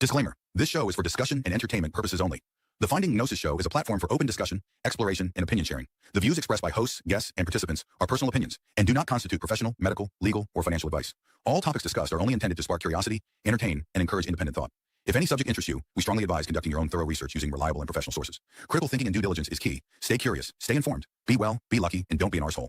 Disclaimer. This show is for discussion and entertainment purposes only. The Finding Gnosis Show is a platform for open discussion, exploration, and opinion sharing. The views expressed by hosts, guests, and participants are personal opinions and do not constitute professional, medical, legal, or financial advice. All topics discussed are only intended to spark curiosity, entertain, and encourage independent thought. If any subject interests you, we strongly advise conducting your own thorough research using reliable and professional sources. Critical thinking and due diligence is key. Stay curious, stay informed, be well, be lucky, and don't be an arsehole.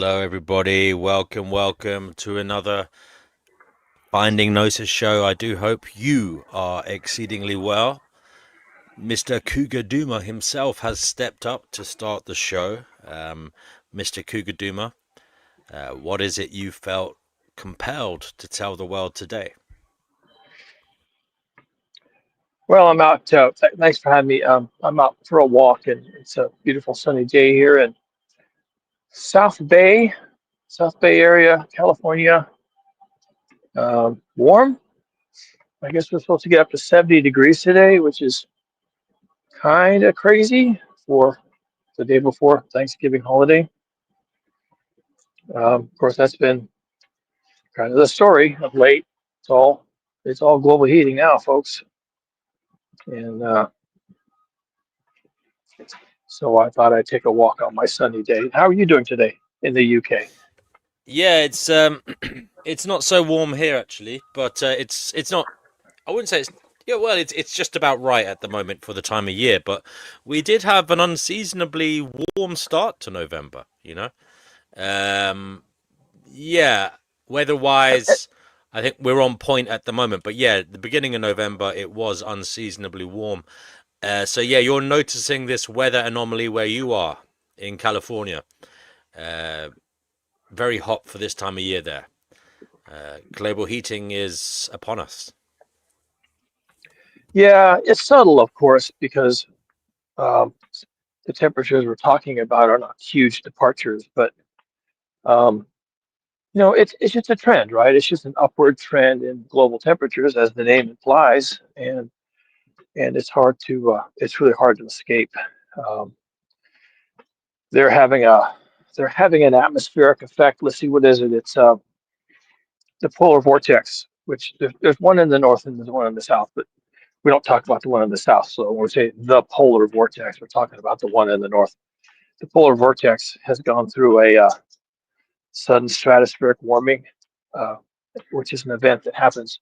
Hello, everybody. Welcome to another Finding Gnosis show. I do hope you are exceedingly well. Mr. Cougar Duma himself has stepped up to start the show. Mr. Cougar Duma, what is it you felt compelled to tell the world today? Well, I'm out. Thanks for having me. I'm out for a walk, and it's a beautiful sunny day here in South Bay, South Bay area, California. Warm. I guess we're supposed to get up to 70 degrees today, which is kind of crazy for the day before Thanksgiving holiday. Of course, that's been kind of the story of late. It's all it's all global heating now, folks, and so I thought I'd take a walk on my sunny day. How are you doing today in the UK? Yeah, it's it's not so warm here actually, but it's not. I wouldn't say it's. Yeah, well, it's just about right at the moment for the time of year. But we did have an unseasonably warm start to November. Um, yeah, weather-wise, I think we're on point at the moment. But yeah, the beginning of November, it was unseasonably warm. So yeah, you're noticing this weather anomaly where you are in California. Uh, Very hot for this time of year there. Global heating is upon us. Yeah, it's subtle, of course, because um, the temperatures we're talking about are not huge departures, but um, it's just a trend, right? It's just an upward trend in global temperatures, as the name implies, and it's really hard to escape. Um, they're having a they're having an atmospheric effect. Let's see, what is it? It's the polar vortex, which there's one in the north and there's one in the south, but we don't talk about the one in the south. So when we say the polar vortex, we're talking about the one in the north. The polar vortex has gone through a sudden stratospheric warming, uh, which is an event that happens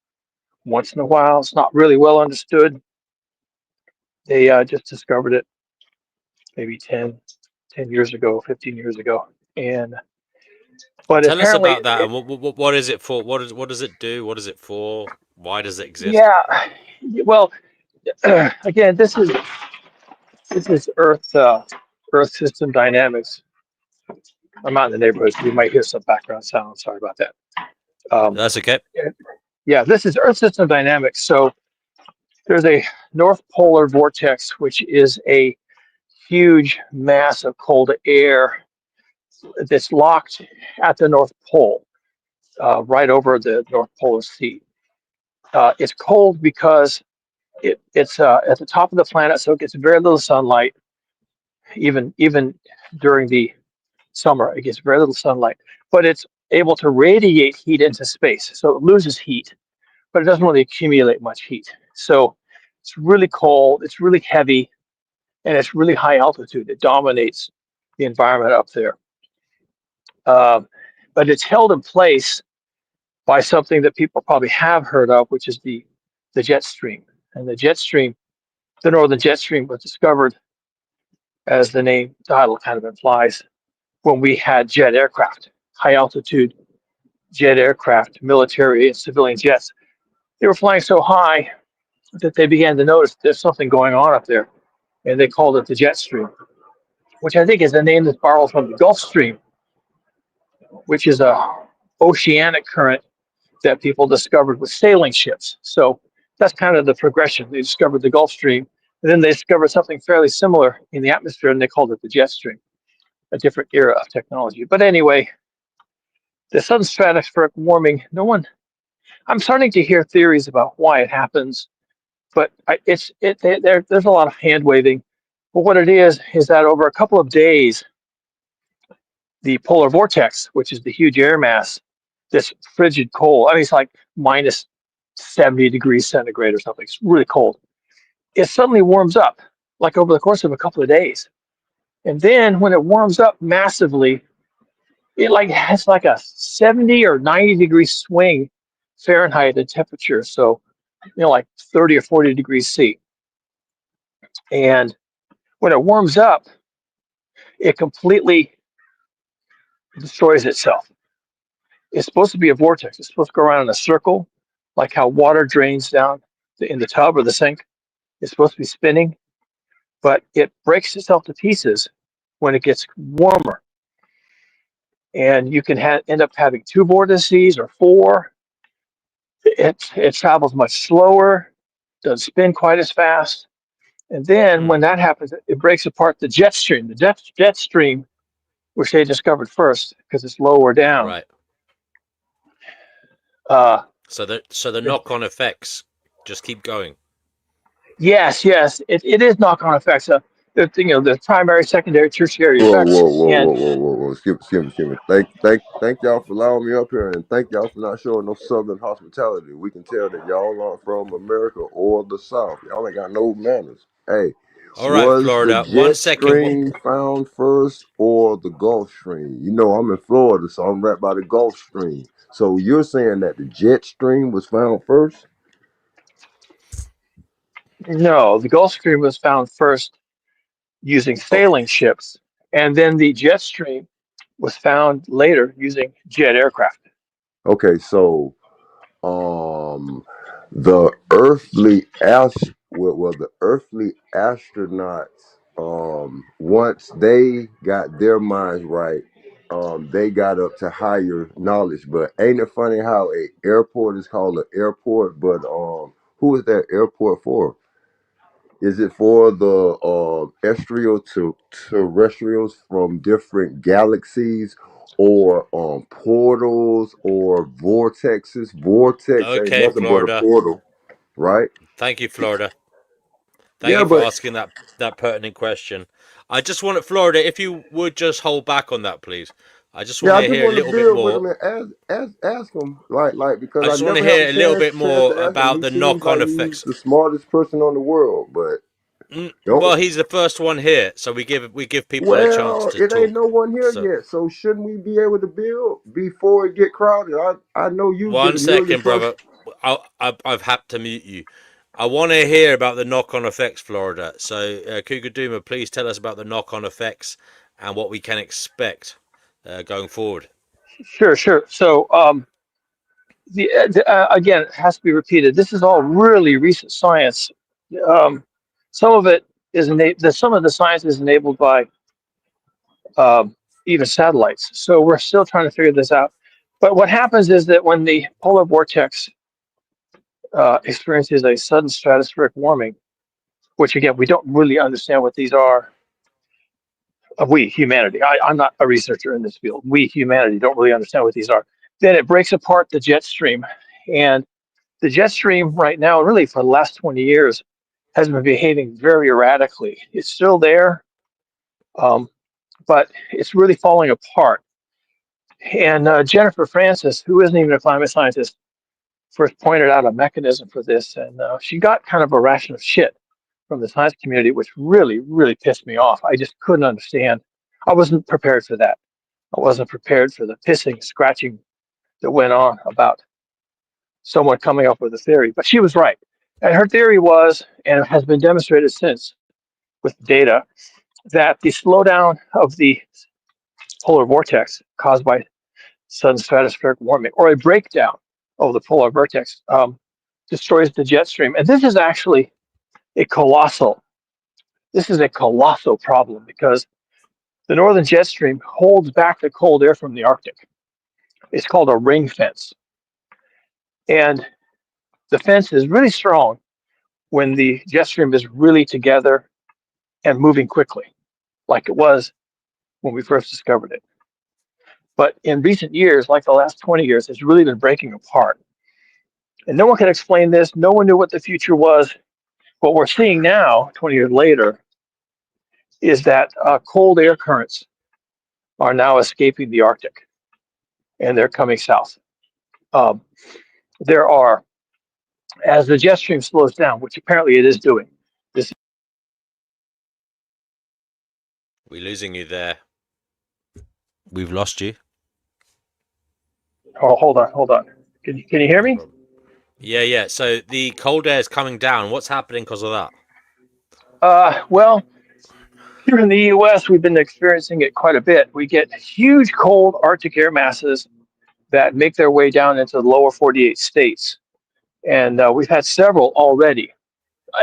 once in a while. It's not really well understood. They just discovered it maybe 10 years ago, 15 years ago. And but Tell us apparently, about that and what is it for? What does it do? What is it for? Why does it exist? yeah. Well, again, this is Earth system dynamics. I'm out in the neighborhood, so you might hear some background sound. Sorry about that. Um, That's okay. yeah, this is Earth system dynamics. So there's a north polar vortex, which is a huge mass of cold air that's locked at the North Pole, right over the North Polar Sea. It's cold because it's at the top of the planet, so it gets very little sunlight. Even during the summer, it gets very little sunlight, but it's able to radiate heat into space, so it loses heat, but it doesn't really accumulate much heat. So it's really cold, it's really heavy, and it's really high altitude. It dominates the environment up there. Um, but it's held in place by something that people probably have heard of, which is the jet stream. And the northern jet stream, was discovered, as the name title kind of implies, when we had jet aircraft, high altitude jet aircraft, military and civilian jets. They were flying so high that they began to notice there's something going on up there, and they called it the jet stream, which I think is a name that's borrowed from the Gulf Stream, which is a oceanic current that people discovered with sailing ships. So that's kind of the progression. They discovered the Gulf Stream, and then they discovered something fairly similar in the atmosphere, and they called it the jet stream, a different era of technology. But anyway, the sudden stratospheric warming, no one, I'm starting to hear theories about why it happens, but there's a lot of hand waving. But what it is that over a couple of days, the polar vortex, which is the huge air mass, this frigid cold, I mean, it's like minus 70 degrees centigrade or something. It's really cold. It suddenly warms up, like over the course of a couple of days. And then when it warms up massively, it like has like a 70 or 90 degree swing Fahrenheit in temperature. So, like 30 or 40 degrees C. And when it warms up, it completely destroys itself. It's supposed to be a vortex. It's supposed to go around in a circle, like how water drains down in the tub or the sink. It's supposed to be spinning, but it breaks itself to pieces when it gets warmer. And you can end up having two vortices or four. It travels much slower, doesn't spin quite as fast. And then when that happens, it breaks apart the jet stream. The jet stream, which they discovered first because it's lower down. Right. Uh, So the knock-on effects just keep going. yes, it is knock-on effects. The primary, secondary, tertiary Whoa, effects, whoa, whoa, and whoa, whoa, whoa, whoa. Skip me. Thank y'all for allowing me up here, and thank y'all for not showing no southern hospitality. We can tell that y'all aren't from America or the South. Y'all ain't got no manners. Hey, All right, was the Florida. 1 second. stream found first or the Gulf Stream? You know, I'm in Florida, so I'm right by the Gulf Stream. So you're saying that the jet stream was found first? no, the Gulf Stream was found first using Oh, sailing ships, and then the jet stream was found later using jet aircraft. okay, so um the the earthly astronauts, once they got their minds right, they got up to higher knowledge. But ain't it funny how a airport is called an airport, but who is that airport for? Is it for the terrestrials from different galaxies, or portals or vortexes? Vortex ain't Okay, nothing but a Florida. portal, right? Thank you, Florida. Thank Yeah, you for but asking that pertinent question. I just want Florida, if you would just hold back on that, please. I just yeah, want I to just hear a want to little bit build with more. him and ask him, like, because I I just want to never have a hear a little bit chance more to ask him. about He the seems knock-on like he's effects. the smartest person on the world, but Well, don't. he's the first one here, so we give people a chance Well, to it ain't talk. no one here So yet, so shouldn't we be able to build before it get crowded? I know you get one a million second, plus. brother. I've had to mute you. I want to hear about the knock-on effects, Florida. So, Cougar Duma, please tell us about the knock-on effects and what we can expect going forward. Sure. So again, it has to be repeated. This is all really recent science. Um, some of it is some of the science is enabled by even satellites. So we're still trying to figure this out. But what happens is that when the polar vortex experiences a sudden stratospheric warming, which again we don't really understand what these are. We humanity. I'm not a researcher in this field. We humanity don't really understand what these are. Then it breaks apart the jet stream, and the jet stream right now, really for the last 20 years, has been behaving very erratically. It's still there, um, but it's really falling apart. And Jennifer Francis, who isn't even a climate scientist, first pointed out a mechanism for this, and she got kind of a ration of shit from the science community, which really, really pissed me off. I just couldn't understand. I wasn't prepared for that. I wasn't prepared for the pissing, scratching that went on about someone coming up with a theory. But she was right. And her theory was, and has been demonstrated since with data, that the slowdown of the polar vortex caused by sudden stratospheric warming, or a breakdown of the polar vortex, destroys the jet stream. And a colossal, this is a colossal problem because the northern jet stream holds back the cold air from the Arctic. It's called a ring fence. And the fence is really strong when the jet stream is really together and moving quickly, like it was when we first discovered it. But in recent years, like the last 20 years, it's really been breaking apart. And no one can explain this. No one knew what the future was. What we're seeing now, 20 years later, is that cold air currents are now escaping the Arctic and they're coming south. Um, there are, as the jet stream slows down, which apparently it is doing, this. We're losing you there. We've lost you. Oh, hold on. Can you hear No me? problem. Yeah. So the cold air is coming down. What's happening because of that? Well, Here in the U.S., we've been experiencing it quite a bit. We get huge cold Arctic air masses that make their way down into the lower 48 states. And we've had several already.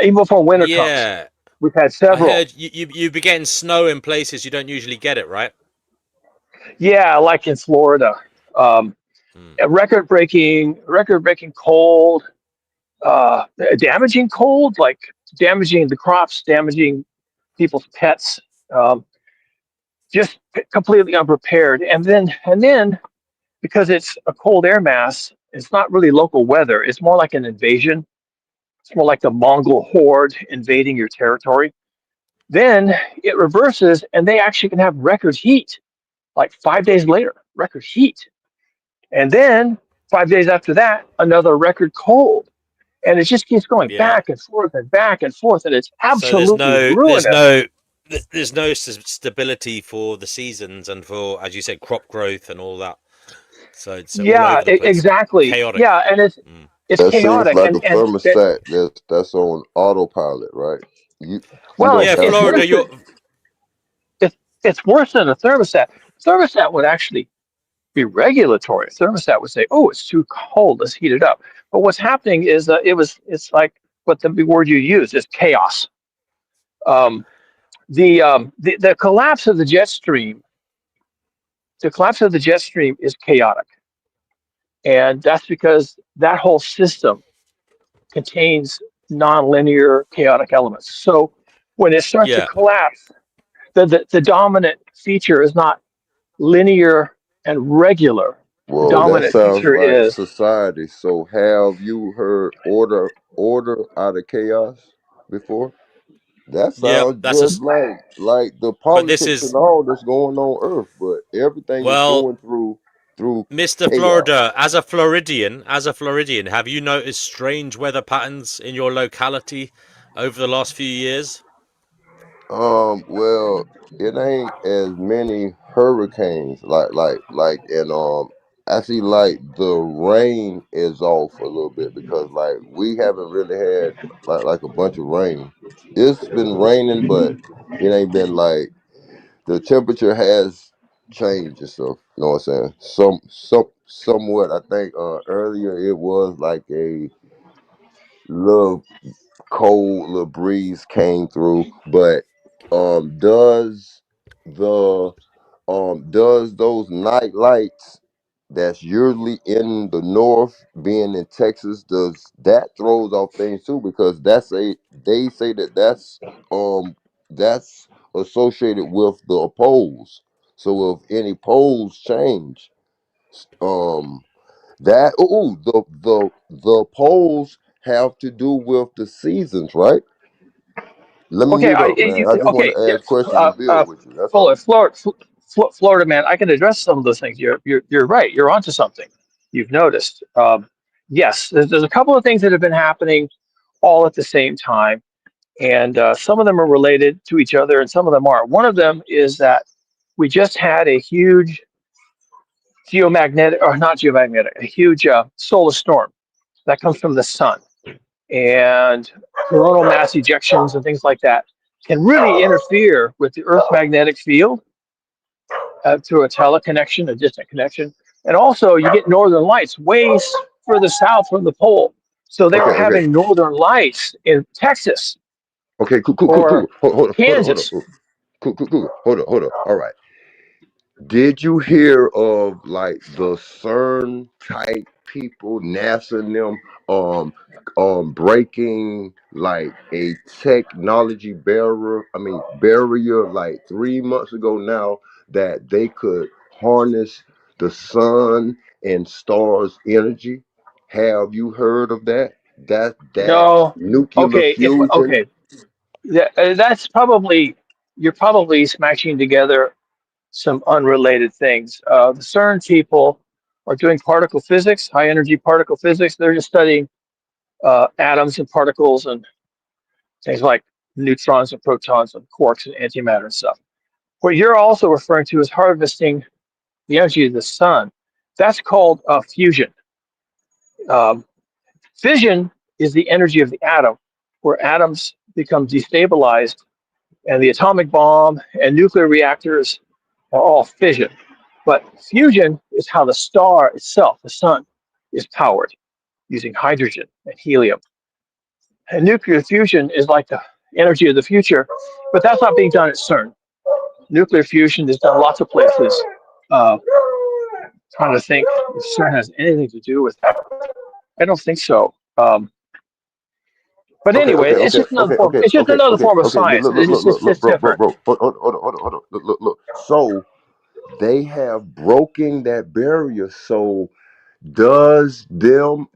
Even before winter comes, Yeah, we've had I several. heard you be getting snow in places you don't usually get it, right? Yeah, like in Florida. Um, Hmm. record breaking cold, damaging cold, like damaging the crops, damaging people's pets, um, just completely unprepared. And then because it's a cold air mass, it's not really local weather. It's more like an invasion. It's more like the Mongol horde invading your territory. Then it reverses, and they actually can have record heat. Like 5 days later, record heat, and then 5 days after that, another record cold, and it just keeps going Yeah. back and forth and back and forth, and it's So absolutely ruinous. there's no stability for the seasons and for, as you said, crop growth and all that. So it's all Yeah, over the place, exactly. chaotic. Yeah, and Mm. it's That seems chaotic, like a and that, thermostat that's on autopilot, right? You you well, don't Yeah, it's have it's Florida. worse You're than it's it's worse than a thermostat. Thermostat would actually be regulatory. A thermostat would say, "Oh, it's too cold. Let's heat it up." But what's happening is it's like what the word you use is chaos. Um, the collapse of the jet stream, the collapse of the jet stream is chaotic, and that's because that whole system contains nonlinear chaotic elements. So when it starts to yeah. collapse, the dominant feature is not linear and regular. The Well, that dominant sounds feature like is society. So have you heard order out of chaos before? That Yep. sounds That's a. just like the But this politics and is all that's going on Earth, but everything is well, going through Mr. chaos. Florida. As a Floridian, have you noticed strange weather patterns in your locality over the last few years? Well, it ain't as many hurricanes and actually like the rain is off a little bit because like we haven't really had like a bunch of rain. It's been raining, but it ain't been like the temperature has changed and stuff. You know what I'm saying? Somewhat. I think earlier it was like a little cold little breeze came through, but um does the does those night lights that's usually in the north being in Texas, does that throws off things too? Because they say that's associated with the poles. So if any poles change, um the poles have to do with the seasons, right? Let me okay. mute up, man. I just want Okay. to Yeah, ask questions and build with you. That's Florida, all. Florida, Florida man, I can address some of those things. You're right. You're onto something. You've noticed. Yes, there's a couple of things that have been happening all at the same time, and some of them are related to each other, and some of them aren't. One of them is that we just had a huge geomagnetic, or not geomagnetic, a huge solar storm that comes from the sun, and coronal mass ejections and things like that can really interfere with the Earth's magnetic field through a teleconnection, a distant connection. And also, you get northern lights way further south from the pole. So they were Okay, okay, having northern lights in Texas okay. Cool. or Hold Kansas. on. Cool. Hold on. All right. Did you hear of like the CERN type people, NASA and them, breaking like a technology barrier like 3 months ago now that they could harness the sun and stars energy? Have you heard of that? That No, nuclear okay, it's fusion? okay. That's probably you're probably smashing together some unrelated things. The CERN people are doing particle physics, high energy particle physics. They're just studying atoms and particles and things like neutrons and protons and quarks and antimatter and stuff. What you're also referring to is harvesting the energy of the sun. That's called fusion. Um, Fission is the energy of the atom, where atoms become destabilized and the atomic bomb and nuclear reactors are all fission. But fusion is how the star itself, the sun, is powered using hydrogen and helium. And nuclear fusion is like the energy of the future, but that's not being done at CERN. Nuclear fusion is done lots of places. Uh, Trying to think if CERN has anything to do with that. I don't think so. But Okay, anyway, okay, it's okay, just another okay, form. okay, It's just okay, another okay, form of okay. Look, science. look, look, It's look, just, look, it's look, just bro, bro, different. bro. Hold on. Look. So they have broken that barrier. So does them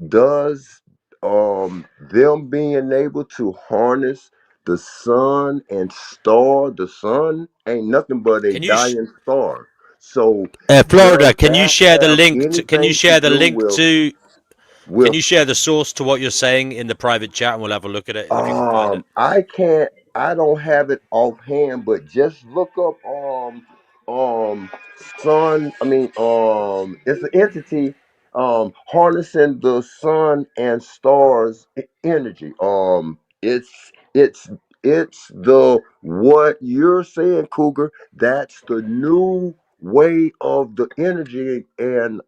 being able to harness the sun and star, the sun ain't nothing but a Can you, dying star. So Florida? does Can you that share the have link? Can you anything to share the do link to? Can with you share the source to what you're saying in the private chat, and we'll have a look at it if you can find it. I can't. I don't have it offhand, but just look up sun. I mean it's an entity harnessing the sun and stars energy. It's the what you're saying, Cougar. That's the new way of the energy and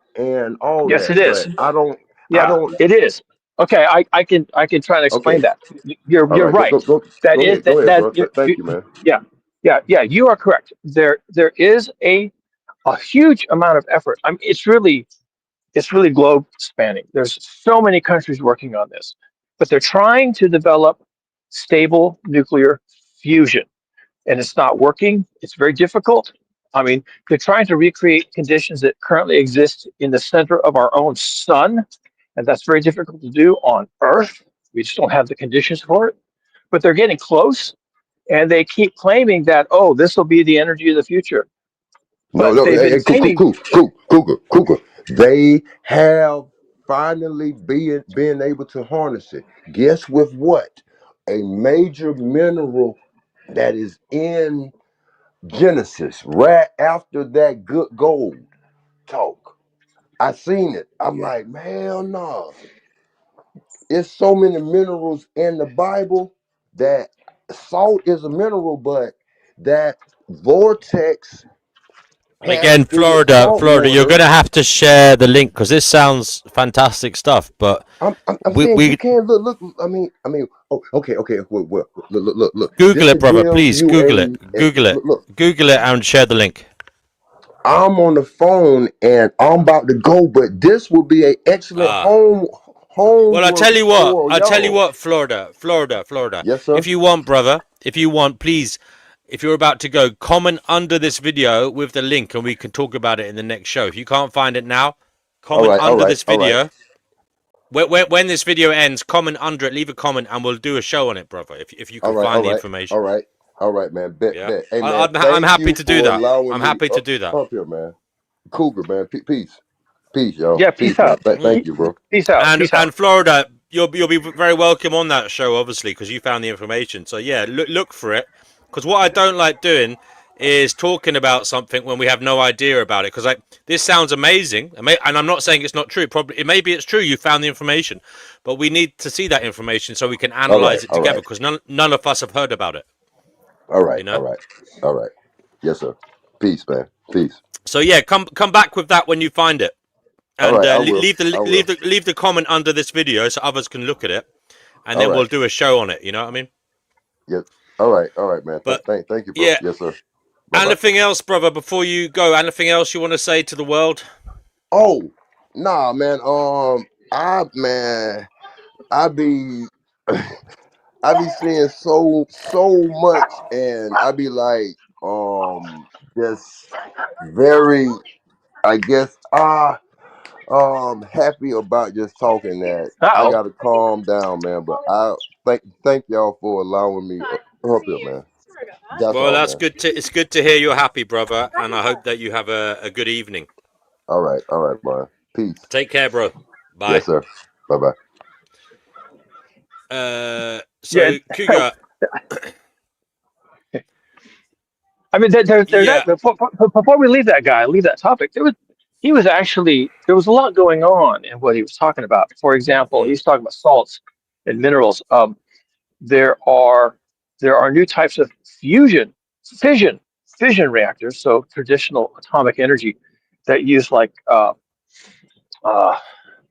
all Yes, that. it is. But I Yeah, don't. it is. Okay, I can try and explain Okay. that. You're All right, right. That go is ahead, bro. Thank you, man. yeah, yeah. You are correct. There is a huge amount of effort. I mean, it's really globe spanning. There's so many countries working on this, but they're trying to develop stable nuclear fusion, and it's not working. It's very difficult. I mean, they're trying to recreate conditions that currently exist in the center of our own sun, and that's very difficult to do on Earth. We just don't have the conditions for it. But they're getting close, and they keep claiming that, oh, this will be the energy of the future. No, But no, they've hey, been hey, claiming, Cougar. They have finally being able to harness it. Guess with what? A major mineral that is in Genesis, right after that good gold talk. I seen it. I'm like, man, no. It's so many minerals in the Bible that salt is a mineral, but that vortex has Again, in it Florida, salt Florida, you're water. going to have to share the link because this sounds fantastic stuff. But I'm we, saying you we can't look. I mean. Oh, okay. Well, look. Google Just to it, brother. give Please you Google it. a Google it. look. Google it and share the link. I'm on the phone and I'm about to go, but this will be an excellent Ah. Well, homework for I tell you y'all. what, Florida. Yes, If sir. you want, brother, if you want, please, if you're about to go, comment under this video with the link and we can talk about it in the next show. If you can't find it now, All comment right, under this all right, video. When this video ends, comment under it, leave a comment, and we'll do a show on it, brother. If you all can right, all find the right, all information, right, all right, man. yeah, Bet. Hey, man, I'm thank happy you to do for that. allowing I'm me happy to do that. up here, man. Cougar, man. Peace, y'all. yeah, peace Peace, man. out, Mhm. Thank you, bro. peace out, And peace out. Florida, you'll be very welcome on that show, obviously, because you found the information. So yeah, look for it. Because what I don't like doing is talking about something when we have no idea about it. Because like this sounds amazing, and I'm not saying it's not true. Probably it maybe it's true. You found the information, but we need to see that information so we can All right, analyze it all together. right, Because none of us have heard about it. all right, You all know. right, all right. Yes, sir. Peace, man. Peace. So yeah, come back with that when you find it, All and right, I will. I will. leave the comment under this video so others can look at it, and All then we'll right. do a show on it. You know what I mean? Yes. All right, man. But Thank you, bro. yeah, Yes, sir. Bye bye. anything else, brother? Before you go, anything else you want to say to the world? Oh, nah, man. I be I be seeing so much, and I be like, just very, I guess, happy about just talking that. I Uh-oh. gotta calm down, man. But I thank y'all for allowing me up here, man. That's Well, all, that's man. good. It's good to hear you're happy, brother, and I hope that you have a good evening. All right, man. Peace. Take care, bro. Bye. Yes, sir. Bye bye. Yeah. So Cougar, I mean, there's yeah. that. Before we leave that topic, there was a lot going on in what he was talking about. For example, Mm, he's talking about salts and minerals. There are there are new types of fission, fission reactors. So traditional atomic energy that use like uh,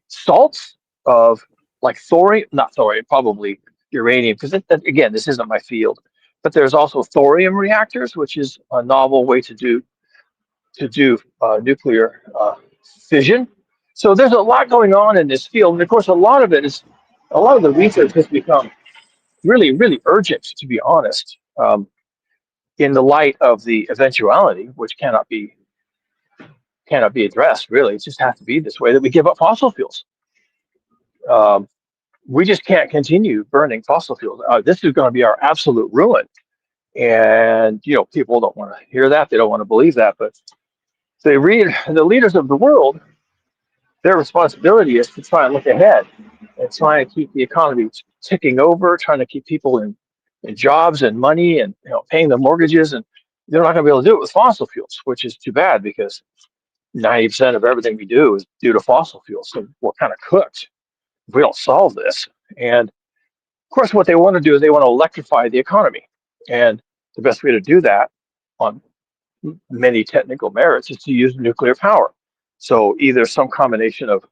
salts of like thorium, not thorium, probably uranium, because again, this isn't my field. But there's also thorium reactors, which is a novel way to do nuclear fission. So there's a lot going on in this field, and of course, a lot of the research has become really, really urgent, to be honest, in the light of the eventuality, which cannot be addressed. Really, it just has to be this way that we give up fossil fuels. Um, we just can't continue burning fossil fuels. This is going to be our absolute ruin. And people don't want to hear that. They don't want to believe that. But the leaders of the world, their responsibility is to try and look ahead and try and keep the economy ticking over, trying to keep people in jobs and money and paying their mortgages. And they're not going to be able to do it with fossil fuels, which is too bad because 90% of everything we do is due to fossil fuels. So we're kind of cooked if we don't solve this. And of course, what they want to do is they want to electrify the economy. And the best way to do that on many technical merits is to use nuclear power. So either some combination of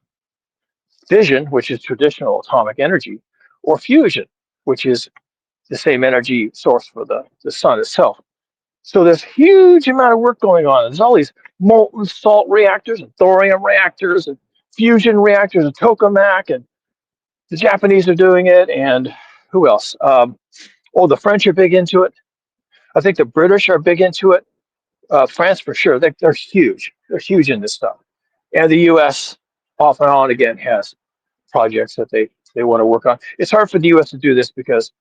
fission, which is traditional atomic energy, or fusion, which is the same energy source for the sun itself. So there's huge amount of work going on. There's all these molten salt reactors and thorium reactors and fusion reactors and tokamak, and the Japanese are doing it, and who else? The French are big into it. I think the British are big into it. France for sure. They're huge. They're huge in this stuff. And the U.S. off and on again has projects that they want to work on. It's hard for the U.S. to do this because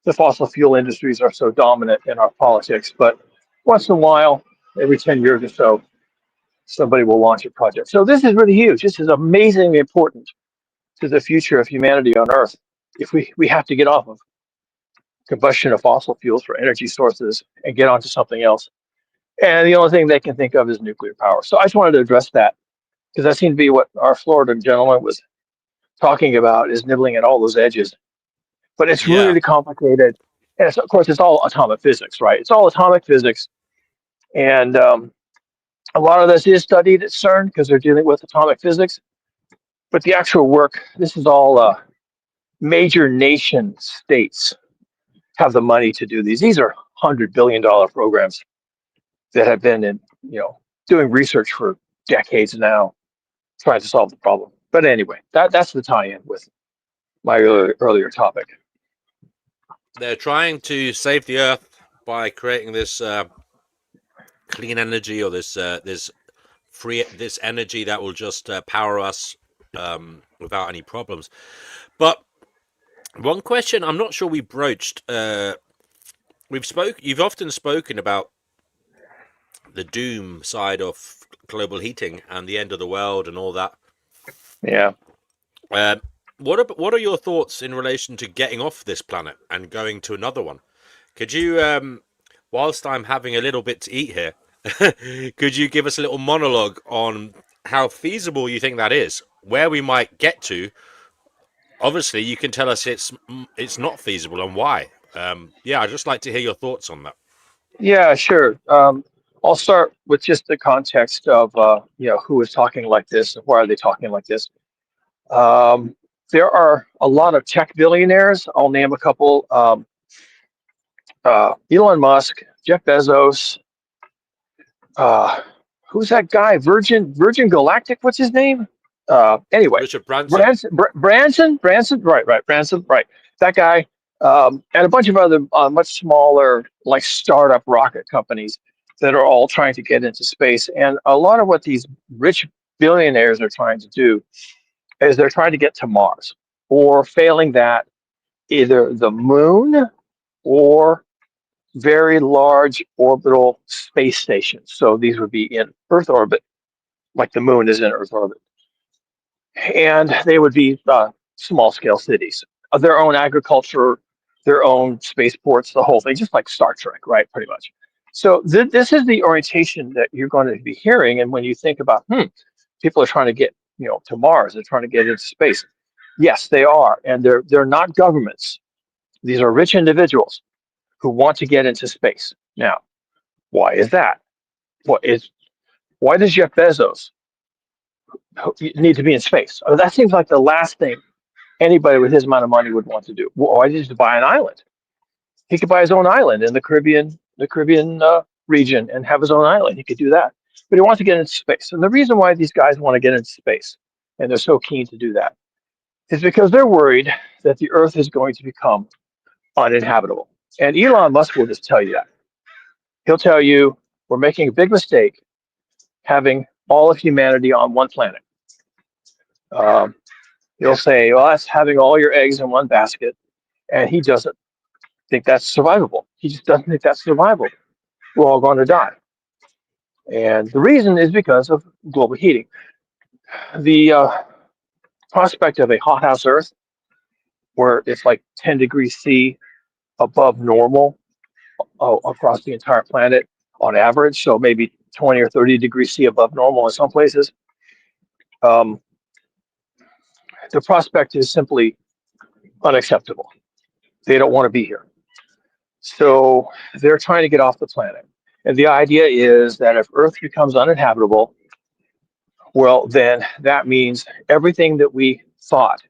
the fossil fuel industries are so dominant in our politics. But once in a while, every 10 years or so, somebody will launch a project. So this is really huge. This is amazingly important to the future of humanity on Earth. If we have to get off of combustion of fossil fuels for energy sources and get onto something else. And the only thing they can think of is nuclear power. So I just wanted to address that because that seemed to be what our Florida gentleman was talking about, is nibbling at all those edges. But it's Yeah. really complicated. And of course, it's all atomic physics, right? It's all atomic physics. And a lot of this is studied at CERN because they're dealing with atomic physics. But the actual work, this is all major nation states have the money to do these. These are $100 billion programs that have been doing research for decades now, trying to solve the problem. But anyway, that's the tie-in with my earlier topic. They're trying to save the Earth by creating this clean energy, or this this energy that will just power us without any problems. But one question I'm not sure we broached. You've often spoken about the doom side of global heating and the end of the world and all that. Yeah. What are your thoughts in relation to getting off this planet and going to another one? Could you, whilst I'm having a little bit to eat here, could you give us a little monologue on how feasible you think that is, where we might get to? Obviously, you can tell us it's not feasible and why. I'd just like to hear your thoughts on that. Yeah, sure. I'll start with just the context of who is talking like this and why are they talking like this. There are a lot of tech billionaires. I'll name a couple. Elon Musk, Jeff Bezos. Who's that guy? Virgin Galactic. What's his name? Anyway, Richard Branson. Branson. Right. Branson. Right. That guy. And a bunch of other much smaller, like startup rocket companies that are all trying to get into space. And a lot of what these rich billionaires are trying to do is they're trying to get to Mars, or failing that, either the moon or very large orbital space stations. So these would be in Earth orbit, like the moon is in Earth orbit. And they would be small scale cities of their own agriculture, their own spaceports, the whole thing, just like Star Trek, right? Pretty much. So this is the orientation that you're going to be hearing. And when you think about, people are trying to get to Mars, they're trying to get into space. Yes, they are, and they're not governments. These are rich individuals. who want to get into space. Now, why is that? Why does Jeff Bezos need to be in space? That seems like the last thing anybody with his amount of money would want to do. Why did he buy an island? He could buy his own island in the Caribbean region and have his own island. He could do that, but he wants to get into space. And the reason why these guys want to get into space and they're so keen to do that is because they're worried that the Earth is going to become uninhabitable. And Elon Musk will just tell you that. He'll tell you we're making a big mistake having all of humanity on one planet. He'll say, well, that's having all your eggs in one basket. And he doesn't think that's survivable. He just doesn't think that's survivable. We're all going to die. And the reason is because of global heating. The prospect of a hothouse Earth, where it's like 10 degrees C above normal across the entire planet on average, so maybe 20 or 30 degrees C above normal in some places, the prospect is simply unacceptable. They don't want to be here. So they're trying to get off the planet. And the idea is that if Earth becomes uninhabitable, well, then that means everything that we thought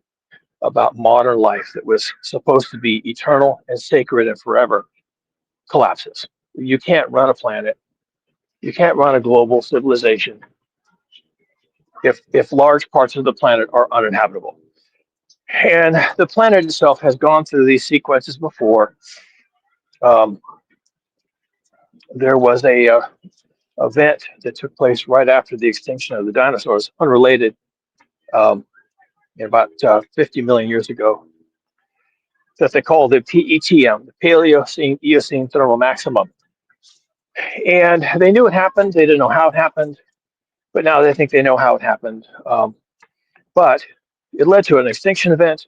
about modern life that was supposed to be eternal and sacred and forever collapses. You can't run a planet. You can't run a global civilization if large parts of the planet are uninhabitable. And the planet itself has gone through these sequences before. There was a event that took place right after the extinction of the dinosaurs, unrelated, about 50 million years ago, that they call the PETM, the Paleocene-Eocene Thermal Maximum. And they knew it happened. They didn't know how it happened, but now they think they know how it happened. But it led to an extinction event.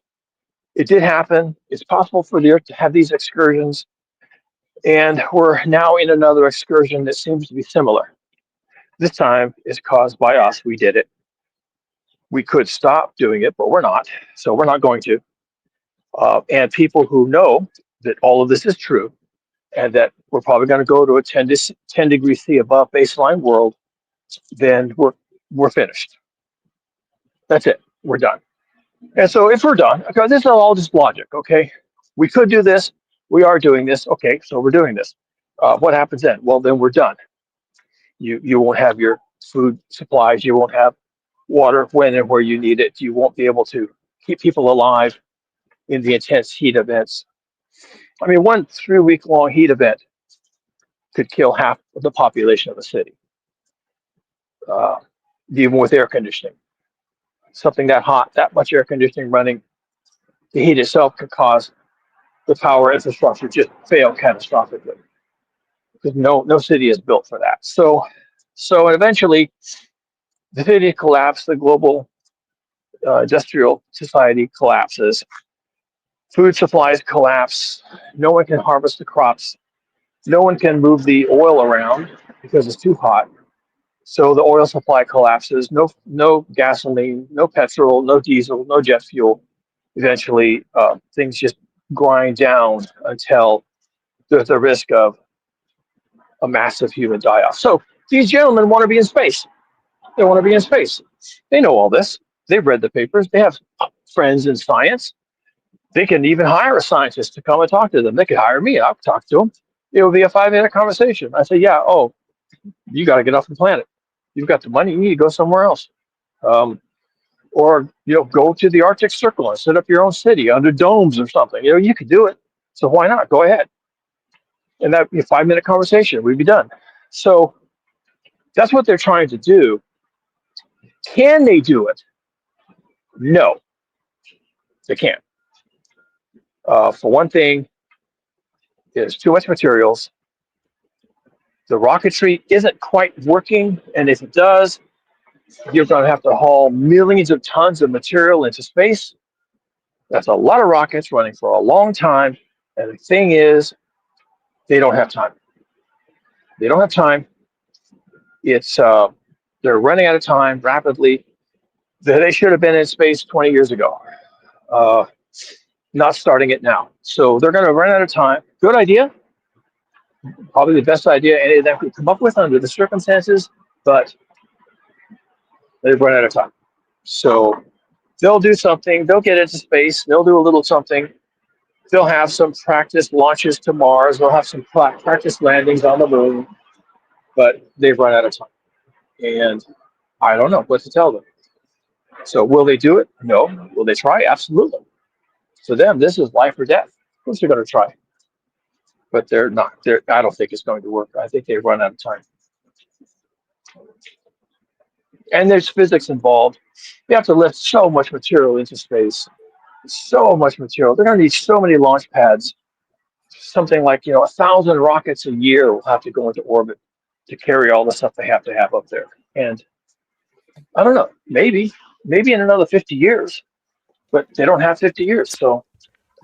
It did happen. It's possible for the Earth to have these excursions. And we're now in another excursion that seems to be similar. This time is caused by us. We did it. We could stop doing it, but we're not. So we're not going to. And people who know that all of this is true and that we're probably going to go to a 10 degrees C above baseline world, then we're finished. That's it. We're done. And so if we're done, okay, this is all just logic, okay? We could do this. We are doing this. Okay, so we're doing this. What happens then? Well, then we're done. You won't have your food supplies. You won't have water when and where you need it. You won't be able to keep people alive in the intense heat events. I mean, one 3-week-long heat event could kill half of the population of a city, even with air conditioning. Something that hot, that much air conditioning running, the heat itself could cause the power infrastructure just fail catastrophically, because no city is built for that. So eventually, the city collapses, the global industrial society collapses, food supplies collapse, no one can harvest the crops, no one can move the oil around because it's too hot. So the oil supply collapses, no gasoline, no petrol, no diesel, no jet fuel. Eventually, things just grind down until there's a risk of a massive human die-off. So these gentlemen want to be in space. They want to be in space. They know all this. They've read the papers. They have friends in science. They can even hire a scientist to come and talk to them. They could hire me. I'll talk to them. It will be a 5-minute conversation. I say, yeah, oh, you got to get off the planet. You've got the money. You need to go somewhere else. Or, go to the Arctic Circle and set up your own city under domes or something. You could do it. So why not? Go ahead. And that'd be a 5-minute conversation. We'd be done. So that's what they're trying to do. Can they do it? No, they can't. For one thing, there's too much materials. The rocketry isn't quite working, and if it does, you're going to have to haul millions of tons of material into space. That's a lot of rockets running for a long time, and the thing is, they don't have time. They don't have time. It's they're running out of time rapidly. They should have been in space 20 years ago, not starting it now. So they're going to run out of time. Good idea. probably the best idea any of them could come up with under the circumstances, but they've run out of time. So they'll do something, they'll get into space, they'll do a little something, they'll have some practice launches to Mars, they'll have some practice landings on the moon, but they've run out of time. And I don't know what to tell them. So will they do it? No. Will they try? Absolutely. For them, this is life or death. Of course they're going to try, but they're not. I don't think it's going to work. I think they've run out of time. And there's physics involved. You have to lift so much material into space, so much material. They're going to need so many launch pads. Something like 1,000 rockets a year will have to go into orbit to carry all the stuff they have to have up there. And I don't know, maybe in another 50 years, but they don't have 50 years, so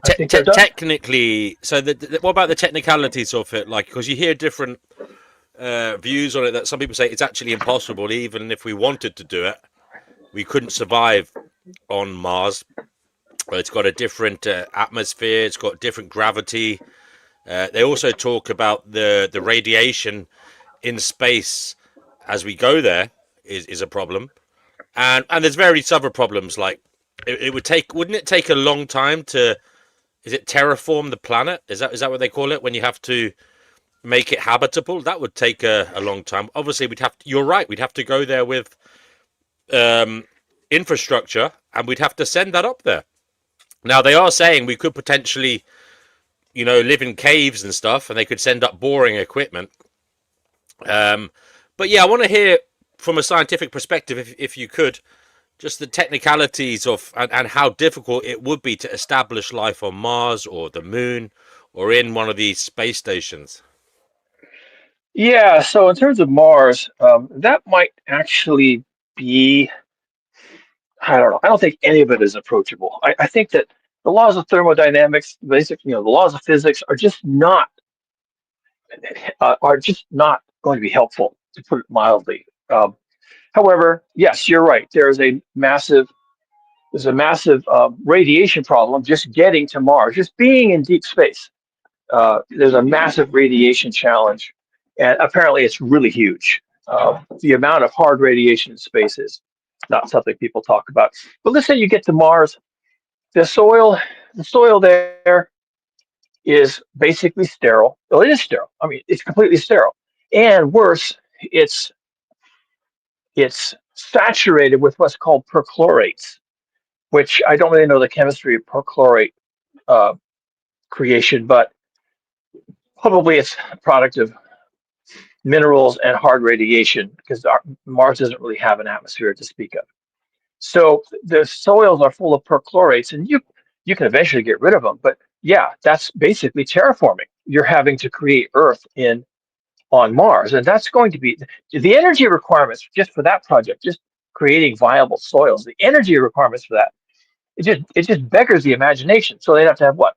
I think they're done. Technically, so what about the technicalities of it? Like, because you hear different views on it, that some people say it's actually impossible. Even if we wanted to do it, we couldn't survive on Mars. It's got a different atmosphere. It's got different gravity. They also talk about the radiation in space as we go there is a problem, and there's various other problems. Like it would take, wouldn't it take a long time to, is it terraform the planet? Is that what they call it when you have to make it habitable? That would take a long time. Obviously, we'd have to, you're right. We'd have to go there with infrastructure, and we'd have to send that up there. Now they are saying we could potentially, live in caves and stuff, and they could send up boring equipment. But yeah, I want to hear from a scientific perspective, if you could, just the technicalities of and how difficult it would be to establish life on Mars or the moon or in one of these space stations. Yeah, so in terms of Mars, that might actually be, I don't know. I don't think any of it is approachable. I think that the laws of thermodynamics, the laws of physics are just not going to be helpful, to put it mildly. However, yes, you're right. There's a massive radiation problem just getting to Mars, just being in deep space. There's a massive radiation challenge, and apparently it's really huge. The amount of hard radiation in space is not something people talk about. But let's say you get to Mars, the soil, the soil there is basically sterile. Well, it is sterile. I mean, it's completely sterile. And worse, it's it's saturated with what's called perchlorates, which I don't really know the chemistry of perchlorate uh, creation, but probably it's a product of minerals and hard radiation because Mars doesn't really have an atmosphere to speak of. So the soils are full of perchlorates, and you can eventually get rid of them. But yeah, that's basically terraforming. You're having to create Earth in on Mars, and that's going to be the energy requirements just for that project. Just creating viable soils. The energy requirements for that it just beggars the imagination. So they'd have to have what?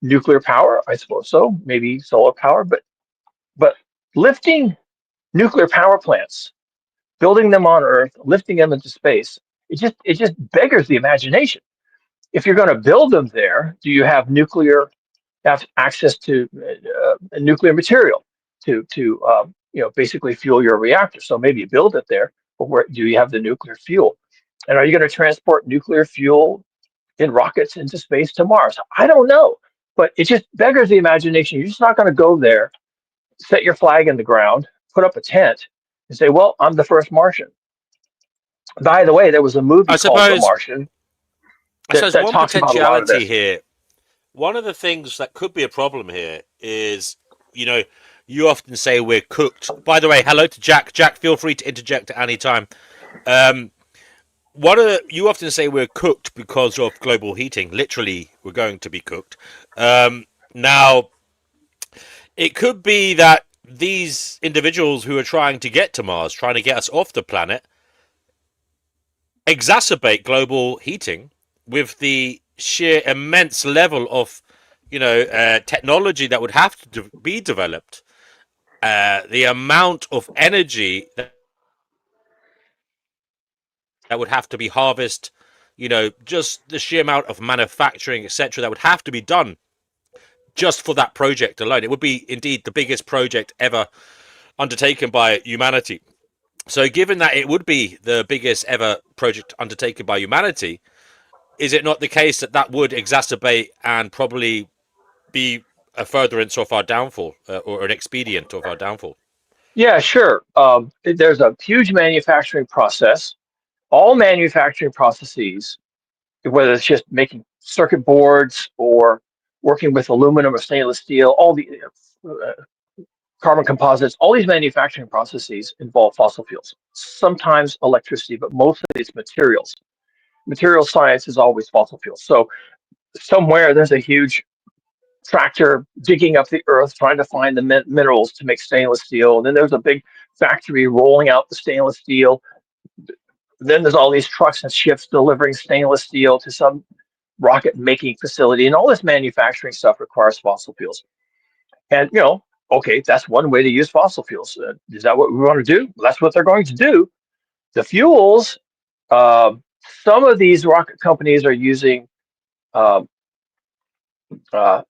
Nuclear power, I suppose so. Maybe solar power, but lifting nuclear power plants, building them on Earth, lifting them into space, it just beggars the imagination. If you're going to build them there, do you have access to nuclear material to basically fuel your reactor? So maybe you build it there, but where do you have the nuclear fuel? And are you going to transport nuclear fuel in rockets into space to Mars? I don't know, but it just beggars the imagination. You're just not going to go there, set your flag in the ground, put up a tent, and say, "Well, I'm the first Martian." By the way, there was a movie I called The suppose Martian I that, suppose that one talks about a lot of potentiality this. here, one of the things that could be a problem here is, you know, you often say we're cooked. By the way, hello to Jack. Jack, feel free to interject at any time. Um, you often say we're cooked because of global heating. Literally, we're going to be cooked. Now, it could be that these individuals who are trying to get to Mars, trying to get us off the planet, exacerbate global heating with the sheer immense level of, technology that would have to be developed, the amount of energy that would have to be harvested, just the sheer amount of manufacturing, etc., that would have to be done just for that project alone. It would be indeed the biggest project ever undertaken by humanity. So, given that it would be the biggest ever project undertaken by humanity, is it not the case that that would exacerbate and probably be a furtherance of our downfall, or an expedient of our downfall? Yeah, sure. There's a huge manufacturing process. All manufacturing processes, whether it's just making circuit boards or working with aluminum or stainless steel, all the carbon composites, all these manufacturing processes involve fossil fuels. Sometimes electricity, but mostly it's materials. Material science is always fossil fuels. So somewhere there's a huge tractor digging up the earth trying to find the minerals to make stainless steel. And then there's a big factory rolling out the stainless steel. Then there's all these trucks and ships delivering stainless steel to some rocket making facility. And all this manufacturing stuff requires fossil fuels. And, okay, that's one way to use fossil fuels. Is that what we want to do? Well, that's what they're going to do. The fuels, uh, some of these rocket companies are using uh, uh,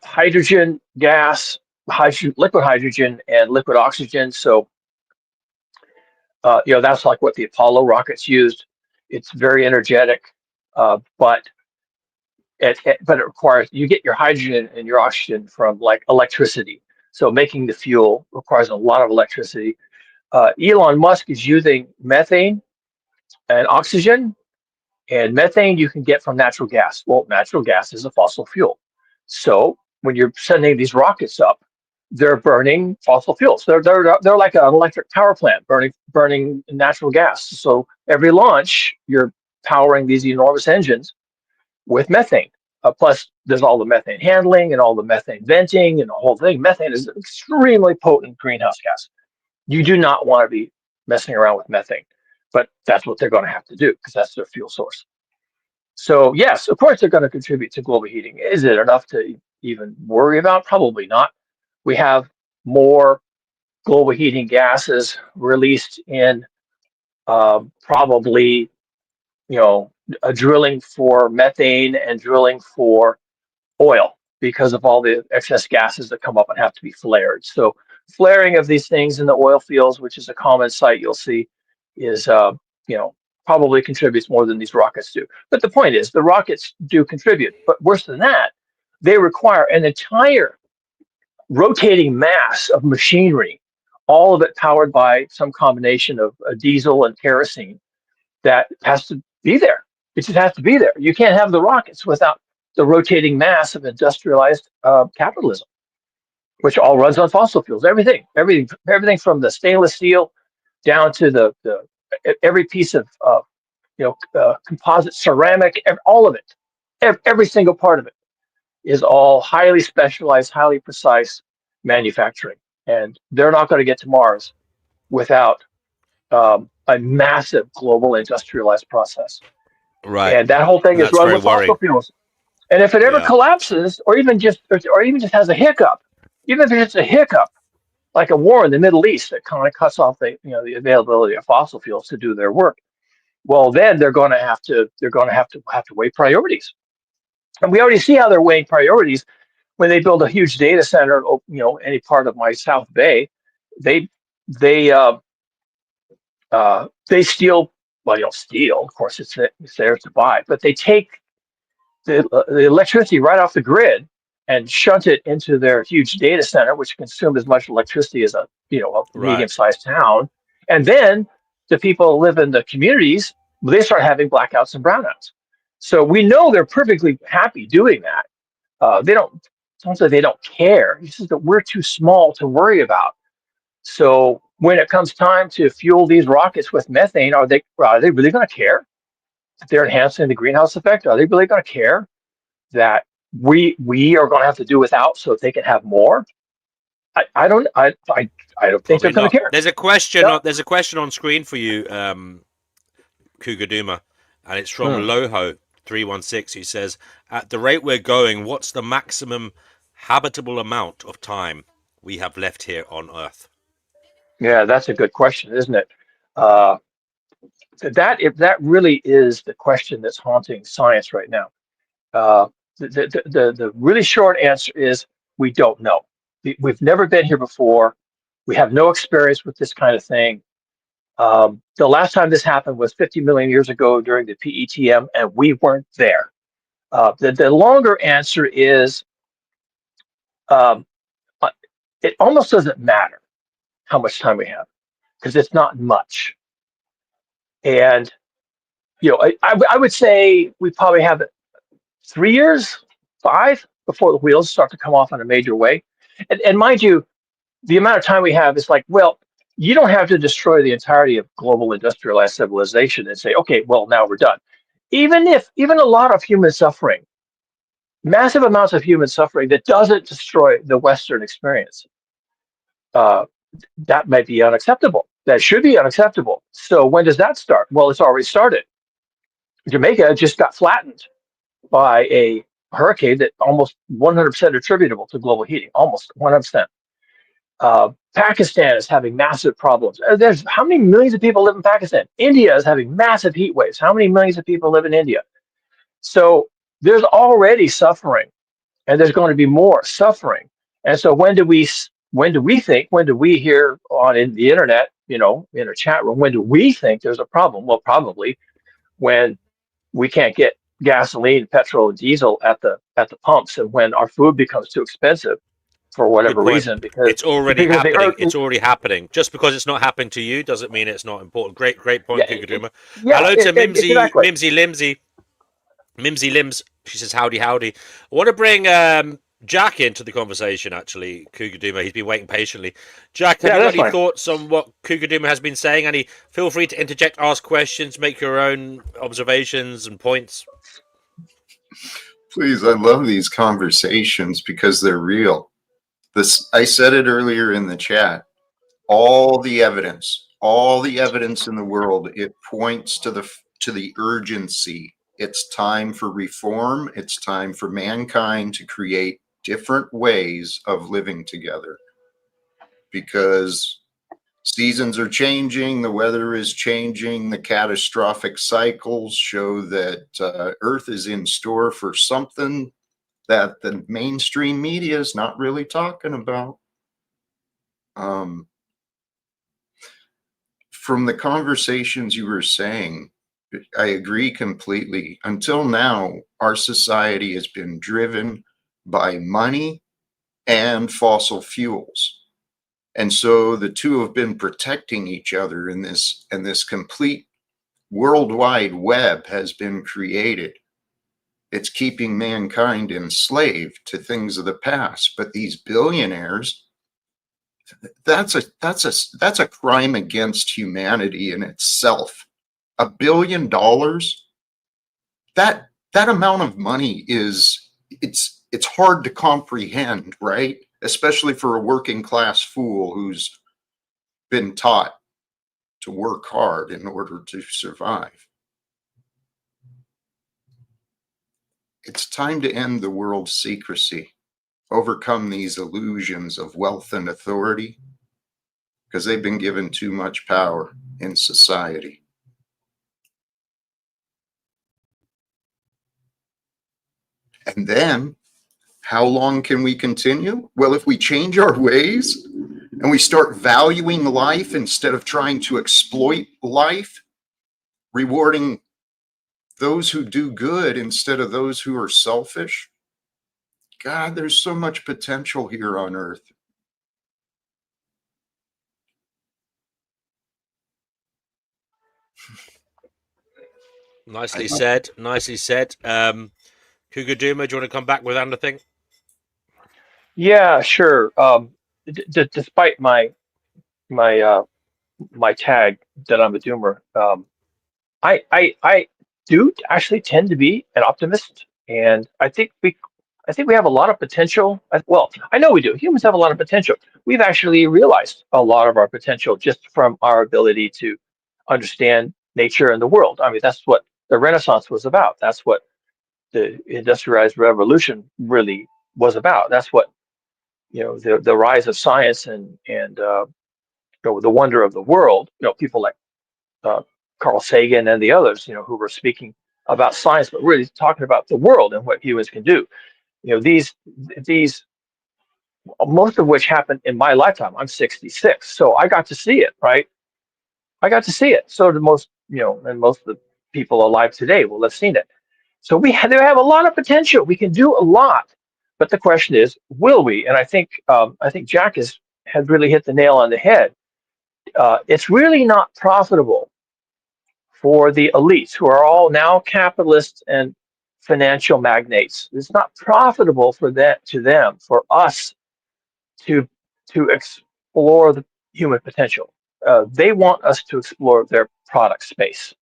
hydrogen gas, liquid hydrogen, and liquid oxygen. So, that's like what the Apollo rockets used. It's very energetic, but it requires you get your hydrogen and your oxygen from like electricity. So making the fuel requires a lot of electricity. Elon Musk is using methane and oxygen, and methane you can get from natural gas. Well, natural gas is a fossil fuel. So when you're sending these rockets up, they're burning fossil fuels. They're like an electric power plant burning natural gas. So every launch, you're powering these enormous engines with methane. Plus, there's all the methane handling and all the methane venting and the whole thing. Methane is an extremely potent greenhouse gas. You do not want to be messing around with methane, but that's what they're going to have to do because that's their fuel source. So yes, of course they're going to contribute to global heating. Is it enough to even worry about? Probably not. We have more global heating gases released in probably a drilling for methane and drilling for oil because of all the excess gases that come up and have to be flared. So flaring of these things in the oil fields, which is a common sight you'll see, is probably contributes more than these rockets do. But the point is, the rockets do contribute. But worse than that, they require an entire rotating mass of machinery, all of it powered by some combination of diesel and kerosene that has to be there. It just has to be there. You can't have the rockets without the rotating mass of industrialized capitalism, which all runs on fossil fuels. Everything from the stainless steel down to the every piece of composite ceramic, all of it, every single part of it is all highly specialized, highly precise manufacturing, and they're not going to get to Mars without a massive global industrialized process. Right. And that whole thing And is that's run very with fossil worrying. fuels. And if it ever Yeah. collapses, or even just has a hiccup, even if it's a hiccup, like a war in the Middle East that kind of cuts off the availability of fossil fuels to do their work, well, then they're going to have to weigh priorities. And we already see how they're weighing priorities when they build a huge data center. Any part of my South Bay, they they they steal. Well, you don't steal, of course. It's theirs to buy, but they take the electricity right off the grid and shunt it into their huge data center, which consumed as much electricity as a Right. medium-sized town. And then the people who live in the communities, they start having blackouts and brownouts. So we know they're perfectly happy doing that. They don't. It's not that they don't care. It's just that we're too small to worry about. So when it comes time to fuel these rockets with methane, are they really going to care that they're enhancing the greenhouse effect? Are they really going to care that we are going to have to do without so that they can have more? I don't think they're Probably going to not. care. There's a question. Yeah. There's a question on screen for you, Cougar Duma, and it's from Hmm. Loho316. He says, "At the rate we're going, what's the maximum habitable amount of time we have left here on Earth?" Yeah, that's a good question, isn't it? Uh, if that really is the question that's haunting science right now. Uh, The really short answer is we don't know. We've never been here before. We have no experience with this kind of thing. The last time this happened was 50 million years ago during the PETM, and we weren't there. The longer answer is um, it almost doesn't matter how much time we have because it's not much. And I would say we probably have 3 years, 5, before the wheels start to come off in a major way. And mind you, the amount of time we have is like, well, you don't have to destroy the entirety of global industrialized civilization and say, okay, well, now we're done. Even a lot of human suffering, massive amounts of human suffering that doesn't destroy the Western experience, uh, that might be unacceptable. That should be unacceptable. So when does that start? Well, it's already started. Jamaica just got flattened by a hurricane that almost 100% attributable to global heating, almost 100%. Pakistan is having massive problems. There's how many millions of people live in Pakistan? India is having massive heat waves. How many millions of people live in India? So there's already suffering, and there's going to be more suffering. And so when do we hear on in the internet, in a chat room, when do we think there's a problem? Well, probably when we can't get gasoline, petrol, and diesel at the pumps, and when our food becomes too expensive for Good whatever point. reason, It's already the happening. earth, It's already happening. Just because it's not happening to you doesn't mean it's not important. Great yeah, point, Kugaduma. yeah, Hello to Mimsy, exactly. Mimsy Limbs. She says howdy. I want to bring Jack into the conversation. Actually, Kugaduma. He's been waiting patiently. Jack, have Yeah, you got that's any fine. thoughts on what Kugaduma has been saying? Feel free to interject, ask questions, make your own observations and points. Please, I love these conversations because they're real. I said it earlier in the chat. All the evidence in the world, it points to the urgency. It's time for reform. It's time for mankind to create different ways of living together, because seasons are changing, the weather is changing, the catastrophic cycles show that Earth is in store for something that the mainstream media is not really talking about. From the conversations you were saying, I agree completely. Until now, our society has been driven by money and fossil fuels. And so the two have been protecting each other in this, and this complete worldwide web has been created. It's keeping mankind enslaved to things of the past. But these billionaires, that's a crime against humanity in itself. $1 billion, that amount of money it's hard to comprehend, right? Especially for a working class fool who's been taught to work hard in order to survive. It's time to end the world's secrecy, overcome these illusions of wealth and authority, because they've been given too much power in society. And then, how long can we continue? Well, if we change our ways and we start valuing life instead of trying to exploit life, rewarding those who do good instead of those who are selfish, God, there's so much potential here on Earth. Nicely said. Kugaduma, do you want to come back with anything? Yeah, sure. Despite my my tag that I'm a doomer, I do actually tend to be an optimist, and I think we have a lot of potential. Well, I know we do. Humans have a lot of potential. We've actually realized a lot of our potential just from our ability to understand nature and the world. I mean, that's what the Renaissance was about. That's what the industrialized revolution really was about. That's what the rise of science and the wonder of the world. People like uh, Carl Sagan and the others, who were speaking about science, but really talking about the world and what humans can do. You know, these most of which happened in my lifetime. I'm 66, so I got to see it, right? I got to see it. So the most, and most of the people alive today will have seen it. So they have a lot of potential. We can do a lot, but the question is, will we? And I think Jack has really hit the nail on the head. It's really not profitable for the elites who are all now capitalists and financial magnates. It's not profitable for us to explore the human potential. They want us to explore their product space.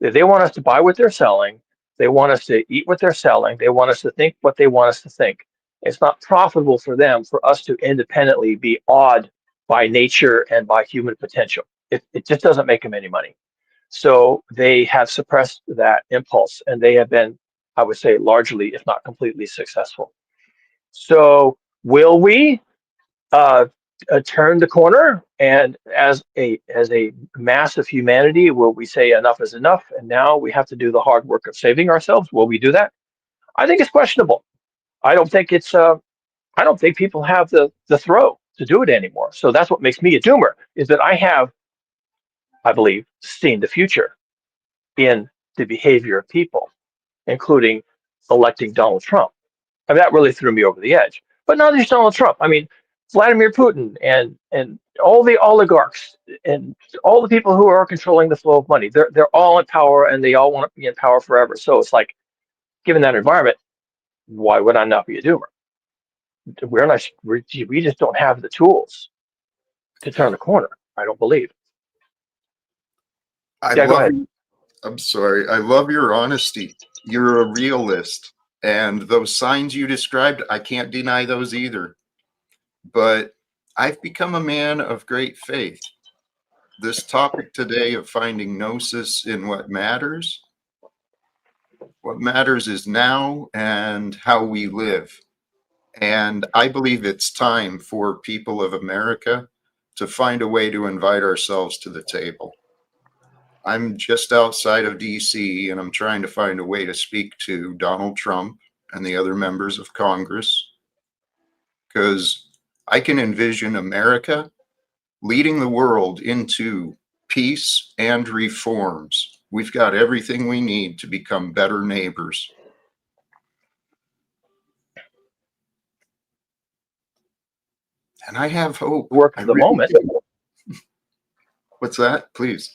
They want us to buy what they're selling. They want us to eat what they're selling. They want us to think what they want us to think. It's not profitable for them for us to independently be awed by nature and by human potential. It just doesn't make them any money. So they have suppressed that impulse, and they have been, I would say, largely, if not completely, successful. So will we turn the corner, and as a mass of humanity, will we say enough is enough, and now we have to do the hard work of saving ourselves? Will we do that? I think it's questionable. I don't think it's. I don't think people have the throw to do it anymore. So that's what makes me a doomer. Is that I believe, seen the future in the behavior of people, including electing Donald Trump. I mean, that really threw me over the edge. But not just Donald Trump. I mean, Vladimir Putin and all the oligarchs and all the people who are controlling the flow of money. They're all in power, and they all want to be in power forever. So it's like, given that environment, why would I not be a doomer? We just don't have the tools to turn the corner. I don't believe. I Yeah, go love. ahead. I'm sorry. I love your honesty. You're a realist, and those signs you described, I can't deny those either. But I've become a man of great faith. This topic today of finding gnosis in what matters is now and how we live. And I believe it's time for people of America to find a way to invite ourselves to the table. I'm just outside of DC, and I'm trying to find a way to speak to Donald Trump and the other members of Congress, because I can envision America leading the world into peace and reforms. We've got everything we need to become better neighbors. And I have hope. Work I for the really moment. do. What's that? Please.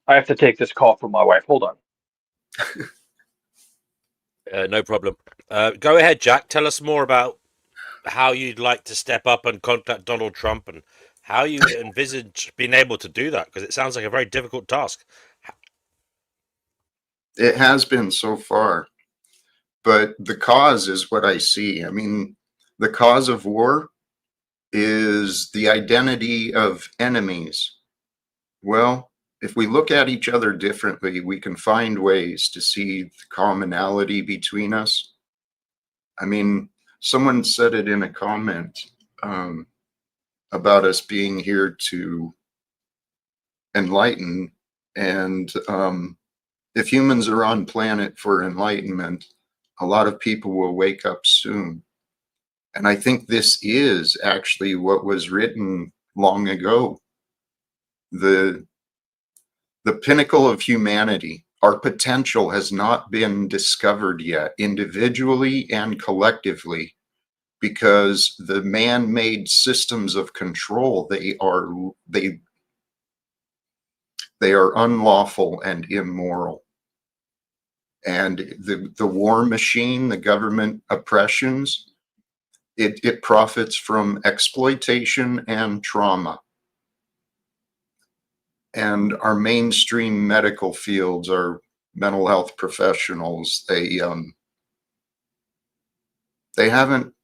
I have to take this call from my wife. Hold on. No problem. Go ahead, Jack. Tell us more about how you'd like to step up and contact Donald Trump, and how you envisage being able to do that, because it sounds like a very difficult task. It has been so far, but the cause is what I see. I mean, the cause of war is the identity of enemies. Well, if we look at each other differently, we can find ways to see the commonality between us. I mean, someone said it in a comment about us being here to enlighten. And if humans are on planet for enlightenment, a lot of people will wake up soon. And I think this is actually what was written long ago. The pinnacle of humanity, our potential has not been discovered yet, individually and collectively, because the man-made systems of control, they are unlawful and immoral. And the war machine, the government oppressions, it profits from exploitation and trauma. And our mainstream medical fields, our mental health professionals, they haven't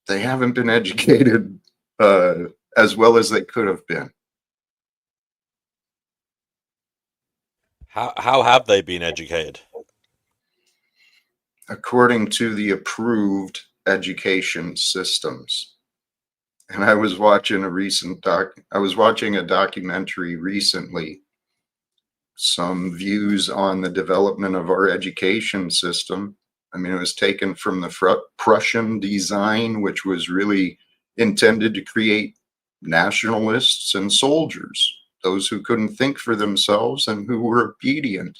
been educated as well as they could have been. How have they been educated? According to the approved education systems. And I was watching a documentary recently, some views on the development of our education system. I mean, it was taken from the Prussian design, which was really intended to create nationalists and soldiers, those who couldn't think for themselves and who were obedient.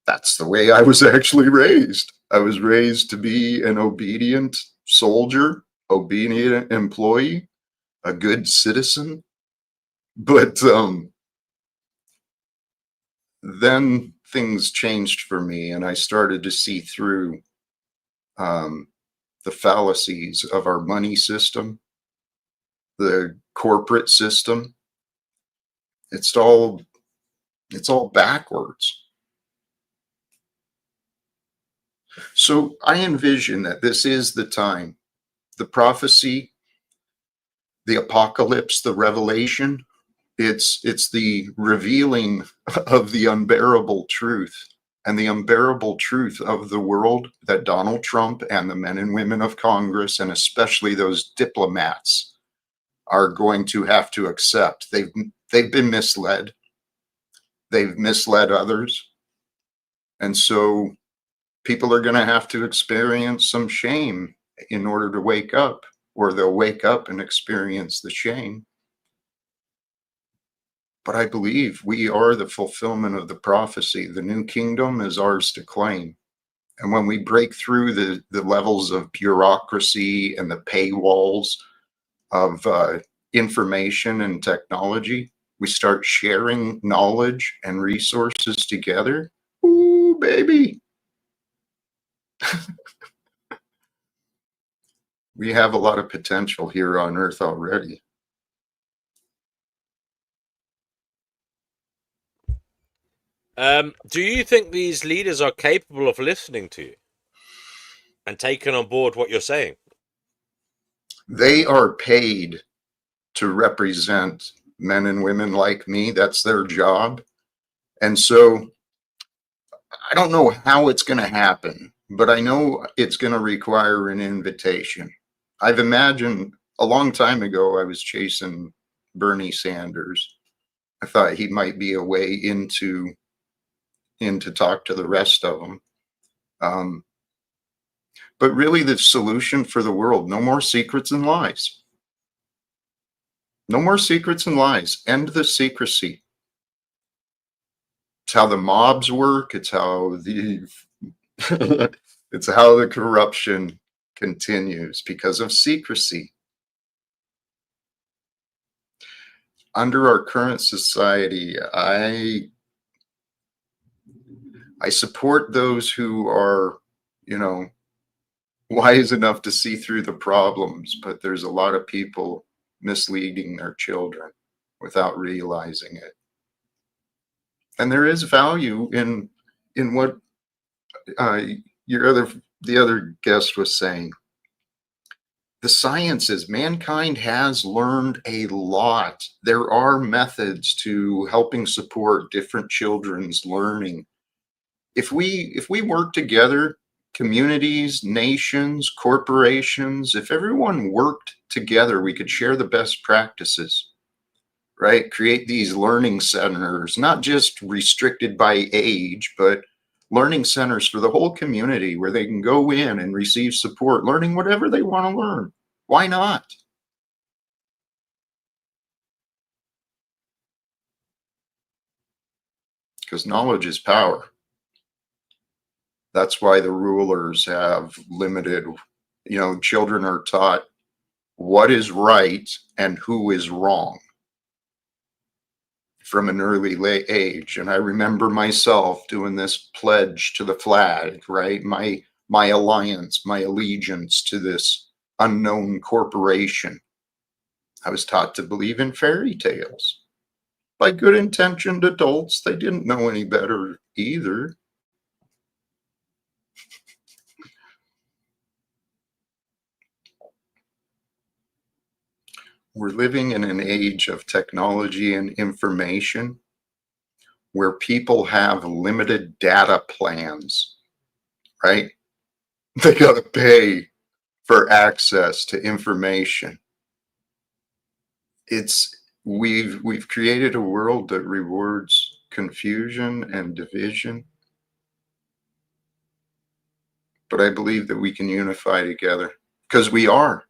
That's the way I was actually raised. I was raised to be an obedient soldier, obedient employee, a good citizen. But then things changed for me, and I started to see through the fallacies of our money system, the corporate system. It's all backwards. So I envision that this is the time, the prophecy, the apocalypse, the revelation. It's the revealing of the unbearable truth, and the unbearable truth of the world that Donald Trump and the men and women of Congress, and especially those diplomats, are going to have to accept. They've been misled. They've misled others. And so people are going to have to experience some shame in order to wake up, or they'll wake up and experience the shame. But I believe we are the fulfillment of the prophecy. The new kingdom is ours to claim. And when we break through the levels of bureaucracy and the paywalls of information and technology, we start sharing knowledge and resources together. Ooh, baby. We have a lot of potential here on Earth already. Do you think these leaders are capable of listening to you and taking on board what you're saying? They are paid to represent men and women like me. That's their job. And so I don't know how it's going to happen, but I know it's going to require an invitation. I've imagined a long time ago, I was chasing Bernie Sanders. I thought he might be a way in to talk to the rest of them. But really, the solution for the world: no more secrets and lies. No more secrets and lies. End the secrecy. It's how the mobs work. It's how the it's how the corruption continues, because of secrecy. Under our current society, I support those who are, wise enough to see through the problems, but there's a lot of people misleading their children without realizing it. And there is value in what the other guest was saying. The sciences, mankind has learned a lot. There are methods to helping support different children's learning. If we work together, communities, nations, corporations, if everyone worked together, we could share the best practices, right? Create these learning centers, not just restricted by age, but learning centers for the whole community where they can go in and receive support, learning whatever they want to learn. Why not? Because knowledge is power. That's why the rulers have limited, children are taught what is right and who is wrong from an early late age. And I remember myself doing this pledge to the flag, right? My alliance, my allegiance to this unknown corporation. I was taught to believe in fairy tales by good intentioned adults. They didn't know any better either. We're living in an age of technology and information where people have limited data plans, right? They got to pay for access to information. We've created a world that rewards confusion and division. But I believe that we can unify together, because we are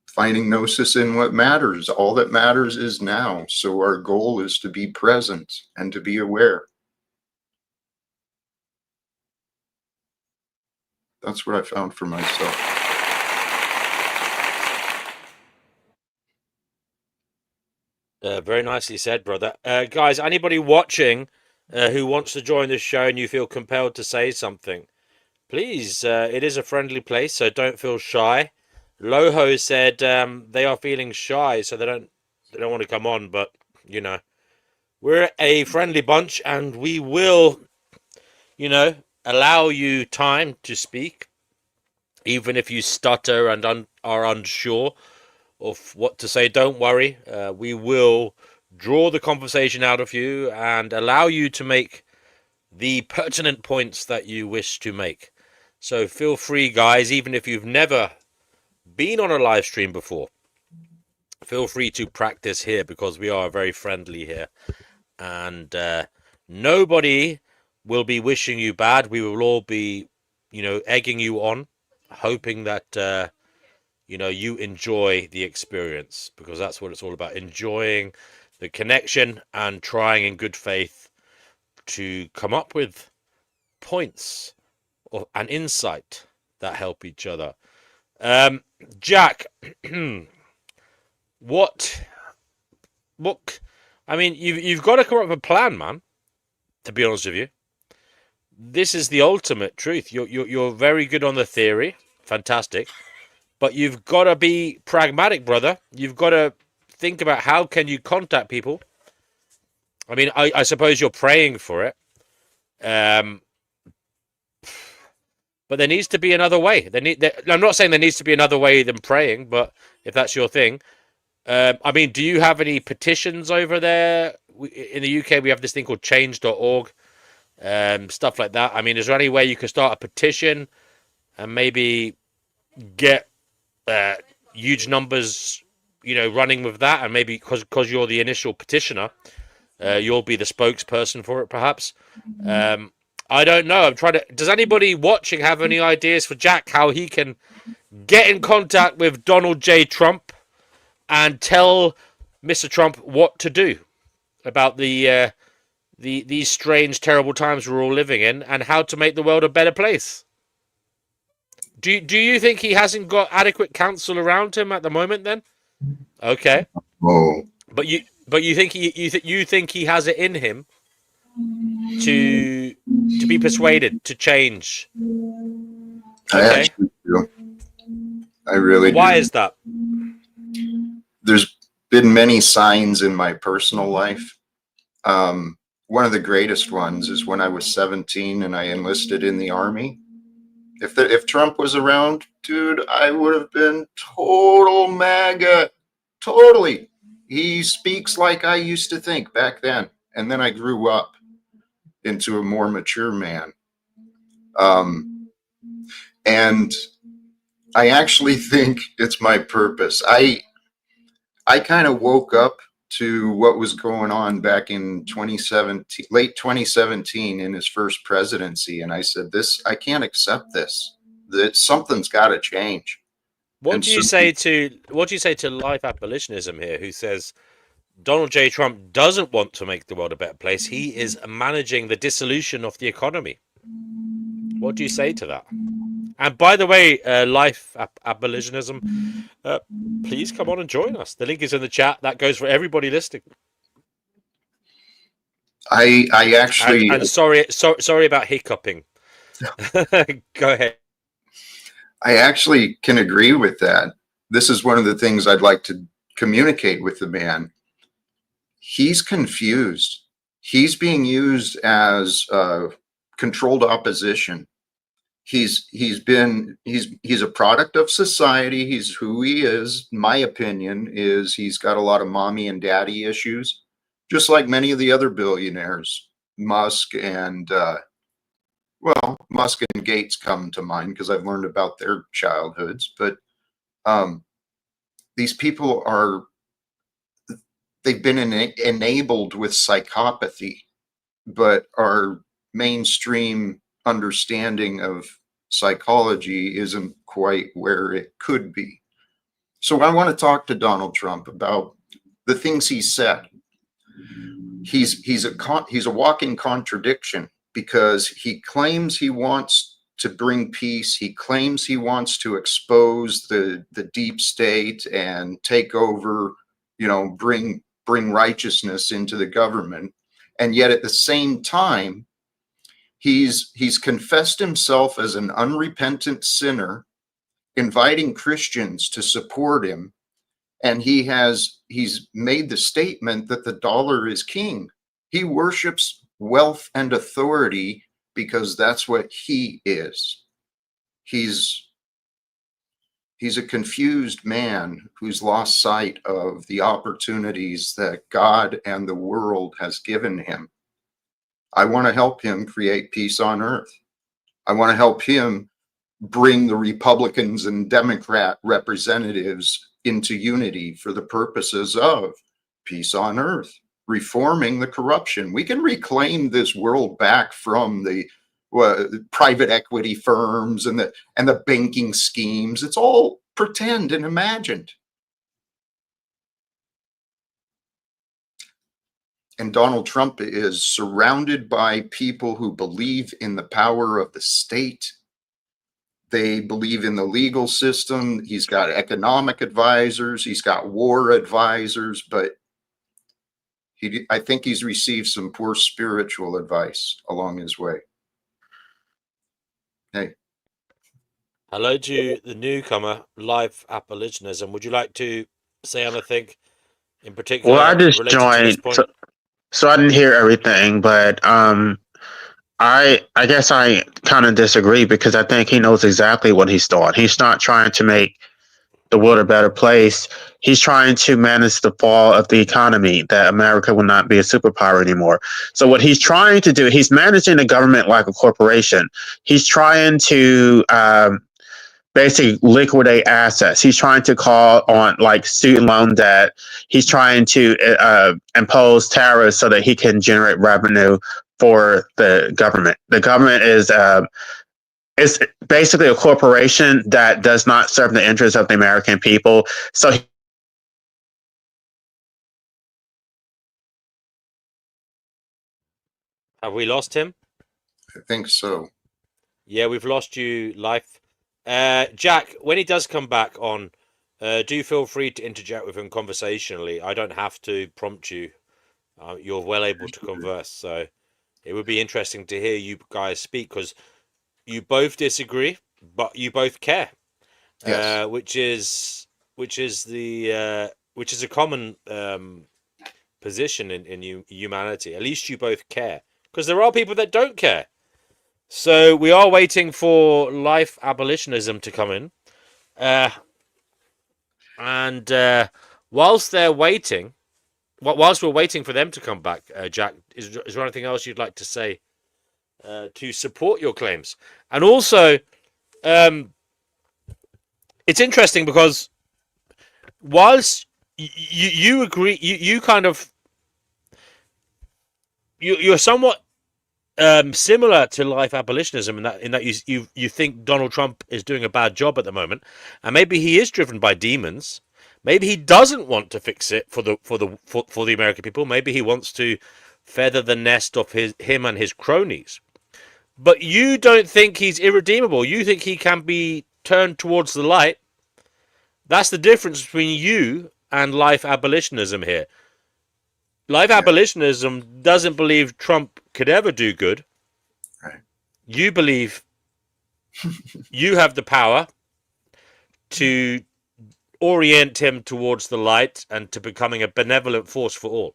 finding Gnosis in what matters. All that matters is now. So our goal is to be present and to be aware. That's what I found for myself. Very nicely said, brother. Guys, anybody watching who wants to join the show and you feel compelled to say something, please, it is a friendly place, so don't feel shy. Loho said they are feeling shy, so they don't want to come on, but you know, we're a friendly bunch and we will, you know, allow you time to speak, even if you stutter and are unsure of what to say. Don't worry, we will draw the conversation out of you and allow you to make the pertinent points that you wish to make. So feel free, guys, even if you've never been on a live stream before, feel free to practice here, because we are very friendly here, and nobody will be wishing you bad. We will all be, you know, egging you on, hoping that you know, you enjoy the experience, because that's what it's all about, enjoying the connection and trying in good faith to come up with points of an insight that help each other. Jack, what I mean, you've got to come up with a plan, man, to be honest with you. This is the ultimate truth. You're very good on the theory, fantastic, but you've got to be pragmatic, brother. You've got to think about how can you contact people. I mean, I suppose you're praying for it, but there needs to be another way. I'm not saying there needs to be another way than praying, but if that's your thing, I mean, do you have any petitions over there? In the UK, we have this thing called change.org, stuff like that. I mean, is there any way you could start a petition and maybe get huge numbers, you know, running with that? And maybe because you're the initial petitioner, you'll be the spokesperson for it, perhaps. I don't know. I'm trying to. Does anybody watching have any ideas for Jack how he can get in contact with Donald J. Trump and tell Mr. Trump what to do about these strange, terrible times we're all living in, and how to make the world a better place? Do you think he hasn't got adequate counsel around him at the moment? Then, okay. Oh, But you think you think he has it in him to be persuaded to change? I Okay. actually do. I really Why do. is that? There's been many signs in my personal life. One of the greatest ones is when I was 17 and I enlisted in the Army. If Trump was around, dude, I would have been total MAGA. Totally. He speaks like I used to think back then. And then I grew up into a more mature man. And I actually think it's my purpose. I kind of woke up to what was going on back in 2017, late 2017, in his first presidency, and I said, I can't accept this. That something's got to change. What And do you so- say to life abolitionism here, who says Donald J. Trump doesn't want to make the world a better place? He is managing the dissolution of the economy. What do you say to that? And by the way, life abolitionism, please come on and join us. The link is in the chat. That goes for everybody listening. I actually, And sorry about hiccuping. Go ahead. I actually can agree with that. This is one of the things I'd like to communicate with the man. He's confused. He's being used as controlled opposition. He's a product of society. He's who he is. My opinion is he's got a lot of mommy and daddy issues, just like many of the other billionaires, Musk and Well, Musk and Gates come to mind because I've learned about their childhoods, but these people they've been enabled with psychopathy, but our mainstream understanding of psychology isn't quite where it could be. So I want to talk to Donald Trump about the things he said. He's a walking contradiction because he claims he wants to bring peace. He claims he wants to expose the deep state and take over, bring righteousness into the government. And yet at the same time, he's confessed himself as an unrepentant sinner, inviting Christians to support him, and he's made the statement that the dollar is king. He worships wealth and authority because that's what he is. He's a confused man who's lost sight of the opportunities that God and the world has given him. I want to help him create peace on earth. I want to help him bring the Republicans and Democrat representatives into unity for the purposes of peace on earth, reforming the corruption. We can reclaim this world back from the private equity firms and the banking schemes. It's all pretend and imagined. And Donald Trump is surrounded by people who believe in the power of the state. They believe in the legal system. He's got economic advisors. He's got war advisors, but I think he's received some poor spiritual advice along his way. Hey. Hello to the newcomer, Life Abolitionism. Would you like to say anything in particular Well, I just related to this joined, point? so I didn't hear everything, but I guess I kind of disagree because I think he knows exactly what he's doing. He's not trying to make the world a better place. He's trying to manage the fall of the economy, that America will not be a superpower anymore. So what he's trying to do, he's managing the government like a corporation. He's trying to basically liquidate assets. He's trying to call on like student loan debt. He's trying to impose tariffs so that he can generate revenue for the government. The government is basically a corporation that does not serve the interests of the American people. So Have we lost him? I think so. Yeah, we've lost you, Life. Jack, when he does come back on, do feel free to interject with him conversationally. I don't have to prompt you. You're well able to converse, so it would be interesting to hear you guys speak because you both disagree, but you both care. Yes. Which is a common position in humanity. At least you both care, because there are people that don't care. So we are waiting for Life Abolitionism to come in, and whilst they're waiting, whilst we're waiting for them to come back, Jack, is there anything else you'd like to say to support your claims? And also, it's interesting because whilst you agree, you kind of you're somewhat similar to Life Abolitionism in that you think Donald Trump is doing a bad job at the moment, and maybe he is driven by demons. Maybe he doesn't want to fix it for the American people. Maybe he wants to feather the nest of him and his cronies. But you don't think he's irredeemable. You think he can be turned towards the light. That's the difference between you and Life Abolitionism here. Life Abolitionism doesn't believe Trump could ever do good. Right. You believe you have the power to orient him towards the light and to becoming a benevolent force for all.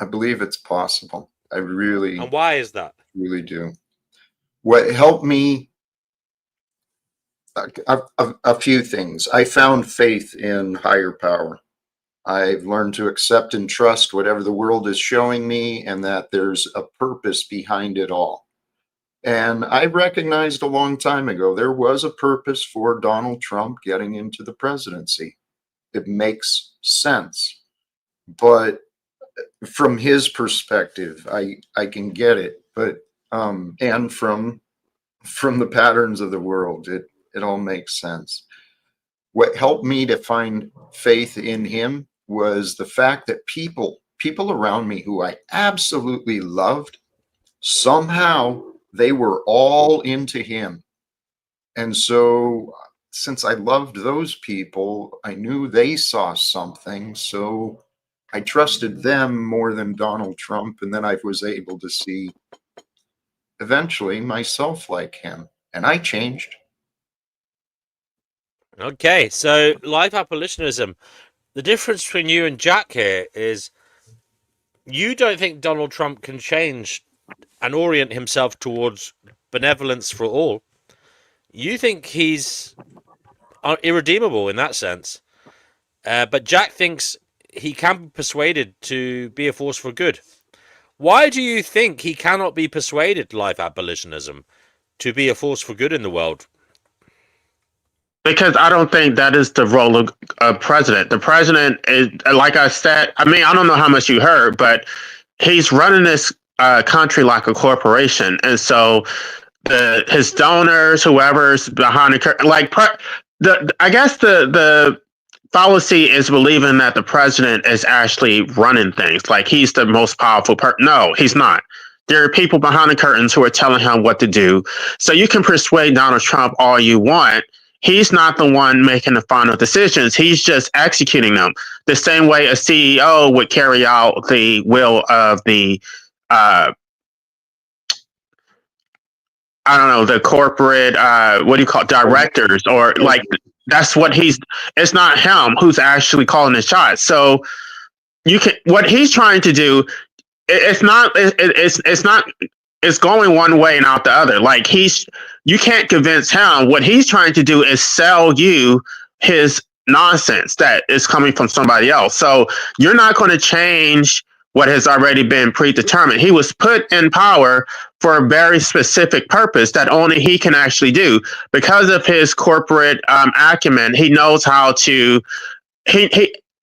I believe it's possible. I really, And why is that? really do. What helped me, a few things. I found faith in higher power. I've learned to accept and trust whatever the world is showing me, and that there's a purpose behind it all. And I recognized a long time ago there was a purpose for Donald Trump getting into the presidency. It makes sense. But from his perspective, I can get it. But and from the patterns of the world, it all makes sense. What helped me to find faith in him was the fact that people around me who I absolutely loved, somehow they were all into him. And so since I loved those people, I knew they saw something. So I trusted them more than Donald Trump. And then I was able to see eventually myself like him. And I changed. Okay, so live abolitionism. The difference between you and Jack here is you don't think Donald Trump can change and orient himself towards benevolence for all. You think he's irredeemable in that sense. But Jack thinks he can be persuaded to be a force for good. Why do you think he cannot be persuaded, live abolitionism, to be a force for good in the world? Because I don't think that is the role of a president. The president is, like I said, I mean, I don't know how much you heard, but he's running this country like a corporation. And so his donors, whoever's behind the curtain, I guess the fallacy is believing that the president is actually running things. Like he's the most powerful person. No, he's not. There are people behind the curtains who are telling him what to do. So you can persuade Donald Trump all you want. He's not the one making the final decisions. He's just executing them the same way a CEO would carry out the will of the I don't know, the corporate, what do you call it, directors, or like that's what it's not him who's actually calling the shots. So what he's trying to do, it's not, it's going one way and out the other. Like you can't convince him. What he's trying to do is sell you his nonsense that is coming from somebody else. So you're not going to change what has already been predetermined. He was put in power for a very specific purpose that only he can actually do. Because of his corporate acumen, he knows how to,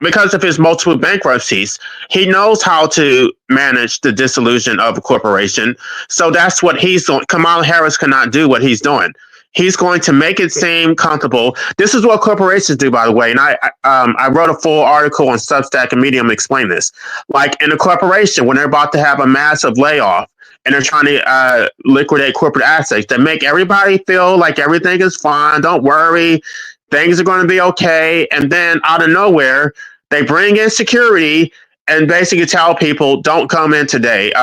because of his multiple bankruptcies, he knows how to manage the dissolution of a corporation. So that's what he's doing. Kamala Harris cannot do what he's doing. He's going to make it seem comfortable. This is what corporations do, by the way. And I wrote a full article on Substack and Medium explain this. Like in a corporation, when they're about to have a massive layoff and they're trying to liquidate corporate assets, they make everybody feel like everything is fine. Don't worry. Things are going to be okay. And then out of nowhere, they bring in security and basically tell people, don't come in today.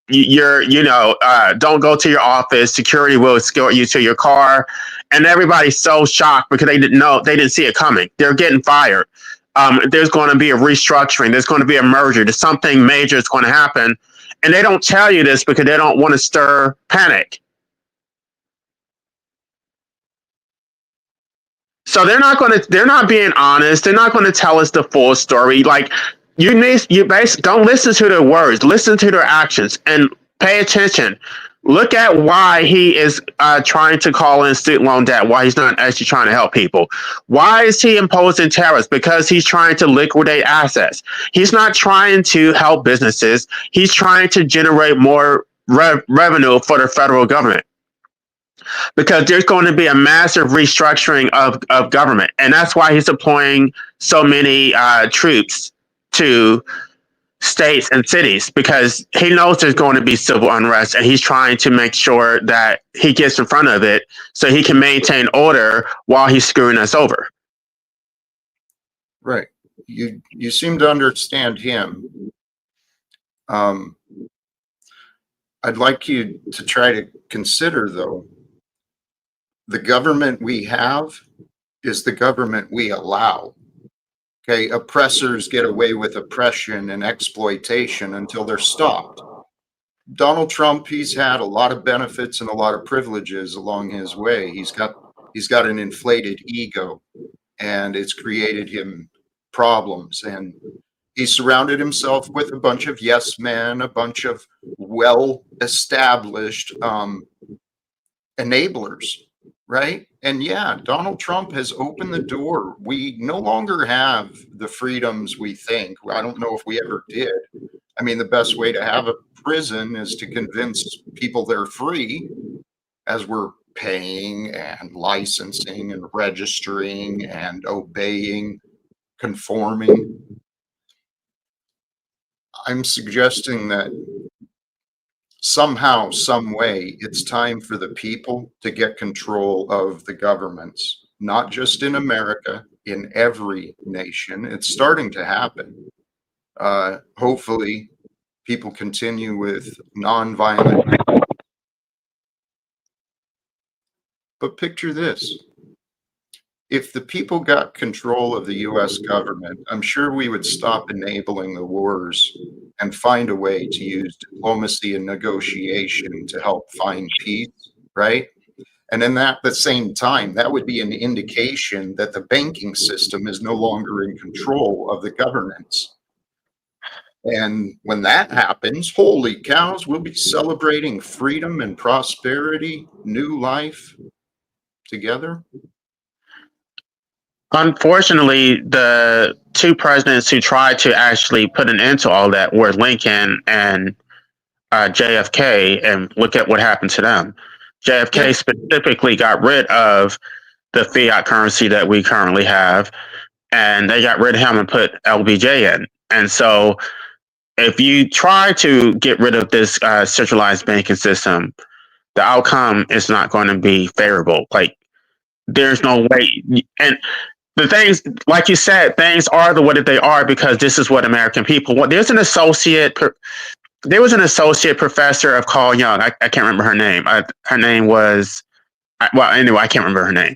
Don't go to your office. Security will escort you to your car. And everybody's so shocked because they didn't see it coming. They're getting fired. There's going to be a restructuring. There's going to be a merger. There's something major is going to happen. And they don't tell you this because they don't want to stir panic. So they're not being honest. They're not going to tell us the full story. Like you basically don't listen to their words, listen to their actions and pay attention. Look at why he is trying to call in student loan debt, why he's not actually trying to help people. Why is he imposing tariffs? Because he's trying to liquidate assets. He's not trying to help businesses. He's trying to generate more revenue for the federal government. Because there's going to be a massive restructuring of government. And that's why he's deploying so many troops to states and cities, because he knows there's going to be civil unrest and he's trying to make sure that he gets in front of it so he can maintain order while he's screwing us over. Right. You seem to understand him. I'd like you to try to consider, though, the government we have is the government we allow. Okay, oppressors get away with oppression and exploitation until they're stopped. Donald Trump, he's had a lot of benefits and a lot of privileges along his way. He's got an inflated ego, and it's created him problems. And he surrounded himself with a bunch of yes men, a bunch of well-established enablers, right? And yeah, Donald Trump has opened the door. We no longer have the freedoms we think. I don't know if we ever did. I mean, the best way to have a prison is to convince people they're free, as we're paying and licensing and registering and obeying, conforming. I'm suggesting that somehow, some way, it's time for the people to get control of the governments, not just in America, in every nation. It's starting to happen. Hopefully, people continue with nonviolent. But picture this. If the people got control of the US government, I'm sure we would stop enabling the wars and find a way to use diplomacy and negotiation to help find peace, right? And in that the same time, that would be an indication that the banking system is no longer in control of the governments. And when that happens, holy cows, we'll be celebrating freedom and prosperity, new life together. Unfortunately, the two presidents who tried to actually put an end to all that were Lincoln and JFK, and look at what happened to them. JFK specifically got rid of the fiat currency that we currently have, and they got rid of him and put LBJ in. And so, if you try to get rid of this centralized banking system, the outcome is not going to be favorable. Like, there's no way. And the things, like you said, things are the way that they are because this is what American people want. There was an associate professor of Carl Jung. I can't remember her name. Her name was, well, anyway, I can't remember her name.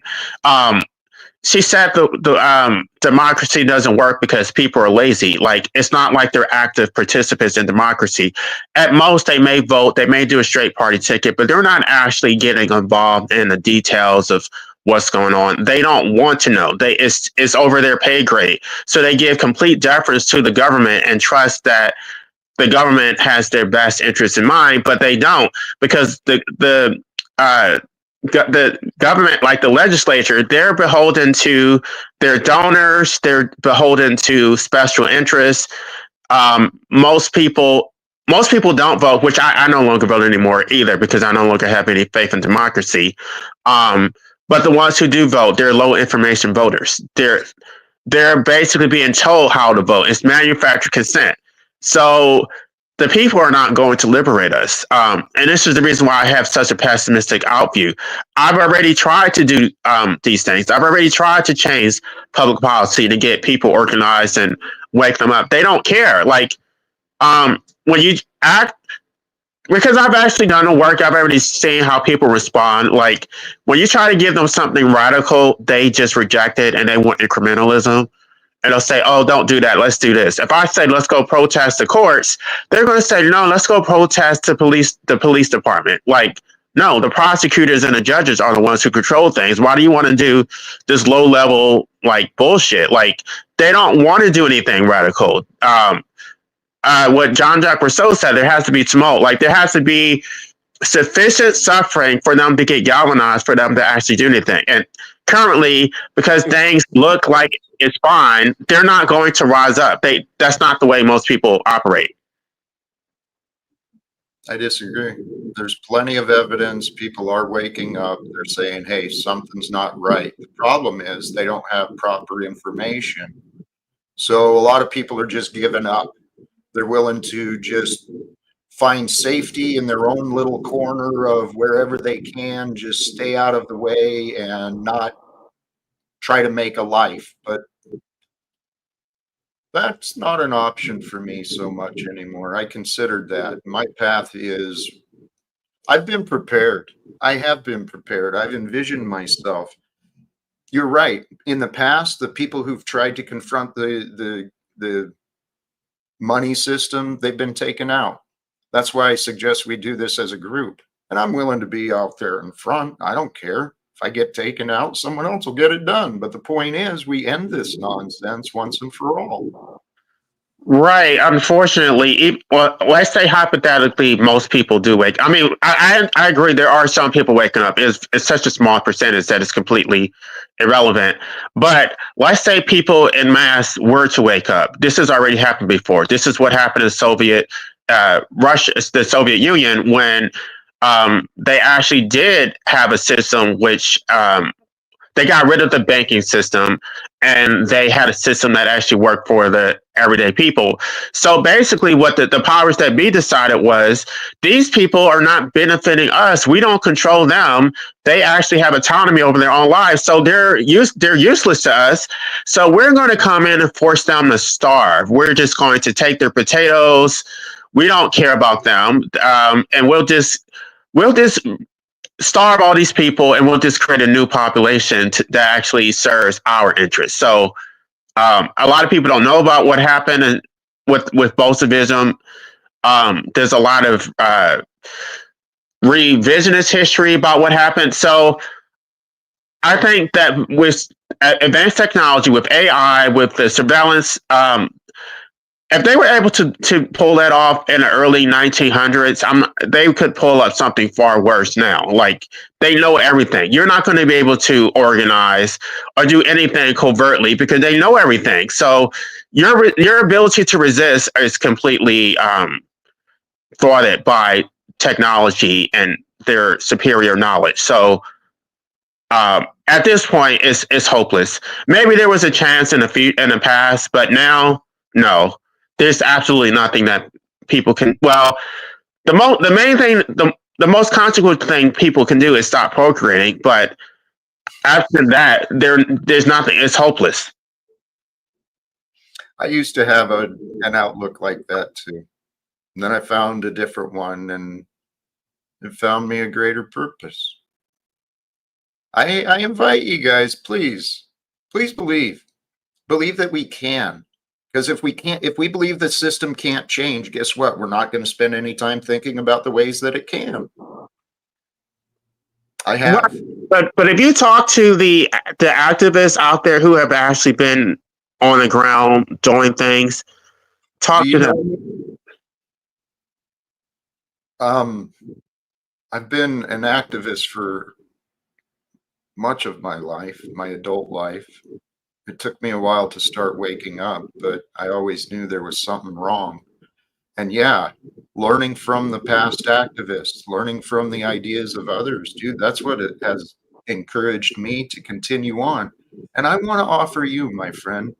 She said the democracy doesn't work because people are lazy. Like, it's not like they're active participants in democracy. At most, they may vote, they may do a straight party ticket, but they're not actually getting involved in the details of what's going on. They don't want to know. It's over their pay grade. So they give complete deference to the government and trust that the government has their best interests in mind, but they don't, because the government, like the legislature, they're beholden to their donors. They're beholden to special interests. Most people don't vote, which I no longer vote anymore either because I no longer have any faith in democracy. But the ones who do vote, they're low information voters. They're basically being told how to vote. It's manufactured consent. So the people are not going to liberate us. And this is the reason why I have such a pessimistic outview. I've already tried to do these things. I've already tried to change public policy to get people organized and wake them up. They don't care. Like, when you act, because I've actually done the work, I've already seen how people respond. Like, when you try to give them something radical, they just reject it and they want incrementalism. And they'll say, oh, don't do that. Let's do this. If I say, let's go protest the courts, they're going to say, no, let's go protest the police department. Like, no, the prosecutors and the judges are the ones who control things. Why do you want to do this low level, like, bullshit? Like, they don't want to do anything radical. What Jean-Jacques Rousseau said, there has to be tumult. Like, there has to be sufficient suffering for them to get galvanized, for them to actually do anything. And currently, because things look like it's fine, they're not going to rise up. That's not the way most people operate. I disagree. There's plenty of evidence. People are waking up. They're saying, hey, something's not right. The problem is they don't have proper information. So a lot of people are just giving up. They're willing to just find safety in their own little corner of wherever they can, just stay out of the way and not try to make a life. But that's not an option for me so much anymore. I considered that. My path is, I've been prepared. I have been prepared. I've envisioned myself. You're right. In the past, the people who've tried to confront the money system, they've been taken out. That's why I suggest we do this as a group. And I'm willing to be out there in front. I don't care. If I get taken out, someone else will get it done. But the point is, we end this nonsense once and for all. Right. Unfortunately, well, let's say hypothetically, most people do wake. I mean, I agree. There are some people waking up. It's such a small percentage that it's completely irrelevant. But let's say people in mass were to wake up. This has already happened before. This is what happened in Russia, the Soviet Union, when they actually did have a system which they got rid of the banking system and they had a system that actually worked for the everyday people. So basically what the powers that be decided was these people are not benefiting us. We don't control them. They actually have autonomy over their own lives. So they're useless to us. So we're going to come in and force them to starve. We're just going to take their potatoes. We don't care about them. And we'll just starve all these people and we'll just create a new population that actually serves our interests. So a lot of people don't know about what happened with Bolshevism. There's a lot of revisionist history about what happened. So I think that with advanced technology, with AI, with the surveillance, if they were able to pull that off in the early 1900s, they could pull up something far worse now. Like they know everything. You're not going to be able to organize or do anything covertly because they know everything. So your ability to resist is completely thwarted by technology and their superior knowledge. So at this point, it's hopeless. Maybe there was a chance in the past, but now, no. There's absolutely nothing that people can. Well, the main thing, the most consequent thing people can do is stop procreating. But after that, there's nothing. It's hopeless. I used to have an outlook like that too. And then I found a different one, and it found me a greater purpose. I invite you guys, please believe that we can. Because if we believe the system can't change, guess what? We're not going to spend any time thinking about the ways that it can. I have. But if you talk to the activists out there who have actually been on the ground doing things, talk to them. I've been an activist for much of my life, my adult life. It took me a while to start waking up, but I always knew there was something wrong. And yeah, learning from the past activists, learning from the ideas of others, dude, that's what it has encouraged me to continue on. And I want to offer you, my friend,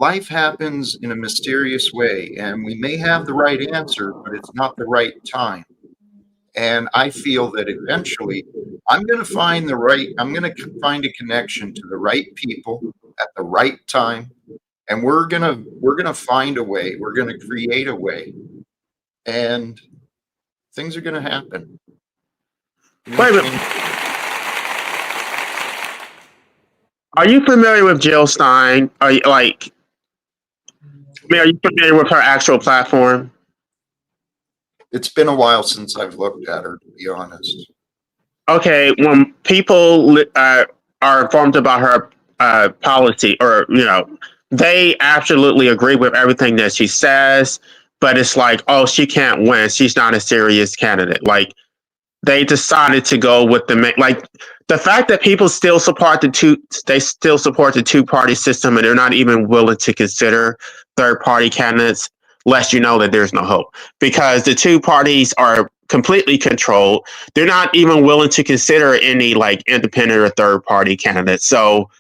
life happens in a mysterious way, and we may have the right answer, but it's not the right time. And I feel that eventually I'm going to find a connection to the right people at the right time, and we're going to find a way. We're going to create a way, and things are going to happen. Wait a minute. Are you familiar with Jill Stein? Are you familiar with her actual platform? It's been a while since I've looked at her, to be honest. Okay, when people are informed about her policy, or they absolutely agree with everything that she says, but it's like, oh, she can't win. She's not a serious candidate. Like they decided to go with the fact that people still support the two-party system, and they're not even willing to consider third-party candidates, lets you know that there's no hope because the two parties are completely controlled. They're not even willing to consider any independent or third-party candidates. So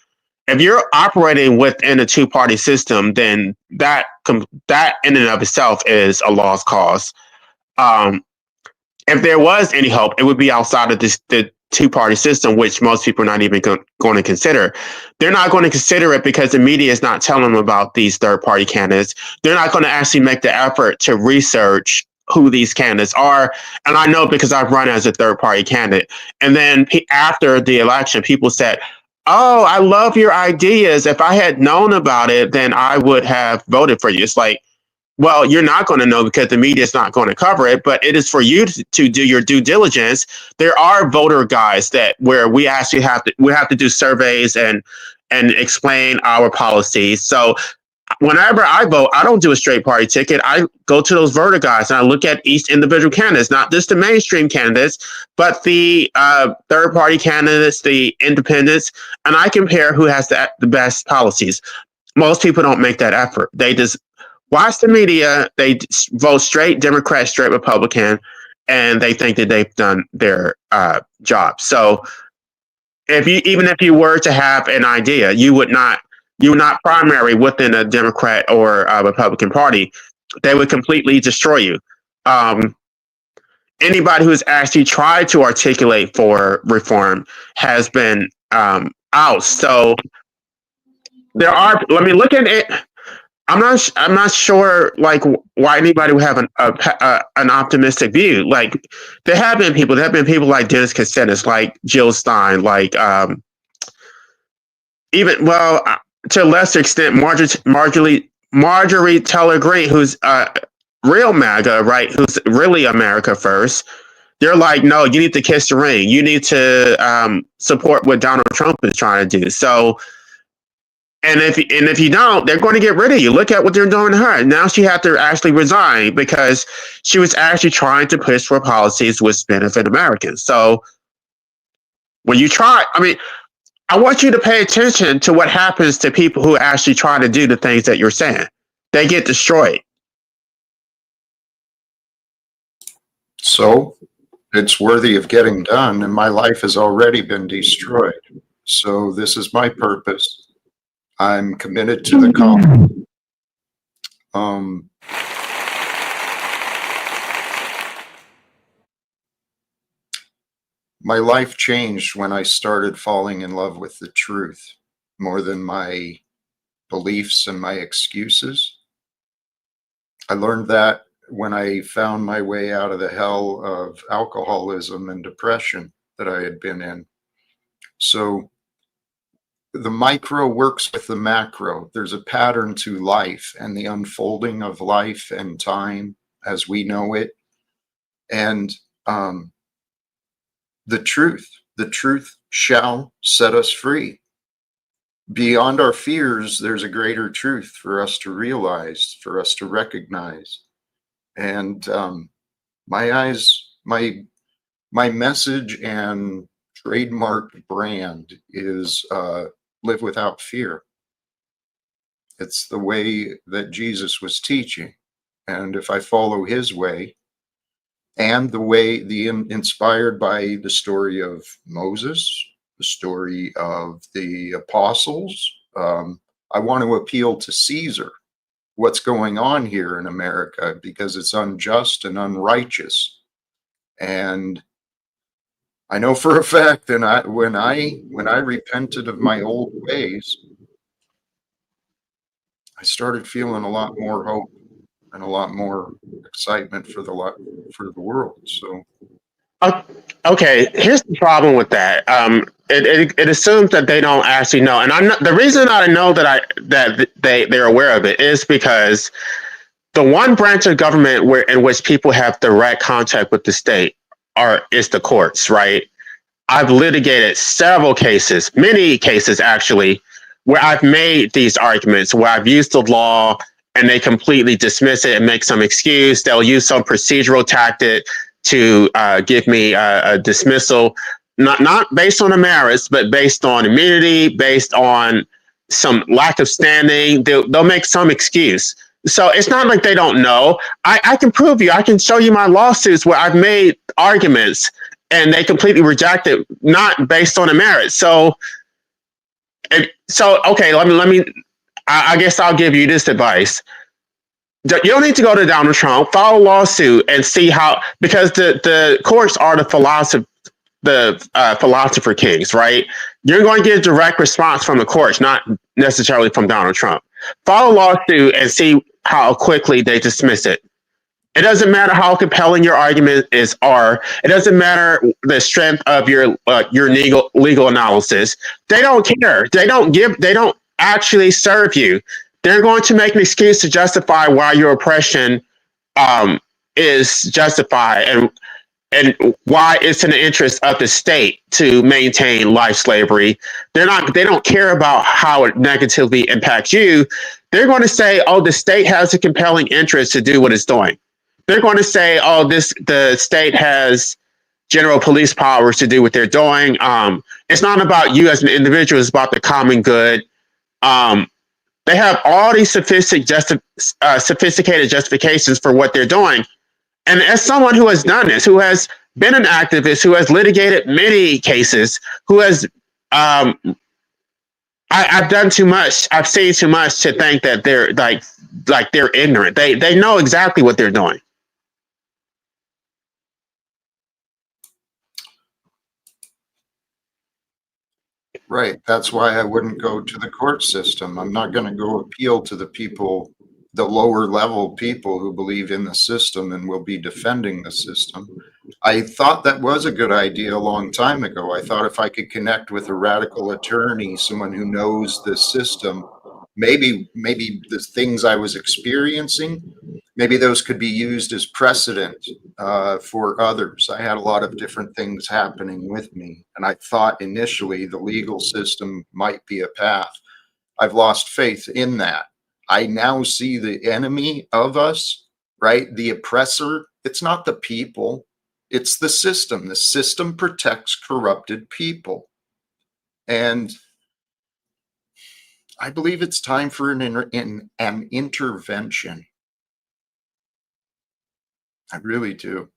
if you're operating within a two-party system, then that in and of itself is a lost cause. If there was any hope, it would be outside of the two-party system, which most people are not even going to consider. They're not going to consider it because the media is not telling them about these third-party candidates. They're not going to actually make the effort to research who these candidates are. And I know because I've run as a third-party candidate. And then after the election, people said, oh, I love your ideas. If I had known about it, then I would have voted for you. It's like, well, you're not going to know because the media is not going to cover it, but it is for you to do your due diligence. There are voter guides where we actually have to do surveys and explain our policies. So whenever I vote, I don't do a straight party ticket. I go to those voter guides and I look at each individual candidates, not just the mainstream candidates, but the third party candidates, the independents, and I compare who has the best policies. Most people don't make that effort. They just watch the media, they vote straight Democrat, straight Republican, and they think that they've done their job. So even if you were to have an idea, you would not primary within a Democrat or a Republican Party. They would completely destroy you. Anybody who's actually tried to articulate for reform has been out. So there are. Let me look at it. I'm not sure like why anybody would have an optimistic view. Like there have been people like Dennis Kucinich, like Jill Stein, like even to a lesser extent Marjorie Taylor Greene, who's real MAGA, right? Who's really America first. They're like, no, you need to kiss the ring. You need to support what Donald Trump is trying to do. So. And if you don't, they're going to get rid of you. Look at what they're doing to her. Now she had to actually resign because she was actually trying to push for policies which benefit Americans. So when you try, I want you to pay attention to what happens to people who actually try to do the things that you're saying. They get destroyed. So it's worthy of getting done, and my life has already been destroyed. So this is my purpose. I'm committed to the cause. My life changed when I started falling in love with the truth more than my beliefs and my excuses. I learned that when I found my way out of the hell of alcoholism and depression that I had been in. So the micro works with the macro. There's a pattern to life and the unfolding of life and time as we know it. And the truth shall set us free. Beyond our fears, there's a greater truth for us to realize, for us to recognize. And my message and trademark brand is live without fear. It's the way that Jesus was teaching. And if I follow his way, and inspired by the story of Moses, the story of the apostles, I want to appeal to Caesar, what's going on here in America, because it's unjust and unrighteous. And I know for a fact that when I repented of my old ways, I started feeling a lot more hope and a lot more excitement for the world. So, okay, here's the problem with that. It assumes that they don't actually know, and I'm not. The reason I know that they're aware of it is because the one branch of government in which people have direct contact with the state is the courts, right? I've litigated several cases, many cases actually, where I've made these arguments, where I've used the law and they completely dismiss it and make some excuse. They'll use some procedural tactic to give me a dismissal, not based on the merits, but based on immunity, based on some lack of standing. They'll make some excuse. So it's not like they don't know. I can prove you. I can show you my lawsuits where I've made arguments and they completely reject it, not based on the merits. So okay, let me. I guess I'll give you this advice. You don't need to go to Donald Trump, file a lawsuit, and see how, because the courts are the philosopher kings, right? You're going to get a direct response from the courts, not necessarily from Donald Trump. File a lawsuit and see how quickly they dismiss it. It doesn't matter how compelling your argument are. It doesn't matter the strength of your legal analysis. They don't care. They don't actually serve you. They're going to make an excuse to justify why your oppression is justified. And and why it's in the interest of the state to maintain life slavery. They don't care about how it negatively impacts you. They're going to say, oh, the state has a compelling interest to do what it's doing. They're going to say, oh, the state has general police powers to do what they're doing. It's not about you as an individual, it's about the common good. Um, they have all these sophisticated justifications for what they're doing. And as someone who has done this, who has been an activist, who has litigated many cases, who has, I've done too much. I've seen too much to think that they're like they're ignorant. They know exactly what they're doing. Right. That's why I wouldn't go to the court system. I'm not going to go appeal to the people, the lower level people who believe in the system and will be defending the system. I thought that was a good idea a long time ago. I thought if I could connect with a radical attorney, someone who knows the system, maybe the things I was experiencing, maybe those could be used as precedent for others. I had a lot of different things happening with me, and I thought initially the legal system might be a path. I've lost faith in that. I now see the enemy of us, right? The oppressor. It's not the people, it's the system. The system protects corrupted people. And I believe it's time for an intervention. I really do.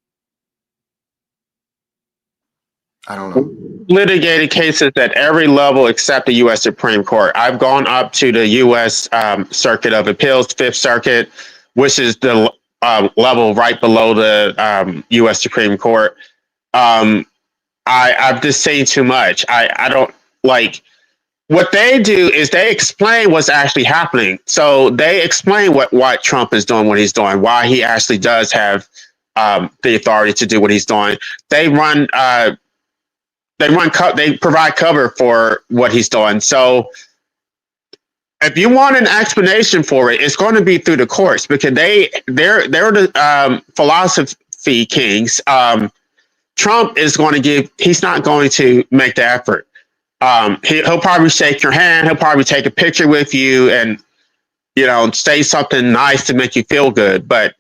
I don't know. Litigated cases at every level except the U.S. Supreme Court. I've gone up to the U.S. Circuit of Appeals, Fifth Circuit, which is the level right below the U.S. Supreme Court. I've just seen too much. I don't like what they do is they explain what's actually happening. So they explain why Trump is doing what he's doing, why he actually does have the authority to do what he's doing. They run. They provide cover for what he's doing. So if you want an explanation for it, it's going to be through the courts because they're the philosophy kings. Trump is going to he's not going to make the effort. He'll probably shake your hand. He'll probably take a picture with you and, say something nice to make you feel good. But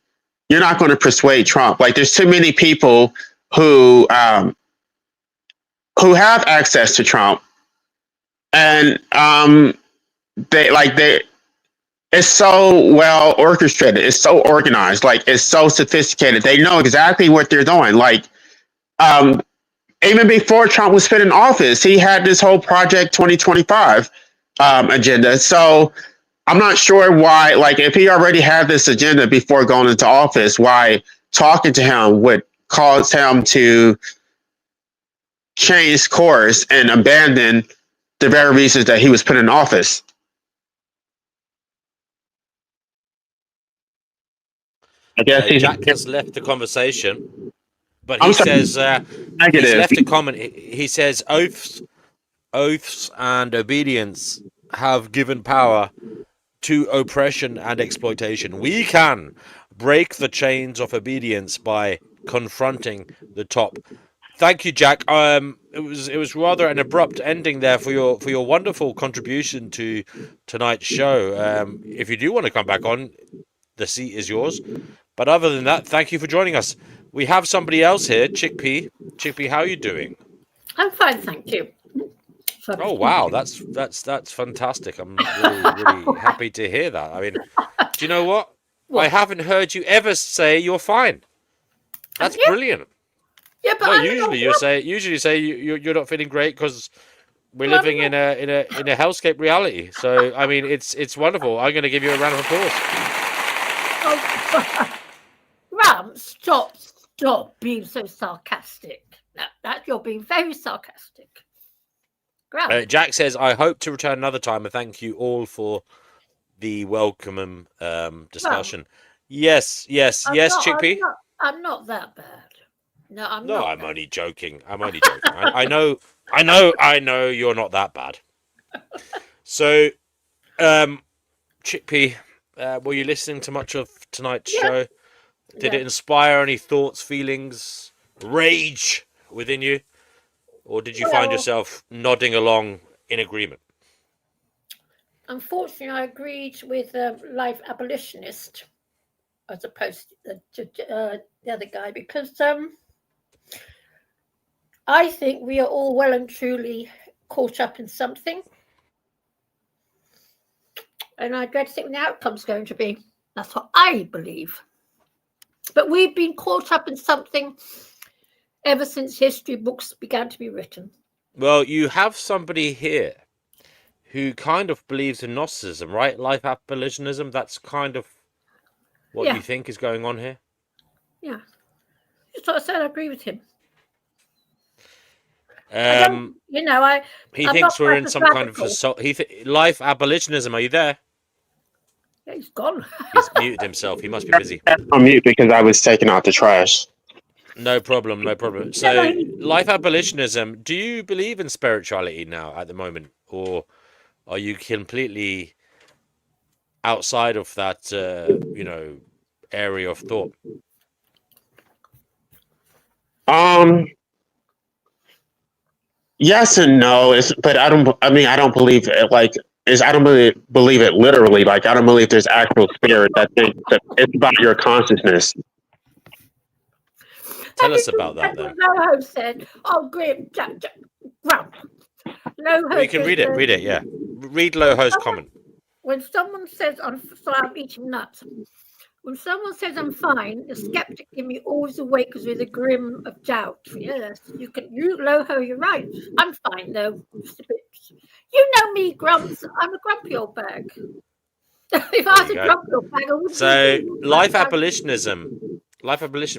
you're not going to persuade Trump. Like there's too many people who have access to Trump, and it's so well orchestrated, it's so organized, like it's so sophisticated. They know exactly what they're doing. Like even before Trump was put in office, he had this whole Project 2025 agenda. So I'm not sure why, like if he already had this agenda before going into office, why talking to him would cause him to change course and abandon the very reasons that he was put in office. I guess Jack has left the conversation, but I'm he sorry. says Negative. he's left a comment. He says oaths and obedience have given power to oppression and exploitation. We can break the chains of obedience by confronting the top. Thank you, Jack. It was rather an abrupt ending there for your wonderful contribution to tonight's show. If you do want to come back on, the seat is yours. But other than that, thank you for joining us. We have somebody else here, Chickpea. Chickpea, how are you doing? I'm fine, thank you. Oh wow, that's fantastic. I'm really happy to hear that. I mean, do you know what? I haven't heard you ever say you're fine. That's brilliant. Yeah, but no, usually you say you're not feeling great because we're living in a hellscape reality. So I mean, it's wonderful. I'm going to give you a round of applause. Oh, Ram, stop being so sarcastic. That you're being very sarcastic. Jack says, I hope to return another time, and thank you all for the welcome discussion. Yes, Chickpea. I'm not that bad. No, I'm not. I'm only joking. I know you're not that bad. So, Chickpea, were you listening to much of tonight's show? Did it inspire any thoughts, feelings, rage within you, or did you find Well, yourself nodding along in agreement? unfortunately, I agreed with life abolitionist as opposed to the other guy because I think we are all well and truly caught up in something, and I dread to think what the outcome's going to be. That's what I believe. But we've been caught up in something ever since history books began to be written. Well, you have somebody here who kind of believes in Gnosticism, right? Life abolitionism. That's kind of what Yeah. you think is going on here. Yeah. Just what I said, I agree with him. I don't, He I'm thinks not we're in some kind of radical. life abolitionism. Are you there? Yeah, he's gone. He's muted himself. He must be busy. On mute because I was taking out the trash. No problem. No problem. Yeah, no, So, life abolitionism. Do you believe in spirituality now at the moment, or are you completely outside of that? Area of thought. Yes and no. But I don't. I mean, I don't believe it. I don't really believe it literally. Like, I don't believe there's actual spirit. I think that it's about your consciousness. Tell us about that, That's then. what Loho said. Oh, great. Grump. Loho Well, you can read it. Read it. Yeah. Read Loho's comment. When someone says, I'm eating nuts. When someone says I'm fine, the skeptic in me always awakens with a grim of doubt. Yes, Loho, you're right. I'm fine though. Just a bit. You know me, Grumps. I'm a grumpy old bag. If I was a grumpy old bag, I wouldn't. So, life abolitionism.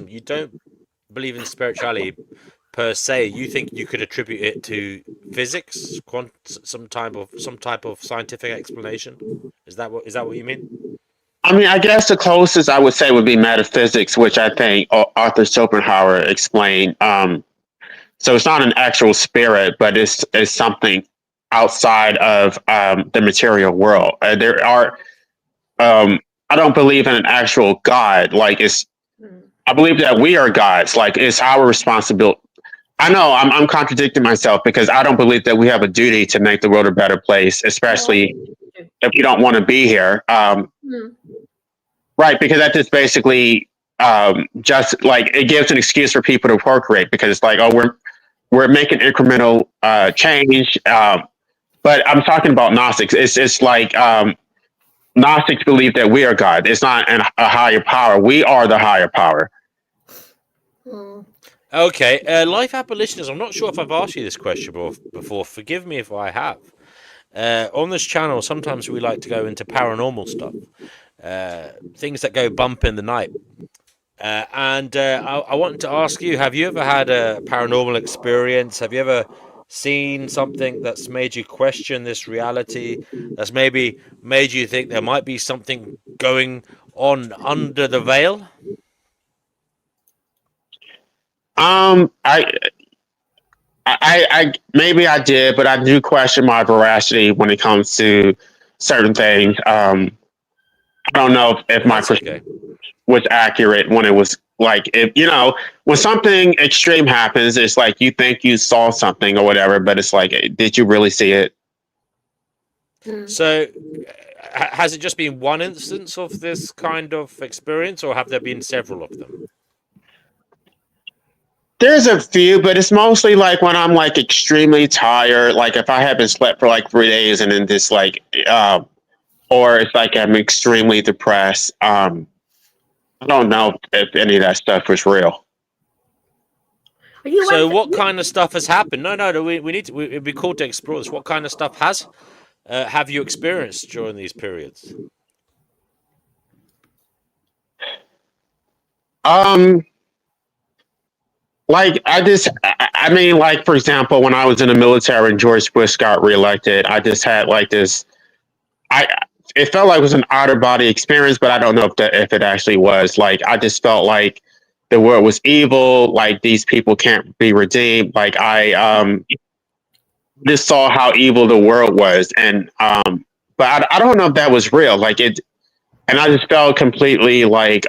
You don't believe in spirituality per se. You think you could attribute it to physics, some type of scientific explanation. Is that what you mean? I mean, I guess the closest I would say would be metaphysics, which I think Arthur Schopenhauer explained. So it's not an actual spirit, but it's something outside of the material world. I don't believe in an actual God. I believe that we are gods. Like, it's our responsibility. I know I'm contradicting myself because I don't believe that we have a duty to make the world a better place, especially if you don't want to be here. Right, because that just basically just like it gives an excuse for people to procreate because it's like, oh, we're making incremental change. But I'm talking about Gnostics. It's like Gnostics believe that we are God. It's not a higher power. We are the higher power. Okay, life abolitionism. I'm not sure if I've asked you this question before. Forgive me if I have. On this channel, sometimes we like to go into paranormal stuff, things that go bump in the night. I wanted to ask you: have you ever had a paranormal experience? Have you ever seen something that's made you question this reality? That's maybe made you think there might be something going on under the veil? I maybe I did, but I do question my veracity when it comes to certain things. I don't know if my perspective was accurate when it was like, if when something extreme happens, it's like you think you saw something or whatever, but it's like, did you really see it? So, has it just been one instance of this kind of experience, or have there been several of them? There's a few, but it's mostly like when I'm like extremely tired, like if I haven't slept for like 3 days and then just like, or it's like I'm extremely depressed. I don't know if any of that stuff was real. So, what kind of stuff has happened? No. We need to. It'd be cool to explore this. What kind of stuff have you experienced during these periods? Like I mean, like, for example, when I was in the military and George Bush got reelected, I just had like this. It felt like it was an outer body experience, but I don't know if it actually was. Like, I just felt like the world was evil. Like, these people can't be redeemed. Like, I just saw how evil the world was, and but I don't know if that was real. Like it, and I just felt completely like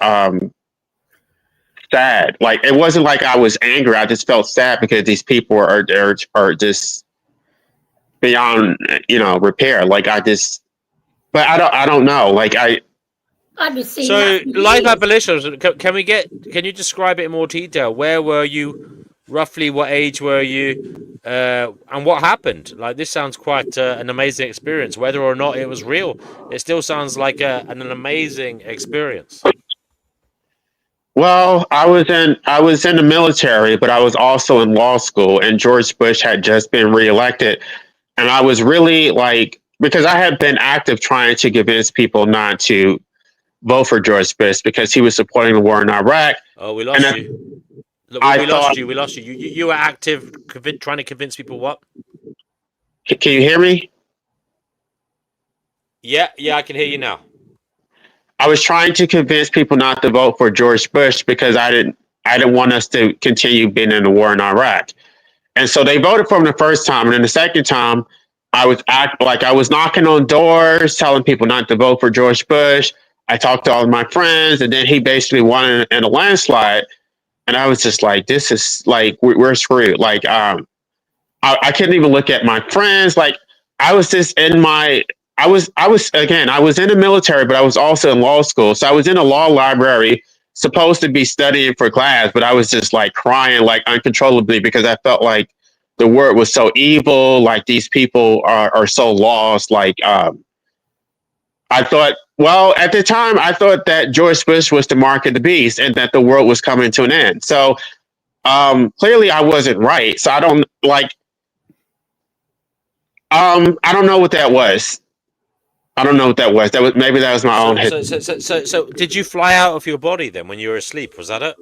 sad. Like it wasn't like I was angry. I just felt sad because these people are just beyond repair. Like I just, but I don't know. Like I've been seeing So, that for life years. abolition. Can you describe it in more detail? Where were you? Roughly, what age were you? And what happened? Like this sounds quite an amazing experience. Whether or not it was real, it still sounds like an amazing experience. well, I was in the military, but I was also in law school, and George Bush had just been reelected, and I was really like because I had been active trying to convince people not to vote for George Bush because he was supporting the war in Iraq, Oh, we and lost you. Look, I we thought, lost you. We lost you. You were active, trying to convince people what? can you hear me? Yeah, I can hear you now. I was trying to convince people not to vote for George Bush because I didn't want us to continue being in the war in Iraq. And so they voted for him the first time, and then the second time, I was knocking on doors, telling people not to vote for George Bush. I talked to all of my friends, and then he basically won in a landslide. And I was just like, "This is like we're screwed." Like, I couldn't even look at my friends. Like, I was just in my. I was in the military, but I was also in law school. So I was in a law library, supposed to be studying for class, but I was just like crying like uncontrollably because I felt like the world was so evil. Like these people are so lost. Like I thought, well, at the time, I thought that George Bush was the mark of the beast and that the world was coming to an end. So clearly, I wasn't right. So I don't like. I don't know what that was. I don't know what that was. That was my own So, head. so, so, so, so, so, did you fly out of your body then when you were asleep? Was that it?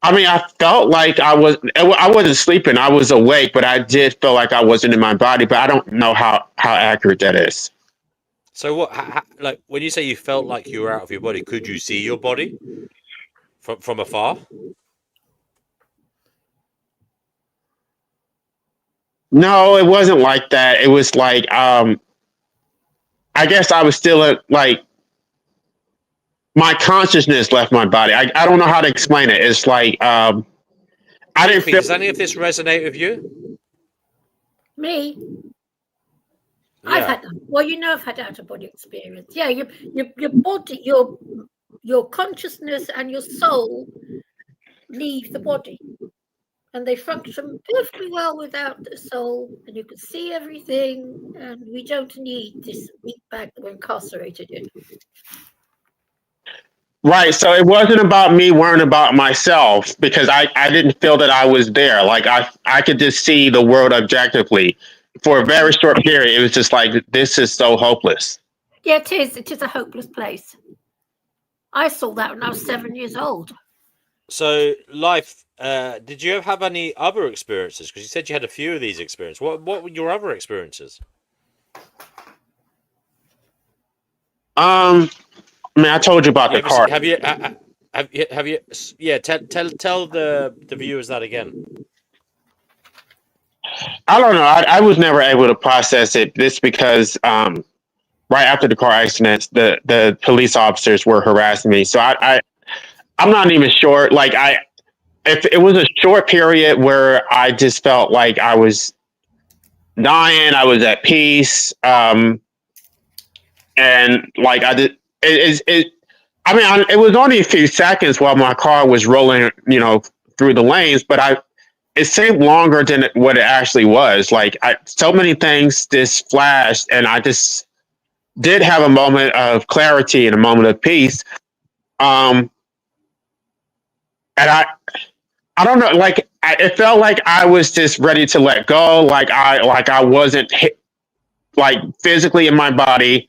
I mean, I felt like I wasn't sleeping. I was awake, but I did feel like I wasn't in my body. But I don't know how accurate that is. So what? Like when you say you felt like you were out of your body, could you see your body from afar? No, it wasn't like that. It was like I guess I was still like my consciousness left my body. I don't know how to explain it. It's like I didn't Sophie, feel. does any of this resonate with you? Me, I've Yeah. had that. Well, I've had out of body experience. Yeah, your body, your consciousness and your soul leave the body, and they function perfectly well without the soul, and you can see everything, and we don't need this meat bag that we're incarcerated in. Right. So it wasn't about me worrying about myself because I didn't feel that I was there. Like I could just see the world objectively. For a very short period, it was just like this is so hopeless. Yeah, it is. It is a hopeless place. I saw that when I was 7 years old. So life. Did you have any other experiences? Because you said you had a few of these experiences. What were your other experiences? I mean, I told you about You the ever car. have you? Yeah. Tell the viewers that again. I don't know. I was never able to process it. This because right after the car accident, the police officers were harassing me. So I'm not even sure. Like if it was a short period where I just felt like I was dying, I was at peace, and like I did. It I mean, it was only a few seconds while my car was rolling, through the lanes, but it seemed longer than what it actually was. Like so many things just flashed, and I just did have a moment of clarity and a moment of peace. And I don't know, like it felt like I was just ready to let go. Like I wasn't hit, like physically in my body.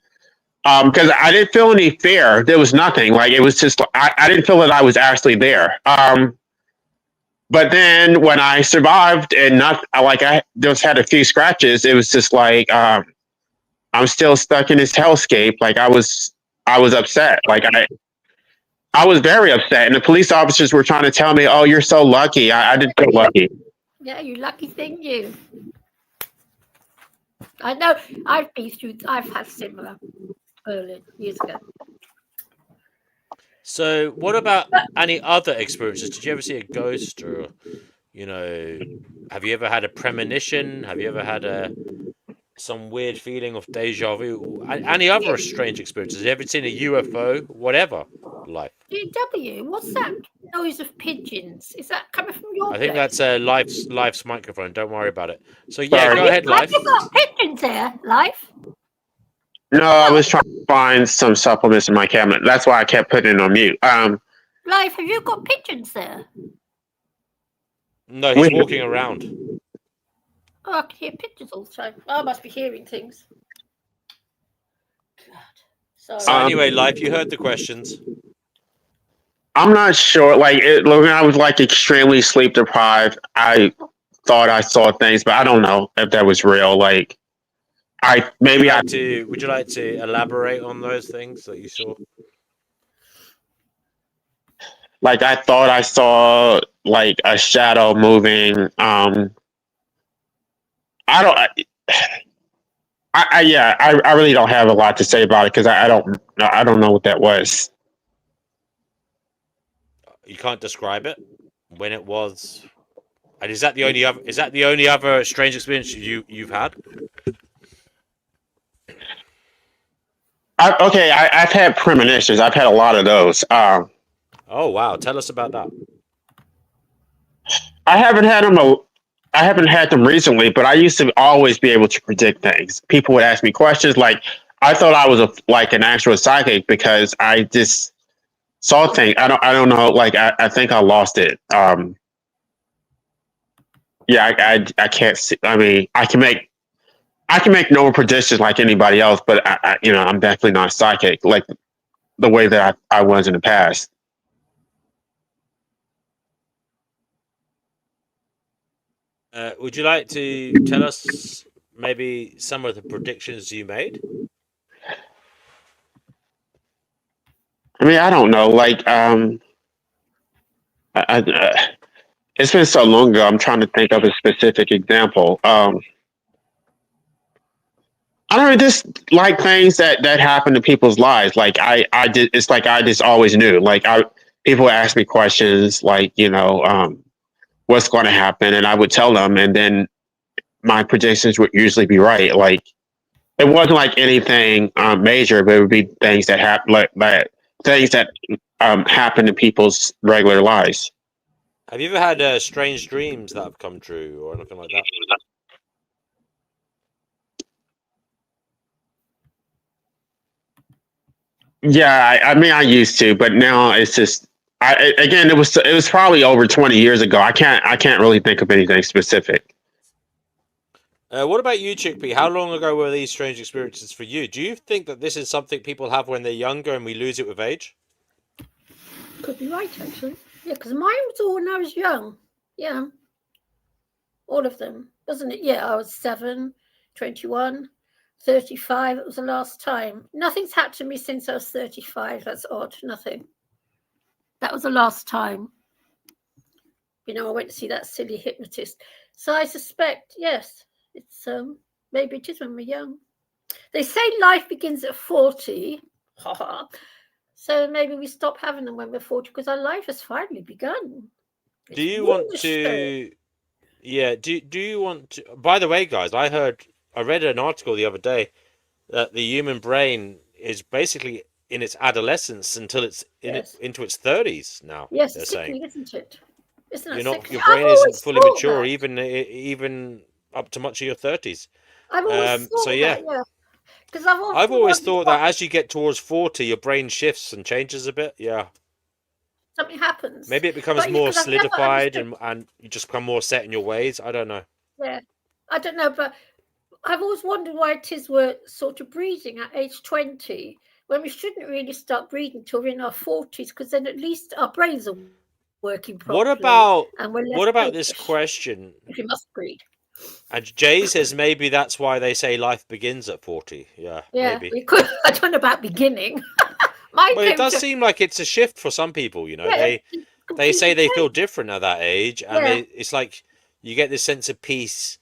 Because I didn't feel any fear. There was nothing. Like it was just I didn't feel that I was actually there. But then when I survived and not like I just had a few scratches, it was just like I'm still stuck in this hellscape. Like I was upset. Like I was very upset, and the police officers were trying to tell me, "Oh, you're so lucky." I didn't feel lucky. Yeah, you lucky thing, you. I know. I've had similar early years ago. So, what about But any other experiences? Did you ever see a ghost, or you know, have you ever had a premonition? Have you ever had some weird feeling of deja vu? Any other strange experiences? Have you ever seen a UFO? Whatever. Life. GW, what's that noise of pigeons? Is that coming from your I think place? that's life's microphone. Don't worry about it. So yeah, Sorry. go ahead, Have life. you got pigeons there, Life? No, I was trying to find some supplements in my cabinet. That's why I kept putting it on mute. Life, have you got pigeons there? No, he's We, walking around. Oh, I can hear pigeons all the time. I must be hearing things. God. Sorry. So anyway, life. You heard the questions. I'm not sure. When I was like extremely sleep deprived, I thought I saw things, but I don't know if that was real. Like, Would you like to elaborate on those things that you saw? I thought I saw like a shadow moving. I don't. I really don't have a lot to say about it because I don't know what that was. You can't describe it. When it was, and is that the only other strange experience you've had? I've had premonitions. I've had a lot of those. Oh wow, tell us about that. I haven't had them. I haven't had them recently, but I used to always be able to predict things. People would ask me questions. Like I thought I was like an actual psychic because I just saw things. I don't know. Like I think I lost it. Yeah, I can't see. I mean, I can make normal predictions like anybody else, but I'm definitely not psychic like the way that I was in the past. Would you like to tell us maybe some of the predictions you made? I mean, I don't know. It's been so long ago. I'm trying to think of a specific example. I don't know, just like things that happen to people's lives. Like I did. It's like I just always knew. People would ask me questions like, what's going to happen, and I would tell them, and then my predictions would usually be right. Like it wasn't like anything major, but it would be things that happen, things that happen in people's regular lives. Have you ever had strange dreams that have come true or anything like that? Yeah, I mean, I used to, but now it's just. Again, it was probably over 20 years ago. I can't really think of anything specific. What about you, Chickpea? How long ago were these strange experiences for you? Do you think that this is something people have when they're younger and we lose it with age? Could be right, actually. Yeah, because mine was all when I was young. Yeah. All of them, wasn't it? Yeah, I was 7, 21, 35. It was the last time. Nothing's happened to me since I was 35. That's odd. Nothing. That was the last time. I went to see that silly hypnotist. So I suspect, yes, it's maybe it is when we're young. They say life begins at 40. So maybe we stop having them when we're 40 because our life has finally begun. Do you want to? Yeah. Do you want to? By the way, guys, I read an article the other day that the human brain is basically in its adolescence until it's into its 30s now. Yes, they're sickening, saying. isn't it? Isn't Your sickening? brain isn't fully mature, that. even up to much of your 30s. I've always thought that, yeah. Because I've always thought that as you get towards 40, your brain shifts and changes a bit. Yeah. Something happens. Maybe it becomes more solidified and you just become more set in your ways. I don't know. Yeah. I don't know, but I've always wondered why it is we're sort of breeding at age 20 when we shouldn't really start breeding till we're in our 40s because then at least our brains are working properly. What about this question? If you must breed. And Jay says maybe that's why they say life begins at 40. Yeah, maybe. We could. I don't know about beginning. Well, it does seem like it's a shift for some people, Yeah, they say they feel different at that age, and it's like you get this sense of peace.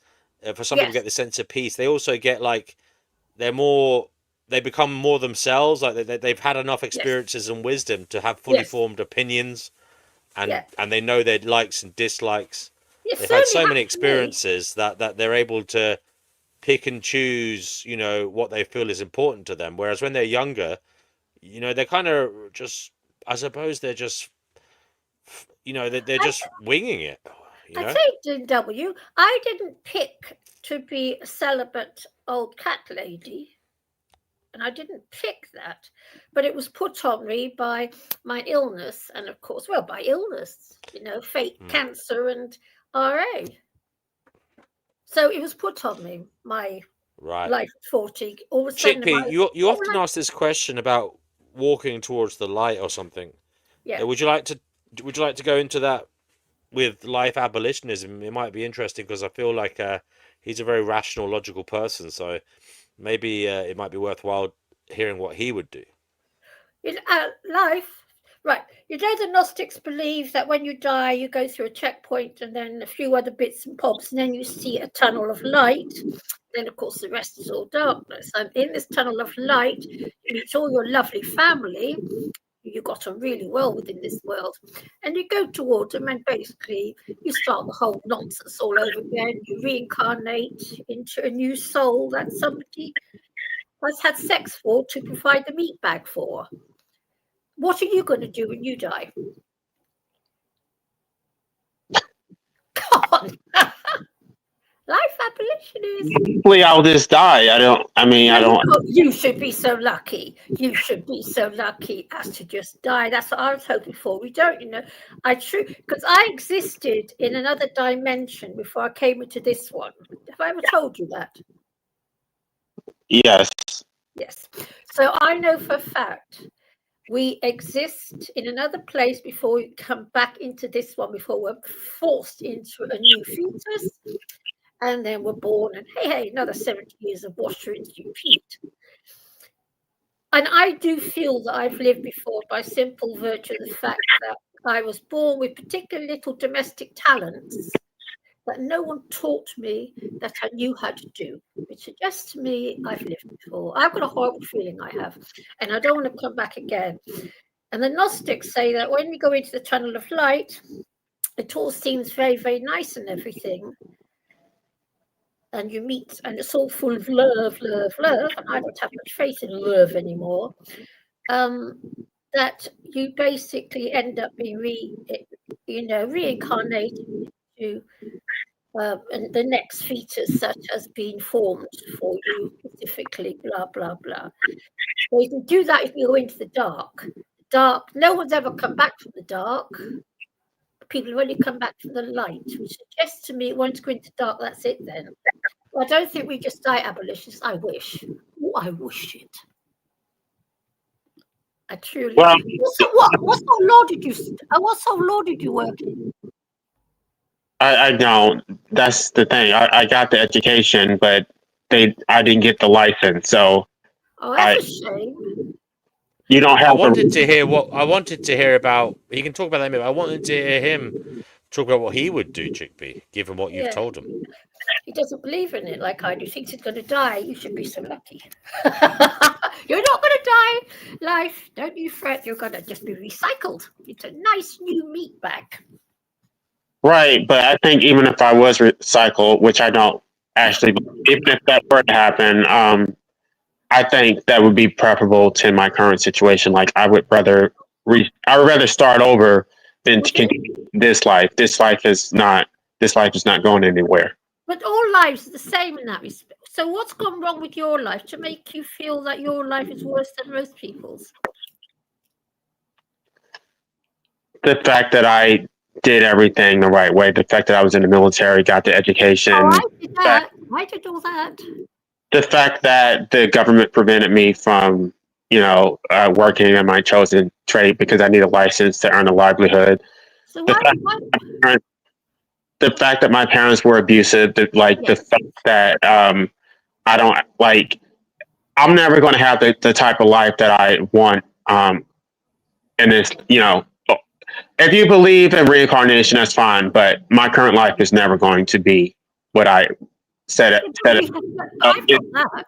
For some people, get this sense of peace. They also get like they're more they become more themselves. Like they've had enough experiences and wisdom to have fully Yes. formed opinions, Yeah. and they know their likes and dislikes. It They've had certainly so many happened to me. experiences that they're able to pick and choose, what they feel is important to them. Whereas when they're younger, they're kind of just, I suppose they're just, they're I, just winging it. I think, W, I didn't pick to be a celibate old cat lady. And I didn't pick that, but it was put on me by my illness, and of course, well, by illness, fate, cancer, and RA. So it was put on me, my Right. life at 40. All of a sudden, Chickpea, you often ask this question about walking towards the light or something. yeah. Would you like to go into that with life abolitionism? It might be interesting because I feel like he's a very rational, logical person. So maybe it might be worthwhile hearing what he would do. In life, right? The Gnostics believe that when you die, you go through a checkpoint and then a few other bits and bobs, and then you see a tunnel of light. Then, of course, the rest is all darkness. And in this tunnel of light, you meet all your lovely family. You got on really well within this world, and you go towards them, and basically you start the whole nonsense all over again. You reincarnate into a new soul that somebody has had sex for to provide the meat bag for. What are you going to do when you die? Come on. Life abolitionist. Hopefully, I'll just die. I don't. You should be so lucky. You should be so lucky as to just die. That's what I was hoping for. We don't, because I existed in another dimension before I came into this one. Have I ever told you that? Yes. Yes. So I know for a fact we exist in another place before we come back into this one, before we're forced into a new fetus. And then we're born, and hey, another 70 years of washer into repeat. And I do feel that I've lived before by simple virtue of the fact that I was born with particular little domestic talents that no one taught me that I knew how to do, which suggests to me I've lived before. I've got a horrible feeling I have, and I don't want to come back again. And the Gnostics say that when you go into the tunnel of light, it all seems very, very nice and everything. And you meet, and it's all full of love, love, love. And I don't have much faith in love anymore. That you basically end up being reincarnated into and the next fetus such as being formed for you specifically, blah, blah, blah. So you can do that if you go into the dark. No one's ever come back from the dark. People have only come back from the light, which suggests to me once you go into the dark, that's it then. I don't think we just die abolitionists. I wish. Oh, I wish it. I truly. Well, What sort of law did you work in? I don't. That's the thing. I got the education, but I didn't get the license. So. Oh, that's a shame. You don't have. I wanted to hear about. He can talk about that. I wanted to hear him talk about what he would do, Chickpea, given what you've told him. He doesn't believe in it like I do. He thinks he's going to die. You should be so lucky. You're not going to die. Life, don't you fret. You're going to just be recycled. It's a nice new meat bag. Right, but I think even if I was recycled, which I don't actually, even if that were to happen, I think that would be preferable to my current situation. Like I would rather start over than to continue this life. This life is not going anywhere. But all lives are the same in that respect. So what's gone wrong with your life to make you feel that your life is worse than most people's? The fact that I did everything the right way. The fact that I was in the military, got the education. Oh, I did that. I did all that. The fact that the government prevented me from, working in my chosen trade because I need a license to earn a livelihood. So the fact that my parents were abusive, the fact that I don't I'm never going to have the type of life that I want. And it's, if you believe in reincarnation, that's fine. But my current life is never going to be what I said it. I've got that.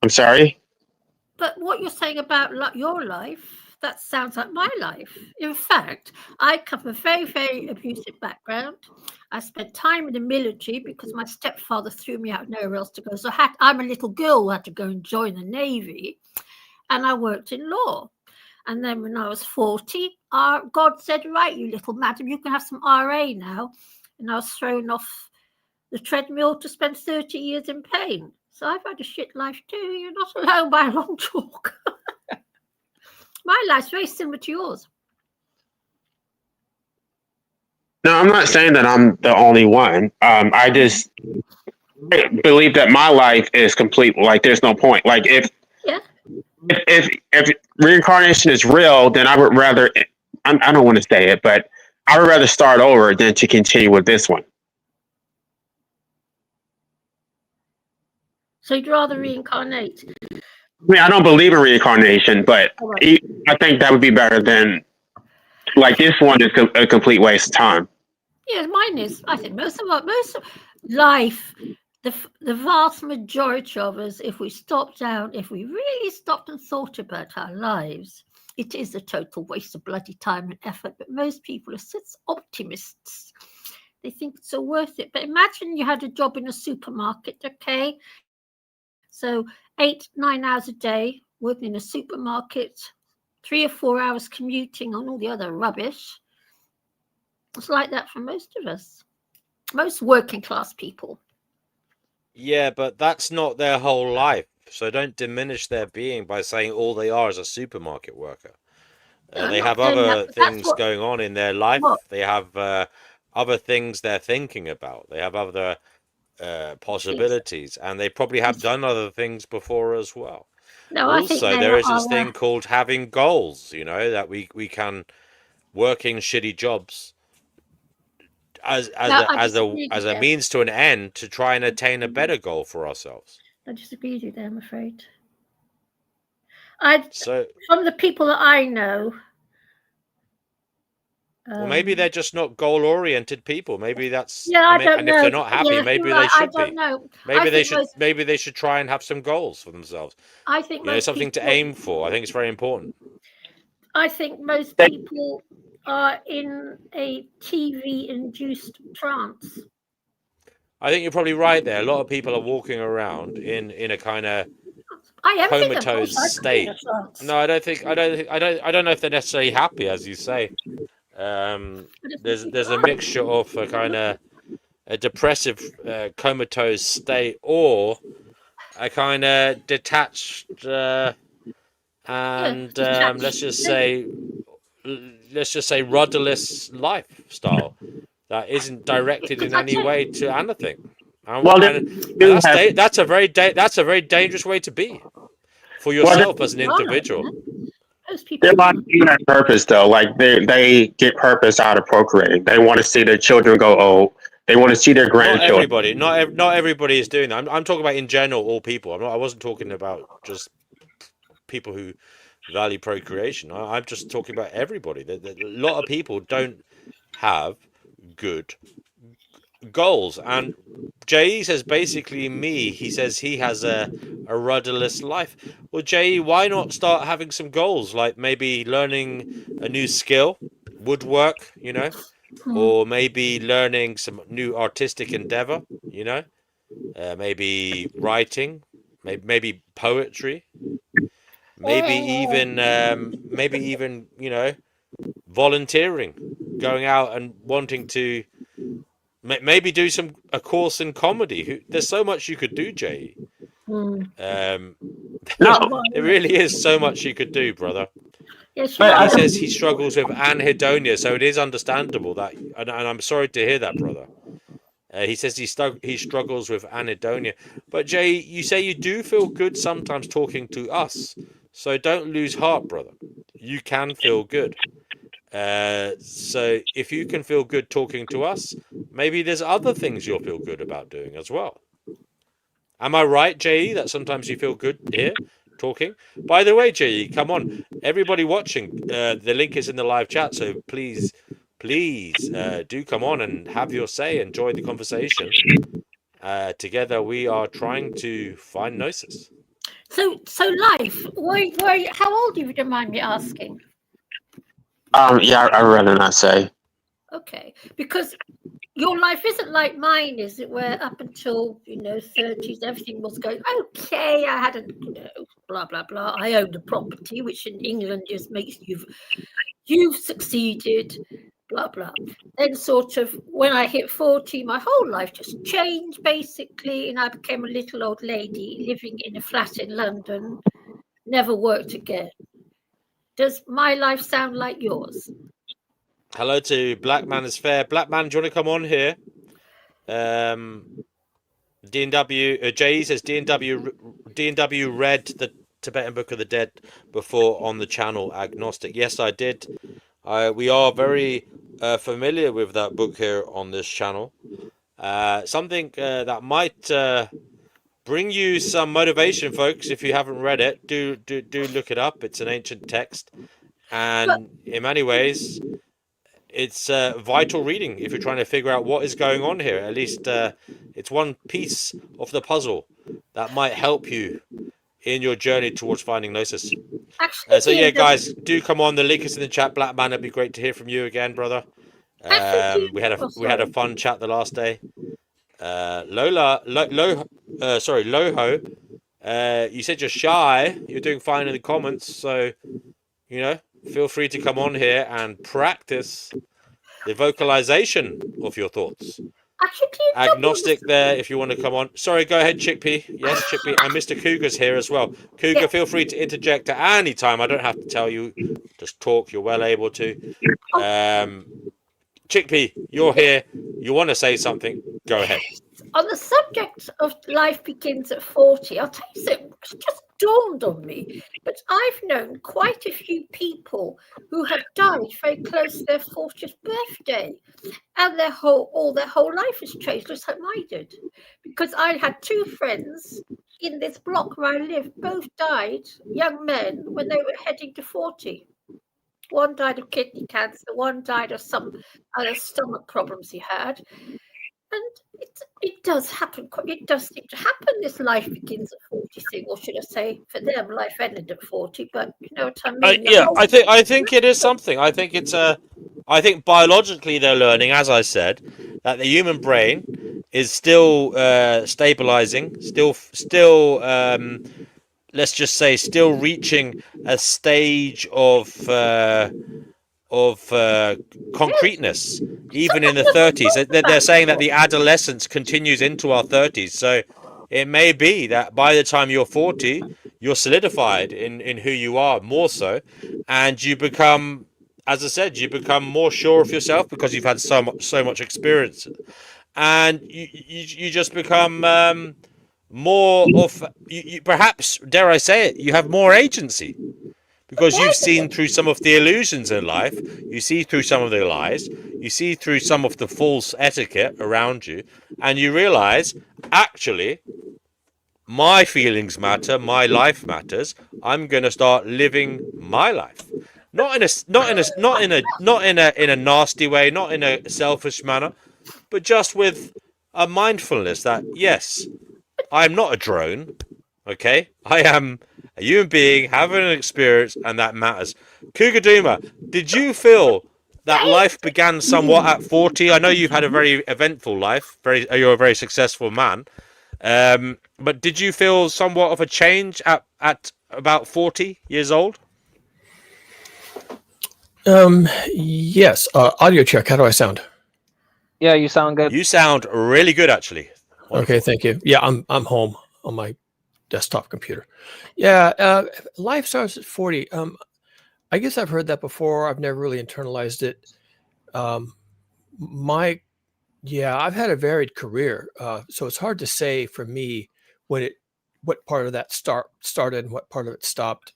I'm sorry. But what you're saying about your life, that sounds like my life. In fact, I come from a very, very abusive background. I spent time in the military because my stepfather threw me out nowhere else to go. So I'm a little girl who had to go and join the Navy, and I worked in law. And then when I was 40, God said, right, you little madam, you can have some RA now. And I was thrown off the treadmill to spend 30 years in pain. So I've had a shit life too. You're not alone by a long chalk. My life's very similar to yours. No, I'm not saying that I'm the only one. I just believe that my life is complete. Like, there's no point. Like, Yeah. if reincarnation is real, then I would rather. I don't want to say it, but I would rather start over than to continue with this one. So you'd rather reincarnate? I mean, I don't believe in reincarnation, but I think that would be better than, like, this one is a complete waste of time. Yeah, mine is. I think most of life, the vast majority of us, if we stopped down, if we really stopped and thought about our lives, it is a total waste of bloody time and effort. But most people are such optimists. They think it's so worth it. But imagine you had a job in a supermarket, okay? So 8-9 hours a day working in a supermarket, 3 or 4 hours commuting on all the other rubbish. It's like that for most of us, most working class people. Yeah, but that's not their whole life. So don't diminish their being by saying all they are is a supermarket worker. They have other things going on in their life. They have other things they're thinking about. They have other possibilities, and they probably have done other things before as well. No, also, there is this thing called having goals, you know, that we can working shitty jobs as a means to an end to try and attain a better goal for ourselves. I disagree with you there, I'm afraid. From the people that I know. Well, maybe they're just not goal-oriented people. Maybe that's I don't know. If they're not happy, maybe they should be. Know. Maybe they should try and have some goals for themselves. I think something to aim for. I think it's very important. I think most people are in a TV-induced trance. I think you're probably right there. A lot of people are walking around in a kind of comatose state. No, I don't know if they're necessarily happy, as you say. There's a mixture of a kind of a depressive comatose state or a kind of detached and let's just say rudderless lifestyle that isn't directed in any way to anything. That's a very dangerous way to be for yourself as an individual. They're not doing that purpose though. Like they get purpose out of procreating. They want to see their children go old. They want to see their grandchildren. Not everybody is doing that. I'm talking about in general, all people. I wasn't talking about just people who value procreation. I'm just talking about everybody. A lot of people don't have good goals, and Jay says basically me. He says he has a rudderless life. Well, Jay, why not start having some goals, like maybe learning a new skill, woodwork, you know, or maybe learning some new artistic endeavor, you know, maybe writing, maybe poetry, maybe even you know, volunteering, going out and wanting to. Maybe do a course in comedy. There's so much you could do, Jay. There really is so much you could do, brother. He says he struggles with anhedonia, so it is understandable that, and I'm sorry to hear that, brother. He says he struggles with anhedonia. But Jay, you say you do feel good sometimes talking to us, so don't lose heart, brother. You can feel good. So if you can feel good talking to us, maybe there's other things you'll feel good about doing as well. Am I right, J.E., that sometimes you feel good here talking? By the way, J.E., come on, everybody watching, the link is in the live chat, so please do come on and have your say, enjoy the conversation. Together we are trying to find Gnosis. So life. How old are you? Don't mind me asking. Yeah, I'd rather not say. Okay, because your life isn't like mine, is it? Where up until 30s, everything was going okay. I had a blah blah blah. I owned a property, which in England just makes you've succeeded. Blah blah. Then sort of when I hit 40, my whole life just changed basically, and I became a little old lady living in a flat in London. Never worked again. Does my life sound like yours? Hello to Black Man is Fair. Black Man, do you want to come on here? D&W, Jay says D&W read the Tibetan Book of the Dead before on the channel Agnostic. Yes, I did. We are very familiar with that book here on this channel. Something that might bring you some motivation, folks. If you haven't read it, do look it up. It's an ancient text, and in many ways, it's vital reading if you're trying to figure out what is going on here. At least it's one piece of the puzzle that might help you in your journey towards finding Gnosis. Actually, So yeah, guys, do come on. The link is in the chat. Black Man, it'd be great to hear from you again, brother. We had a fun chat the last day. Loho, you said you're shy. You're doing fine in the comments, so feel free to come on here and practice the vocalization of your thoughts. Actually, Agnostic there, if you want to come on. Sorry, go ahead, Chickpea. Yes, Chickpea. And Mr. Cougar's here as well. Cougar, Yeah. feel free to interject at any time. I don't have to tell you. Just talk. You're well able to. Chickpea, you're here. You want to say something? Go ahead. On the subject of life begins at 40, I'll tell you something. It's just dawned on me. But I've known quite a few people who have died very close to their 40th birthday. And all their whole life has changed, just like mine did. Because I had two friends in this block where I live, both died, young men, when they were heading to 40. One died of kidney cancer, one died of some other stomach problems he had. And it does happen. It does seem to happen. This life begins at 40 thing, or should I say, for them, life ended at 40. But you know what I mean? I think it is something. I think it's I think biologically they're learning, as I said, that the human brain is still stabilizing, still let's just say, still reaching a stage of concreteness, even in the 30s. They're saying that the adolescence continues into our 30s. So it may be that by the time you're 40, you're solidified in who you are more so, and you become, as I said, you become more sure of yourself because you've had so much experience, and you just become more of you perhaps, dare I say it, you have more agency. Because you've seen through some of the illusions in life, you see through some of the lies, you see through some of the false etiquette around you, and you realize, actually, my feelings matter, my life matters. I'm going to start living my life, not in a nasty way, not in a selfish manner, but just with a mindfulness that yes, I'm not a drone. Okay, I am a human being having an experience, and that matters. Kugaduma, did you feel that life began somewhat at 40? I know you've had a very eventful life. You're a very successful man. But did you feel somewhat of a change at about 40 years old? Yes. Audio check. How do I sound? Yeah, you sound good. You sound really good, actually. Wonderful. Okay, thank you. Yeah, I'm home on my desktop computer. Yeah, life starts at 40. I guess I've heard that before. I've never really internalized it. I've had a varied career, so it's hard to say for me what part of that started and what part of it stopped.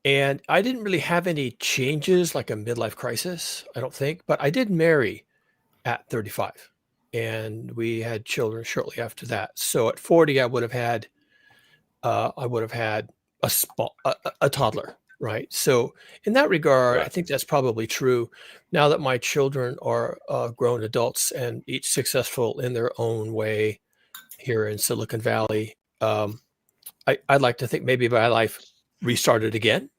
And I didn't really have any changes like a midlife crisis, I don't think, but I did marry at 35. And we had children shortly after that. So at 40, I would have had a toddler, right? So in that regard, Right. I think that's probably true. Now that my children are grown adults and each successful in their own way here in Silicon Valley, I'd like to think maybe my life restarted again,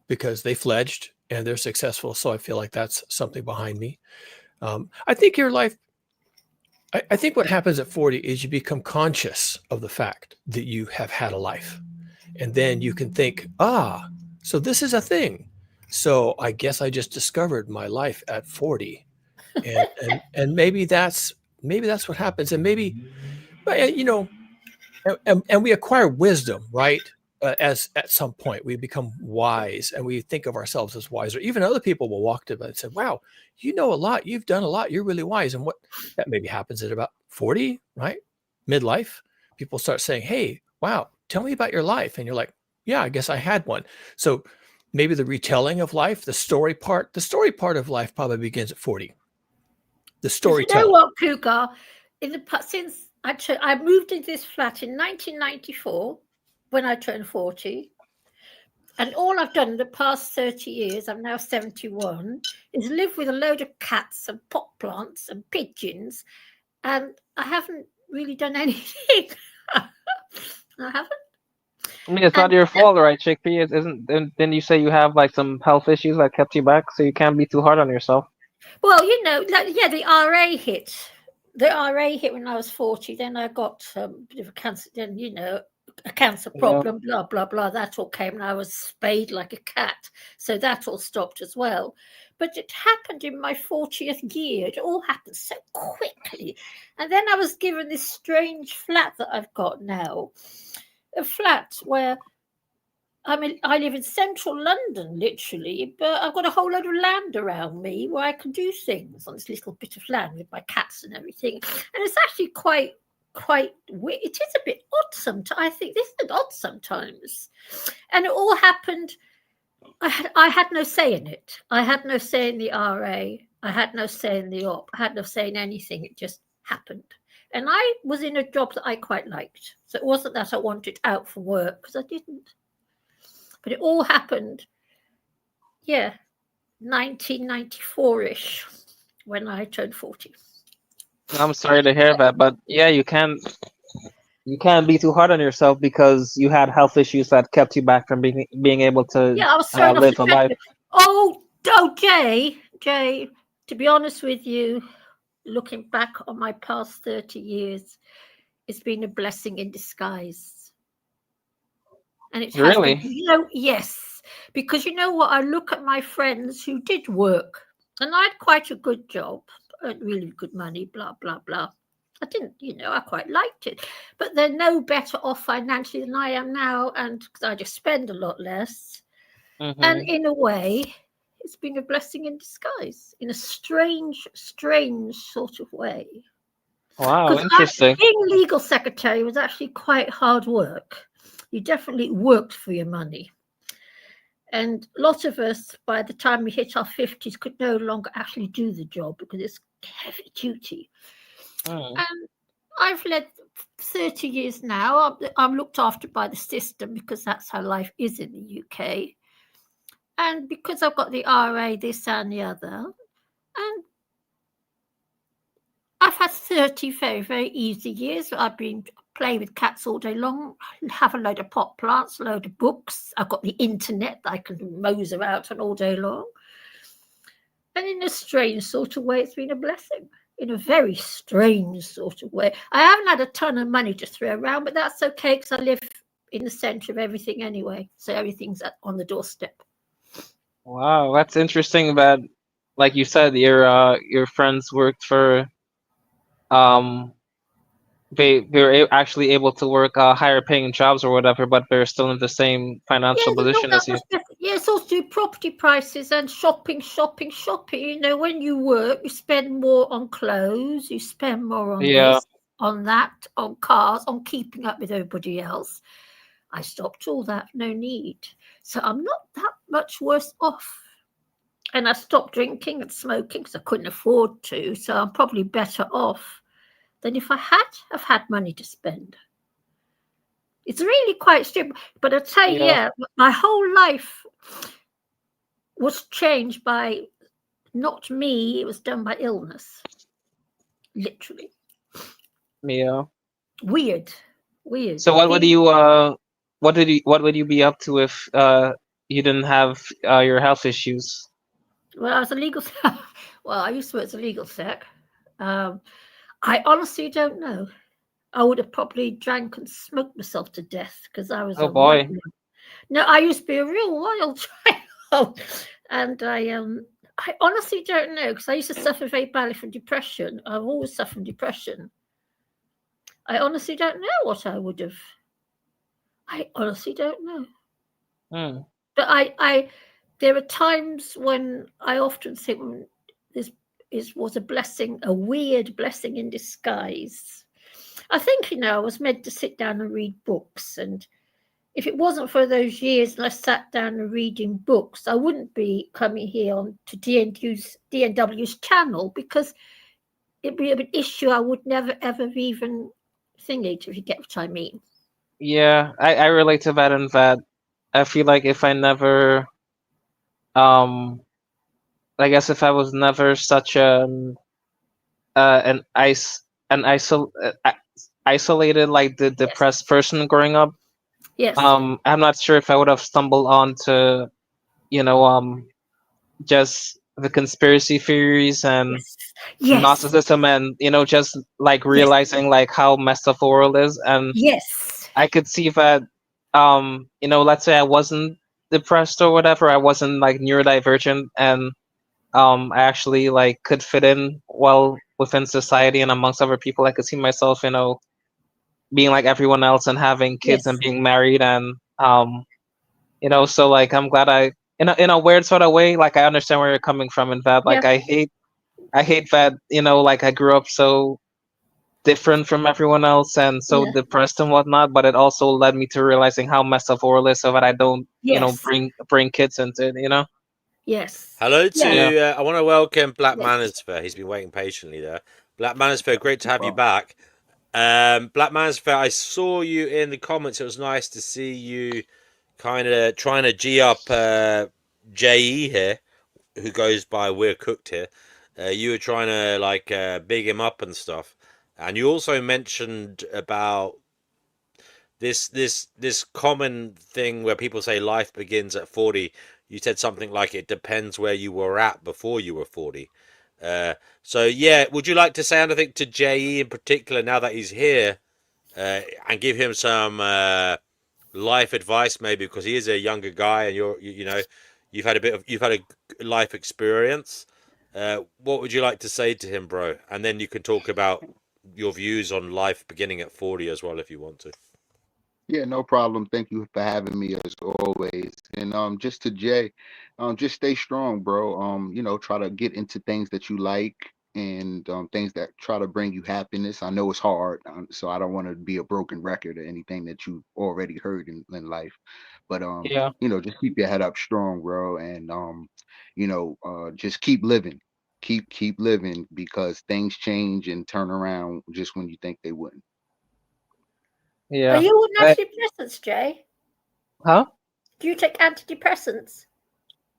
because they fledged and they're successful. So I feel like that's something behind me. I think your life, I think what happens at 40 is you become conscious of the fact that you have had a life. And then you can think, so this is a thing. So I guess I just discovered my life at 40. And maybe that's what happens. And maybe, and we acquire wisdom, right? As at some point we become wise and we think of ourselves as wiser. Even other people will walk to us and say, wow, you know a lot, you've done a lot, you're really wise. And what that maybe happens at about 40, right? Midlife, people start saying, hey, wow, tell me about your life. And you're like, yeah, I guess I had one. So maybe the retelling of life, the story part of life probably begins at 40. The storytelling. You know what, Cougar? Since I moved into this flat in 1994 when I turned 40, and all I've done in the past 30 years, I'm now 71, is live with a load of cats and pot plants and pigeons, and I haven't really done anything. I haven't. I mean, it's not your fault, right, Chickpea? It isn't. Then you say you have like some health issues that kept you back, so you can't be too hard on yourself. Well, the RA hit. The RA hit when I was 40. Then I got a bit of a cancer. Then a cancer problem. Blah blah blah. That all came, and I was spayed like a cat. So that all stopped as well. But it happened in my 40th year. It all happened so quickly, and then I was given this strange flat that I've got now. A flat where I live in central London, literally, but I've got a whole load of land around me where I can do things on this little bit of land with my cats and everything. And it's actually quite weird. It is a bit odd sometimes. I think this is odd sometimes. And it all happened. I had no say in it. I had no say in the RA. I had no say in the op. I had no say in anything. It just happened. And I was in a job that I quite liked. So it wasn't that I wanted out for work, because I didn't. But it all happened, 1994-ish, when I turned 40. I'm sorry to hear that, but yeah, you can't be too hard on yourself because you had health issues that kept you back from being able to I was thrown off live the a life. Oh, Jay, to be honest with you, looking back on my past 30 years, it's been a blessing in disguise. And it has Really? been, yes, because you know what? I look at my friends who did work, and I had quite a good job, earned really good money, blah, blah, blah. I didn't, I quite liked it, but they're no better off financially than I am now, and because I just spend a lot less. Mm-hmm. And in a way, it's been a blessing in disguise, in a strange sort of way. Wow, interesting. Being legal secretary was actually quite hard work. You definitely worked for your money. And a lot of us, by the time we hit our 50s, could no longer actually do the job because it's heavy duty. And I've led 30 years now. I'm looked after by the system because that's how life is in the UK. And because I've got the RA, this and the other, and I've had 30 very, very easy years. I've been playing with cats all day long, have a load of pot plants, a load of books. I've got the internet that I can mose about on all day long. And in a strange sort of way, it's been a blessing. In a very strange sort of way. I haven't had a ton of money to throw around, but that's okay because I live in the centre of everything anyway. So everything's on the doorstep. Wow, that's interesting that, like you said, your friends worked for they were actually able to work higher paying jobs or whatever, but they're still in the same financial position as you. It's also property prices and shopping. When you work, you spend more on clothes, you spend more on this, on that, on cars, on keeping up with everybody else. I stopped all that, no need. So I'm not that much worse off. And I stopped drinking and smoking because I couldn't afford to. So I'm probably better off than if I have had money to spend. It's really quite stupid. But I tell you, my whole life was changed by not me. It was done by illness. Literally. Yeah. Weird. Weird. So what would you what would you be up to if you didn't have your health issues? Well, I was a legal. Well, I used to work as a legal sec. I honestly don't know. I would have probably drank and smoked myself to death because I was Oh a boy. wild. No, I used to be a real wild child, and I honestly don't know because I used to suffer very badly from depression. I've always suffered from depression. I honestly don't know what I would have. I honestly don't know. Hmm. But there are times when I often think this was a blessing, a weird blessing in disguise. I think, I was meant to sit down and read books. And if it wasn't for those years and I sat down and reading books, I wouldn't be coming here on to DNW's channel because it'd be an issue I would never, ever even think it, if you get what I mean. Yeah, I relate to that in that I feel like if I never I guess if I was never such an isolated like the depressed person growing up, Yes. I'm not sure if I would have stumbled on to just the conspiracy theories and Yes. Gnosticism and just like realizing like how messed up the world is. And Yes. I could see that let's say I wasn't depressed or whatever, I wasn't like neurodivergent, and I actually like could fit in well within society and amongst other people. I could see myself being like everyone else and having kids and being married, and so like I'm glad I in a weird sort of way, like I understand where you're coming from in that like I hate that like I grew up so different from everyone else and so depressed and whatnot, but it also led me to realizing how messed up the world is so that I don't bring kids into it. Yes. Hello to, Yeah. I want to welcome Black Yes. Manosphere. He's been waiting patiently there. Black Manosphere, great to have you back. Black Manosphere, I saw you in the comments. It was nice to see you kind of trying to G up JE here, who goes by We're Cooked here. You were trying to like big him up and stuff. And you also mentioned about this common thing where people say life begins at 40. You said something like it depends where you were at before you were 40. So yeah, would you like to say anything to JE in particular now that he's here, and give him some life advice maybe, because he is a younger guy and you've had a life experience. What would you like to say to him, bro? And then you can talk about your views on life beginning at 40 as well if you want to. Yeah, no problem. Thank you for having me as always. And just to Jay, just stay strong, bro. Try to get into things that you like and things that try to bring you happiness. I know it's hard, so I don't want to be a broken record or anything that you've already heard in life. But Yeah. just keep your head up strong, bro, and just keep living. Keep living because things change and turn around just when you think they wouldn't. Yeah. Are you on antidepressants, Jay? Huh? Do you take antidepressants?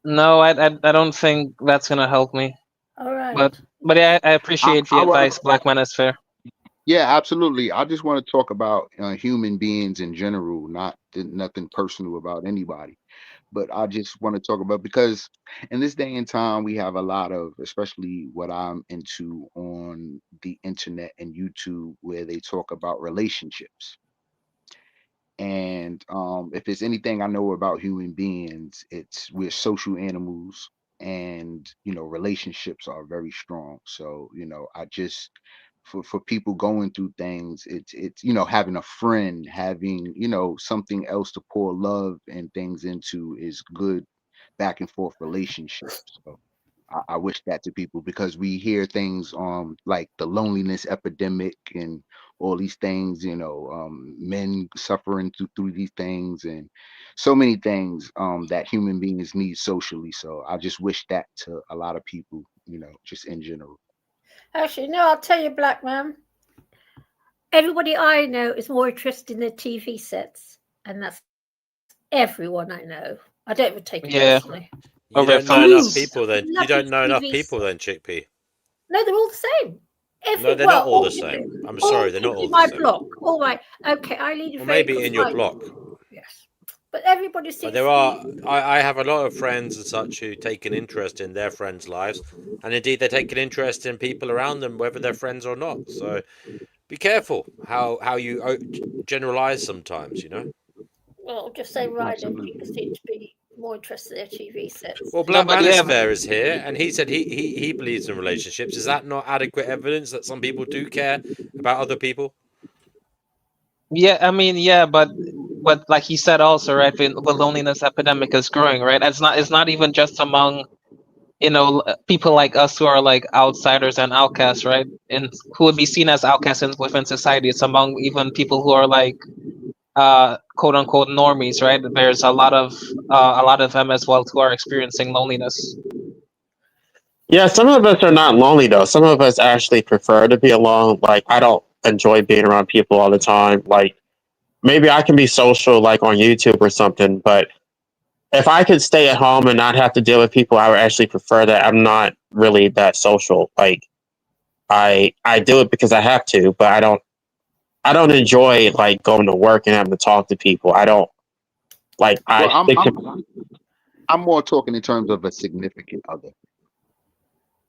No, I don't think that's gonna help me. All right. But yeah, I appreciate the advice, Black Manosphere. Yeah, absolutely. I just want to talk about human beings in general, not nothing personal about anybody. But I just want to talk about because in this day and time, we have a lot of, especially what I'm into on the internet and YouTube, where they talk about relationships. And if there's anything I know about human beings, it's we're social animals, and relationships are very strong. So I just for people going through things, it's having a friend, having something else to pour love and things into is good back and forth relationships. So I wish that to people because we hear things like the loneliness epidemic and all these things, men suffering through these things and so many things that human beings need socially. So I just wish that to a lot of people, just in general. Actually, no, I'll tell you, Black Man. Everybody I know is more interested in their TV sets, and that's everyone I know. I don't even take it personally. You don't know enough people then. You don't know enough people then, Chickpea. No, they're all the same. No, they're not all the same. I'm sorry, they're not all the my same. block. All right. Okay, I lead a Well, very maybe in your confined. block. Yes, but everybody But seems there to are, be. I have a lot of friends and such who take an interest in their friends' lives, and indeed they take an interest in people around them, whether they're friends or not. So be careful how you generalize sometimes, you know. Well, just say Ryder. People Absolutely. seem to be more interested in their TV sets. Well, No, Black but yeah, Manosphere is here, and he said he believes in relationships. Is that not adequate evidence that some people do care about other people? yeah. I mean, yeah, but like he said also, right? The loneliness epidemic is growing, right? It's not even just among people like us who are like outsiders and outcasts, right? And who would be seen as outcasts within society. It's among even people who are like quote unquote normies, right? There's a lot of them as well who are experiencing loneliness. Yeah, some of us are not lonely though. Some of us actually prefer to be alone. Like I don't enjoy being around people all the time. Like maybe I can be social like on YouTube or something, but if I could stay at home and not have to deal with people, I would actually prefer that. I'm not really that social. Like I do it because I have to, but I don't enjoy like going to work and having to talk to people. I don't like I Well, stick to I'm more talking in terms of a significant other.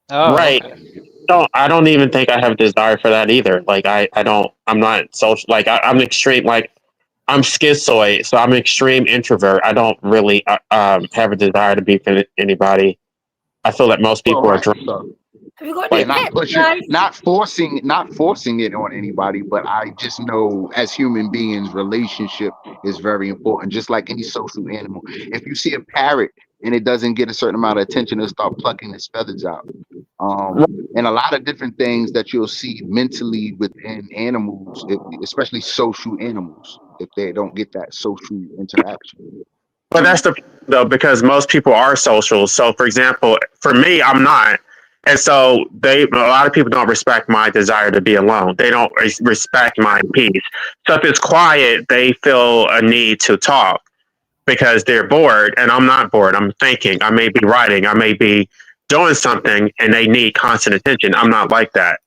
Oh, right. okay. I don't even think I have a desire for that either. Like I'm not social. Like I'm extreme. Like I'm schizoid, so I'm an extreme introvert. I don't really have a desire to be with anybody. I feel that most Well, people are right. drunk. So Have you got yeah, any Like not pets, pushing, guys? not forcing it on anybody, but I just know as human beings, relationship is very important. Just like any social animal. If you see a parrot and it doesn't get a certain amount of attention, it'll start plucking its feathers out. And a lot of different things that you'll see mentally within animals, especially social animals, if they don't get that social interaction. But that's the though because most people are social. So, for example, for me, I'm not, and so a lot of people don't respect my desire to be alone. They don't respect my peace. So if it's quiet, they feel a need to talk because they're bored, and I'm not bored. I'm thinking. I may be writing. I may be doing something, and they need constant attention. I'm not like that.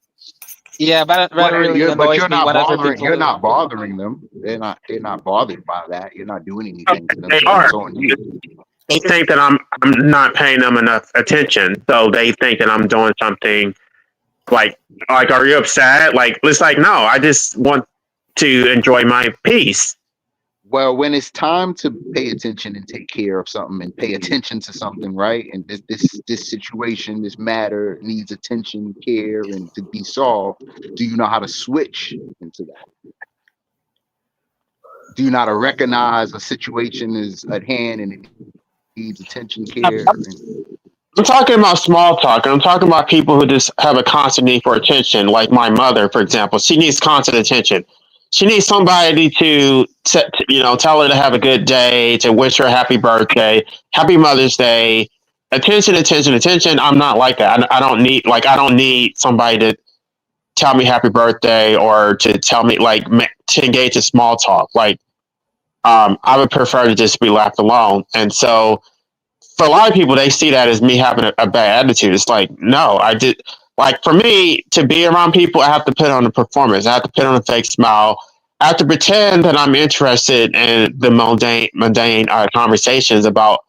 Yeah, but Well, that really but annoys me whenever people. you're not bothering them. They're not bothered by that. You're not doing anything to them, They so are. that's on you. They think that I'm not paying them enough attention, so they think that I'm doing something like are you upset? Like it's like no, I just want to enjoy my peace. Well, when it's time to pay attention and take care of something and pay attention to something, right? And this situation, this matter needs attention, care, and to be solved. Do you know how to switch into that? Do you know how to recognize a situation is at hand and it needs attention, care, and I'm talking about small talk. I'm talking about people who just have a constant need for attention. Like my mother, for example, she needs constant attention. She needs somebody tell her to have a good day, to wish her a happy birthday, happy Mother's Day, attention, attention, attention. I'm not like that. I don't need somebody to tell me happy birthday or to tell me to engage in small talk. I would prefer to just be left alone. And so for a lot of people, they see that as me having a bad attitude. It's like, no, I did. Like for me to be around people, I have to put on a performance. I have to put on a fake smile. I have to pretend that I'm interested in the mundane conversations about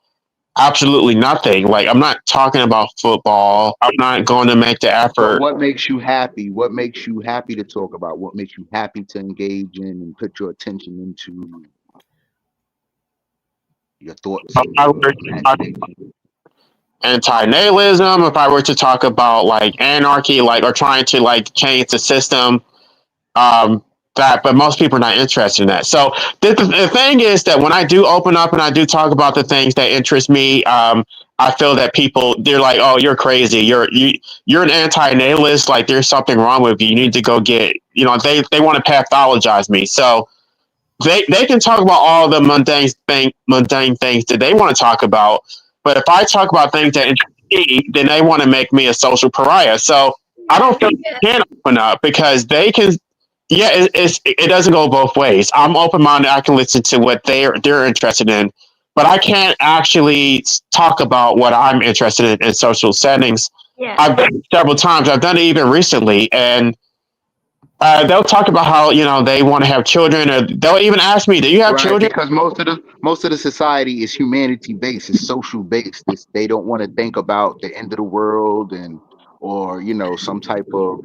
absolutely nothing. Like I'm not talking about football. I'm not going to make the but effort. what makes you happy? What makes you happy to talk about? What makes you happy to engage in and put your attention into your thoughts If and I your were to talk imagination? anti-natalism, if I were to talk about like anarchy, or trying to change the system, um, but most people are not interested in that. So the thing is that when I do open up and I do talk about the things that interest me, I feel that people they're like, "Oh, you're crazy. You're an anti-natalist. Like there's something wrong with you. You need to go get." They want to pathologize me. So they can talk about all the mundane things that they want to talk about. But if I talk about things that interest me, then they want to make me a social pariah. So I don't feel Yeah. they can open up because they can. Yeah, it doesn't go both ways. I'm open minded. I can listen to what they're interested in, but I can't actually talk about what I'm interested in social settings Yeah. I've done it several times. I've done it even recently, and they'll talk about how they want to have children, or they'll even ask me, "Do you have Right, children?" because most of the society is humanity based, it's social based. They don't want to think about the end of the world and or some type of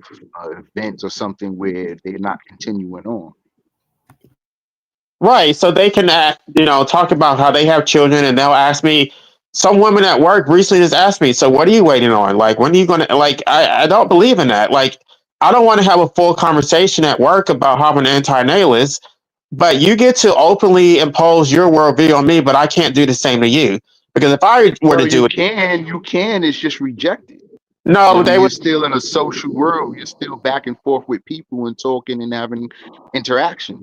event or something where they're not continuing on. Right, so they can talk about how they have children, and they'll ask me. Some women at work recently just asked me, "So what are you waiting on? Like, when are you going to like?" I don't believe in that. Like, I don't want to have a full conversation at work about how I'm an anti-natalist, but you get to openly impose your worldview on me, but I can't do the same to you. Because if I were to Well, do it, you can, it's just rejected. no, they You're would. still in a social world. You're still back and forth with people and talking and having interaction.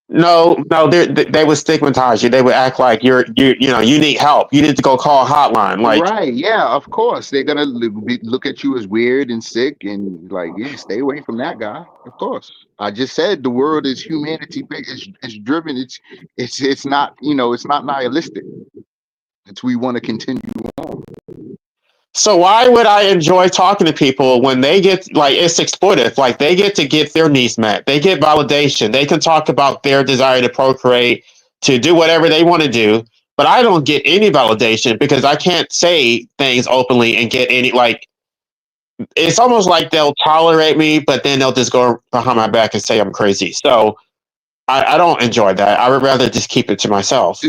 No, no, they would stigmatize you. They would act like you need help. You need to go call a hotline. Like, Right? Yeah, of course they're gonna look at you as weird and sick and like, yeah, stay away from that guy. Of course, I just said the world is humanity based. It's driven. It's not it's not nihilistic. It's we want to continue on. so why would I enjoy talking to people when they get like it's exploitive? Like they get to get their needs met. They get validation. They can talk about their desire to procreate, to do whatever they want to do. But I don't get any validation because I can't say things openly and get any like it's almost like they'll tolerate me, but then they'll just go behind my back and say I'm crazy. So I don't enjoy that. I would rather just keep it to myself.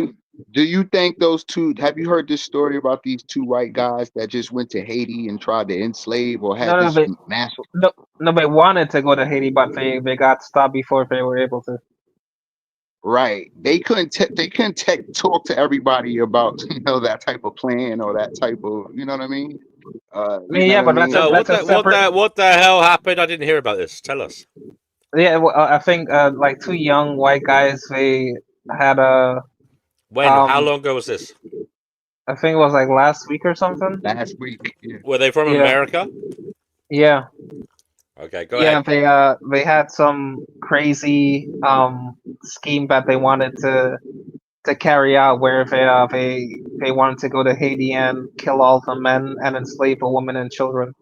Do you think those two? Have you heard this story about these two white guys that just went to Haiti and tried to enslave or No, had no, this they mass? no, nobody wanted to go to Haiti, but they got stopped before they were able to. Right. They couldn't talk to everybody about that type of plan or that type of what I mean. I You mean, know yeah, what I but mean. No, that's a separate. what the hell happened? I didn't hear about this. Tell us. Yeah, well, I think like two young white guys. They had a When? How um. long ago was this? I think it was like last week or something. Last week. Yeah. Were they from Yeah, America? yeah, Okay, go yeah. ahead. They had some crazy scheme that they wanted to carry out, where they wanted to go to Haiti and kill all the men and enslave the women and children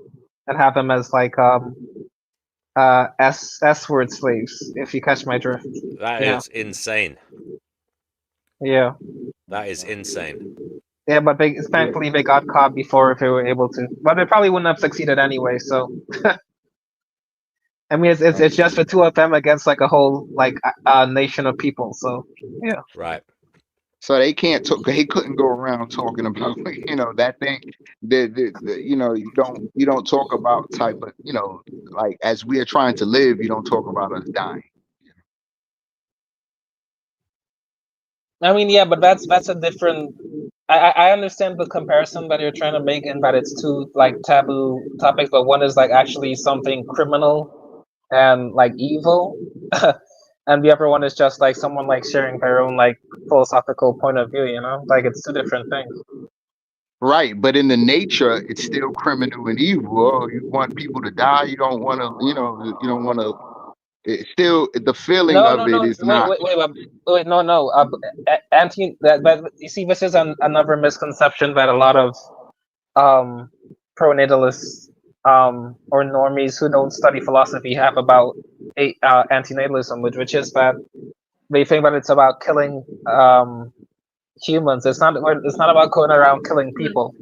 and have them as like S-word slaves, if you catch my drift. That Yeah, is insane. yeah, That is insane. yeah. But thankfully they got caught before if they were able to. But they probably wouldn't have succeeded anyway. So I mean, it's just the two of them against like a whole like nation of people. So yeah. Right. So they can't talk. They couldn't go around talking about that thing. You don't talk about type of like as we are trying to live. You don't talk about us dying. I mean, yeah, but that's a different. I understand the comparison that you're trying to make, and that it's two like taboo topics, but one is like actually something criminal and like evil, and the other one is just like someone like sharing their own like philosophical point of view. Like it's two different things. Right, but in the nature, it's still criminal and evil. Oh, you want people to die. You don't want to. You don't want to. It's still the feeling No, of no, it no. is Wait, not wait, wait, wait. No, no. Anti. But you see, this is another misconception that a lot of um pronatalists or normies who don't study philosophy have about antinatalism, which is that they think that it's about killing humans. It's not about going around killing people.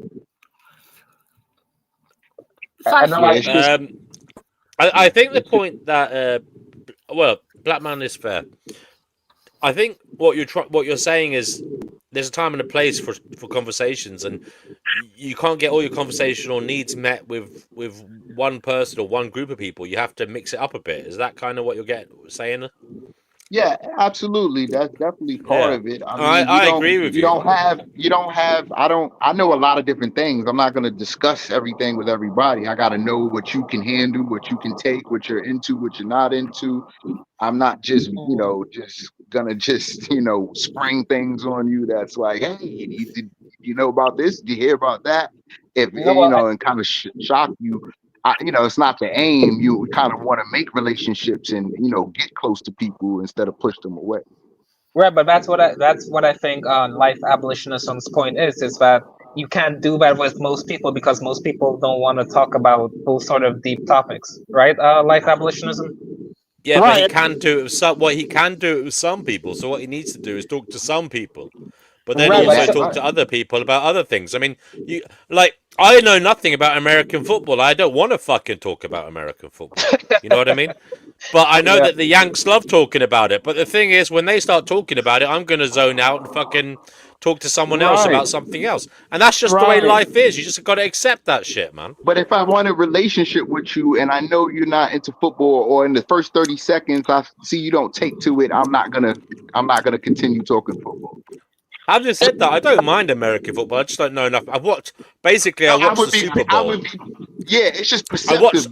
I know. yeah. Precisely. It's just I think the point that Black Man is fair. I think what you're saying is there's a time and a place for conversations, and you can't get all your conversational needs met with one person or one group of people. You have to mix it up a bit. Is that kind of what you're saying? yeah, absolutely. That's definitely part Yeah, of it. I I mean, you I don't agree with you you. don't have you don't have I know a lot of different things. I'm not going to discuss everything with everybody. I got to know what you can handle, what you can take, what you're into, what you're not into. I'm not just, Mhm. just gonna just, spring things on you that's like, hey, you know about this? Did you hear about that? If No, well, and kind of shock you. It's not the aim. You kind of want to make relationships and get close to people instead of push them away. right, but that's what I think life abolitionism's point is that you can't do that with most people because most people don't want to talk about those sort of deep topics, right? Like abolitionism. Yeah, but he Right. can do it with some. Well, he can do it with some people. So what he needs to do is talk to some people, but then Right, Yeah, but also that's so, talk fine. to other people about other things. I mean, you like I know nothing about American football. I don't want to fucking talk about American football. You know what I mean? But I know yeah, that the Yanks love talking about it. But the thing is, when they start talking about it, I'm going to zone out and fucking talk to someone else Right, about something else. And that's just the way right. life is. You just got to accept that shit, man. But if I want a relationship with you and I know you're not into football, or in the first 30 seconds I see you don't take to it, I'm not gonna continue talking football. Having said that, I don't mind American football. I just don't know enough. I No, I watched would the be Super I Bowl. would be yeah, it's just I watched, perceptive,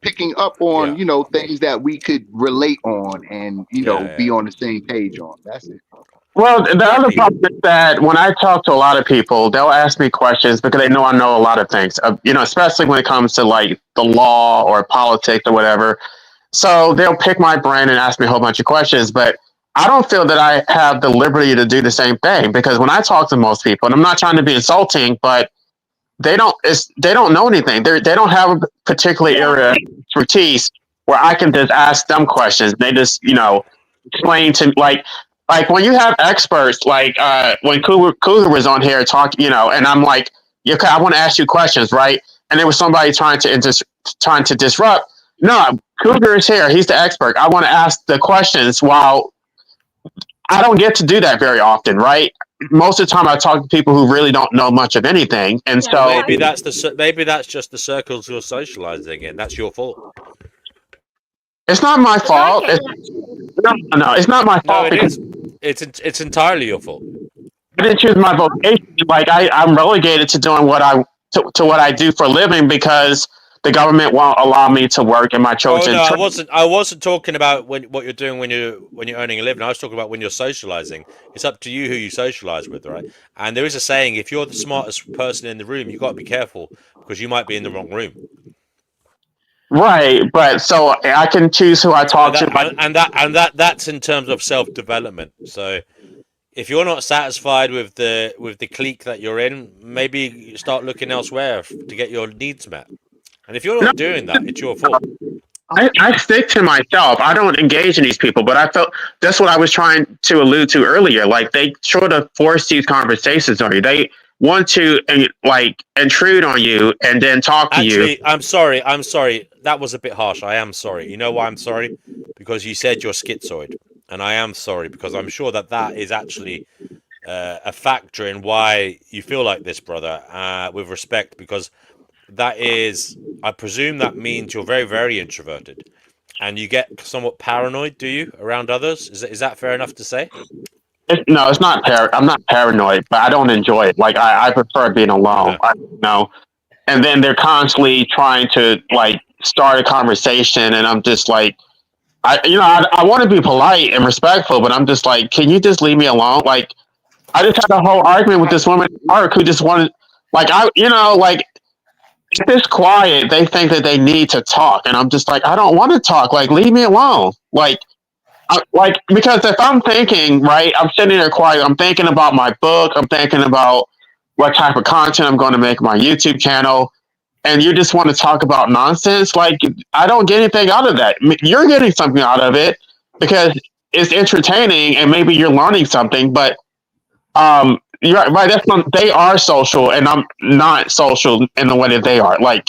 picking up on, yeah, things that we could relate on and, yeah, be yeah. on the same page on. That's it. Well, the other Exactly. problem is that when I talk to a lot of people, they'll ask me questions because they know I know a lot of things. Especially when it comes to like the law or politics or whatever. So they'll pick my brain and ask me a whole bunch of questions, but I don't feel that I have the liberty to do the same thing because when I talk to most people, and I'm not trying to be insulting, but they don't know anything. They don't have a particular Yeah. area of expertise where I can just ask them questions. They just explain to like when you have experts like when Cougar was on here talking, and I'm like, yeah, okay, I want to ask you questions, right? And there was somebody trying to disrupt. No, Cougar is here. He's the expert. I want to ask the questions while I don't get to do that very often, right? Most of the time, I talk to people who really don't know much of anything, and Yeah. Well, so maybe that's just the circles you're socializing in. That's your fault. it's not my Because I fault. get that too. No, it's not my No, fault it because is. It's entirely your fault. I didn't choose my vocation. Like I'm relegated to doing to what I do for a living because the government won't allow me to work in my Oh chosen no, I trade. wasn't. I wasn't talking about what you're doing when you're earning a living. I was talking about when you're socializing. It's up to you who you socialize with, right? And there is a saying: if you're the smartest person in the room, you got to be careful because you might be in the wrong room. Right, but so I can choose who I And talk to. Like, that's in terms of self development. So if you're not satisfied with the clique that you're in, maybe you start looking elsewhere to get your needs met. And if you're no, not doing that, it's your fault. I stick to myself. I don't engage in these people, but I felt that's what I was trying to allude to earlier. Like they sort of force these conversations on you. They want to like intrude on you and then talk to you. Actually, I'm sorry. I'm sorry. That was a bit harsh. I am sorry. You know why I'm sorry? Because you said you're schizoid, and I am sorry because I'm sure that that is actually a factor in why you feel like this, brother. With respect, because that is, I presume that means you're very, very introverted, and you get somewhat paranoid. Do you around others? Is that fair enough to say? No, it's not I'm not paranoid, but I don't enjoy it. Like I prefer being alone. And then they're constantly trying to like start a conversation, and I'm just like, I want to be polite and respectful, but I'm just like, can you just leave me alone? Like, I just had a whole argument with this woman at work who just wanted, like, like if it's quiet, they think that they need to talk, and I'm just like, I don't want to talk. Like, leave me alone. Like because if I'm thinking, right, I'm sitting there quiet. I'm thinking about my book. I'm thinking about what type of content I'm going to make on my YouTube channel, and you just want to talk about nonsense. Like I don't get anything out of that. You're getting something out of it because it's entertaining and maybe you're learning something. But you're right. That's not, they are social, and I'm not social in the way that they are. Like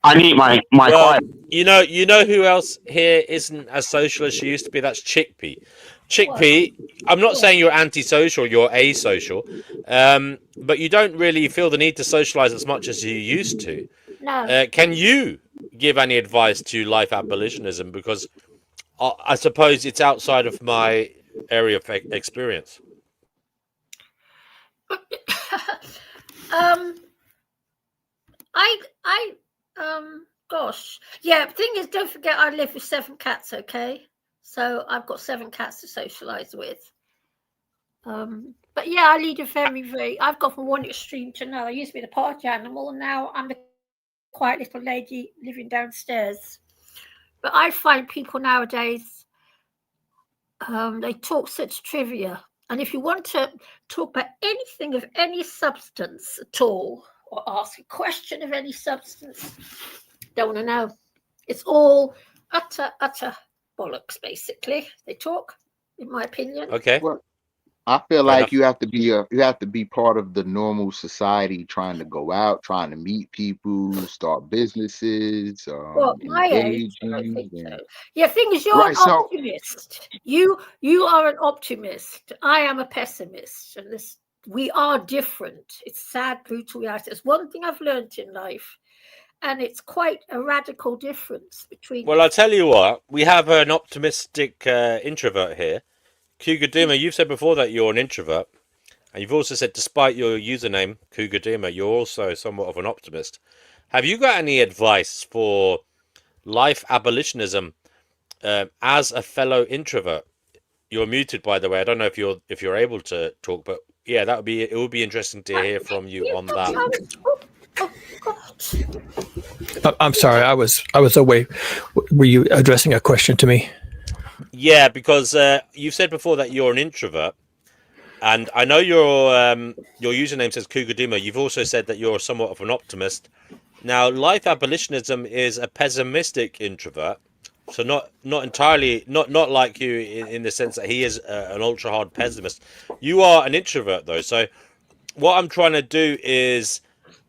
I need my Well, quiet. you know who else here isn't as social as she used to be? That's Chickpea. What? Chickpea, I'm not Yeah. saying you're antisocial, you're asocial, but you don't really feel the need to socialize as much as you used to. No. Can you give any advice to life abolitionism? Because I suppose it's outside of my area of experience. um. I gosh. Yeah, thing is, don't forget I live with 7 cats, okay? So I've got 7 cats to socialize with. But yeah, I lead a very, very I've gone from one extreme to another. I used to be the party animal, and now I'm the quiet little lady living downstairs. But I find people nowadays, they talk such trivia. And if you want to talk about anything of any substance at all, or ask a question of any substance, don't want to know. It's all utter bollocks, basically. They talk, in my opinion. Okay, Well, I feel fair like enough. you have to be part of the normal society, trying to go out, trying to meet people, start businesses, Well, my age, I don't engaging, think so. and Yeah, thing is, you're an right. So optimist. You are an optimist. I am a pessimist, and we are different. It's sad, brutal reality. It's one thing I've learned in life, and it's quite a radical difference between. Well, I'll tell you what. We have an optimistic introvert here. Kugadima, you've said before that you're an introvert, and you've also said, despite your username, Kugadima, you're also somewhat of an optimist. Have you got any advice for life abolitionism as a fellow introvert? You're muted, by the way. I don't know if you're able to talk, but yeah, it would be interesting to hear from you on that. Oh God! I'm sorry, I was away. Were you addressing a question to me? Yeah, because you said before that you're an introvert, and I know your username says Kugadima. You've also said that you're somewhat of an optimist. Now, life abolitionism is a pessimistic introvert, so not entirely not like you in the sense that he is an ultra hard pessimist. You are an introvert though, so what I'm trying to do is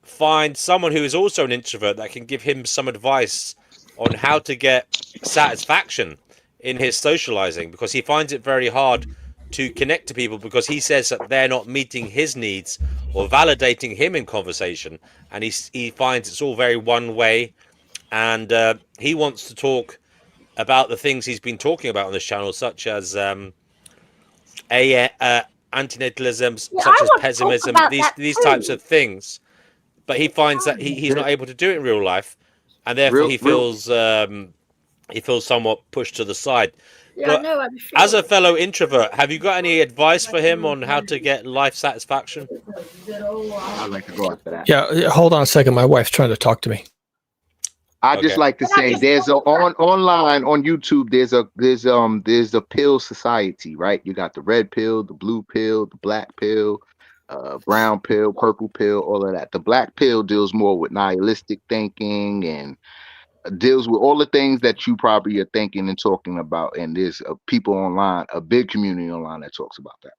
find someone who is also an introvert that can give him some advice on how to get satisfaction in his socializing, because he finds it very hard to connect to people because he says that they're not meeting his needs or validating him in conversation, and he finds it's all very one way, and he wants to talk about the things he's been talking about on this channel, such as antinatalism, Yeah, such I as want to talk pessimism, about that these types too. of things. But he finds that he's not able to do it in real life, and therefore real, real. he feels somewhat pushed to the side. Yeah, I But know. I'm as sure. a fellow introvert, have you got any advice for him on how to get life satisfaction? I'd like to go after that. Yeah, hold on a second. My wife's trying to talk to me. I just Okay. like to Can I say just there's a online on YouTube there's a pill society, right? You got the red pill, the blue pill, the black pill, brown pill, purple pill, all of that. The black pill deals more with nihilistic thinking and deals with all the things that you probably are thinking and talking about. And there's people online, a big community online that talks about that.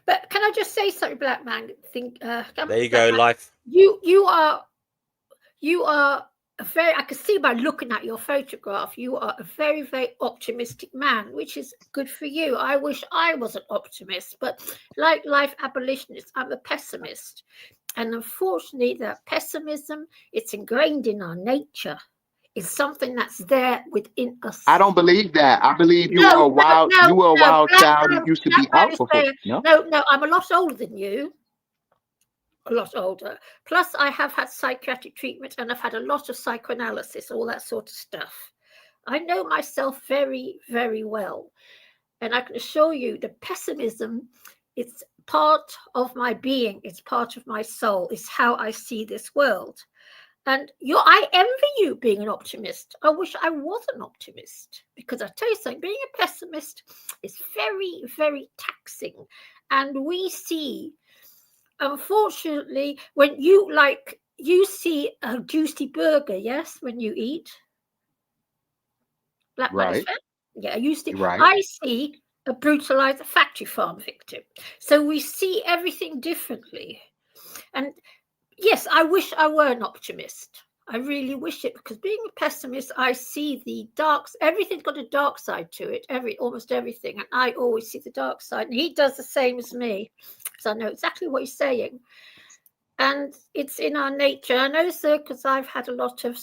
But can I just say something, Black Man? There you Black go, Man, life. you are a very. I can see by looking at your photograph, you are a very, very optimistic man, which is good for you. I wish I was an optimist, but like life abolitionists, I'm a pessimist, and unfortunately, that pessimism, it's ingrained in our nature. It's something that's there within us. I don't believe that. I believe you No, were a no, wild, no, you were a no. wild child who used to be Black Man is alcohol. fair. No? No, I'm a lot older than you. A lot older. Plus, I have had psychiatric treatment and I've had a lot of psychoanalysis, all that sort of stuff. I know myself very, very well. And I can assure you the pessimism, it's part of my being, it's part of my soul, it's how I see this world. And I envy you being an optimist. I wish I was an optimist, because I tell you something, being a pessimist is very, very taxing. And we see, unfortunately, when you see a juicy burger, yes, when you eat. Black Man is Right, fair. Yeah, right. I see a brutalized factory farm victim. So we see everything differently. And yes, I wish I were an optimist. I really wish it, because being a pessimist, I see the everything's got a dark side to it, almost everything. And I always see the dark side. And he does the same as me. So I know exactly what he's saying. And it's in our nature. I know, sir, because I've had a lot of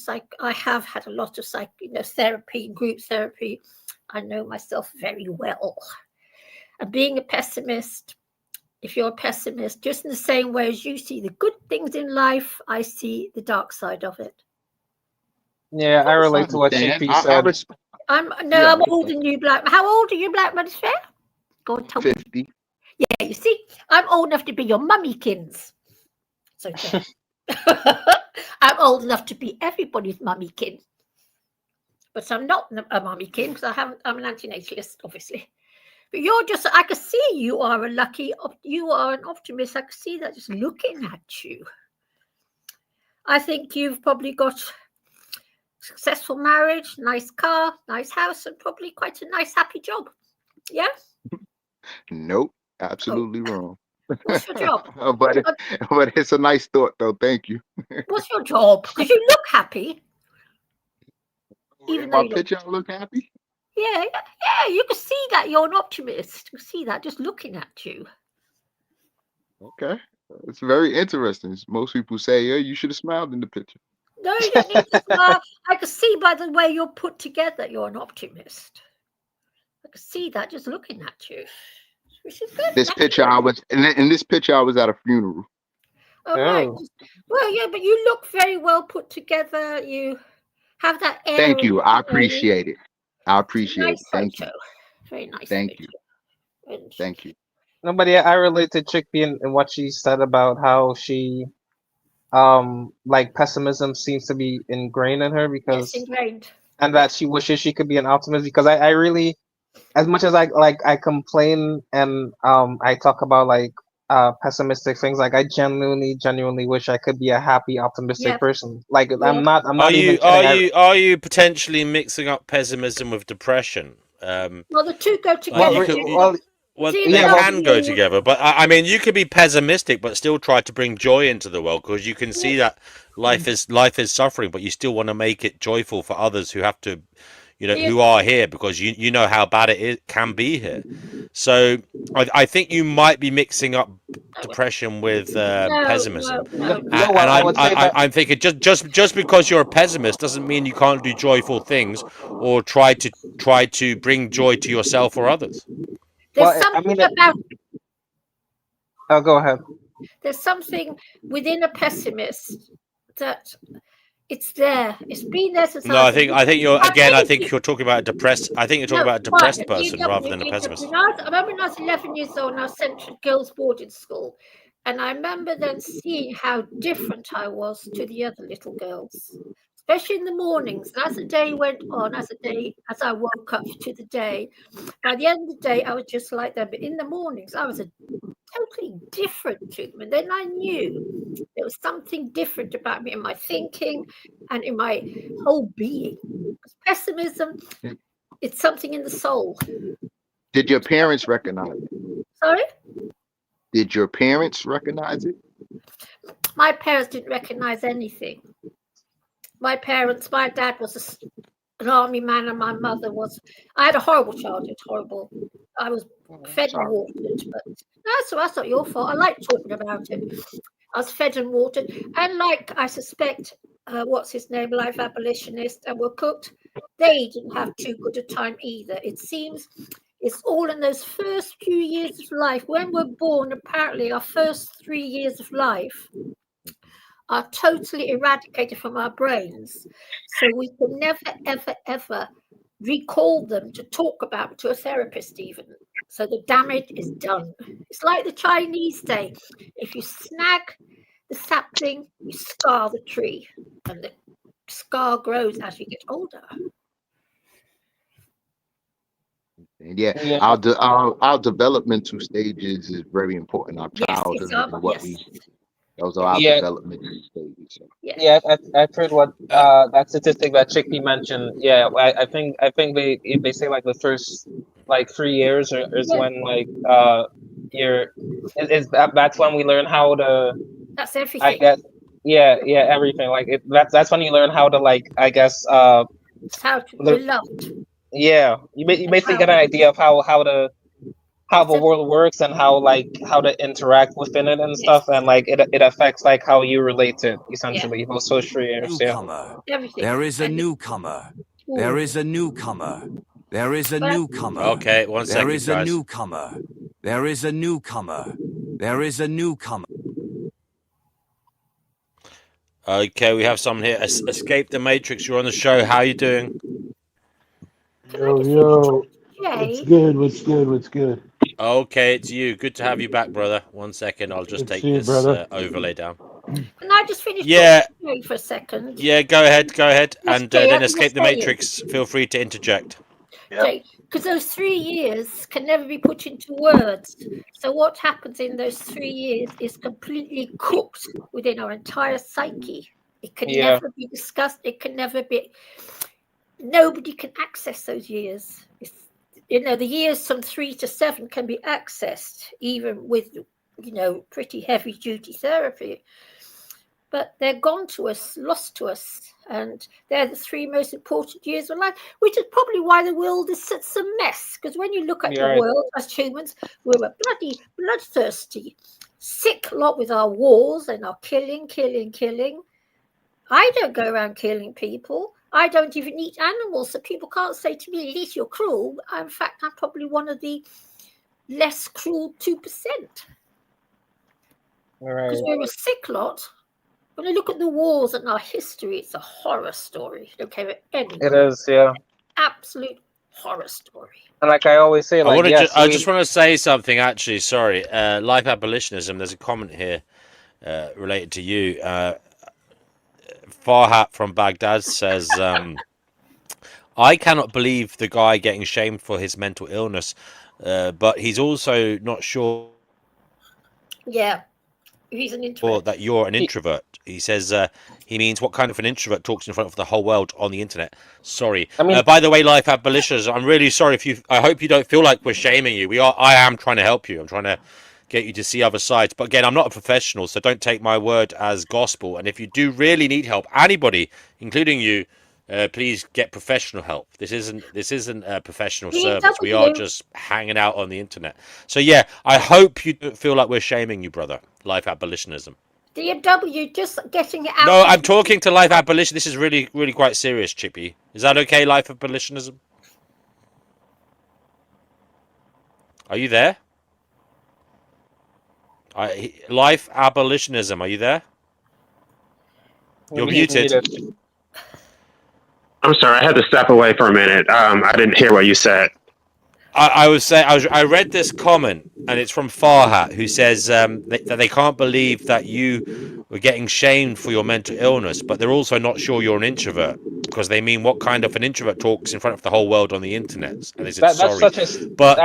therapy, group therapy. I know myself very well. And being a pessimist, if you're a pessimist, just in the same way as you see the good things in life, I see the dark side of it. Yeah, I I relate to what understand. JP I said. respect. I'm Yeah, older than you, Black. How old are you, Black Man? Is fair? Go and tell me. 50. Yeah, you see, I'm old enough to be your mummykins. So I'm old enough to be everybody's mummykin. But I'm not a mummykin because I'm an antinatalist, obviously. But you're just, I can see you are you are an optimist. I can see that just looking at you. I think you've probably got successful marriage, nice car, nice house, and probably quite a nice, happy job. Yeah? Nope, absolutely wrong. What's your job? but it's a nice thought though. Thank you. What's your job? Because you look happy. Even In though my you look, picture, I look happy. yeah, you can see that you're an optimist. You can see that just looking at you. Okay, it's very interesting. Most people say, "Yeah, you should have smiled in the picture." No, you don't need to smile. I can see by the way you're put together, you're an optimist. I can see that just looking at you, which is good. This picture, I was in this picture, I was at a funeral. Oh, right. Oh. Well, yeah, but you look very well put together. You have that air. Thank of, you. I appreciate it. I appreciate nice it. Thank you. photo. Very nice. Thank you. photo. And Thank you. No, but yeah, I relate to Chickpea and what she said about how she, like pessimism seems to be ingrained in her yes, because, ingrained. and that she wishes she could be an optimist because I really, as much as I complain and I talk about like pessimistic things, like I genuinely wish I could be a happy, optimistic Yeah. person. Like Yeah. I'm not Are even you kidding. are you potentially mixing up pessimism with depression? Well, the two go Like together. you could, well, See, they yeah, well- can go together, but I mean, you could be pessimistic, but still try to bring joy into the world because you can see that life is suffering, but you still want to make it joyful for others who have to, who are here because you know how bad it can be here. So I think you might be mixing up depression with pessimism. No. And I would say that I'm thinking just because you're a pessimist doesn't mean you can't do joyful things or try to bring joy to yourself or others. There's Well, I something mean, about. oh, go ahead. There's something within a pessimist that it's there. It's been there since No, I I was. think you're again. I think you're talking about a depressed. I think you're talking about a depressed person rather than a pessimist. I remember when I was 11 years old and I was sent to girls' boarding school, and I remember then seeing how different I was to the other little girls, especially in the mornings. And as the day went on, as I woke up to the day, by the end of the day, I was just like them. But in the mornings, I was totally different to them. And then I knew there was something different about me in my thinking and in my whole being. Because pessimism, it's something in the soul. Did your parents recognize it? Sorry? Did your parents recognize it? My parents didn't recognize anything. My dad was an army man, and my mother was. I had a horrible childhood, horrible. I was fed and watered, but that's not your fault. I like talking about it. I was fed and watered, and like I suspect, what's his name, life abolitionist, and were cooked. They didn't have too good a time either. It seems it's all in those first few years of life. When we're born, apparently our first 3 years of life are totally eradicated from our brains. So we can never, ever, ever recall them to talk about to a therapist even. So the damage is done. It's like the Chinese say, if you snag the sapling, you scar the tree. And the scar grows as you get older. And yeah, Yeah. our developmental stages is very important. Our childhood and what we those are our developmental stages. So. Yeah, I've heard what that statistic that Chickpea mentioned. Yeah, I think they say like the first like 3 years is when like that's when we learn how to. That's everything. I guess everything like that's when you learn how to like I guess how to be loved. Yeah, you basically get an idea of how the world works and how to interact within it and stuff, and like it affects like how you relate to it, essentially those social 3 years. Newcomer. There is a newcomer. There is a newcomer. There is a newcomer. Okay, one second, There is a newcomer. There is a newcomer. There is a newcomer. Okay, we have someone here. Escape the Matrix. You're on the show. How are you doing? Yo. What's good? What's good? What's good? Okay, it's you. Good to have you back, brother. 1 second. I'll just take this overlay down. Can I just finish talking for a second? Yeah, go ahead. Yes, And Jay, then I Escape the understand Matrix. Feel free to interject. Jay, because those 3 years can never be put into words. So what happens in those 3 years is completely cooked within our entire psyche. It can Yeah. never be discussed. It can never be. Nobody can access those years. The years from 3 to 7 can be accessed, even with, pretty heavy duty therapy. But they're gone to us, lost to us. And they're the 3 most important years of life, which is probably why the world is such a mess. Because when you look at the world as humans, we're a bloody bloodthirsty, sick lot with our wars and our killing. I don't go around killing people. I don't even eat animals, so people can't say to me, Elise, you're cruel. In fact, I'm probably one of the less cruel 2%. Because we're a sick lot. When I look at the wars and our history, it's a horror story. I don't care about anyone. It is, yeah. Absolute horror story. And like I always say, like, I just want to say something, actually. Sorry. Life abolitionism, there's a comment here related to you. Farhat from Baghdad says, I cannot believe the guy getting shamed for his mental illness, but he's also not sure. Yeah, he's an introvert. That you're an introvert. He says he means what kind of an introvert talks in front of the whole world on the internet. Sorry. I mean, by the way, life abolitioners, I'm really sorry if you. I hope you don't feel like we're shaming you. I am trying to help you. I'm trying to get you to see other sides. But again, I'm not a professional, so don't take my word as gospel. And if you do really need help, anybody, including you, please get professional help. This isn't a professional service. We are just hanging out on the internet. So yeah, I hope you don't feel like we're shaming you, brother. Life abolitionism. DMW, just getting it out. No, I'm talking to life abolition. This is really, really quite serious, Chippy. Is that okay, life abolitionism? Are you there? Life abolitionism, are you there? You're muted. I'm sorry, I had to step away for a minute. I didn't hear what you said. I read this comment, and it's from Farhat, who says that they can't believe that you were getting shamed for your mental illness, but they're also not sure you're an introvert, because they mean what kind of an introvert talks in front of the whole world on the internet. And they said, sorry. But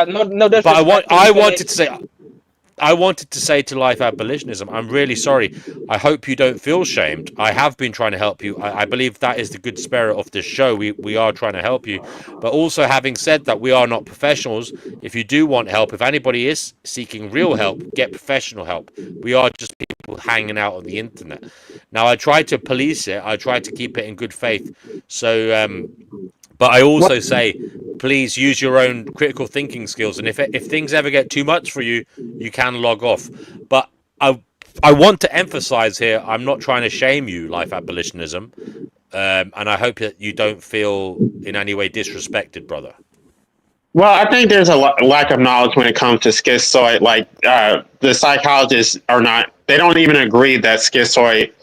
I wanted to say to life abolitionism, I'm really sorry. I hope you don't feel shamed. I have been trying to help you. I believe that is the good spirit of this show. We are trying to help you. But also, having said that, we are not professionals. If you do want help, if anybody is seeking real help, get professional help. We are just people hanging out on the internet. Now, I try to police it. I try to keep it in good faith. So, but I also say, please use your own critical thinking skills. And if things ever get too much for you, you can log off. But I want to emphasize here, I'm not trying to shame you, life abolitionism. And I hope that you don't feel in any way disrespected, brother. Well, I think there's a lack of knowledge when it comes to schizoid. Like the psychologists they don't even agree that schizoid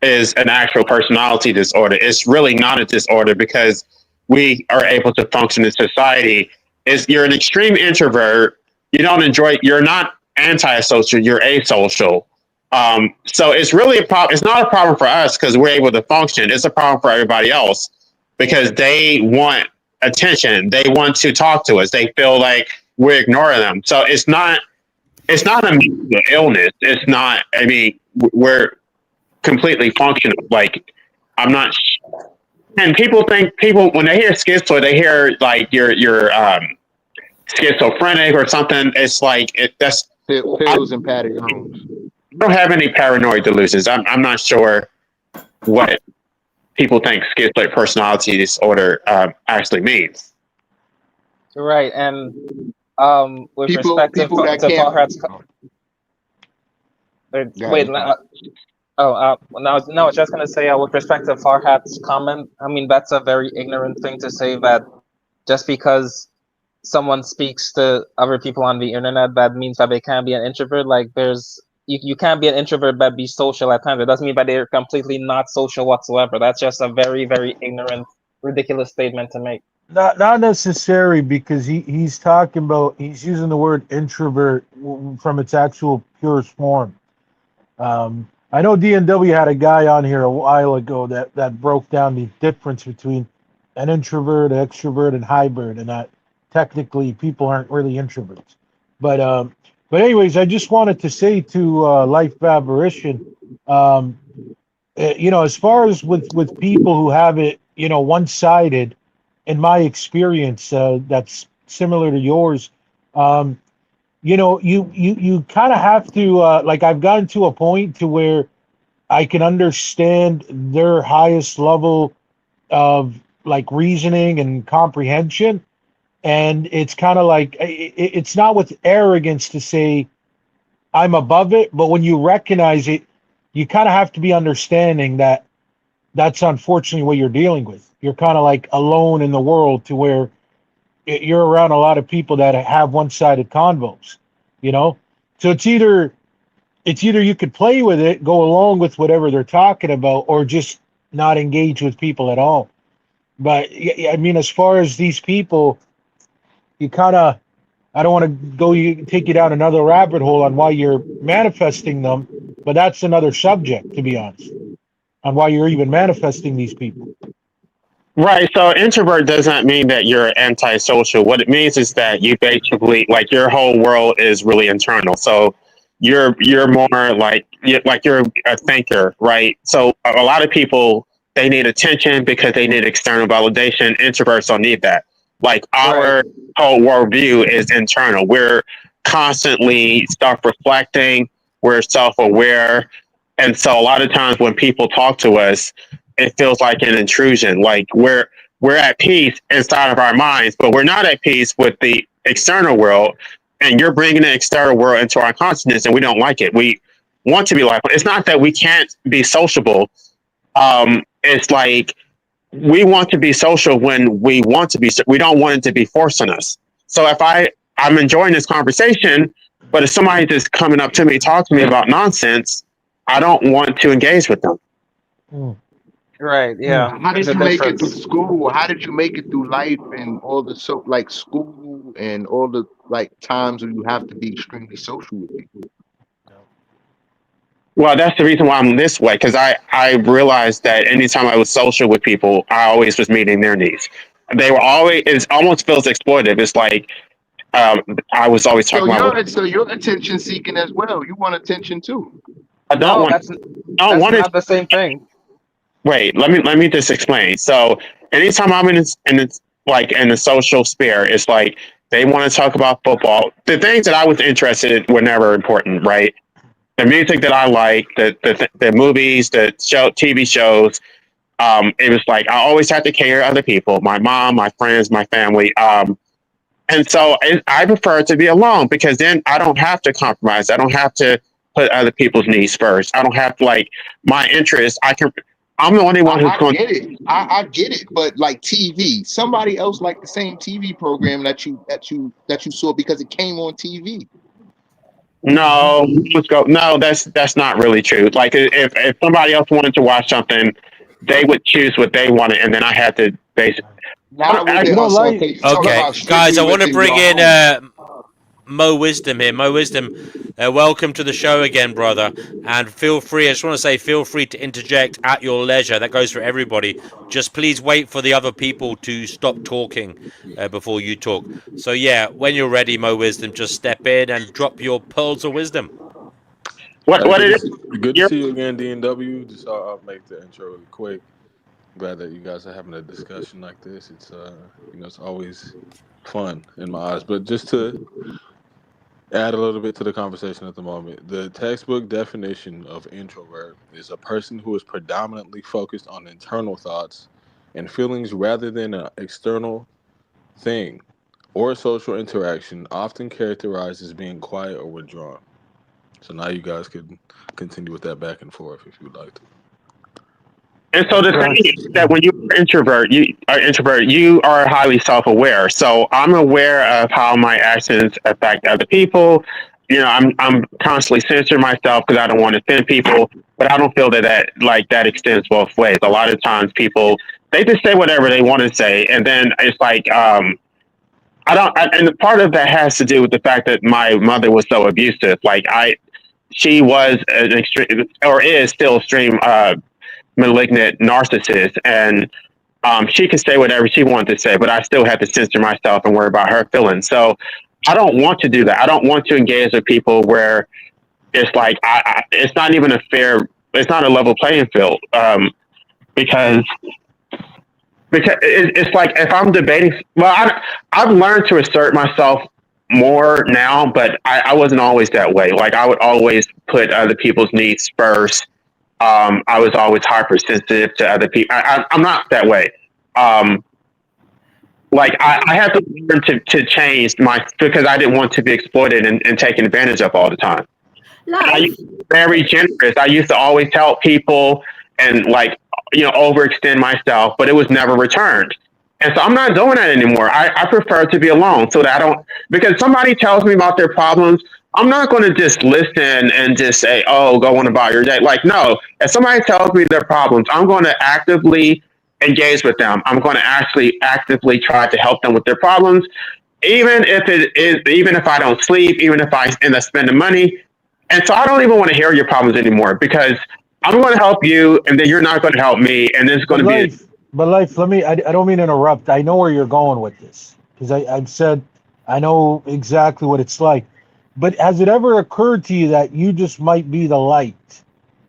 is an actual personality disorder. It's really not a disorder because we are able to function in society. You're an extreme introvert. You're not antisocial, you're asocial. So it's really a problem. It's not a problem for us because we're able to function. It's a problem for everybody else because they want attention. They want to talk to us. They feel like we're ignoring them. So it's not a mental illness. It's not, we're completely functional. Like, I'm not. And people when they hear schizoid, they hear like you're schizophrenic or something. It's like that's pills and padded homes. I don't have any paranoid delusions. I'm not sure what people think schizoid personality disorder actually means. Right, and with respect to Farhat's no, I was just going to say, with respect to Farhat's comment, I mean, that's a very ignorant thing to say, that just because someone speaks to other people on the internet, that means that they can't be an introvert. Like, you can't be an introvert but be social at times. It doesn't mean that they're completely not social whatsoever. That's just a very, very ignorant, ridiculous statement to make. Not necessary, because he's using the word introvert from its actual purest form. I know DNW had a guy on here a while ago that broke down the difference between an introvert, extrovert, and hybrid, and that technically people aren't really introverts. But anyways, I just wanted to say to Life Aberration, um, as far as with people who have it, one-sided, in my experience, that's similar to yours. Um, you kind of have to like I've gotten to a point to where I can understand their highest level of like reasoning and comprehension, and it's kind of like it's not with arrogance to say I'm above it, but when you recognize it, you kind of have to be understanding that that's unfortunately what you're dealing with. You're kind of like alone in the world to where you're around a lot of people that have one-sided convos, you know? So it's either you could play with it, go along with whatever they're talking about, or just not engage with people at all. But I mean, as far as these people, you kind of, I don't want to take you down another rabbit hole on why you're manifesting them, but that's another subject, to be honest, on why you're even manifesting these people. Right. So introvert doesn't mean that you're antisocial. What it means is that you basically like your whole world is really internal. So you're more like you're a thinker, right? So a lot of people they need attention because they need external validation. Introverts don't need that. Like Right. our whole worldview is internal. We're constantly self-reflecting. We're self-aware, and so a lot of times when people talk to us it feels like an intrusion. Like we're at peace inside of our minds, but we're not at peace with the external world. And you're bringing the external world into our consciousness, and we don't like it. We want to be like. It's not that we can't be sociable. It's like we want to be social when we want to be. We don't want it to be forced on us. So if I'm enjoying this conversation, but if somebody just coming up to me, talking to me about nonsense, I don't want to engage with them. Mm. Right. Yeah. How did The you make it through difference. school? How did you make it through life and all the like school and all the like times where you have to be extremely social with people? Well, that's the reason why I'm this way because I realized that anytime I was social with people, I always was meeting their needs. They were always it almost feels exploitive. It's like um, I was always So talking about. you're attention seeking as well. You want attention too. I don't No, want. I don't that's want it. not the same thing. Wait, let me just explain. So anytime I'm like in the social sphere, it's like they want to talk about football. The things that I was interested in were never important, right? The music that I like, the movies, the TV shows. It was like I always had to care other people, my mom, my friends, my family. And so I prefer to be alone because then I don't have to compromise. I don't have to put other people's needs first. I don't have to like my interests. I'm the only one who's I going. get it. I get it. But like TV, somebody else liked the same TV program that you saw because it came on TV. No, let's go. No, that's not really true. Like if somebody else wanted to watch something, they would choose what they wanted, and then I had to basically. Now we're You there. know, So like, okay, you talk Okay, about guys, strictly I want to within bring your in home. Mo Wisdom here. Mo Wisdom, welcome to the show again, brother. And feel free, I just want to say, feel free to interject at your leisure. That goes for everybody. Just please wait for the other people to stop talking before you talk. So, yeah, when you're ready, Mo Wisdom, just step in and drop your pearls of wisdom. What it is? Good to You're, see you again, D&W. Just I'll make the intro really quick. Glad that you guys are having a discussion like this. It's it's always fun in my eyes. But just to add a little bit to the conversation at the moment, the textbook definition of introvert is a person who is predominantly focused on internal thoughts and feelings rather than an external thing or social interaction, often characterized as being quiet or withdrawn. So now you guys can continue with that back and forth if you would like to. and so the thing is that when you are highly self-aware. So I'm aware of how my actions affect other people. I'm constantly censoring myself because I don't want to offend people, but I don't feel that extends both ways. A lot of times people they just say whatever they want to say, and then it's like I don't. And part of that has to do with the fact that my mother was so abusive. She was an extreme or is still extreme malignant narcissist, and She could say whatever she wanted to say, but I still had to censor myself and worry about her feelings. So I don't want to do that. I don't want to engage with people where it's like it's not even a fair, it's not a level playing field. Because it's like if I'm debating, well, I've learned to assert myself more now, but I wasn't always that way. Like I would always put other people's needs first. I was always hypersensitive to other people. I'm not that way. Um, I had to learn to change because I didn't want to be exploited and taken advantage of all the time. I Life. used to be very generous. I used to always help people and overextend myself, but it was never returned. And so I'm not doing that anymore. I prefer to be alone so that I don't, because somebody tells me about their problems, I'm not going to just listen and just say, oh, go on about your day. Like, no, if somebody tells me their problems, I'm going to actively engage with them. I'm going to actually actively try to help them with their problems, even if I don't sleep, even if I end up spending money. And so I don't even want to hear your problems anymore because I'm going to help you, and then you're not going to help me, and there's going But to be. life. Let me. I don't mean to interrupt. I know where you're going with this because I've said I know exactly what it's like. But has it ever occurred to you that you just might be the light,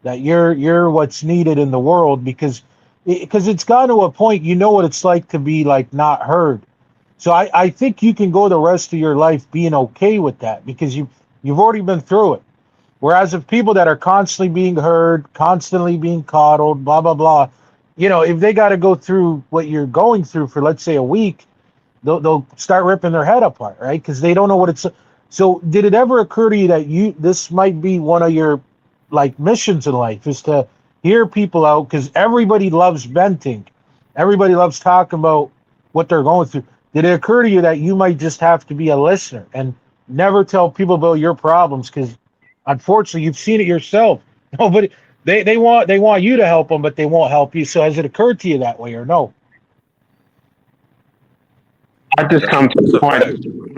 that you're what's needed in the world? Because it's gotten to a point you know what it's like to be like not heard. So I think you can go the rest of your life being okay with that because you've already been through it. Whereas if people that are constantly being heard, constantly being coddled, blah, blah, blah, if they got to go through what you're going through for, let's say, a week, they'll start ripping their head apart, right? Because they don't know what it's. So did it ever occur to you that this might be one of your like missions in life is to hear people out because everybody loves venting. Everybody loves talking about what they're going through. Did it occur to you that you might just have to be a listener and never tell people about your problems because unfortunately, you've seen it yourself. Nobody, they want you to help them, but they won't help you. So has it occurred to you that way or no? I just come to That's the a point.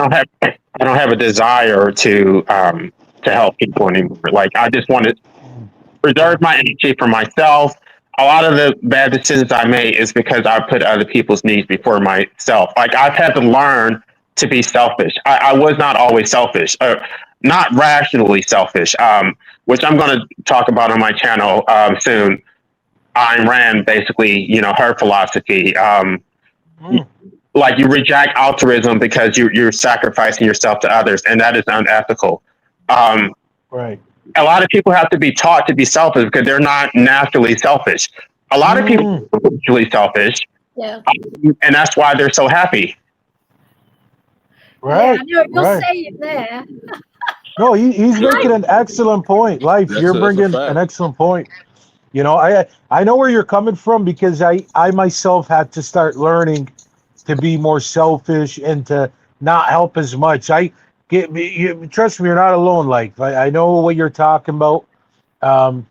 fact. I don't have a desire to help people anymore. Like I just want to reserve my energy for myself. A lot of the bad decisions I made is because I put other people's needs before myself. Like I've had to learn to be selfish. I was not always selfish, not rationally selfish, which I'm going to talk about on my channel soon. Ayn Rand, basically, her philosophy. Like you reject altruism because you're sacrificing yourself to others, and that is unethical. Um, Right. a lot of people have to be taught to be selfish because they're not naturally selfish. A lot of people Mm, are naturally selfish, Yeah. and that's why they're so happy. Yeah, right. I know what you're Right. saying there. No, he's making Life. an excellent point. Life, you're That's a bringing an fact. excellent point. I know where you're coming from because I myself had to start learning to be more selfish and to not help as much. Trust me, you're not alone. Like I know what you're talking about. Um,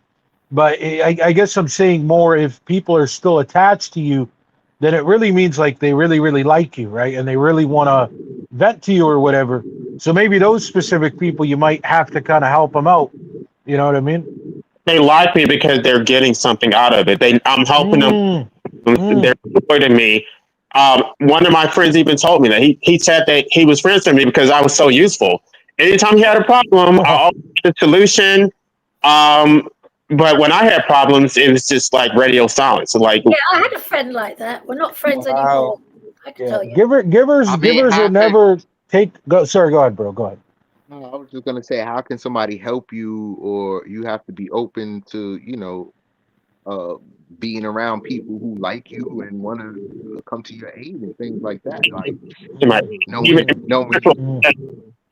but I guess I'm saying more if people are still attached to you, then it really means like they really, really like you, right? And they really want to vent to you or whatever. So maybe those specific people, you might have to kind of help them out. You know what I mean? They like me because they're getting something out of it. I'm helping them. Mm, They're mm. exploiting me. One of my friends even told me that he said that he was friends with me because I was so useful. Anytime he had a problem, I always had a solution. Um, but when I had problems, it was just like radio silence. So like, Yeah, I had a friend like that. We're not friends Wow. anymore. I can Yeah, tell you. givers, I mean, givers will how can never take. Go, sorry, go ahead, bro. Go ahead. no, I was just gonna say, how can somebody help you, or you have to be open to, uh, being around people who like you and want to come to your aid and things like that. Like my, Mm, even knowing you. mm,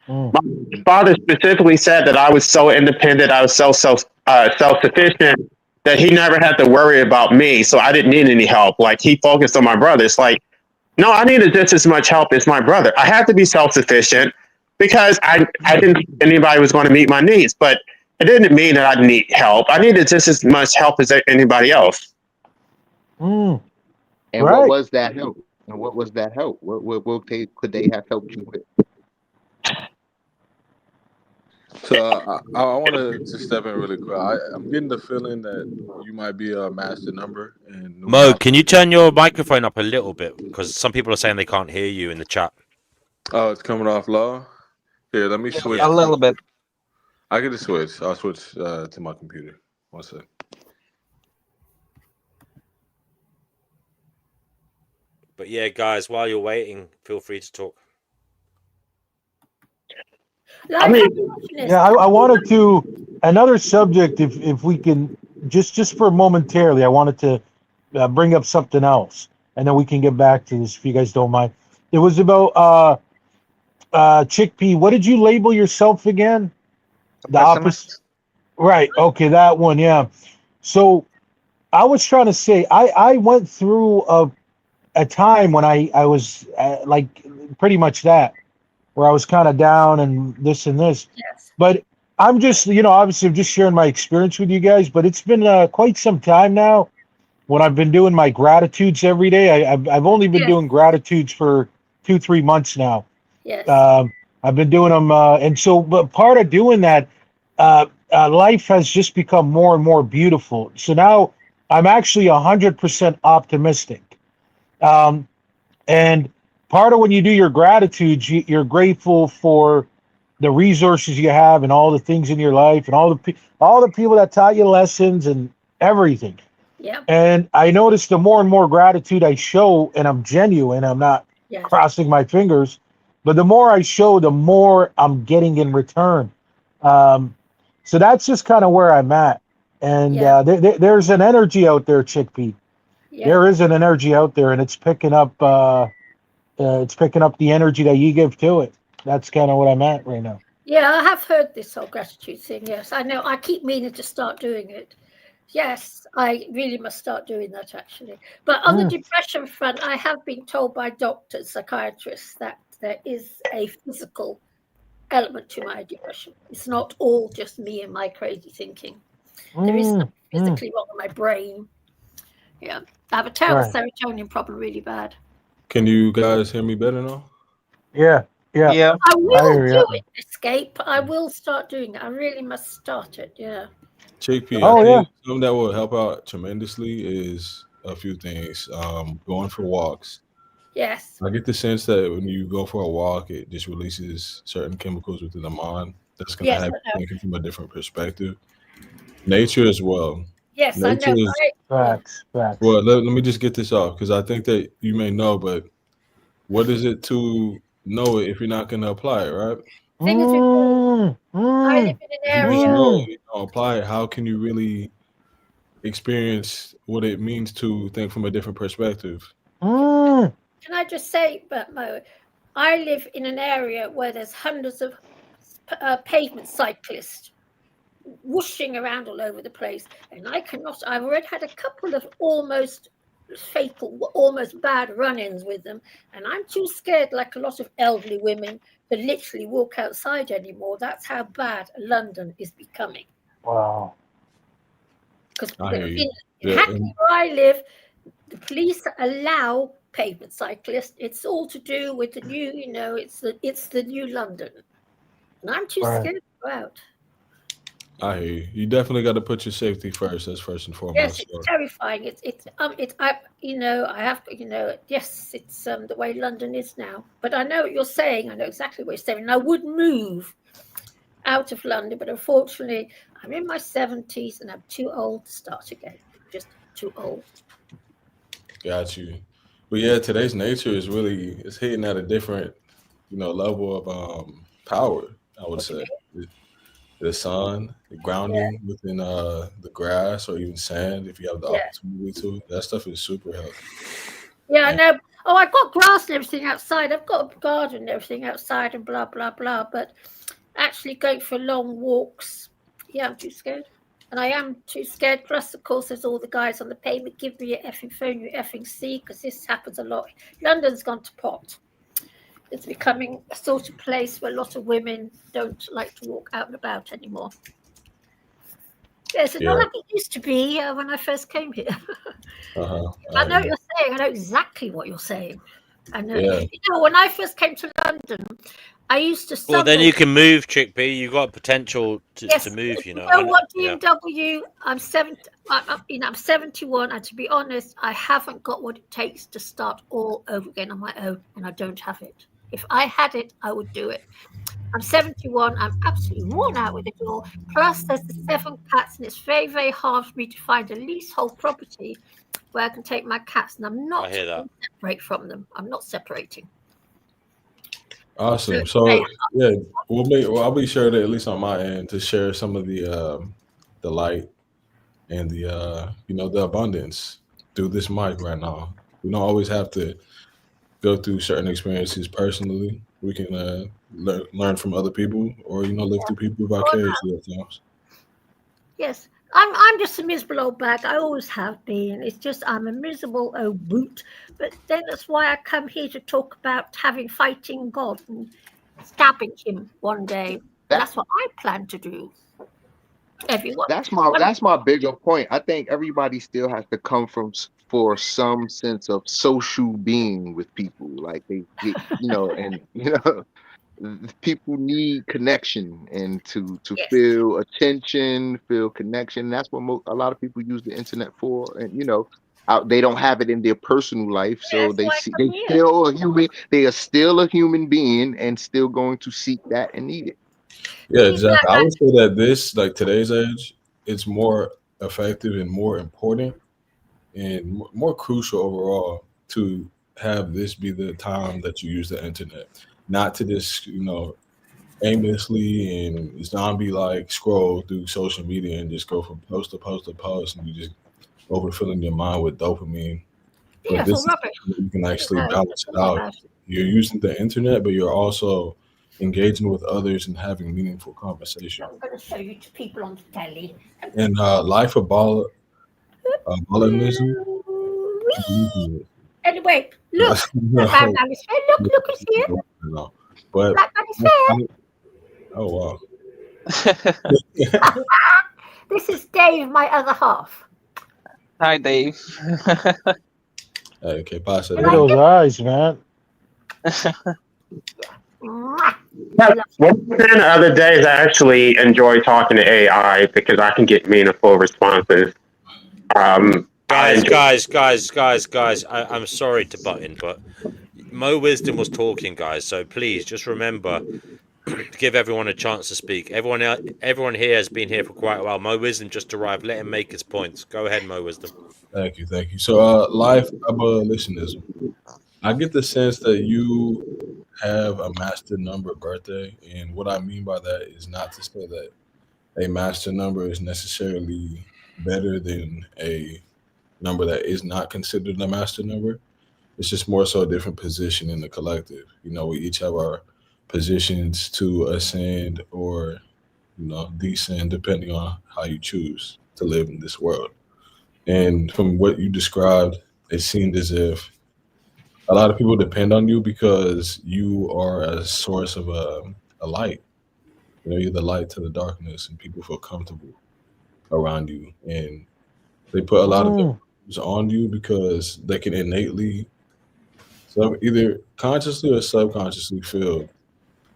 mm, my father specifically said that I was so independent, I was so self sufficient that he never had to worry about me. So I didn't need any help. Like he focused on my brother. It's like, no, I needed just as much help as my brother. I had to be self sufficient because I didn't think anybody was going to meet my needs, but it didn't mean that I didn't need help. I needed just as much help as anybody else. mm. And what Right. was that help? And what was that help? What could they have helped you with? So I want to just step in really quick. I'm getting the feeling that you might be a master number in Mo, can you numerology. turn your microphone up a little bit? Because some people are saying they can't hear you in the chat. Oh, it's coming off low. Here, let me Yeah, switch. a little bit. I get to switch. I'll switch to my computer. One sec. But yeah, guys, while you're waiting, feel free to talk. I mean, Yeah, I wanted to another subject, if we can, just for momentarily, I wanted to bring up something else, and then we can get back to this if you guys don't mind. It was about chickpea. What did you label yourself again? A The opposite, pessimist. right? Okay, that one. Yeah. So I was trying to say I went through a time when I was like pretty much that, where I was kind of down and this and this. Yes. But I'm just, obviously I'm just sharing my experience with you guys, but it's been quite some time now when I've been doing my gratitudes every day. I've only been Yes. doing gratitudes for 2-3 months now. Yes. I've been doing them. And so, but part of doing that, life has just become more and more beautiful. So now I'm actually 100% optimistic. And part of when you do your gratitudes, you're grateful for the resources you have and all the things in your life and all the people that taught you lessons and everything. Yeah. And I notice the more and more gratitude I show, and I'm genuine, I'm not Yes. crossing my fingers, but the more I show, the more I'm getting in return. So that's just kind of where I'm at. And Yeah. there's an energy out there, Chickpea. Yeah. There is an energy out there, and it's picking up the energy that you give to it. That's kind of what I'm at right now. Yeah, I have heard this whole gratitude thing. Yes, I know. I keep meaning to start doing it. Yes, I really must start doing that actually. But on the depression front, I have been told by doctors, psychiatrists, that there is a physical element to my depression. It's not all just me and my crazy thinking. There is something physically wrong with my brain. Yeah, I have a terrible Right. serotonin problem, really bad. Can you guys hear me better now? Yeah. Yeah. I will hear do ya. it, Escape. I will start doing it. I really must start it. Yeah. Chickpea, Oh, I yeah. think something that will help out tremendously is a few things. Going for walks. Yes. I get the sense that when you go for a walk, it just releases certain chemicals within the mind that's going to Yes, have I you know. thinking from a different perspective. Nature as well. Yes, I Nature know. is, Facts. well, let me just get this off because I think that you may know, but what is it to know it if you're not going to apply it, right? Thing is, I live in an If you just know area. it and you don't apply it, how can you really experience what it means to think from a different perspective? Can I just say, but Mo, I live in an area where there's hundreds of pavement cyclists whooshing around all over the place, and I cannot. I've already had a couple of almost fatal, almost bad run-ins with them, and I'm too scared, like a lot of elderly women, to literally walk outside anymore. That's how bad London is becoming. Wow. Because I hear you. in Yeah, Hackney, where I live, the police allow pavement cyclists. It's all to do with the new, it's the new London, and I'm too Right. scared to go out. I hear you. You definitely got to put your safety first. That's first and Yes, foremost. it's So, terrifying. I have, yes, it's the way London is now. But I know what you're saying. I know exactly what you're saying. And I would move out of London, but unfortunately, I'm in my 70s and I'm too old to start again. Just too old. got you. But yeah, today's nature is really it's hitting at a different, level of power. I would What do you say mean? the sun, the Yeah, grounding within the grass or even sand, if you have the yeah. opportunity to. That stuff is super healthy. Yeah, I And know. Oh, I've got grass and everything outside. I've got a garden and everything outside and blah, blah, blah. But actually going for long walks, yeah, I'm too scared. And I am too scared. Plus, of course, there's all the guys on the pavement. Give me your effing phone, you effing see, because this happens a lot. London's gone to pot. It's becoming a sort of place where a lot of women don't like to walk out and about anymore. Yes, it's yeah, not like it used to be when I first came here. I I know hear what you. you're saying. I know exactly what you're saying. I know. Yeah, When I first came to London, I used to Well, then sublet. you can move, Chickpea. You got potential Yes, to move. you You know. know what, Yeah. DMW? I'm 71, and to be honest, I haven't got what it takes to start all over again on my own, and I don't have it. If I had it, I would do it. I'm 71. I'm absolutely worn out with it all. Plus, there's the 7 cats, and it's very, very hard for me to find a leasehold property where I can take my cats, and I'm not I hear that. going to separate from them. I'm not separating. Awesome. So, So yeah, I'll be sure to, at least on my end, to share some of the light and the the abundance through this mic right now. We don't always have to go through certain experiences personally. We can learn from other people, or live through people vicariously at times. yes, I'm just a miserable old bag. I always have been. It's just I'm a miserable old boot. But then that's why I come here to talk about fighting God and stabbing him one day. That That's what I plan to do. Everyone. that's my bigger point. I think everybody still has to come from for some sense of social being with people. Like they get, and people need connection and to Yes. feel attention, feel connection. That's what a lot of people use the internet for. And they don't have it in their personal life, so That's why I they come here. still a human. They are still a human being and still going to seek that and need it. Yeah, exactly. I would say that this, like today's age, it's more effective and more important and more crucial overall to have this be the time that you use the internet, not to just aimlessly and zombie like scroll through social media and just go from post to post to post, and you just overfilling your mind with dopamine. But Yes, this all is rubbish. something you can actually No, balance it forget out. about it. You're using the internet, but you're also engaging with others and having meaningful conversation. I'm going to show you to people on the telly. And life of ballinism. Anyway, look. No, Black Man is fair. Look, it's here. no. But Black Man is fair. oh wow. This is Dave, my other half. Hi, Dave. Okay, pass it. Look at those eyes, man. One thing other days I actually enjoy talking to AI because I can get meaningful responses. Guys, I'm sorry to butt in, but Mo Wisdom was talking, guys. So please just remember, give everyone a chance to speak. Everyone here has been here for quite a while. Mo Wisdom just arrived. Let him make his points. Go ahead, Mo Wisdom. Thank you. So life abolitionism. I get the sense that you have a master number birthday, and what I mean by that is not to say that a master number is necessarily better than a number that is not considered a master number. It's just more so a different position in the collective. We each have our positions to ascend or descend depending on how you choose to live in this world. And from what you described, it seemed as if a lot of people depend on you because you are a source of a light. You're the light to the darkness, and people feel comfortable around you. And they put a lot of emphasis on you because they can innately, so either consciously or subconsciously, feel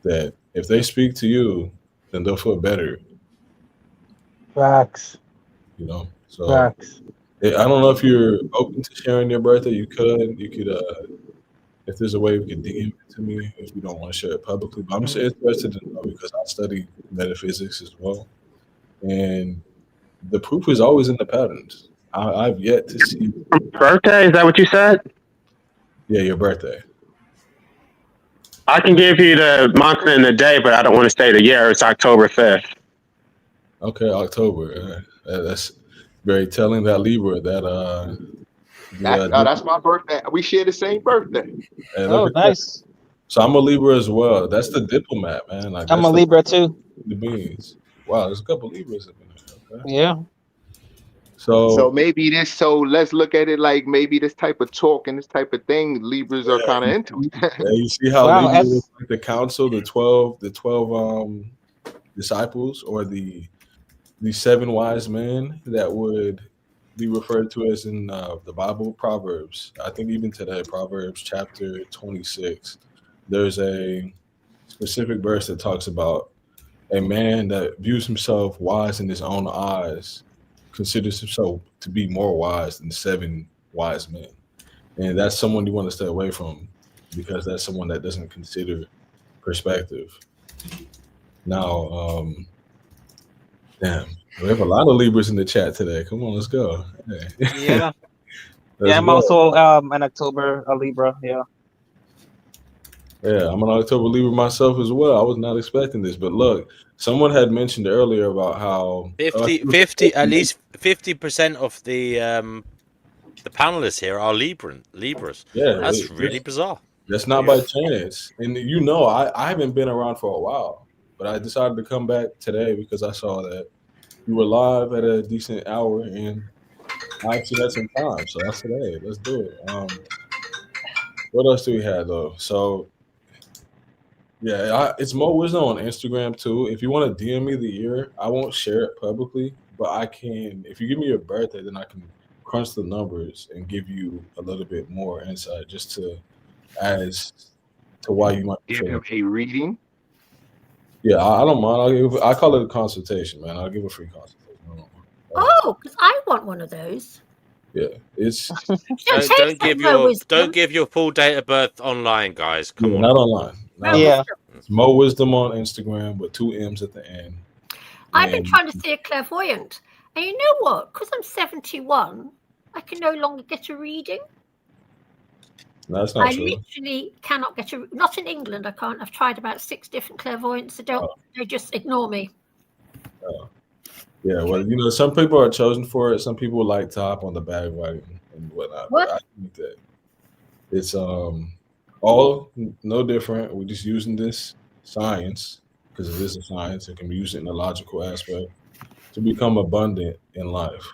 that if they speak to you, then they'll feel better. Facts. So Facts. I don't know if you're open to sharing your birthday. You could, if there's a way we could DM it to me if you don't want to share it publicly. But I'm just interested to know because I study metaphysics as well. And the proof is always in the patterns. I've yet to see. Birthday? Is that what you said? Yeah, your birthday. I can give you the month and the day, but I don't want to say the year. It's October 5th. Okay, October. That's very telling. That Libra. That's my birthday. We share the same birthday. Oh, nice. So I'm a Libra as well. That's the diplomat, man. Like, I'm a Libra too. The beans. Wow, there's a couple Libras in there. Okay. Yeah. So maybe this. So let's look at it like maybe this type of talk and this type of thing. Libras are kind of into. Yeah, you see how Libra is like the council, the 12 disciples, or the 7 wise men that would be referred to as in the Bible, Proverbs. I think even today, Proverbs chapter 26, there's a specific verse that talks about a man that views himself wise in his own eyes considers himself to be more wise than 7 wise men. And that's someone you want to stay away from because that's someone that doesn't consider perspective. Now, damn, we have a lot of Libras in the chat today. Come on, let's go. Hey. Yeah. Let's I'm go. also an October a Libra. Yeah. Yeah, I'm an October Libra myself as well. I was not expecting this, but look, someone had mentioned earlier about how 50 at least 50% of the panelists here are Libras. Yeah, That's really bizarre. That's not by chance. And I haven't been around for a while, but I decided to come back today because I saw that you were live at a decent hour and I actually had some time. So I said, hey, let's do it. What else do we have though? So yeah, it's Mo Wisdom on Instagram too. If you want to DM me the year, I won't share it publicly, but I can. If you give me your birthday, then I can crunch the numbers and give you a little bit more insight, just to as to why you might be Give him feeling. a reading. Yeah, I don't mind. I call it a consultation, man. I'll give a free consultation. Oh, because I want one of those. Yeah, it's Don't give your full date of birth online, guys. Come on, not online. Yeah. It's Mo Wisdom on Instagram with 2 M's at the end. I've been trying to see a clairvoyant, and you know what? Because I'm 71, I can no longer get a reading. No, that's not I true. literally cannot get a. Not in England, I can't. I've tried about 6 different clairvoyants. They just ignore me. Yeah, well, some people are chosen for it. Some people like to hop on the bandwagon and whatnot. What? But I think that it's all no different. We're just using this science because it is a science. It can be used in a logical aspect to become abundant in life.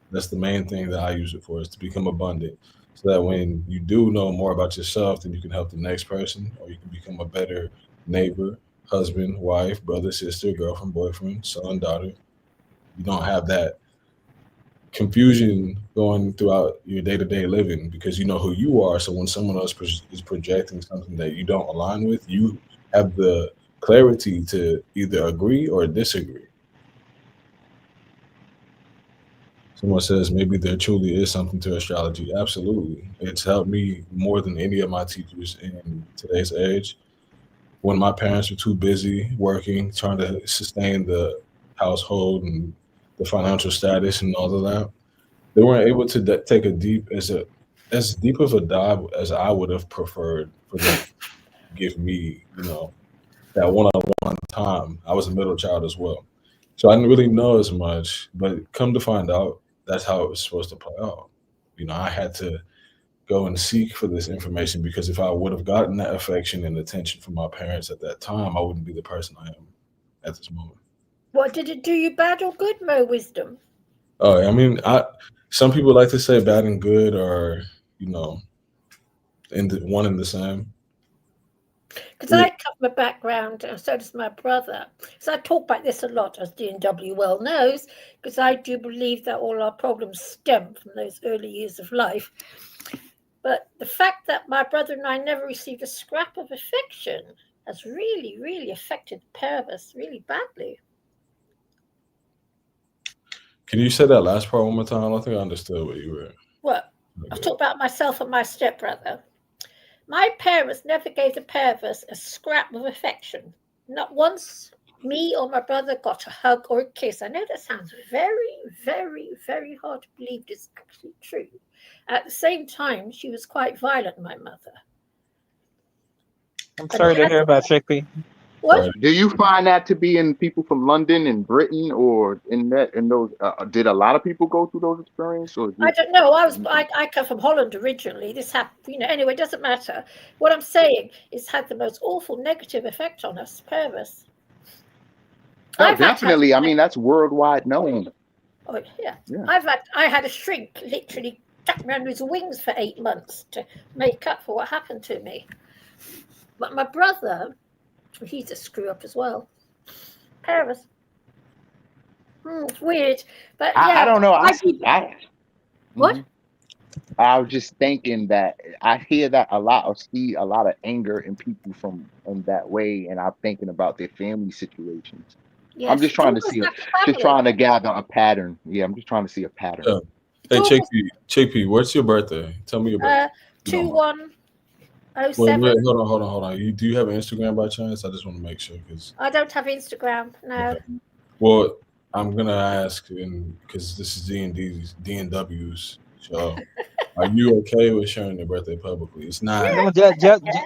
That's the main thing that I use it for, is to become abundant. So that when you do know more about yourself, then you can help the next person, or you can become a better neighbor, husband, wife, brother, sister, girlfriend, boyfriend, son, daughter. You don't have that confusion going throughout your day-to-day living because you know who you are. So when someone else is projecting something that you don't align with, you have the clarity to either agree or disagree. Someone says maybe there truly is something to astrology. Absolutely. It's helped me more than any of my teachers in today's age. When my parents were too busy working, trying to sustain the household and the financial status and all of that, they weren't able to take as deep of a dive as I would have preferred for them to give me, that one-on-one time. I was a middle child as well. So I didn't really know as much, but come to find out, that's how it was supposed to play out. I had to go and seek for this information because if I would have gotten that affection and attention from my parents at that time, I wouldn't be the person I am at this moment. What did it do you bad or good, Mo Wisdom? Oh, I mean, some people like to say bad and good are, one and the same. Because I come from a background, and so does my brother. So I talk about this a lot, as D&W well knows, because I do believe that all our problems stem from those early years of life. But the fact that my brother and I never received a scrap of affection has really, really affected the pair of us really badly. Can you say that last part one more time? I don't think I understood what you were. Well, I've talked about myself and my stepbrother. My parents never gave the pair of us a scrap of affection. Not once me or my brother got a hug or a kiss. I know that sounds very, very, very hard to believe, but it's actually true. At the same time, she was quite violent, my mother. I'm sorry to hear about Chickpea. What? Do you find that to be in people from London and Britain, or in those? Did a lot of people go through those experiences? Or I don't know. I come from Holland originally. This happened, anyway, it doesn't matter. What I'm saying is had the most awful negative effect on us, pair of us. No, definitely. I mean, that's worldwide known. Oh yeah. I had a shrink literally tuck around his wings for 8 months to make up for what happened to me. But my brother, he's a screw up as well. Pair of us. It's weird, but yeah. I don't know. What? I was just thinking that I hear that a lot or see a lot of anger in people from in that way, and I'm thinking about their family situations. I'm Yes, just it's trying to always see like just family. trying to gather a pattern. Yeah, I'm just trying to see a pattern. Yeah. It's Hey, always Chickpea, what's your birthday? Tell me your birthday. You don't mind. Wait, 2107. hold on. Do you have an Instagram by chance? I just want to make sure because I don't have Instagram. No. okay. Well, I'm gonna ask, and because this is D&W's show, are you okay with sharing your birthday publicly? It's not. No, Okay.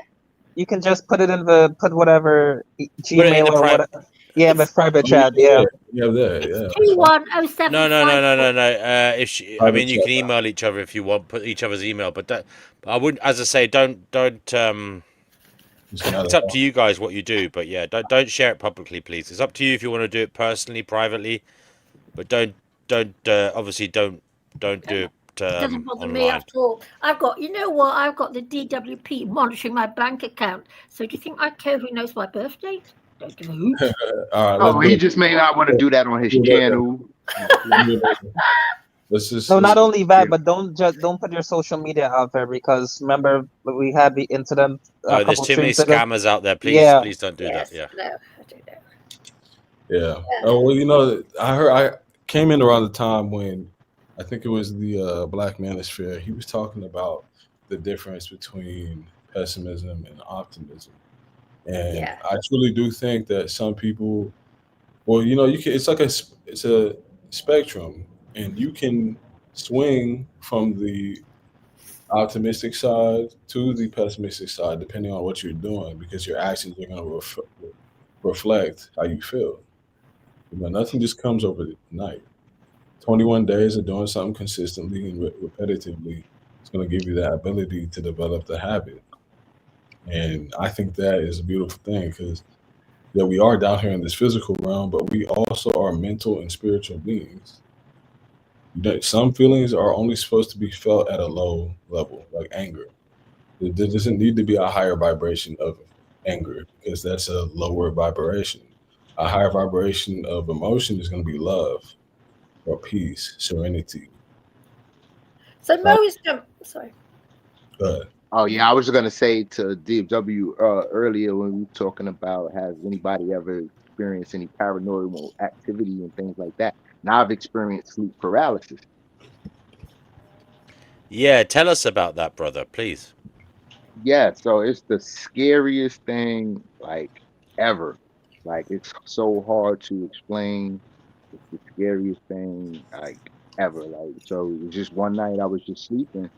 you can just put it in the put whatever Put it in Gmail the or private. what. Yeah, in the It's private Oh, yeah, chat. yeah, Yeah. you have that. it's Yeah, that's two fine. one oh seven No, no, no, five no, four. no, no. If she, I Private mean, you chat. can email each other if you want. Put each other's email, but that, but I wouldn't. As I say, don't. It's not It's at up all. to you guys what you do, but yeah, don't share it publicly, please. It's up to you if you want to do it personally, privately, but don't obviously don't do it It doesn't bother me online. at all. I've got, you know what? I've got the DWP monitoring my bank account. So do you think I care who knows my birthday? Don't give a hoot. All right, let's Oh, do he it. just may not want to do that on his Do it later. channel. Do it later. Let's just No, let's. not only Yeah. that, but don't put your social media out there because remember we had the incident a No, there's couple too many streams ago. scammers out there. Yeah. Please don't do that. Yes, Yeah. no, I don't know. Yeah. Yeah. Oh well, I came in around the time when I think it was the Black Manosphere. He was talking about the difference between pessimism and optimism, and Yeah. I truly do think that some people, well, you can. It's like it's a spectrum, and you can swing from the optimistic side to the pessimistic side depending on what you're doing because your actions are going to reflect how you feel. Nothing just comes overnight. 21 days of doing something consistently and repetitively is going to give you that ability to develop the habit. And I think that is a beautiful thing because yeah, we are down here in this physical realm, but we also are mental and spiritual beings. Some feelings are only supposed to be felt at a low level, like anger. There doesn't need to be a higher vibration of anger because that's a lower vibration. A higher vibration of emotion is going to be love or peace, serenity. So Uh, Mo is sorry. but Oh yeah, I was gonna say to DW earlier when we were talking about has anybody ever experienced any paranormal activity and things like that. Now I've experienced sleep paralysis. Yeah, tell us about that, brother, please. Yeah, so it's the scariest thing like ever. Like it's so hard to explain. It's the scariest thing like ever. Like so it was just one night I was just sleeping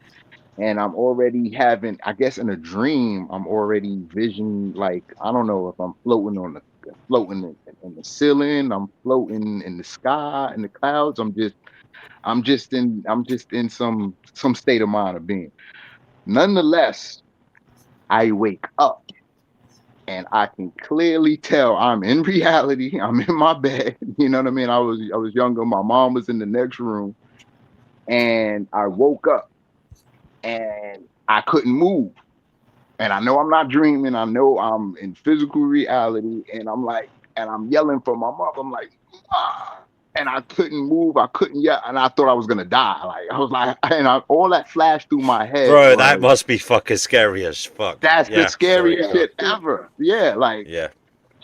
and I'm already having, I guess in a dream, I'm already vision like I don't know if I'm floating on the floating in the ceiling, I'm floating in the sky, in the clouds. I'm just in some state of mind of being. Nonetheless, I wake up and I can clearly tell I'm in reality. I'm in my bed. You know what I mean? I was younger. My mom was in the next room, and I woke up and I couldn't move. And I know I'm not dreaming. I know I'm in physical reality, and I'm like, and I'm yelling for my mom. I'm like, ah. And I couldn't move. I couldn't yell, and I thought I was gonna die. Like I was like, all that flashed through my head Bro, that was, must be fucking scary as fuck. that's the Yeah, sorry, scariest go. shit ever. Yeah, like Yeah.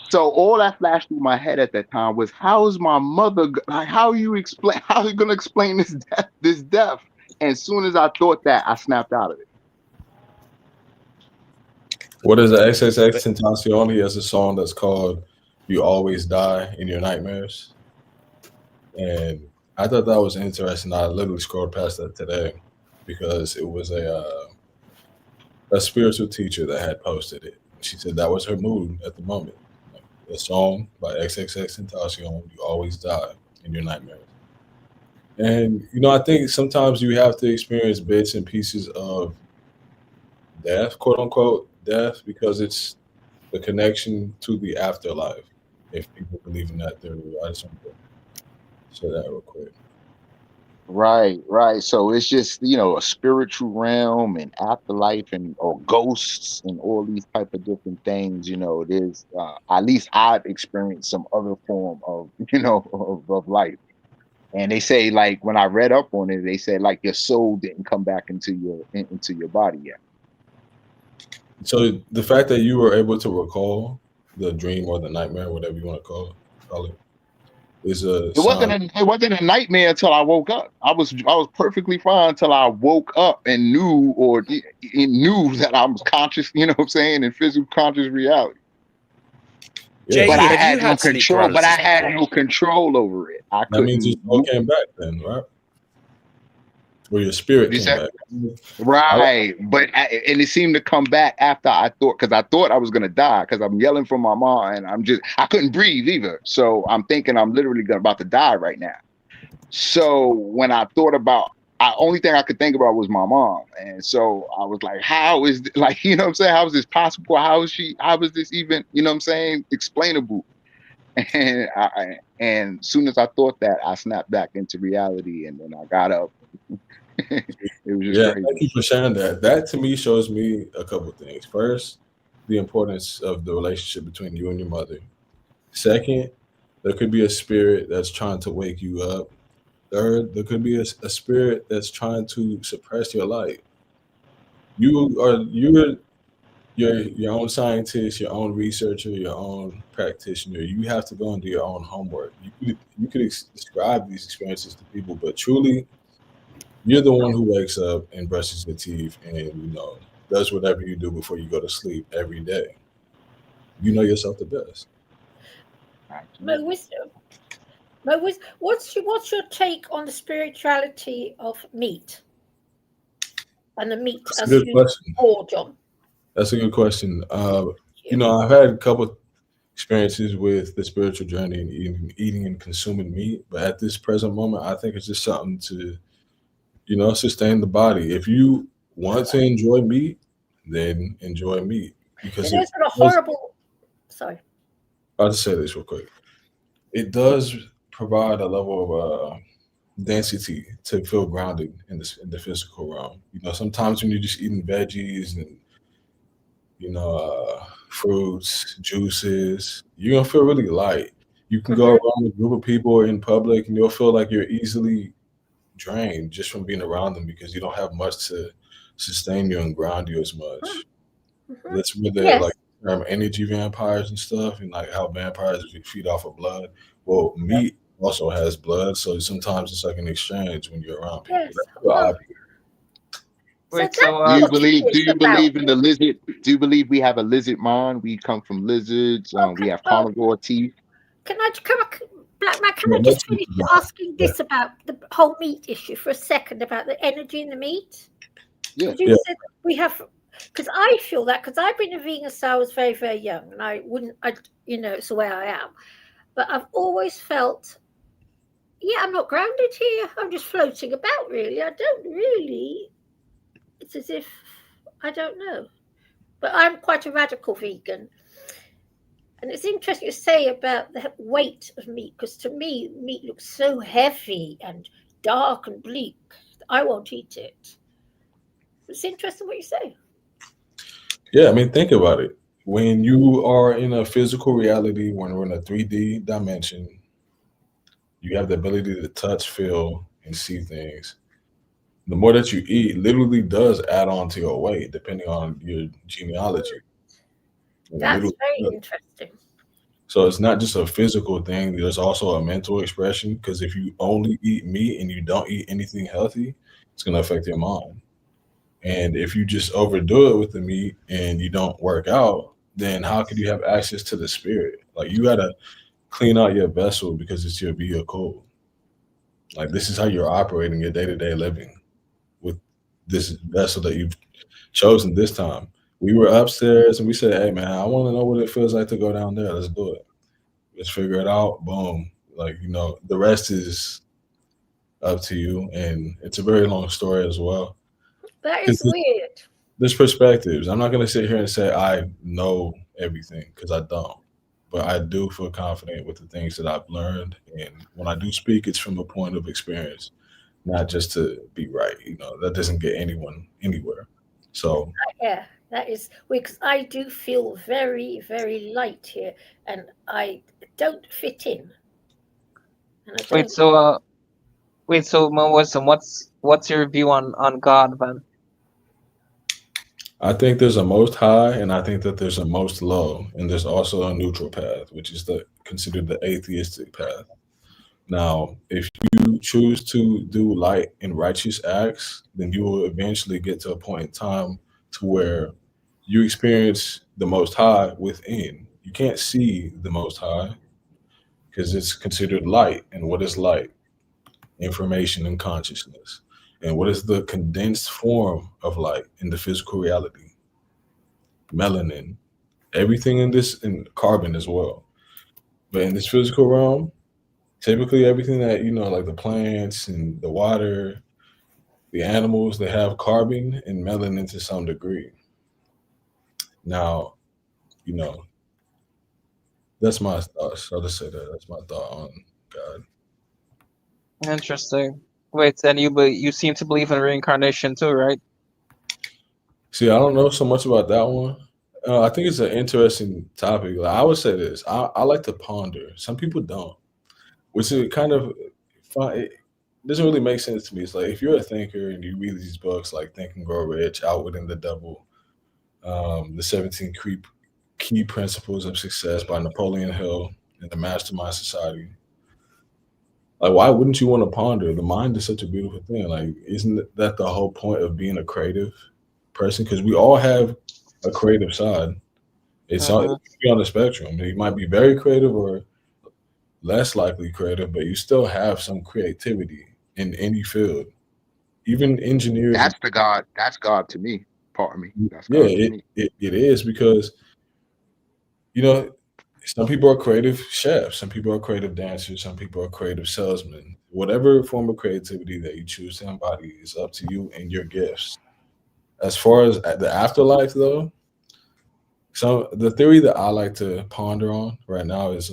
so. All that flashed through my head at that time was, how's my mother? Like, how you explain? How you gonna explain this death? This death? And as soon as I thought that, I snapped out of it. what is the XXX But Tentacion? He has a song that's called "You Always Die in Your Nightmares," and I thought that was interesting. I literally scrolled past that today because it was a spiritual teacher that had posted it. She said that was her mood at the moment. Like, a song by XXX Tentacion, "You Always Die in Your Nightmares." And I think sometimes you have to experience bits and pieces of death, quote unquote, death, because it's the connection to the afterlife. If people believe in that theory, I just want to say that real quick. Right, right. So it's just, a spiritual realm and afterlife and or ghosts and all these type of different things, there's at least I've experienced some other form of, of life. And they say, like, when I read up on it, they said like your soul didn't come back into your body yet. So the fact that you were able to recall the dream or the nightmare, whatever you want to call it, is a sign. It wasn't a nightmare until I woke up. I was perfectly fine until I woke up and knew that I was conscious, you know what I'm saying, in physical conscious reality. Jay, But I have you had no had sleep control. But I paralysis had before? no control over it. I That means your couldn't soul move. came back then, right? Or your spirit You came said back. right, and it seemed to come back after I thought, because I thought I was gonna die, because I'm yelling for my mom, and I couldn't breathe either. So I'm thinking I'm literally about to die right now. So when I thought about, only thing I could think about was my mom, and so I was like, how is like, you know what I'm saying? How is this possible? How is this even, you know what I'm saying, explainable? And soon as I thought that, I snapped back into reality, and then I got up. It was just Yeah, crazy. thank you for sharing that. That to me shows me a couple of things. First, the importance of the relationship between you and your mother. Second, there could be a spirit that's trying to wake you up. Third, there could be a spirit that's trying to suppress your light. You're your own scientist, your own researcher, your own practitioner. You have to go and do your own homework. You could describe these experiences to people, but truly, you're the one who wakes up and brushes your teeth and does whatever you do before you go to sleep every day. You know yourself the best. Mo Wisdom. What's your take on the spirituality of meat and the meat That's a as good you question. gorge on? That's a good question. I've had a couple experiences with the spiritual journey and eating and consuming meat, but at this present moment, I think it's just something to sustain the body. If you want to enjoy meat, then enjoy meat because There's been a horrible. Sorry. I'll just say this real quick. It does provide a level of density to feel grounded in the physical realm. Sometimes when you're just eating veggies and fruits, juices, you're gonna feel really light. You can go around a group of people in public and you'll feel like you're easily drained just from being around them because you don't have much to sustain you and ground you as much. That's where the Yes. energy vampires and stuff, and like how vampires feed off of blood. Well, meat also has blood, so sometimes it's like an exchange when you're around people. Yes. That's what I Wait, that's so Do you what believe? Do it's you about. believe in the lizard? Do you believe we have a lizard mind? We come from lizards. We have carnivore teeth. Can I, Black Man? Can Yeah, I just let's finish yeah. asking this about the whole meat issue for a second about the energy in the meat? Yeah. Because you said we have. Because I feel that because I've been a vegan since I was very, very young, and it's the way I am. But I've always felt, I'm not grounded here. I'm just floating about. Really, I don't really. It's as if I don't know. But I'm quite a radical vegan. And it's interesting to say about the weight of meat, because to me, meat looks so heavy and dark and bleak. I won't eat it. It's interesting what you say. Yeah, I mean, think about it. When you are in a physical reality, when we're in a 3D dimension, you have the ability to touch, feel, and see things. The more that you eat literally does add on to your weight, depending on your genealogy. That's very interesting. So it's not just a physical thing. There's also a mental expression because if you only eat meat and you don't eat anything healthy, it's going to affect your mind. And if you just overdo it with the meat and you don't work out, then how could you have access to the spirit? Like you got to clean out your vessel because it's your vehicle. Like this is how you're operating your day-to-day living with this vessel that you've chosen this time. We were upstairs and we said, hey man, I want to know what it feels like to go down there. Let's do it. Let's figure it out. Boom. Like, the rest is up to you. And it's a very long story as well. That is weird. There's perspectives. I'm not going to sit here and say I know everything because I don't. But I do feel confident with the things that I've learned. And when I do speak, it's from a point of experience, not just to be right. That doesn't get anyone anywhere. So, Yeah, that is because I do feel very, very light here, and I don't fit in. And I Wait, don't. so Wait, so Melissa, what's your view on God then? I think there's a most high, and I think that there's a most low, and there's also a neutral path, which is considered the atheistic path. Now, if you choose to do light and righteous acts, then you will eventually get to a point in time to where you experience the Most High within. You can't see the Most High because it's considered light. And what is light? Information and consciousness. And what is the condensed form of light in the physical reality? Melanin. Everything in this, and carbon as well. But in this physical realm, typically everything that, like the plants and the water, the animals, they have carbon and melanin to some degree. Now, you know, that's my thoughts. I'll just say that. That's my thought on God. Interesting. Wait, then you seem to believe in reincarnation too, right? See, I don't know so much about that one. I think it's an interesting topic. Like, I would say this. I like to ponder. Some people don't, which is kind of fun. It doesn't really make sense to me. It's like if you're a thinker and you read these books like Think and Grow Rich, Outwitting the Devil, the 17 key principles of success by Napoleon Hill and the Mastermind Society. Like, why wouldn't you want to ponder? The mind is such a beautiful thing. Like, isn't that the whole point of being a creative person? Because we all have a creative side. It's on the spectrum. You might be very creative or less likely creative, but you still have some creativity in any field. Even engineers. That's the God. That's God to me. Pardon me. That's Yeah, God to me. it is because some people are creative chefs, some people are creative dancers, some people are creative salesmen. Whatever form of creativity that you choose to embody is up to you and your gifts. As far as the afterlife, though, so the theory that I like to ponder on right now is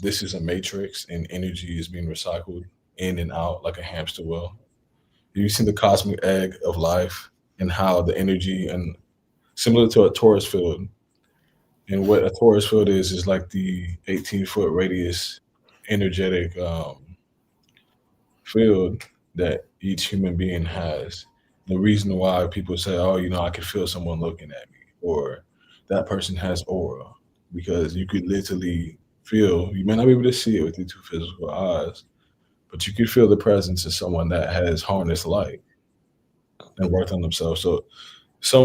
this is a matrix and energy is being recycled in and out like a hamster wheel. You've seen the cosmic egg of life and how the energy, and similar to a torus field. And what a torus field is like the 18-foot radius energetic field that each human being has. The reason why people say, oh, I can feel someone looking at me, or that person has aura, because you could literally feel, you may not be able to see it with your two physical eyes, but you could feel the presence of someone that has harnessed light and worked on themselves. So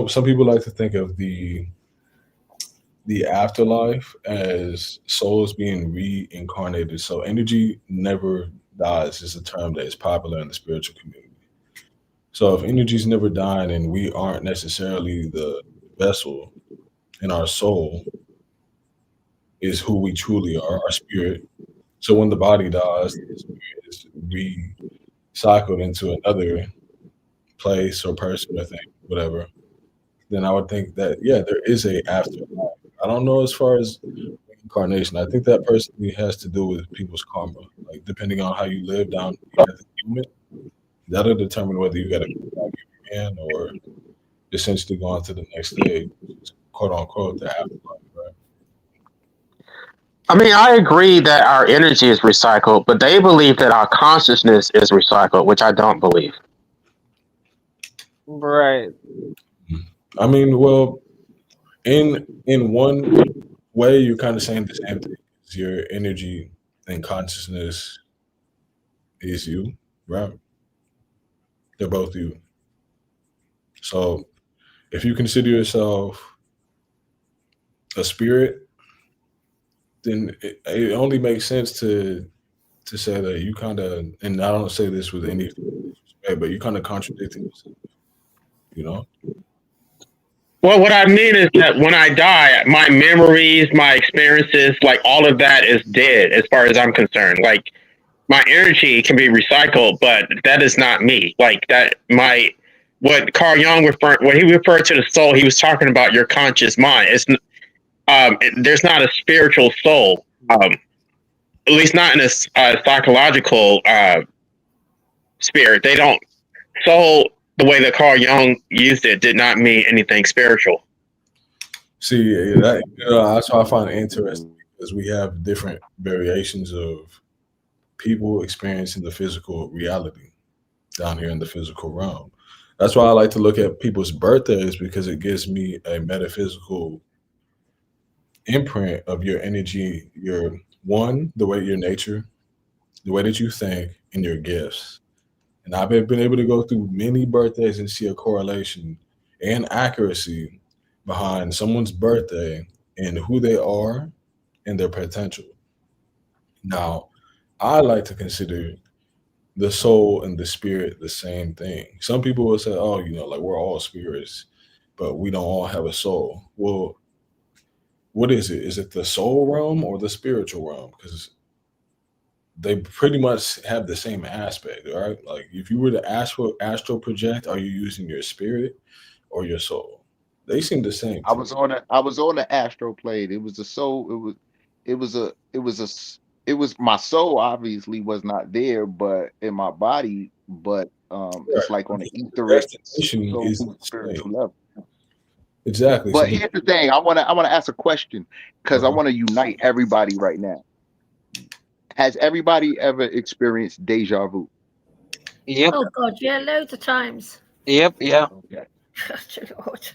some people like to think of the afterlife as souls being reincarnated. So energy never dies is a term that is popular in the spiritual community. So if energy's never dying and we aren't necessarily the vessel, and our soul is who we truly are, our spirit. So when the body dies, the spirit is recycled into another place or person or thing, whatever. Then I would think that, yeah, there is a afterlife. I don't know as far as reincarnation. I think that personally has to do with people's karma. Like, depending on how you live down here at the moment, that'll determine whether you got to go back again or essentially go on to the next stage, quote unquote, the afterlife, right? I mean, I agree that our energy is recycled, but they believe that our consciousness is recycled, which I don't believe. Right. I mean, well, in one way, you're kind of saying the same thing. Your energy and consciousness is you, right? They're both you. So if you consider yourself a spirit, then it only makes sense to say that you kind of, and I don't say this with any disrespect, but you kind of contradicting yourself, you know? Well, what I mean is that when I die, my memories, my experiences, like all of that is dead as far as I'm concerned. Like my energy can be recycled, but that is not me. Like that, what Carl Jung when he referred to the soul, he was talking about your conscious mind. There's not a spiritual soul, at least not in a psychological spirit. They don't soul the way that Carl Jung used it did not mean anything spiritual. See, that's why I find it interesting because we have different variations of people experiencing the physical reality down here in the physical realm. That's why I like to look at people's birthdays, because it gives me a metaphysical imprint of your energy, the way your nature, the way that you think, and your gifts. And I've been able to go through many birthdays and see a correlation and accuracy behind someone's birthday and who they are and their potential. Now, I like to consider the soul and the spirit the same thing. Some people will say, oh, like we're all spirits, but we don't all have a soul. Well, what is it? Is it the soul realm or the spiritual realm? Because they pretty much have the same aspect, right? Like if you were to astral project, are you using your spirit or your soul? They seem the same I to me. was on the astro plane. It was a soul. It was my soul obviously was not there, but in my body, but it's Right. like on an The etheric destination soul is the same. spiritual level. Exactly. So But here's the thing, I wanna ask a question because I uh-huh. want to unite everybody right now. Has everybody ever experienced deja vu? Yep. Oh God, yeah, loads of times. Yep. Yeah. Okay. Lord.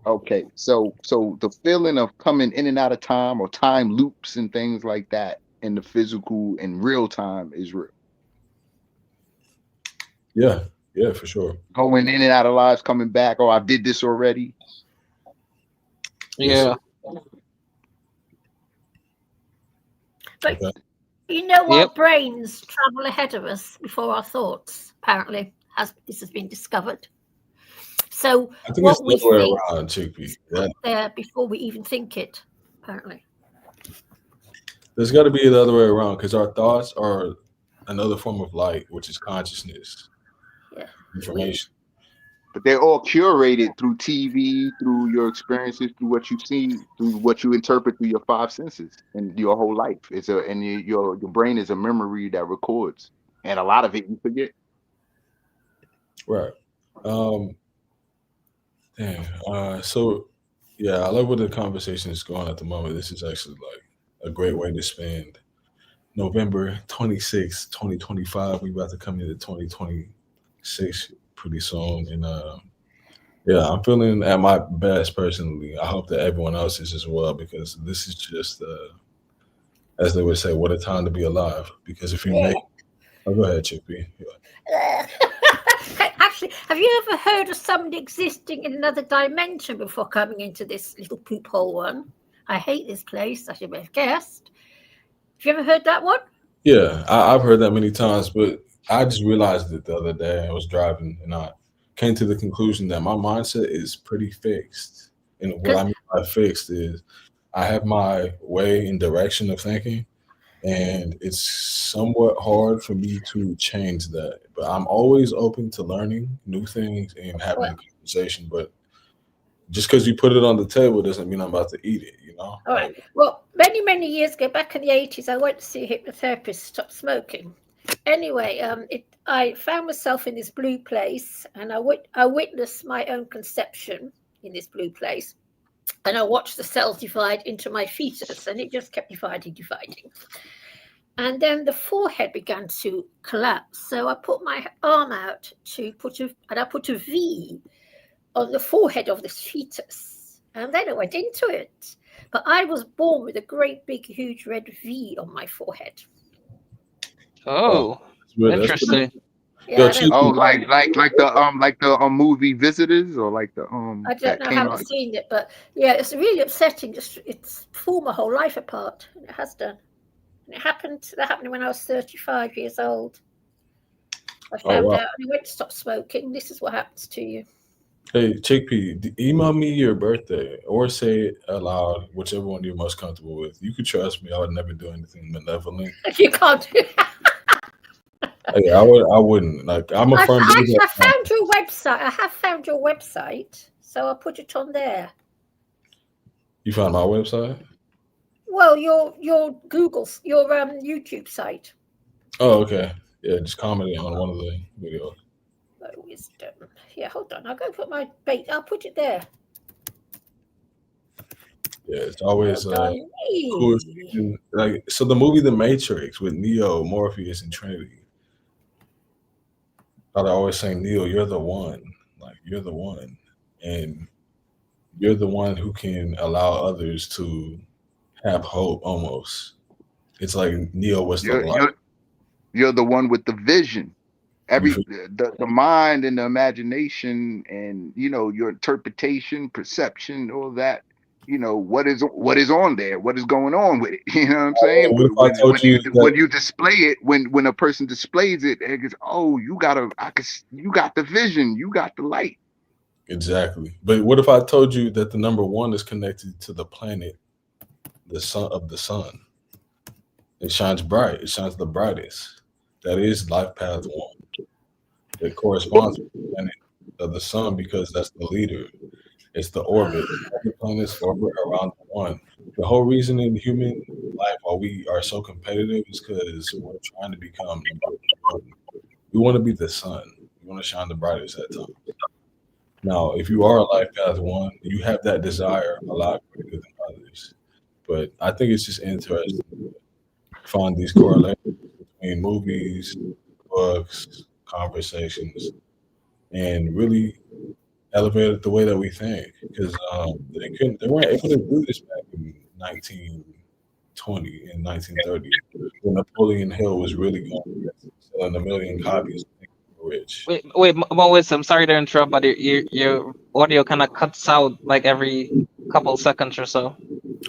Okay. So the feeling of coming in and out of time or time loops and things like that in the physical in real time is real. Yeah, yeah, for sure. Going in and out of lives, coming back. Oh, I did this already. Yes, Yeah. sir. But Okay. you know, our Yep. brains travel ahead of us before our thoughts. Apparently, this has been discovered. So I think it's what the we other way think around, Chickpea. That there before we even think it. Apparently, there's got to be the other way around, because our thoughts are another form of light, which is consciousness, yeah. information. But they're all curated through TV, through your experiences, through what you see, through what you interpret through your five senses and your whole life. Your brain is a memory that records. And a lot of it you forget. Right. Um, Damn. So yeah, I love where the conversation is going at the moment. This is actually like a great way to spend November 26th, 2025. We about to come into 2026 pretty soon. And yeah, I'm feeling at my best personally. I hope that everyone else is as well, because this is just as they would say, what a time to be alive. Because if you make go ahead, Chippy. Actually, have you ever heard of somebody existing in another dimension before coming into this little poop hole one? I hate this place. I should have guessed. Have you ever heard that one? Yeah, I've heard that many times, but I just realized it the other day. I was driving and I came to the conclusion that my mindset is pretty fixed. And what I Because mean by fixed is I have my way and direction of thinking, and it's somewhat hard for me to change that. But I'm always open to learning new things and having well, a conversation. But just because you put it on the table doesn't mean I'm about to eat it, all right. Like, Well, many years ago, back in the 80s, I went to see a hypnotherapist stop smoking. Anyway, I found myself in this blue place, and I witnessed my own conception in this blue place, and I watched the cells divide into my fetus, and it just kept dividing. And then the forehead began to collapse. So I put my arm out and I put a V on the forehead of this fetus. And then I went into it. But I was born with a great big huge red V on my forehead. Oh, that's pretty. interesting. Yeah, Yo, I don't Oh, Chippy, like the movie Visitors, or like the I don't that know, I came haven't out. seen it, but yeah, it's really upsetting. It's pulled my whole life apart. And it has done. And that happened when I was 35 years old. I oh found wow. out and I went to stop smoking. This is what happens to you. Hey, Chickpea, email me your birthday or say it aloud, whichever one you're most comfortable with. You could trust me; I would never do anything malevolent. You can't do that. Hey, I wouldn't. Like, I'm a firm believer. I found your website. I have found your website, so I'll put it on there. You found my website? Well, your YouTube site. Oh, okay. Yeah, just comment it on one of the videos. Wisdom. Yeah, hold on. I'll go put my bait. I'll put it there. Yeah, it's always Hold on. cool seeing Like, so the movie The Matrix with Neo, Morpheus, and Trinity. How they always saying, Neo, you're the one. Like, you're the one. And you're the one who can allow others to have hope almost. It's like Neo was the You're light. you're you're the one with the vision. You Every the mind and the imagination and your interpretation, perception, all that. What is on there, what is going on with it. You know what I'm saying? What if I told you When that you display it, when a person displays it, it goes, oh, you got the vision, you got the light. exactly? But what if I told you that the number one is connected to the planet, the sun of the sun? It shines bright. It shines the brightest. That is life path one. It corresponds to the planet of the sun because that's the leader. It's the orbit. Every planet's orbit around the one. The whole reason in human life why we are so competitive is because we're trying to become number one. We want to be the sun. We want to shine the brightest at times. Now, if you are a life path one, you have that desire a lot greater than others. But I think it's just interesting to find these correlations between movies, books, conversations, and really elevate the way that we think. Because they weren't able to do this back in 1920 and 1930 when Napoleon Hill was really going selling 1 million copies. Rich. Wait, Mois, I'm sorry to interrupt, but your audio kind of cuts out like every couple seconds or so.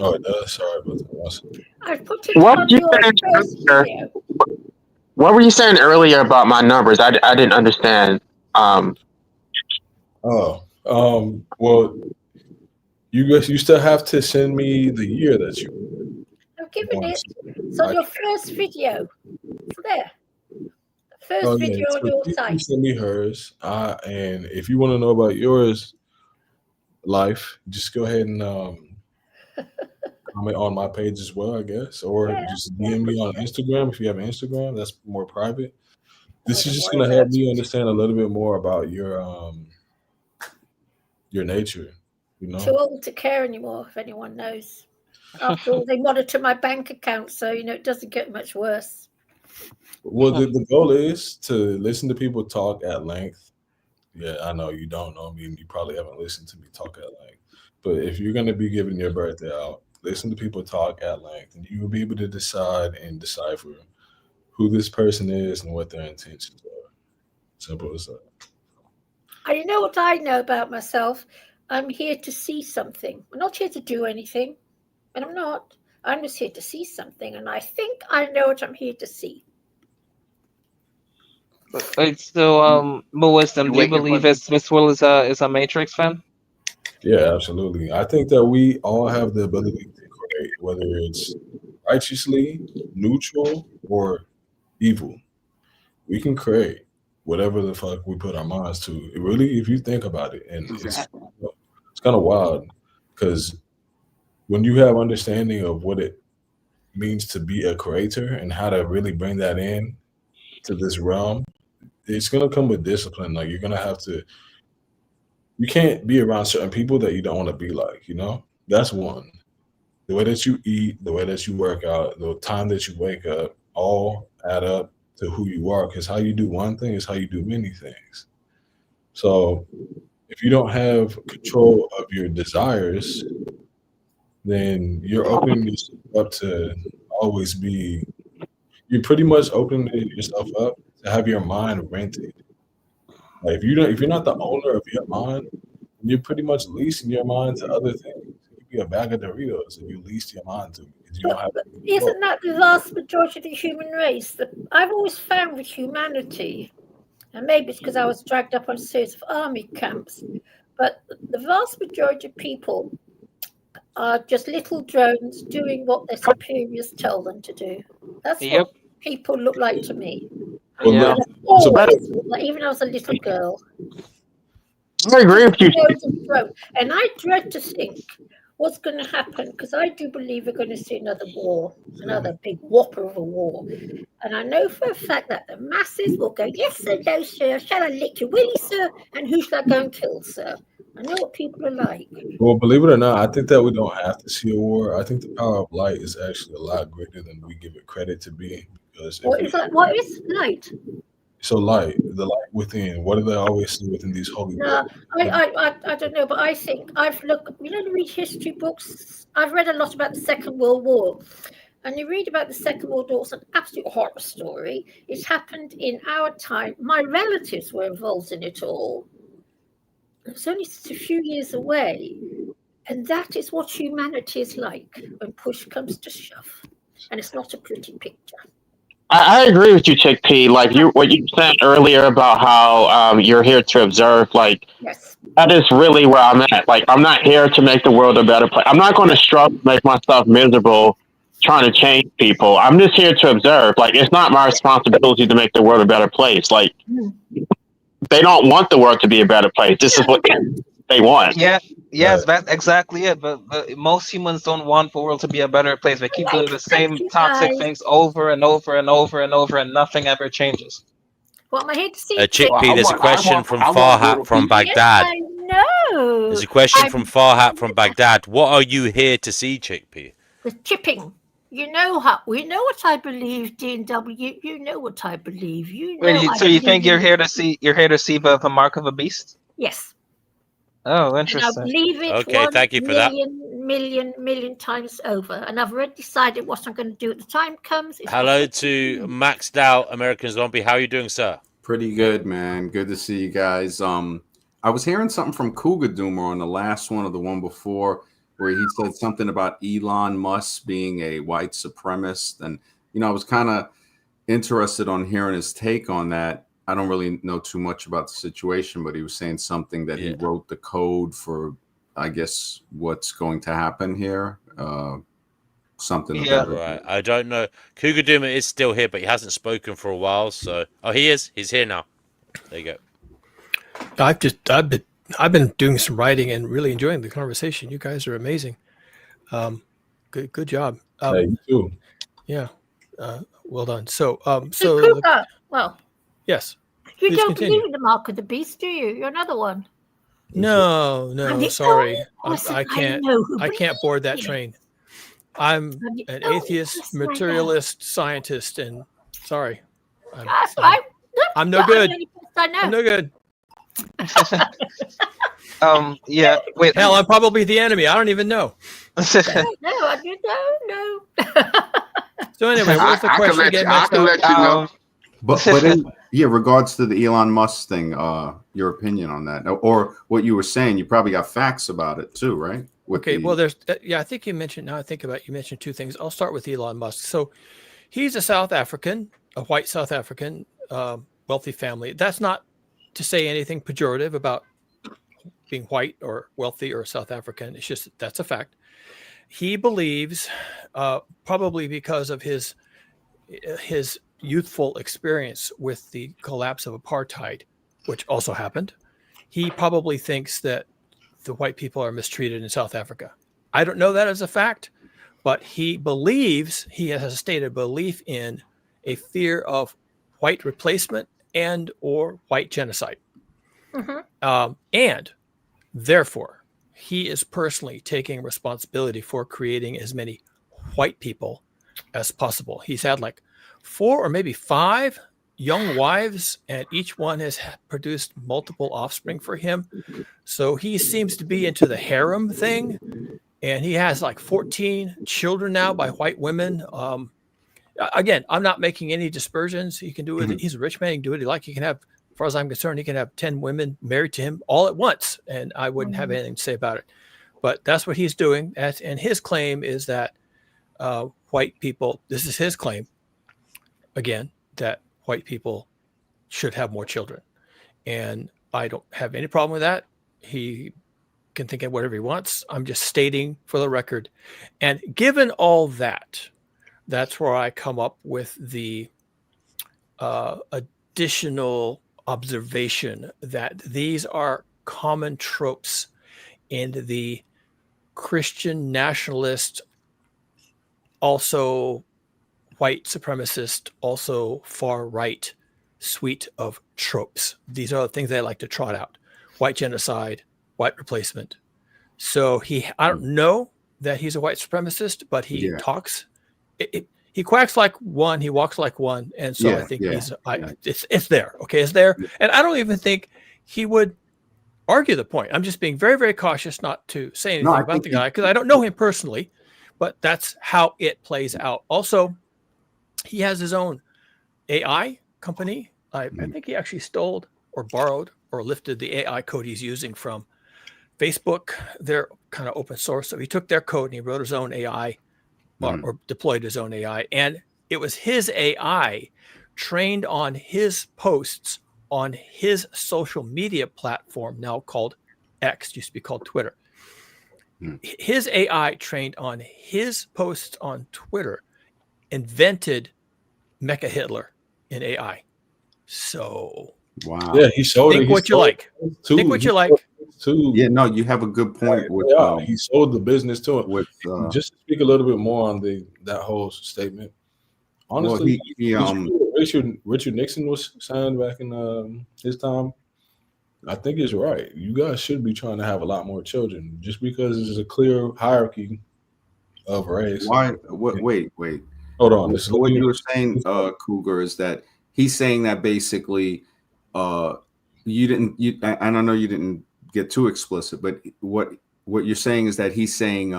Oh, it does. Sorry about that. I put it What on were you your saying first earlier? video. What were you saying earlier about my numbers? I didn't understand. Well, you still have to send me the year that you. I've given want. it. It's on your first video. It's there. The first Oh video yeah, on so your please site. send me hers. And if you want to know about yours life, just go ahead and comment on my page as well, I guess, or just DM me on Instagram if you have an Instagram. That's more private. This is just gonna help me understand a little bit more about your nature. You know. Too old to care anymore, if anyone knows. After all, they monitor my bank account, so it doesn't get much worse. Well, the goal is to listen to people talk at length. Yeah, I know you don't know me, and you probably haven't listened to me talk at length. But if you're going to be giving your birthday out, listen to people talk at length, and you will be able to decide and decipher who this person is and what their intentions are. Simple as that. And you know what I know about myself? I'm here to see something. I'm not here to do anything, and I'm not. I'm just here to see something, and I think I know what I'm here to see. Wait, so Wisdom, do you believe Miss Will is a Matrix fan? Yeah, absolutely. I think that we all have the ability to create, whether it's righteously, neutral, or evil. We can create whatever the fuck we put our minds to. It really, if you think about it, and it's kind of wild because when you have understanding of what it means to be a creator and how to really bring that in to this realm, it's gonna come with discipline. Like you're gonna have to. You can't be around certain people that you don't want to be like. That's one. The way that you eat, the way that you work out, the time that you wake up, all add up to who you are. Because how you do one thing is how you do many things. So if you don't have control of your desires, then you're opening yourself up to always be. You're pretty much opening yourself up to have your mind rented. Like if you're not the owner of your mind, you're pretty much leasing your mind to other things. You could be a bag of Doritos and you lease your mind to because you don't have. Isn't that the vast majority of the human race? That I've always found with humanity, and maybe it's because I was dragged up on a series of army camps, but the vast majority of people are just little drones doing what their superiors tell them to do. That's what people look like to me. Yeah. Always, even when I was a little girl. I agree with you. And I dread to think what's going to happen because I do believe we're going to see another war, another big whopper of a war. And I know for a fact that the masses will go, yes, sir, no, sir. Shall I lick your willy, sir? And who shall I go and kill, sir? I know what people are like. Well, believe it or not, I think that we don't have to see a war. I think the power of light is actually a lot greater than we give it credit to be. Because if What we is that? What is light? so light, the light within, what do they always say within these holy No, books? I don't know, but I think I've looked. You know, to read history books. I've read a lot about the Second World War, and you read about the Second World War. It's an absolute horror story. It happened in our time. My relatives were involved in it all. It's only a few years away, and that is what humanity is like when push comes to shove, and it's not a pretty picture. I agree with you, Chick P. Like what you said earlier about how you're here to observe. Like Yes. that is really where I'm at. Like I'm not here to make the world a better place. I'm not going to struggle to make myself miserable trying to change people. I'm just here to observe. Like it's not my responsibility to make the world a better place. Like they don't want the world to be a better place. This is what they want. Yeah, yes, that's exactly it. But most humans don't want the world to be a better place. They keep doing the same toxic things over and over and over and over, and nothing ever changes. Well, my head to see. Chickpea, there's a question from Farhat from Yes, Baghdad. I know. There's a question from Farhat from Baghdad. What are you here to see, Chickpea? The chipping. You know how we know what I believe, D&W. You know what I believe. You know. Wait, so you think you're here to see the mark of a beast? Yes. Oh, And I interesting. believe it Okay, thank you for that. million times over. And I've already decided what I'm going to do at the time comes. Hello to Maxed Out American Zombie. How are you doing, sir? Pretty good, man. Good to see you guys. I was hearing something from Cougar Doomer on the last one or the one before, where he said something about Elon Musk being a white supremacist, and I was kind of interested on hearing his take on that. I don't really know too much about the situation, but he was saying something that he wrote the code for, I guess, what's going to happen here. Something about it. Right. I don't know. Cougar Doomer is still here, but he hasn't spoken for a while. So, he is. He's here now. There you go. I've been doing some writing and really enjoying the conversation. You guys are amazing. Good job. Hey, you too. Yeah. Well done. So well, yes. You Please don't continue. believe in the mark of the beast, do you? You're another one. No, sorry. I can't. I can't board that you. train. I'm an atheist, materialist, scientist, and sorry. That's right. I'm no good. I know. I'm no good. Yeah. Wait. Hell, I'm probably the enemy. I don't even know. No. So anyway, what was the question again? I can let you know. But in regards to the Elon Musk thing, your opinion on that, or what you were saying, you probably got facts about it too, right? Well, there's I think you mentioned. Now I think about it, you mentioned two things. I'll start with Elon Musk. So he's a South African, a white South African, wealthy family. That's not to say anything pejorative about being white or wealthy or South African. It's just that's a fact. He believes, probably because of his youthful experience with the collapse of apartheid, which also happened, he probably thinks that the white people are mistreated in South Africa. I don't know that as a fact, but he believes, he has a stated belief in a fear of white replacement and or white genocide. And therefore, he is personally taking responsibility for creating as many white people as possible. He's had like 4 or maybe 5 young wives, and each one has produced multiple offspring for him. So he seems to be into the harem thing, and he has like 14 children now by white women. Again, I'm not making any dispersions. He can do it. He's a rich man. He can do what he like. He can have, as far as I'm concerned, he can have 10 women married to him all at once, and I wouldn't have anything to say about it. But that's what he's doing. And his claim is that white people, this is his claim, again, that white people should have more children. And I don't have any problem with that. He can think of whatever he wants. I'm just stating for the record. And given all that, that's where I come up with the additional observation that these are common tropes in the Christian nationalist, also white supremacist, also far right suite of tropes. These are the things they like to trot out: white genocide, white replacement. So I don't know that he's a white supremacist, but he talks. He quacks like one, he walks like one, and so I think it's there. Okay, it's there, and I don't even think he would argue the point. I'm just being very, very cautious not to say anything about the guy because I don't know him personally, but that's how it plays out. Also, he has his own AI company. I think he actually stole or borrowed or lifted the AI code he's using from Facebook. They're kind of open source. So he took their code and he wrote his own AI or deployed his own AI. And it was his AI trained on his posts on his social media platform, now called X, used to be called Twitter. His AI trained on his posts on Twitter invented Mecha Hitler in AI. So wow. Yeah, he showed think it. what you like. Think what you like. Yeah, no, you have a good point. With, he sold the business to him. With just to speak a little bit more on that whole statement. Honestly, Richard Nixon was saying back in his time. I think it's right. You guys should be trying to have a lot more children, just because there's a clear hierarchy of race. Why? Wait. Hold on. So what you were saying, Cougar, is that he's saying that basically, you didn't. And I know you didn't get too explicit, but what you're saying is that he's saying,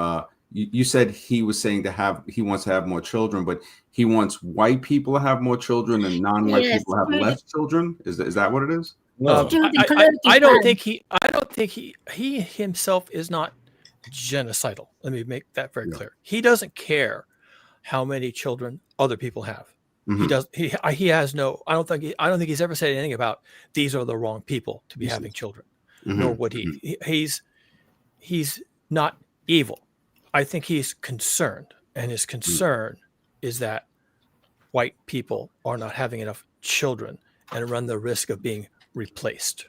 you said he was saying he wants to have more children, but he wants white people to have more children and non-white people to have less children. Is that what it is? No. I don't think he himself is not genocidal. Let me make that very clear. He doesn't care how many children other people have. He does. He has no. I don't think he's ever said anything about these are the wrong people to be having children. Nor would he. He's not evil. I think he's concerned, and his concern is that white people are not having enough children and run the risk of being replaced.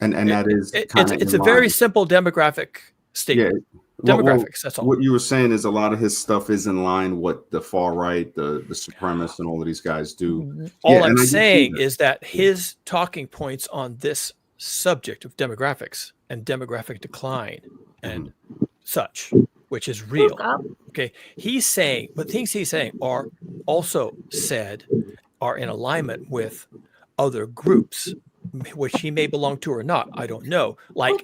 And that is it's a very simple demographic statement. Demographics, that's all. What you were saying is a lot of his stuff is in line what the far right, the supremacists, and all of these guys do. All I'm saying is that his talking points on this subject of demographics and demographic decline and such, which is real. Okay, he's saying, but things he's saying are also are in alignment with other groups, which he may belong to or not. I don't know. Like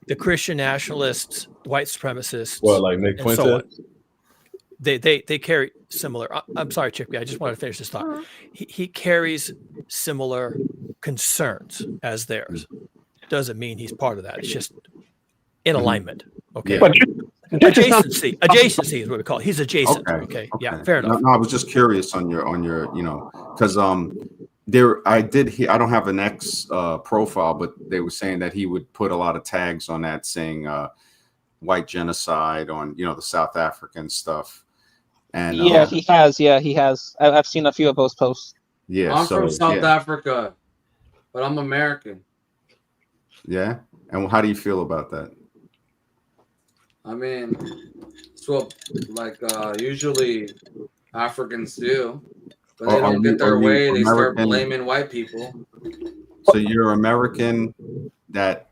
the Christian nationalists, white supremacists, like Nick and so on. They carry similar. I'm sorry, Chippy. I just wanted to finish this thought. He carries similar concerns as theirs. Doesn't mean he's part of that. It's just in alignment. Okay. But adjacency is what we call it. He's adjacent. Okay. Yeah. Fair enough. No, I was just curious on your because I don't have an X profile, but they were saying that he would put a lot of tags on that saying white genocide on the South African stuff. And he has. I've seen a few of those posts. Yeah, I'm from South Africa, but I'm American. Yeah, and how do you feel about that? I mean, it's what usually Africans do, but they don't get their way. They start blaming white people. So you're American.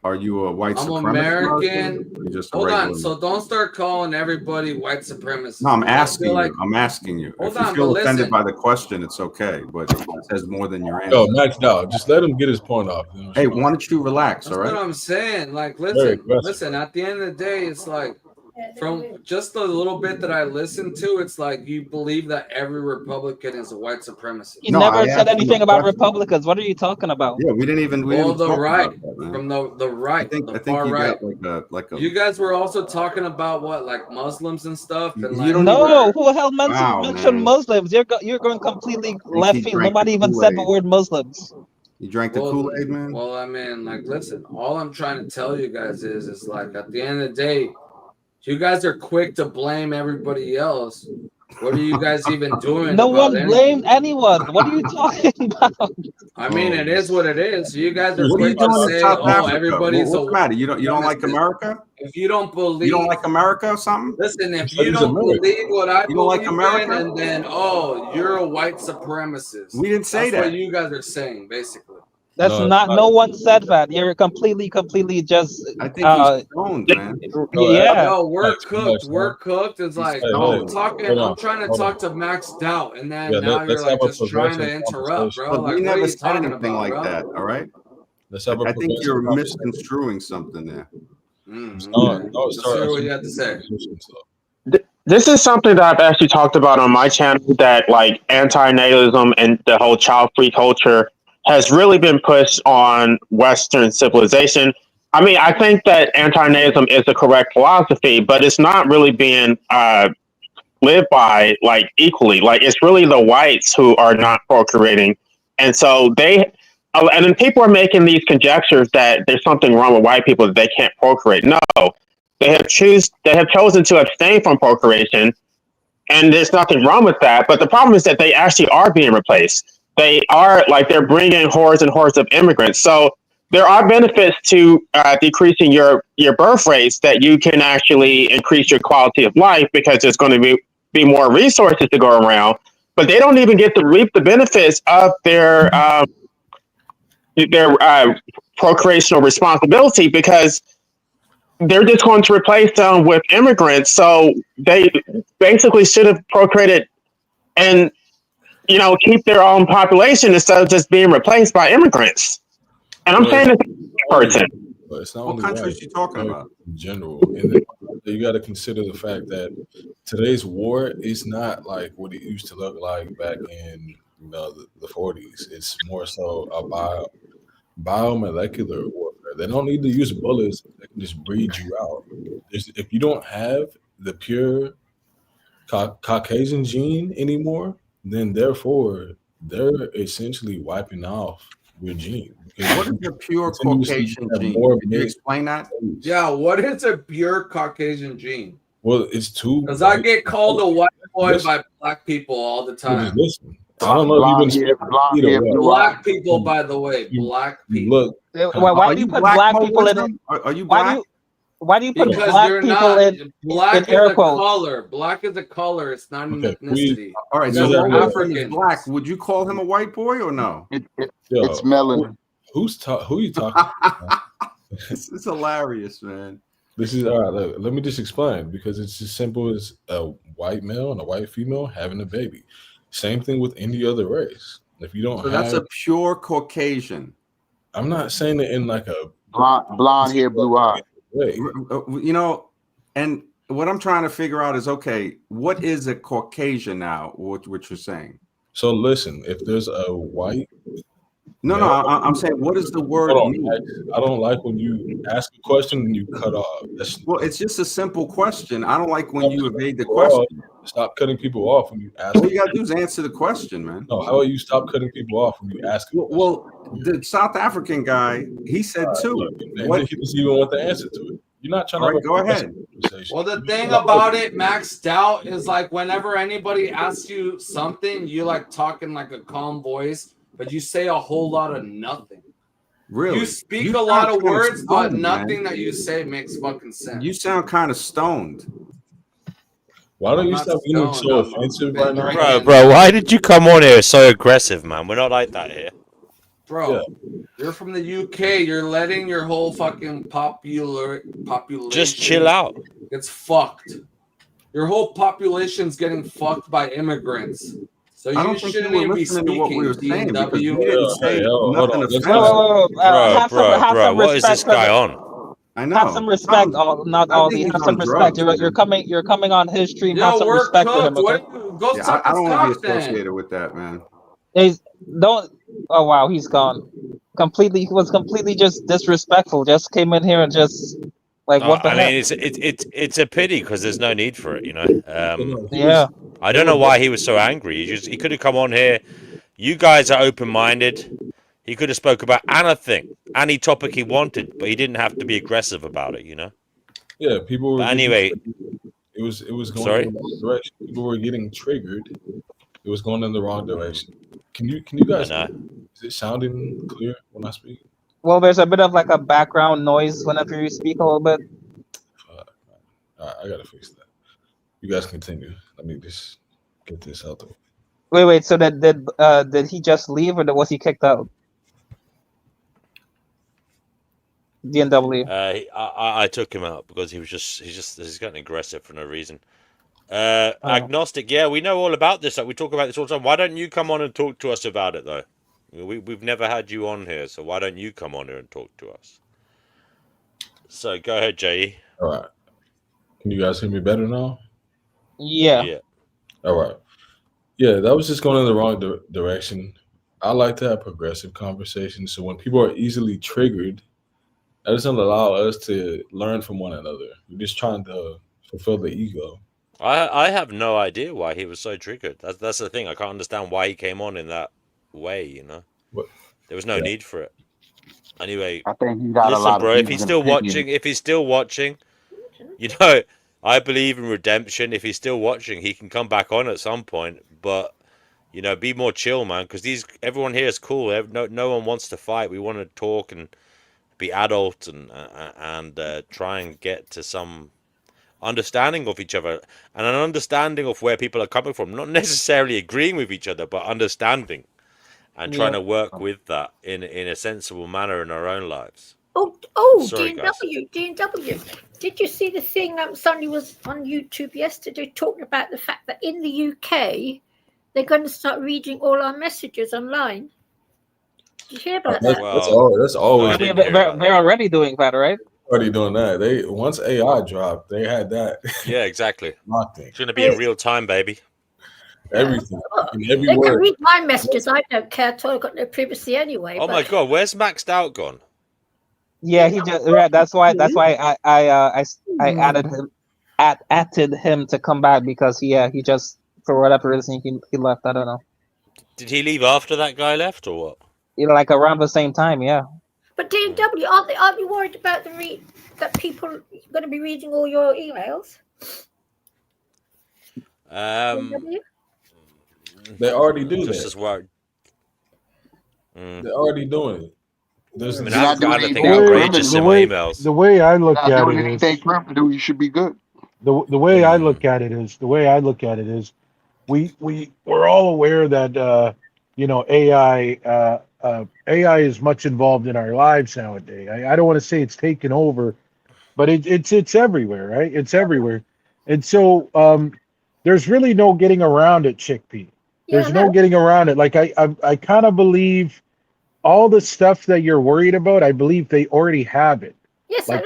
Are you a white supremacist? I'm American. Hold on. So don't start calling everybody white supremacists. No, I'm asking you. I'm asking you. Hold if you on, feel but offended listen. by the question, it's okay. But it says more than your answer. No, Max, no. Just let him get his point off. Hey, why don't you relax? That's all right. what I'm saying. Like, listen. At the end of the day, it's like from just the little bit that I listened to, it's like you believe that every Republican is a white supremacist. You never said anything about Republicans. What are you talking about? Yeah, we didn't even. The right, from the right, the far right. You guys were also talking about what, like Muslims and stuff. And who the hell mentioned Muslims? You're going completely left field. Nobody even said the word Muslims. You drank the Kool-Aid, man. Well, I mean, like, listen. All I'm trying to tell you guys is like, at the end of the day, you guys are quick to blame everybody else. What are you guys even doing? No one blamed anyone. What are you talking about? I mean, it is what it is. You guys are quick to say, "Oh, everybody's what's the matter? You don't like America? If you don't believe, you don't like America or something? Listen, if you don't believe what I believe in, and then you're a white supremacist. We didn't say That's that. what you guys are saying, basically. That's not. No one said that. You're completely just. I think he's stoned, man. Yeah. Yo, we're Max, cooked. Max, We're cooked. It's He's like stoned. I'm trying to talk to Max Doubt, and then now you're let's have like a just trying to progressive interrupt, bro. Look, Like, we what are never you said talking anything about, like bro? that. All right. Let's have a I think progressive you're conversation. misconstruing something there. Okay. Let's hear what you have to say. This is something that I've actually talked about on my channel, that like anti-natalism and the whole child-free culture has really been pushed on Western civilization. I mean, I think that anti-natalism is the correct philosophy, but it's not really being lived by like equally. Like it's really the whites who are not procreating, and so and then people are making these conjectures that there's something wrong with white people, that they can't procreate. No, they have chosen to abstain from procreation, and there's nothing wrong with that. But the problem is that they actually are being replaced. They are like they're bringing hordes and hordes of immigrants. So there are benefits to decreasing your birth rates, that you can actually increase your quality of life because there's going to be more resources to go around. But they don't even get to reap the benefits of their procreational responsibility, because they're just going to replace them with immigrants. So they basically should have procreated and keep their own population instead of just being replaced by immigrants. And I'm saying this as a person. But it's not What only country white, is she talking about? in general. And then you got to consider the fact that today's war is not like what it used to look like back in the 40s. It's more so a biomolecular warfare. They don't need to use bullets; they can just breed you out. If you don't have the pure Caucasian gene anymore, then therefore they're essentially wiping off your gene. What is a pure Caucasian gene? Could you explain that? Yeah, what is a pure Caucasian gene? Well, it's too. Because I get called a white boy by black people all the time. Just listen. I don't know if you've been black people, by the way, black people. Look, why do you put black people in it? Are you black? Why do you put Because black you're people not, in black air is a quotes? color. Black is a color. It's not an ethnicity. All right, so so African is black. Would you call him a white boy or no? It's melanin. Who are you talking about? It's hilarious, man. This is all right. Look, let me just explain, because it's as simple as a white male and a white female having a baby. Same thing with any other race. If you don't So have, that's a pure Caucasian. I'm not saying it in like a blonde hair, blue eye. way. And what I'm trying to figure out is, okay, what is a Caucasian now? What you're saying? So listen, if there's a white. No, I'm saying, what does the word mean? I don't like when you ask a question and you cut off. Well, it's just a simple question. I don't like when you evade the question. Stop cutting people off when you ask. All you gotta do is answer the question, man. No, how about you stop cutting people off when you ask? Well, the South African guy, he said too. What he doesn't even want the answer to it. You're not trying to go ahead. Well, the thing about it, Max Doubt, is like whenever anybody asks you something, you like talking like a calm voice, but you say a whole lot of nothing. Really? You speak a lot of words, but nothing that you say makes fucking sense. You sound kind of stoned. Why don't you stop being so offensive right now? Bro, why did you come on here so aggressive, man? We're not like that here. Bro, you're from the UK. You're letting your whole fucking population just chill out. It's fucked. Your whole population's getting fucked by immigrants. So I don't you think shouldn't you were even be listening to what we were saying, because we DNW. didn't say nothing offensive. Bro, what is this guy on? I know. Have some respect, not all the. Have some respect. You're coming on his stream. Have some respect for him, okay? I don't want to be associated with that, man. Don't. Oh wow, he's gone. He was completely just disrespectful. Just came in here and just like what the heck? I mean, it's a pity because there's no need for it, you know. Yeah. I don't know why he was so angry. He could have come on here. You guys are open-minded. He could have spoke about anything, any topic he wanted, but he didn't have to be aggressive about it, you know. Yeah, people were. But anyway, it was going in the wrong direction. People were getting triggered. It was going in the wrong direction. Can you guys? Is it sounding clear when I speak? Well, there's a bit of like a background noise whenever you speak a little bit. All right, I gotta fix that. You guys continue. Let me just get this out there. Wait. So did he just leave, or was he kicked out? DNW. I took him out because he's getting aggressive for no reason. Oh. Agnostic, yeah, we know all about this. Like, we talk about this all the time. Why don't you come on and talk to us about it, though? We've never had you on here, so why don't you come on here and talk to us? So go ahead, Jay. All right. Can you guys hear me better now? Yeah. All right. Yeah, that was just going in the wrong direction. I like to have progressive conversations. So when people are easily triggered, that doesn't allow us to learn from one another. We're just trying to fulfill the ego. I have no idea why he was so triggered. That's the thing. I can't understand why he came on in that way. You know, there was no need for it. Anyway, I think he's got a listen, lot of bro. If he's heathen still watching, you know, I believe in redemption. If he's still watching, he can come back on at some point. But you know, be more chill, man. Because everyone here is cool. No one wants to fight. We want to talk and be adult and try and get to some understanding of each other and an understanding of where people are coming from. Not necessarily agreeing with each other, but understanding and trying to work with that in a sensible manner in our own lives. Sorry, DNW. Did you see the thing somebody was on YouTube yesterday talking about the fact that in the UK they're going to start reading all our messages online? Did you hear about that? That's always. They're already doing that, right? Already doing that. They once AI dropped, they had that. Yeah, exactly. Nothing. It's going to be in real time, baby. Everything. In every They can word. read my messages. I don't care at all. I've got no privacy anyway. Oh my god, where's Maxed Out gone? Yeah, he just. Yeah, that's why I added him to come back because he just for whatever reason he left. I don't know. Did he leave after that guy left or what? You know, like around the same time, yeah. But DNW, aren't you worried about that people are going to be reading all your emails? DNW? They already do Just that. as worried. They're already doing it. You're I not doing anything anything outrageous in my emails. The way I look You're not at doing it is anything criminal. You should be good. the way I look at it is we're all aware that AI is much involved in our lives nowadays. I don't want to say it's taken over, but it's everywhere, right? It's everywhere, and so there's really no getting around it, Chickpea. There's no getting around it. Like I kind of believe all the stuff that you're worried about, I believe they already have it. Yes, like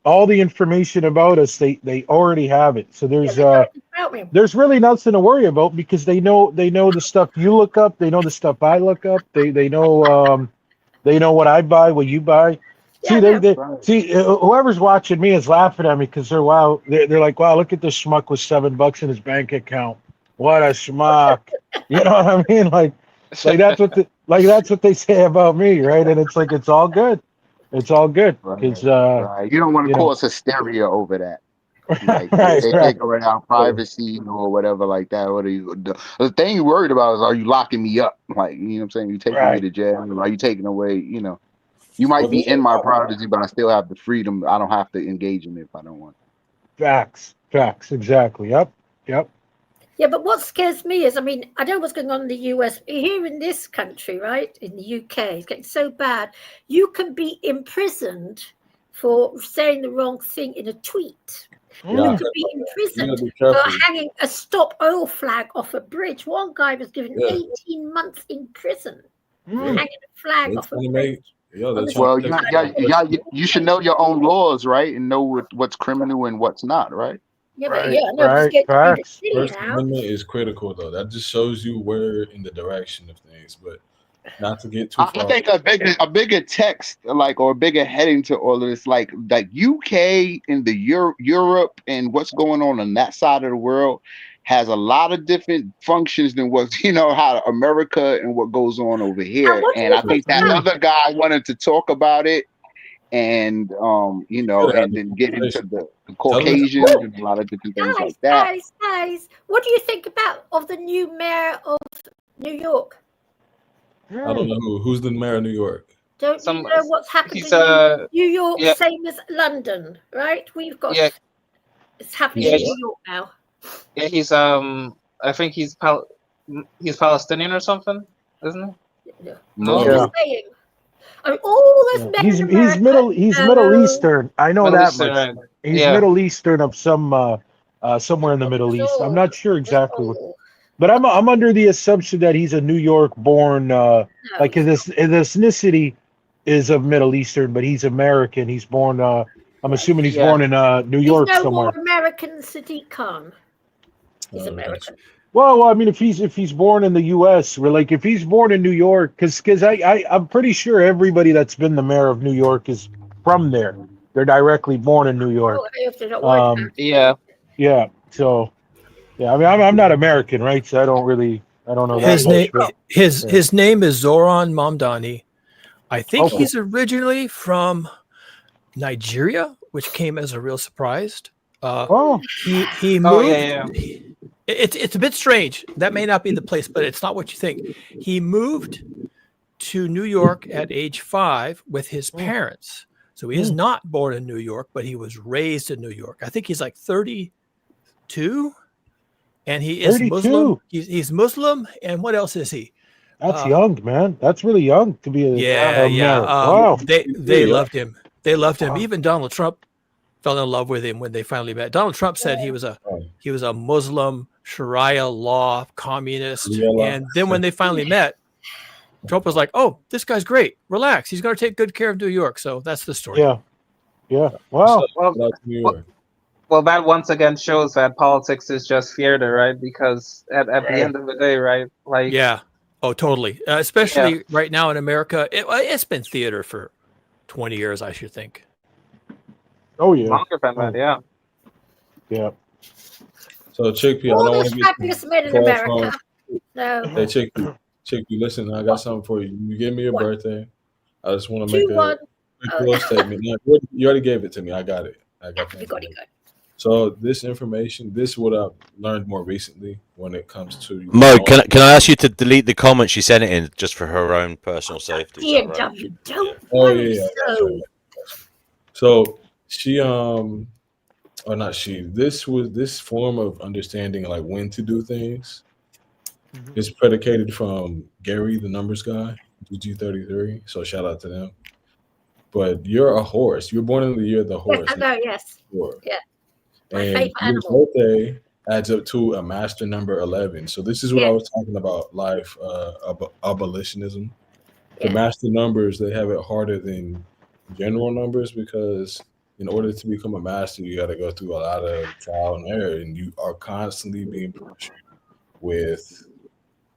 all the information about us, they already have it. So there's really nothing to worry about because they know the stuff you look up, they know the stuff I look up, they know what I buy, what you buy. Whoever's watching me is laughing at me because they're like, wow, look at this schmuck with $7 in his bank account. What a schmuck. You know what I mean? Like that's what they say about me, right? And it's like it's all good. It's all good because you don't want to cause hysteria over that. Like they take around privacy or whatever like that. What are you? The thing you're worried about is, are you locking me up? Like, you know what I'm saying? You taking me to jail? Are you taking away? You know, you might be in my privacy, but I still have the freedom. I don't have to engage in it if I don't want. Facts, exactly. Yep. Yeah, but what scares me is, I mean, I know what's going on in the US. Here in this country, right, in the UK, it's getting so bad. You can be imprisoned for saying the wrong thing in a tweet. You can be imprisoned for hanging a stop oil flag off a bridge. One guy was given 18 months in prison for hanging a flag off a bridge. Well, you should know your own laws, right, and know what's criminal and what's not, right? Yeah, but First Amendment is critical, though. That just shows you where in the direction of things, but not to get too far. I think a bigger text, or a bigger heading to all of this, like UK and the Europe and what's going on that side of the world has a lot of different functions than what's how America and what goes on over here. And I think that other guy wanted to talk about it. And and then get into the Caucasians and a lot of different things like that. Guys, what do you think of the new mayor of New York? I don't know who's the mayor of New York. Don't you know what's happening in New York? Same as London, right? We've got it's happening in New York now. Yeah, he's I think he's Palestinian or something, isn't he? No. All this men He's in America. Middle Eastern. I know Middle that Eastern, much. right? He's Yeah. Middle Eastern of some somewhere in the Middle East. I'm not sure exactly what, but I'm under the assumption that he's a New York born like his ethnicity is of Middle Eastern, but he's American. He's born I'm assuming he's born in New York He's no somewhere. more American than Sadiq Khan. He's American. Well, I mean, if he's born in the U.S., or like if he's born in New York, because I'm pretty sure everybody that's been the mayor of New York is from there. They're directly born in New York. Yeah. Yeah. So, yeah. I mean, I'm not American, right? So I don't know that His name much. his name is Zoran Mamdani. I think Okay. he's originally from Nigeria, which came as a real surprise. He moved. Oh yeah. It's a bit strange. That may not be the place, but it's not what you think. He moved to New York at age 5 with his parents. So he is not born in New York, but he was raised in New York. I think he's like 32, and he is 32. Muslim. He's Muslim, and what else is he? That's young, man. That's really young to be a mayor. Wow. They loved him. They loved him. Even Donald Trump fell in love with him when they finally met. Donald Trump said he was a Muslim Sharia law communist, and then when they finally met, Trump was like, "Oh, this guy's great. Relax. He's going to take good care of New York." So that's the story. Yeah. Yeah. Wow. Well, that once again shows that politics is just theater, right? Because at the end of the day, right? Like, yeah. Oh, totally. Especially right now in America, it's been theater for 20 years, I should think. Oh yeah. Longer than that, yeah. Yeah. So Chickpea, I All don't want those to get fabulous men in America. So, Hey Chickpea, listen, I got something for you. You gave me your birthday. I just want to make a 2-1. quick little statement. No, you already gave it to me. I got it. You got it. So this information, this is what I've learned more recently when it comes to Mo, can I ask you to delete the comment she sent it in just for her own personal safety? Is that right? DW, don't Oh worry yeah. so. So she or not she. This form of understanding like when to do things is predicated from Gary, the numbers guy, GG33. So shout out to them. But you're a horse. You're born in the year of the horse. Yes, I know, yes. Yeah. My And favorite your animal. birthday adds up to a master number 11. So this is what I was talking about, life abolitionism. The master numbers, they have it harder than general numbers because in order to become a master, you got to go through a lot of trial and error, and you are constantly being pressured with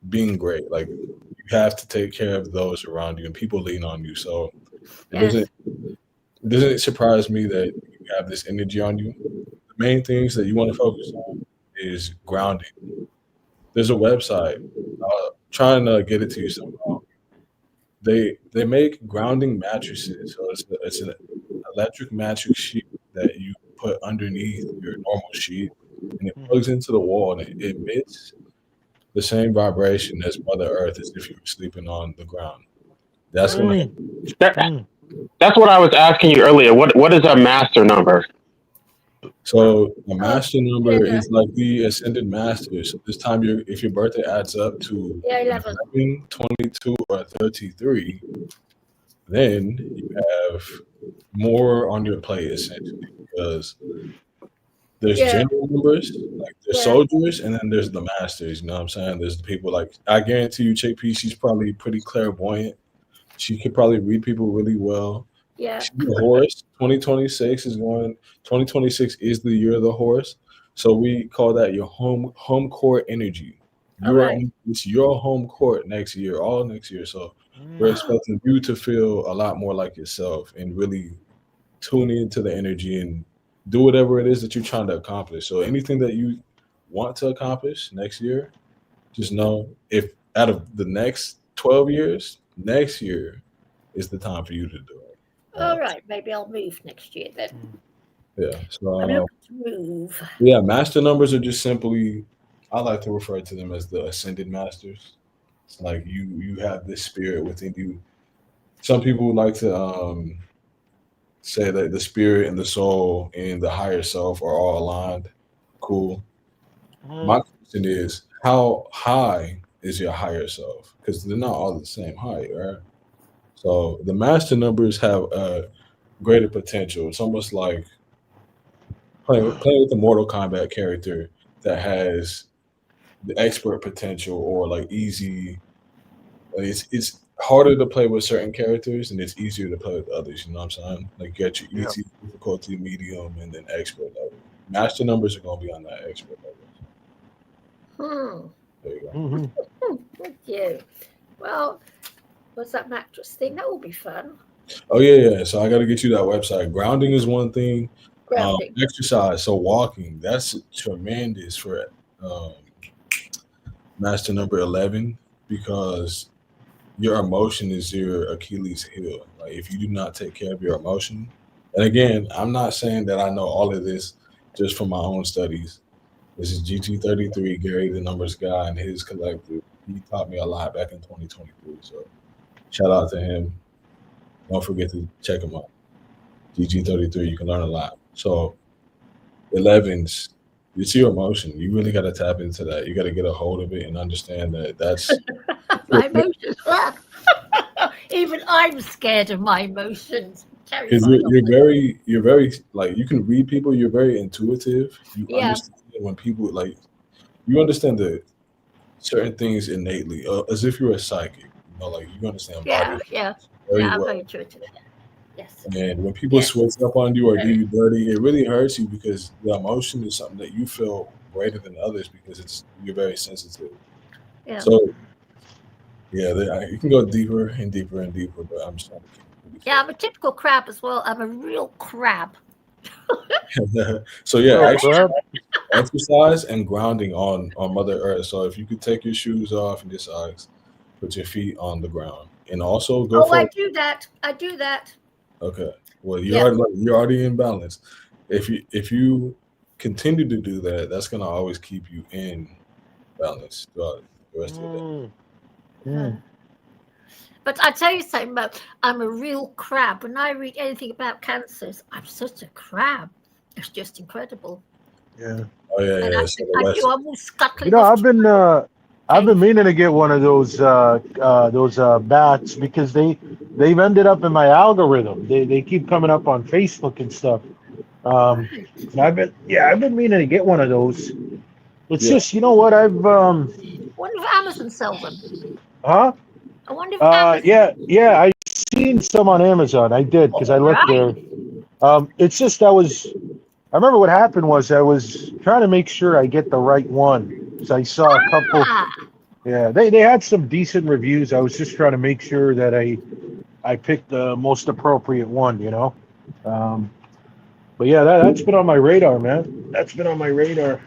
being great. Like you have to take care of those around you, and people lean on you. So it doesn't surprise me that you have this energy on you. The main things that you want to focus on is grounding. There's a website. Trying to get it to you somehow. They make grounding mattresses. So it's an electric mattress sheet that you put underneath your normal sheet, and it plugs into the wall, and it emits the same vibration as Mother Earth as if you were sleeping on the ground. That's gonna. That's what I was asking you earlier. What is a master number? So a master number is like the ascended master. So this time, if your birthday adds up to 11, 22, or 33, then you have more on your plate essentially because there's general numbers, like there's soldiers, and then there's the masters. You know what I'm saying? There's the people like I guarantee you, Chickpea, she's probably pretty clairvoyant. She could probably read people really well. Yeah. She's a horse. 2026 is the year of the horse. So we call that your home court energy. It's your home court next year, all next year. So we're expecting you to feel a lot more like yourself and really tune into the energy and do whatever it is that you're trying to accomplish. So anything that you want to accomplish next year, just know if out of the next 12 years, next year is the time for you to do it. All right, maybe I'll move next year then. Yeah. So I'm looking to move. yeah, master numbers are just simply, I like to refer to them as the ascended masters. It's like you have this spirit within you. Some people like to say that the spirit and the soul and the higher self are all aligned. Cool. My question is, how high is your higher self? Because they're not all the same height, right? So the master numbers have greater potential. It's almost like playing with the Mortal Kombat character that has the expert potential or like easy. Like it's harder to play with certain characters and it's easier to play with others. You know what I'm saying? Like you got your Yeah. easy difficulty, medium, and then expert level. Master numbers are gonna be on that expert level. There you go. Thank you. Well, what's that mattress thing? That will be fun. Oh yeah. So I got to get you that website. Grounding is one thing. Grounding. Exercise. So walking. That's tremendous for master number 11 because your emotion is your Achilles heel. Like if you do not take care of your emotion, and again, I'm not saying that I know all of this just from my own studies. This is GT33, Gary the Numbers Guy, and his collective. He taught me a lot back in 2023. So shout out to him. Don't forget to check him out. GG33, you can learn a lot. So 11s, it's your emotion. You really got to tap into that. You got to get a hold of it and understand that that's My emotions. Even I'm scared of my emotions. because Terrified. you're very like you can read people. You're very intuitive. You Yeah. understand when people like you understand the certain things innately, as if you're a psychic. You know, like you understand body very I'm well. very intuitive. Yes. And when people switch up on you or do you dirty, it really hurts you because the emotion is something that you feel greater than others because you're very sensitive. Yeah. So yeah, you can go deeper and deeper and deeper, but I'm just trying to keep it. Yeah, I'm a typical crab as well. I'm a real crab. So yeah, exercise and grounding on Mother Earth. So if you could take your shoes off and just put your feet on the ground, and also go for. I do that. I do that. Okay. Well, you're already in balance. If you continue to do that, that's gonna always keep you in balance throughout the rest of the day. But I tell you something about I'm a real crab. When I read anything about cancers, I'm such a crab. It's just incredible. Yeah. Oh yeah, and yeah. I do. I'm all scuttling. You know, I've been meaning to get one of those bats because they've ended up in my algorithm. They keep coming up on Facebook and stuff. And I've been meaning to get one of those. It's just, you know what, I've wonder if Amazon sells them. Huh? I wonder if Amazon. Yeah, I seen some on Amazon. I did because I looked there. It's just I remember what happened was I was trying to make sure I get the right one. So I saw a couple. Yeah, they had some decent reviews. I was just trying to make sure that I picked the most appropriate one, you know. But yeah, that's been on my radar, man. That's been on my radar.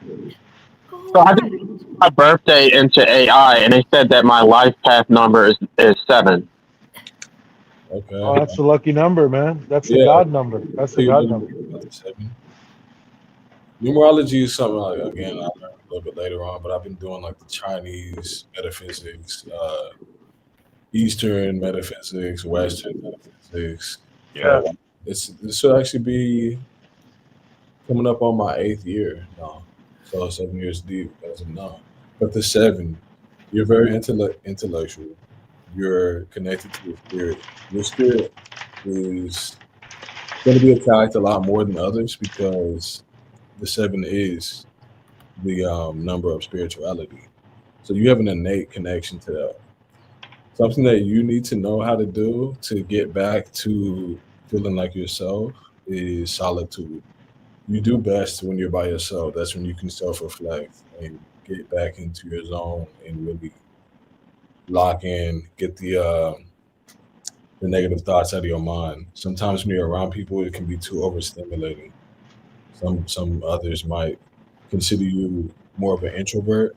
So I did my birthday into AI, and they said that my life path number is 7. Okay. Oh, that's the lucky number, man. That's the God number. That's the God number. Numerology is something like, again, I'll learn a little bit later on, but I've been doing like the Chinese metaphysics, Eastern metaphysics, Western metaphysics. Yeah. This should actually be coming up on my 8th year now. So 7 years deep as of now. But the 7, you're very intellectual. You're connected to your spirit. Your spirit is going to be attacked a lot more than others because the 7 is the number of spirituality. So you have an innate connection to that. Something that you need to know how to do to get back to feeling like yourself is solitude. You do best when you're by yourself. That's when you can self-reflect and get back into your zone and really lock in, get the negative thoughts out of your mind. Sometimes when you're around people, it can be too overstimulating. Some others might consider you more of an introvert,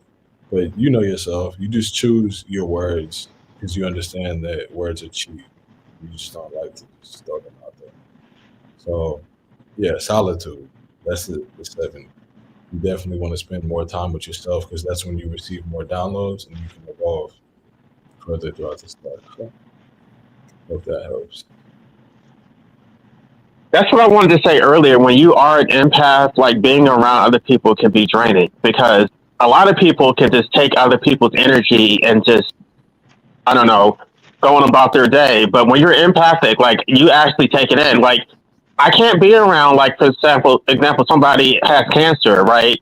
but you know yourself. You just choose your words because you understand that words are cheap. You just don't like to just throw them out there. So, yeah, solitude. That's the 7. You definitely want to spend more time with yourself because that's when you receive more downloads and you can evolve further throughout this life. So, hope that helps. That's what I wanted to say earlier. When you are an empath, like being around other people can be draining because a lot of people can just take other people's energy and just, I don't know, going about their day. But when you're empathic, like you actually take it in. Like I can't be around, like for example, somebody has cancer, right?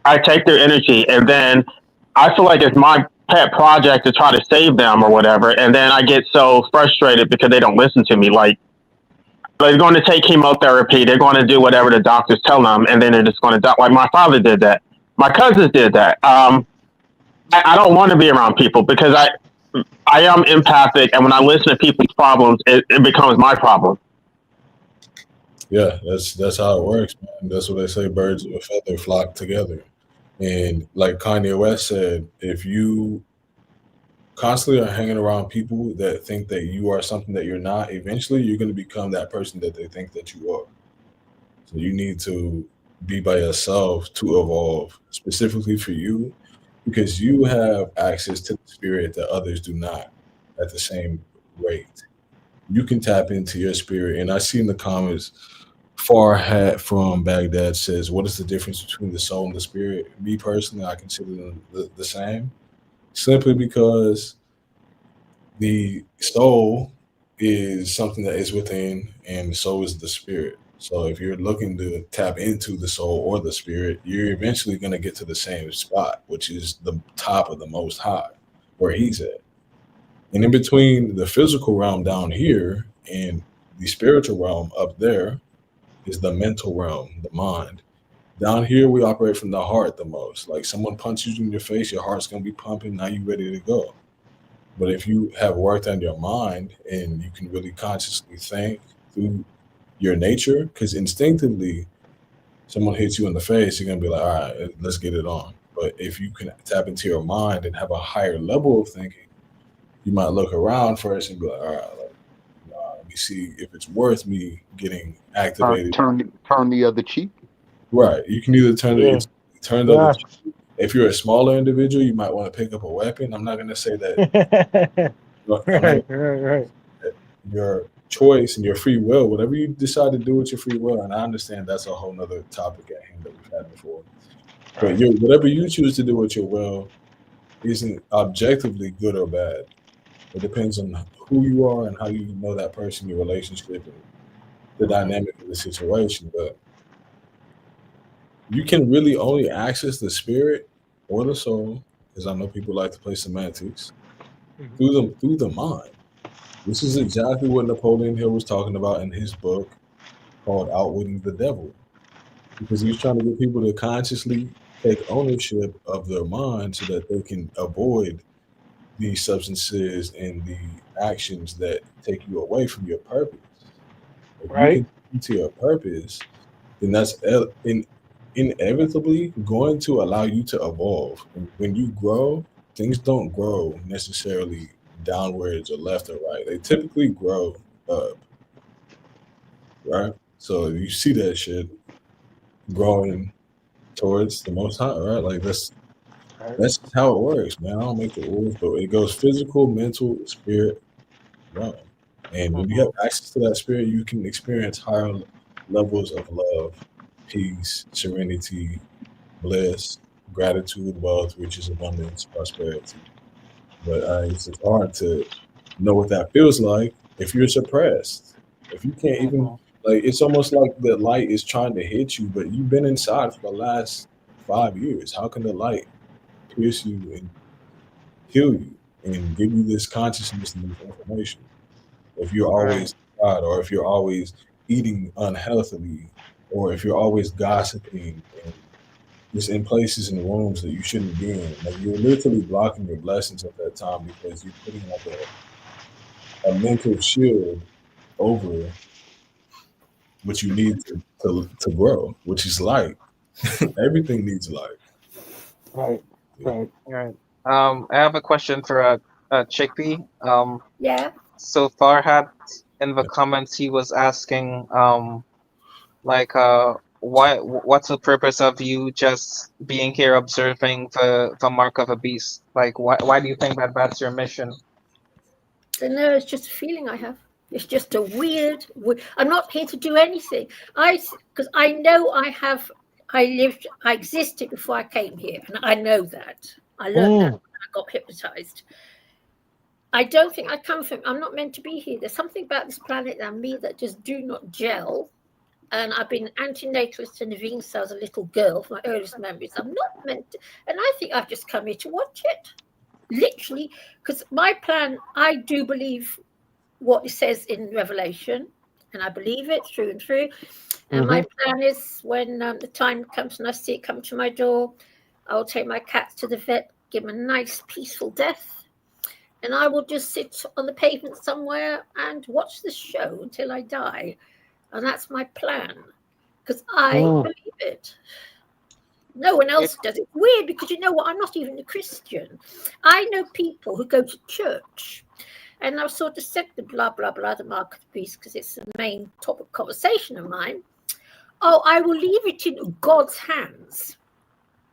I take their energy, and then I feel like it's my pet project to try to save them or whatever. And then I get so frustrated because they don't listen to me. Like they're going to take chemotherapy, they're going to do whatever the doctors tell them, and then they're just going to die. Like my father did that. My cousins did that. I don't want to be around people because I am empathic, and when I listen to people's problems, it becomes my problem. Yeah, that's how it works, man. That's what they say: birds of a feather flock together. And like Kanye West said, if you constantly are hanging around people that think that you are something that you're not, eventually you're going to become that person that they think that you are. So you need to be by yourself to evolve, specifically for you, because you have access to the spirit that others do not at the same rate. You can tap into your spirit. And I see in the comments, Farhat from Baghdad says, what is the difference between the soul and the spirit? Me personally, I consider them the same, simply because the soul is something that is within, and the soul is the spirit. So if you're looking to tap into the soul or the spirit, you're eventually going to get to the same spot, which is the top of the Most High, where He's at. And in between the physical realm down here and the spiritual realm up there is the mental realm, the mind. Down here, we operate from the heart the most. Like someone punches you in your face, your heart's going to be pumping. Now you're ready to go. But if you have worked on your mind and you can really consciously think through your nature, because instinctively, someone hits you in the face, you're going to be like, all right, let's get it on. But if you can tap into your mind and have a higher level of thinking, you might look around first and be like, all right, let me see if it's worth me getting activated. Turn the other cheek. Right. You can either turn Yeah. the other cheek. If you're a smaller individual, you might want to pick up a weapon. I'm not going to say that. Right. Your choice and your free will, whatever you decide to do with your free will, and I understand that's a whole nother topic at hand that we've had before. But whatever you choose to do with your will isn't objectively good or bad. It depends on who you are and how you know that person, your relationship, and the dynamic of the situation. But you can really only access the spirit or the soul, because I know people like to play semantics, through the mind. This is exactly what Napoleon Hill was talking about in his book called Outwitting the Devil, because he was trying to get people to consciously take ownership of their mind so that they can avoid the substances and the actions that take you away from your purpose. If you can into your purpose, then that's inevitably going to allow you to evolve. And when you grow, things don't grow necessarily downwards or left or right. They typically grow up, right? So you see that shit growing towards the Most High, right? Like that's how it works, man. I don't make the rules, but it goes physical, mental, spirit, realm. And when you have access to that spirit, you can experience higher levels of love, peace, serenity, bliss, gratitude, wealth, riches, abundance, prosperity. But it's just hard to know what that feels like if you're suppressed. If you can't even, like, it's almost like the light is trying to hit you, but you've been inside for the last 5 years. How can the light pierce you and heal you and give you this consciousness and this information? If you're always sad, or if you're always eating unhealthily, or if you're always gossiping and just in places and rooms that you shouldn't be in, like you're literally blocking your blessings at that time because you're putting like a mental shield over what you need to grow, which is light. Everything needs light. Right. I have a question for Chickpea. Yeah. So Farhat in the comments he was asking what's the purpose of you just being here observing the mark of a beast? Like why do you think that that's your mission? No, it's just a feeling I have. It's just a weird. I'm not here to do anything. Because I know I existed before I came here, and I know that. I learned that when I got hypnotized. I don't think I come from. I'm not meant to be here. There's something about this planet and me that just do not gel. And I've been antinatalist in Naveen as a little girl, for my earliest memories. I'm not meant to, and I think I've just come here to watch it. Literally, because my plan, I do believe what it says in Revelation, and I believe it through and through. And my plan is when the time comes and I see it come to my door, I will take my cats to the vet, give them a nice, peaceful death, and I will just sit on the pavement somewhere and watch the show until I die. And that's my plan, because I believe it. No one else does. It's weird because you know what? I'm not even a Christian. I know people who go to church, and I've sort of said the blah, blah, blah, the mark of the beast, because it's the main topic of conversation of mine. Oh, I will leave it in God's hands.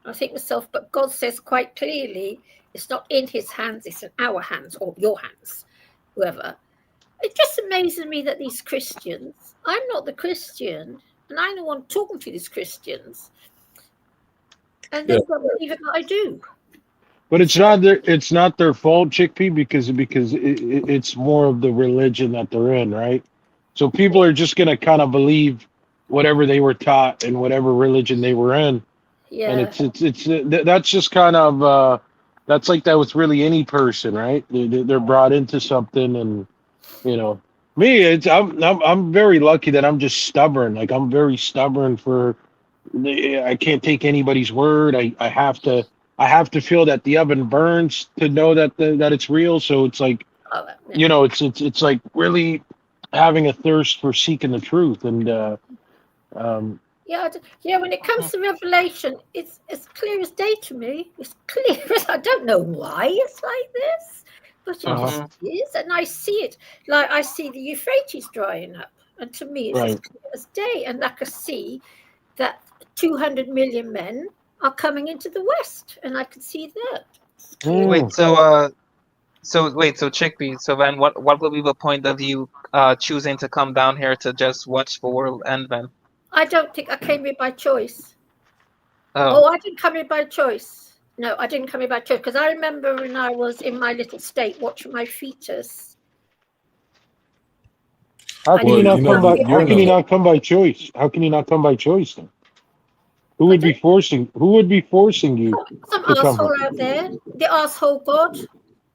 I think myself, but God says quite clearly, it's not in his hands, it's in our hands, or your hands, whoever. It just amazes me that these Christians, I'm not the Christian, and I'm the one talking to these Christians, and they don't believe it, but I do. But it's not their fault, Chickpea, because it's more of the religion that they're in, right? So people are just gonna kind of believe whatever they were taught and whatever religion they were in, and that's just kind of that's like that with really any person, right? They're brought into something, and you know, me, I'm very lucky that I'm just stubborn. Like I'm very stubborn for. I can't take anybody's word. I have to feel that the oven burns to know that that it's real. So it's like, you know, it's like really having a thirst for seeking the truth. And when it comes to Revelation, it's clear as day to me. It's clear as I don't know why it's like this, but it just is, and I see it. Like I see the Euphrates drying up, and to me, it's as clear as day. And I can see that 200 million men are coming into the West, and I can see that. Wait, so Chickpea, so then what will be the point of you choosing to come down here to just watch the world end then? I don't think I came here by choice. I didn't come here by choice. No, I didn't come here by choice, because I remember when I was in my little state watching my fetus. How can you not come by? How can you not come by choice? How can you not come by choice then? Who would be forcing you? Some asshole out there, the asshole God.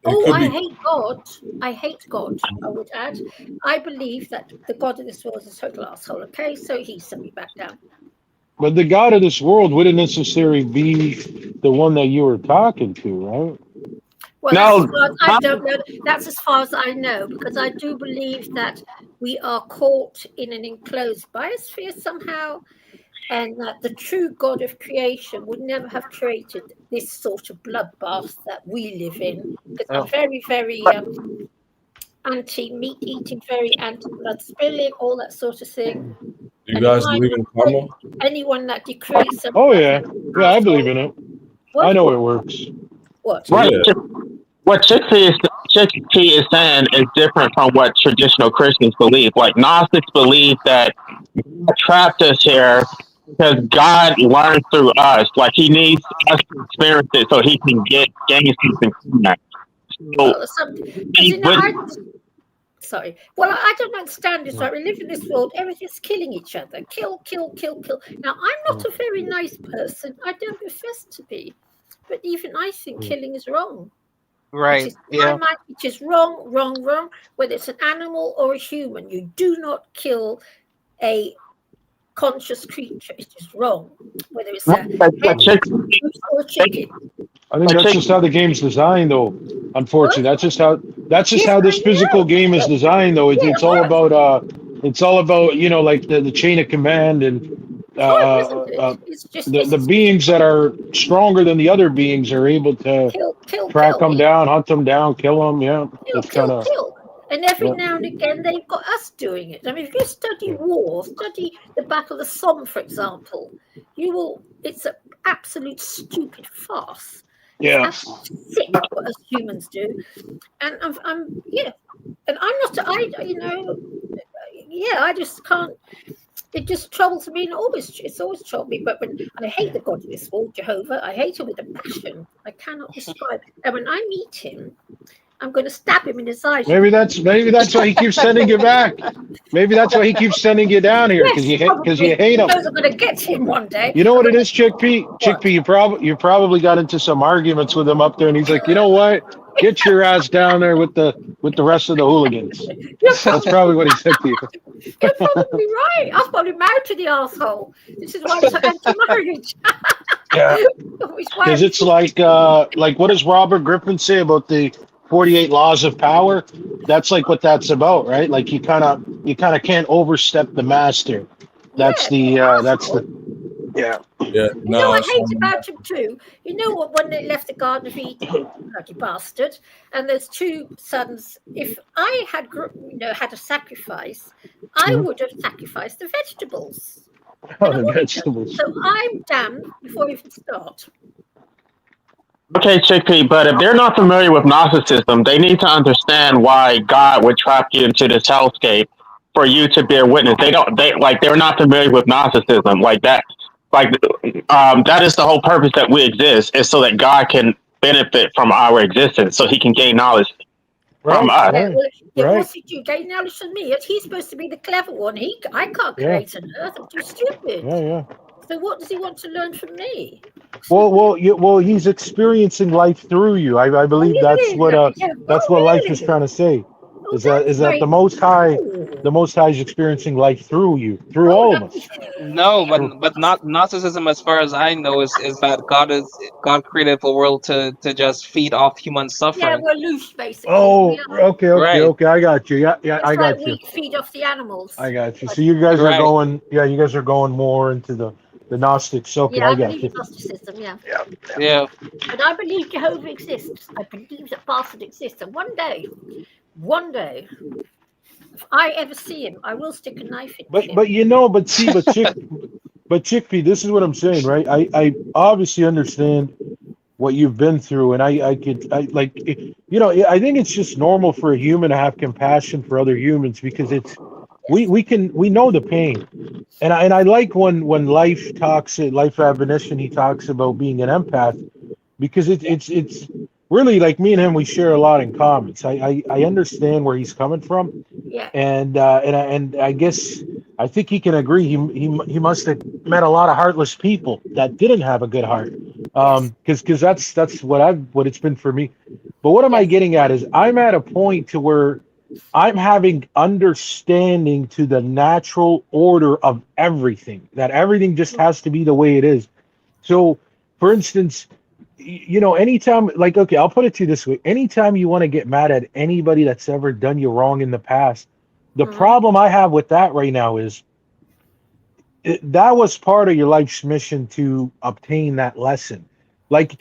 I hate God. I hate God, I would add. I believe that the God of this world is a total asshole. Okay, so he sent me back down. But the God of this world wouldn't necessarily be the one that you were talking to, right? Well, that's as far as I don't know. That's as far as I know, because I do believe that we are caught in an enclosed biosphere somehow, and that the true God of creation would never have created this sort of bloodbath that we live in. Because I'm very, very anti-meat eating, very anti-blood spilling, all that sort of thing. You guys believe in karma? Anyone that decrees something. Oh yeah, I believe in it. I know it works. What? Right. What Chickpea is saying is different from what traditional Christians believe. Like Gnostics believe that God trapped us here because God learns through us. Like he needs us to experience it so he can gain something from that. Sorry. Well, I don't understand this. Right? We live in this world, everything's killing each other. Kill, kill, kill, kill. Now, I'm not a very nice person. I don't profess to be. But even I think killing is wrong. Right. It is wrong, wrong, wrong. Whether it's an animal or a human, you do not kill a conscious creature. It is wrong. Whether it's a hen or a chicken. I think that's just how the game's designed, though. Unfortunately, that's just how this physical game is designed, though. It's all about you know, like the chain of command and the beings that are stronger than the other beings are able to track them down, hunt them down, kill them. Yeah, it's kind of. And every now and again, they've got us doing it. I mean, if you study war, study the Battle of the Somme, for example, you will. It's an absolute stupid farce. Yeah. It's sick what us humans do, and and I'm not. I just can't. It just troubles me, and it's always troubled me. But when I hate the God of this world, Jehovah, I hate him with a passion I cannot describe. And when I meet him, I'm going to stab him in his eyes. Maybe that's why he keeps sending you back. Maybe that's why he keeps sending you down here because Yes, you hate he him. knows I'm going to get him one day. You know what it is, Chickpea? Chickpea, you probably got into some arguments with him up there, and he's like, you know what? Get your ass down there with the rest of the hooligans. That's probably what he said to you. You're probably right. I was probably married to the asshole. This is why I'm so anti-marriage. Yeah, because it's like what does Robert Griffin say about the 48 laws of power? That's like what that's about, right? Like you kind of can't overstep the master. That's Yeah, yeah. Yeah, You know what I hate no, about him too? You know what? When they left the Garden of Eden, bloody bastard, and there's two sons. If I had, had a sacrifice, I would have sacrificed the vegetables. Oh, the vegetables. So I'm damned before we even start. Okay, Chickpea, but if they're not familiar with Gnosticism, they need to understand why God would trap you into this hellscape for you to bear witness. They're not familiar with Gnosticism like that. That is the whole purpose that we exist, is so that God can benefit from our existence, so He can gain knowledge from us. What's he do? Gain knowledge from me? He's supposed to be the clever one. I can't create an earth. I'm too stupid. Yeah. So what does he want to learn from me? Well, he's experiencing life through you. I believe that's what life is trying to say. Is that the Most High is experiencing life through you, through all of us. No, but not Gnosticism, as far as I know, is that God created the world to just feed off human suffering. Yeah, we're loose basically. Oh, okay, Right. I got you. Yeah, I got you. We feed off the animals. I got you. So you guys are going. Yeah, you guys are going more into the Gnostics. Okay, yeah, I got believe you. Gnosticism. Yeah. But I believe Jehovah exists. I believe that bastard exists. And one day, if I ever see him, I will stick a knife in him. But Chickpea, this is what I'm saying, right? I obviously understand what you've been through, and I think it's just normal for a human to have compassion for other humans because we know the pain, and I like when life admonition, he talks about being an empath because it's really like me and him, we share a lot in common. So I understand where he's coming from. Yeah. And I guess I think he can agree. He must have met a lot of heartless people that didn't have a good heart. Because that's what it's been for me. But what am I getting at is I'm at a point to where I'm having understanding to the natural order of everything. That everything just has to be the way it is. So, for instance, anytime, I'll put it to you this way. Anytime you want to get mad at anybody that's ever done you wrong in the past, the problem I have with that right now is that was part of your life's mission to obtain that lesson. Listen,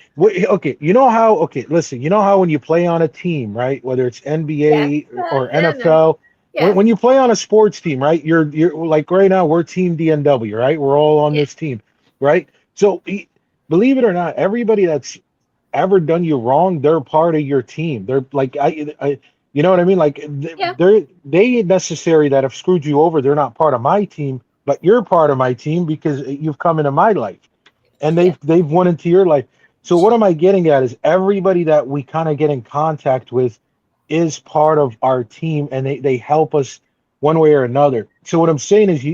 you know how when you play on a team, right? Whether it's NBA or NFL, when you play on a sports team, right? You're like right now, we're Team DNW, right? We're all on this team, right? So believe it or not, everybody that's ever done you wrong, they're part of your team. They're like, you know what I mean? Like they ain't necessary that have screwed you over. They're not part of my team, but you're part of my team because you've come into my life and they've went into your life. So what am I getting at is everybody that we kind of get in contact with is part of our team and they help us one way or another. So what I'm saying is you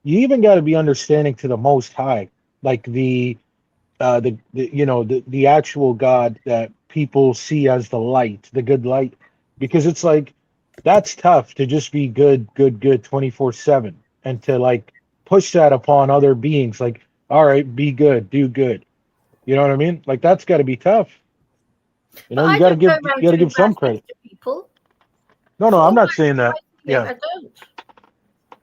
even gotta be understanding to the Most High, like the actual God that people see as the light, the good light, because it's like that's tough to just be good 24/7 and to like push that upon other beings. Like, all right, be good, do good. You know what I mean? Like that's got to be tough. You know, you got to give some credit. People. No, I'm not saying that. Yeah. I don't.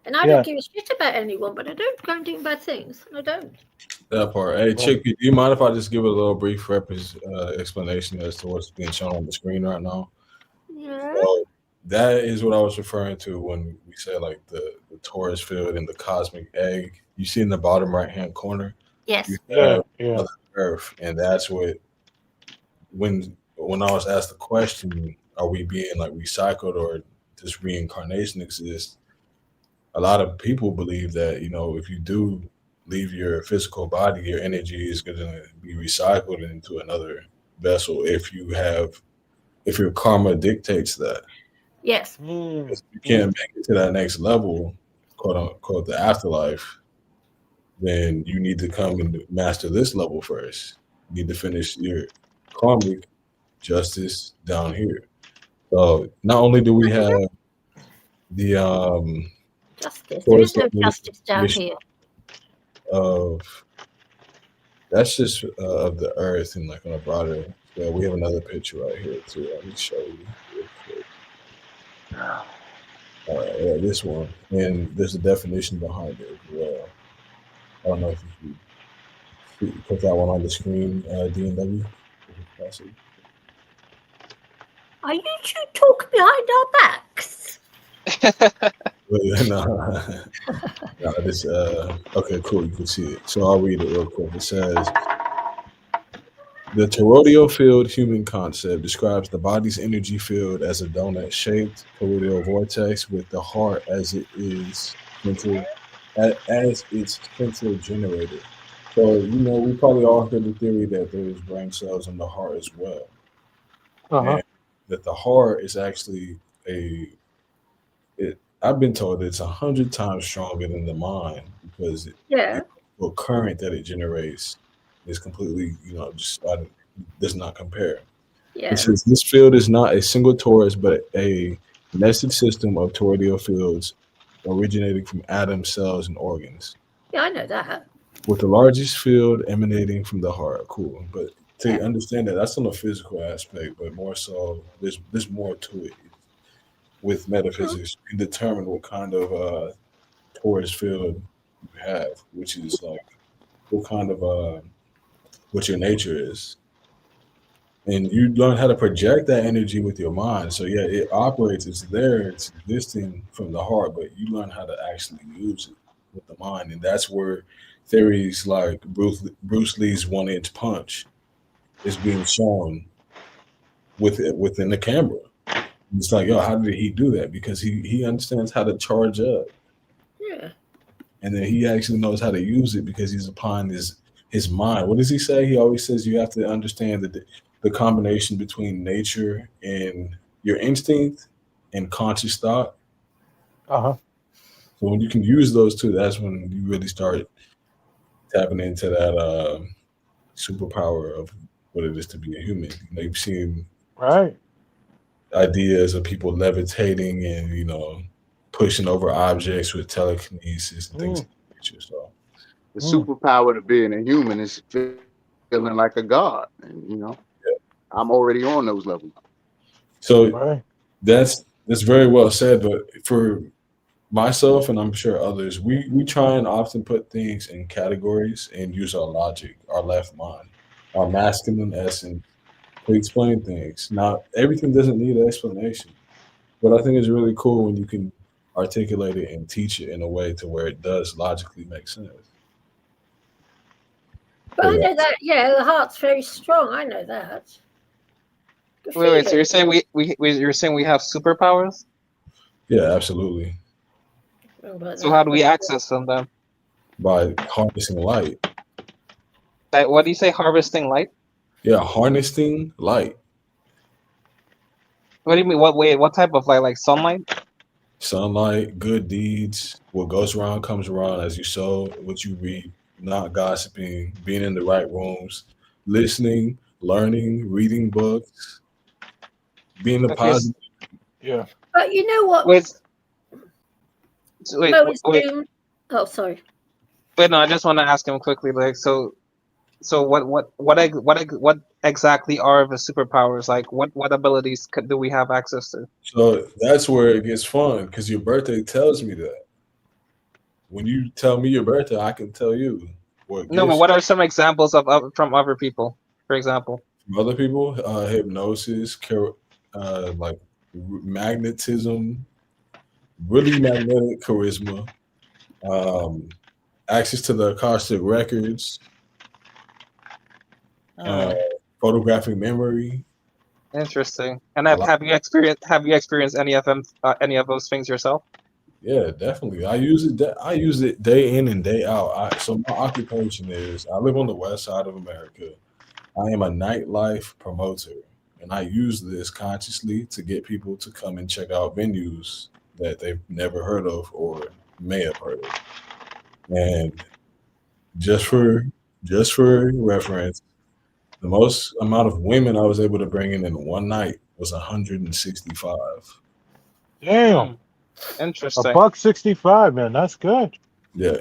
And I don't give a shit about anyone, but I don't go and do bad things. I don't. That part. Hey, Chick, do you mind if I just give a little brief explanation as to what's being shown on the screen right now? Yeah. Well, that is what I was referring to when we say like the torus field and the cosmic egg. You see in the bottom right-hand corner? Yes. You have Earth, and that's what when I was asked the question, are we being like recycled or does reincarnation exist? A lot of people believe that, if you do leave your physical body, your energy is going to be recycled into another vessel if you have if your karma dictates that. Yes. If you can't make it to that next level, quote unquote, the afterlife, then you need to come and master this level first. You need to finish your karmic justice down here. So not only do we have the Justice. There is source no level justice down mission here. of that's just of the earth and like on a broader scale. We have another picture right here too. Let me show you real quick. Yeah, this one, and there's a definition behind it as well. I don't know if you could put that one on the screen, D&W. Are you two talking behind our backs? No, this okay, cool. You can see it. So I'll read it real quick. It says the toroidal field human concept describes the body's energy field as a donut-shaped toroidal vortex with the heart as its central generator. So we probably all heard the theory that there's brain cells in the heart as well, and that the heart is actually I've been told it's 100 times stronger than the mind because the current that it generates is completely, does not compare. Yeah. It says this field is not a single torus, but a nested system of toroidal fields originating from atoms, cells, and organs. Yeah, I know that. With the largest field emanating from the heart. Cool. But to understand that's on the physical aspect, but more so, there's more to it. With metaphysics, you can determine what kind of torus field you have, which is like what kind of what your nature is. And you learn how to project that energy with your mind. So yeah, it operates, it's there, it's existing from the heart, but you learn how to actually use it with the mind. And that's where theories like Bruce Lee's 1-inch punch is being shown within the camera. It's like, yo, how did he do that? Because he understands how to charge up. Yeah. And then he actually knows how to use it because he's applying his mind. What does he say? He always says you have to understand the combination between nature and your instinct and conscious thought. So when you can use those two, that's when you really start tapping into that superpower of what it is to be a human. You've seen ideas of people levitating and pushing over objects with telekinesis and things of that nature. So the superpower to being a human is feeling like a god, and I'm already on those levels. So that's very well said. But for myself, and I'm sure others, we try and often put things in categories and use our logic, our left mind, our masculine essence to explain things. Now, everything doesn't need an explanation, but I think it's really cool when you can articulate it and teach it in a way to where it does logically make sense. But I know that, the heart's very strong. I know that. Wait. So you're saying you're saying we have superpowers? Yeah, absolutely. So how do we access them then? By harnessing light. What do you say? Harvesting light? Yeah, harnessing light. What do you mean? What type of light? Like sunlight? Sunlight, good deeds. What goes around comes around. As you sow, what you reap. Not gossiping, being in the right rooms, listening, learning, reading books, being a positive. Yeah. But you know what? Wait. Oh, sorry. Wait, no, I just want to ask him quickly. Like, so what exactly are the superpowers? Like, what abilities do we have access to? So that's where it gets fun because your birthday tells me that. When you tell me your birthday, I can tell you what. No, but what are some examples of from other people? For example, from other people, hypnosis, like magnetism, really magnetic charisma, access to the Akashic records, photographic memory. Interesting. And have you experienced any of them? Any of those things yourself? Yeah, definitely. I use it day in and day out. So my occupation is I live on the west side of America. I am a nightlife promoter, And I use this consciously to get people to come and check out venues that they've never heard of or may have heard of. And just for reference, the most amount of women I was able to bring in one night was 165. Damn. Interesting. $165, man. That's good. Yeah.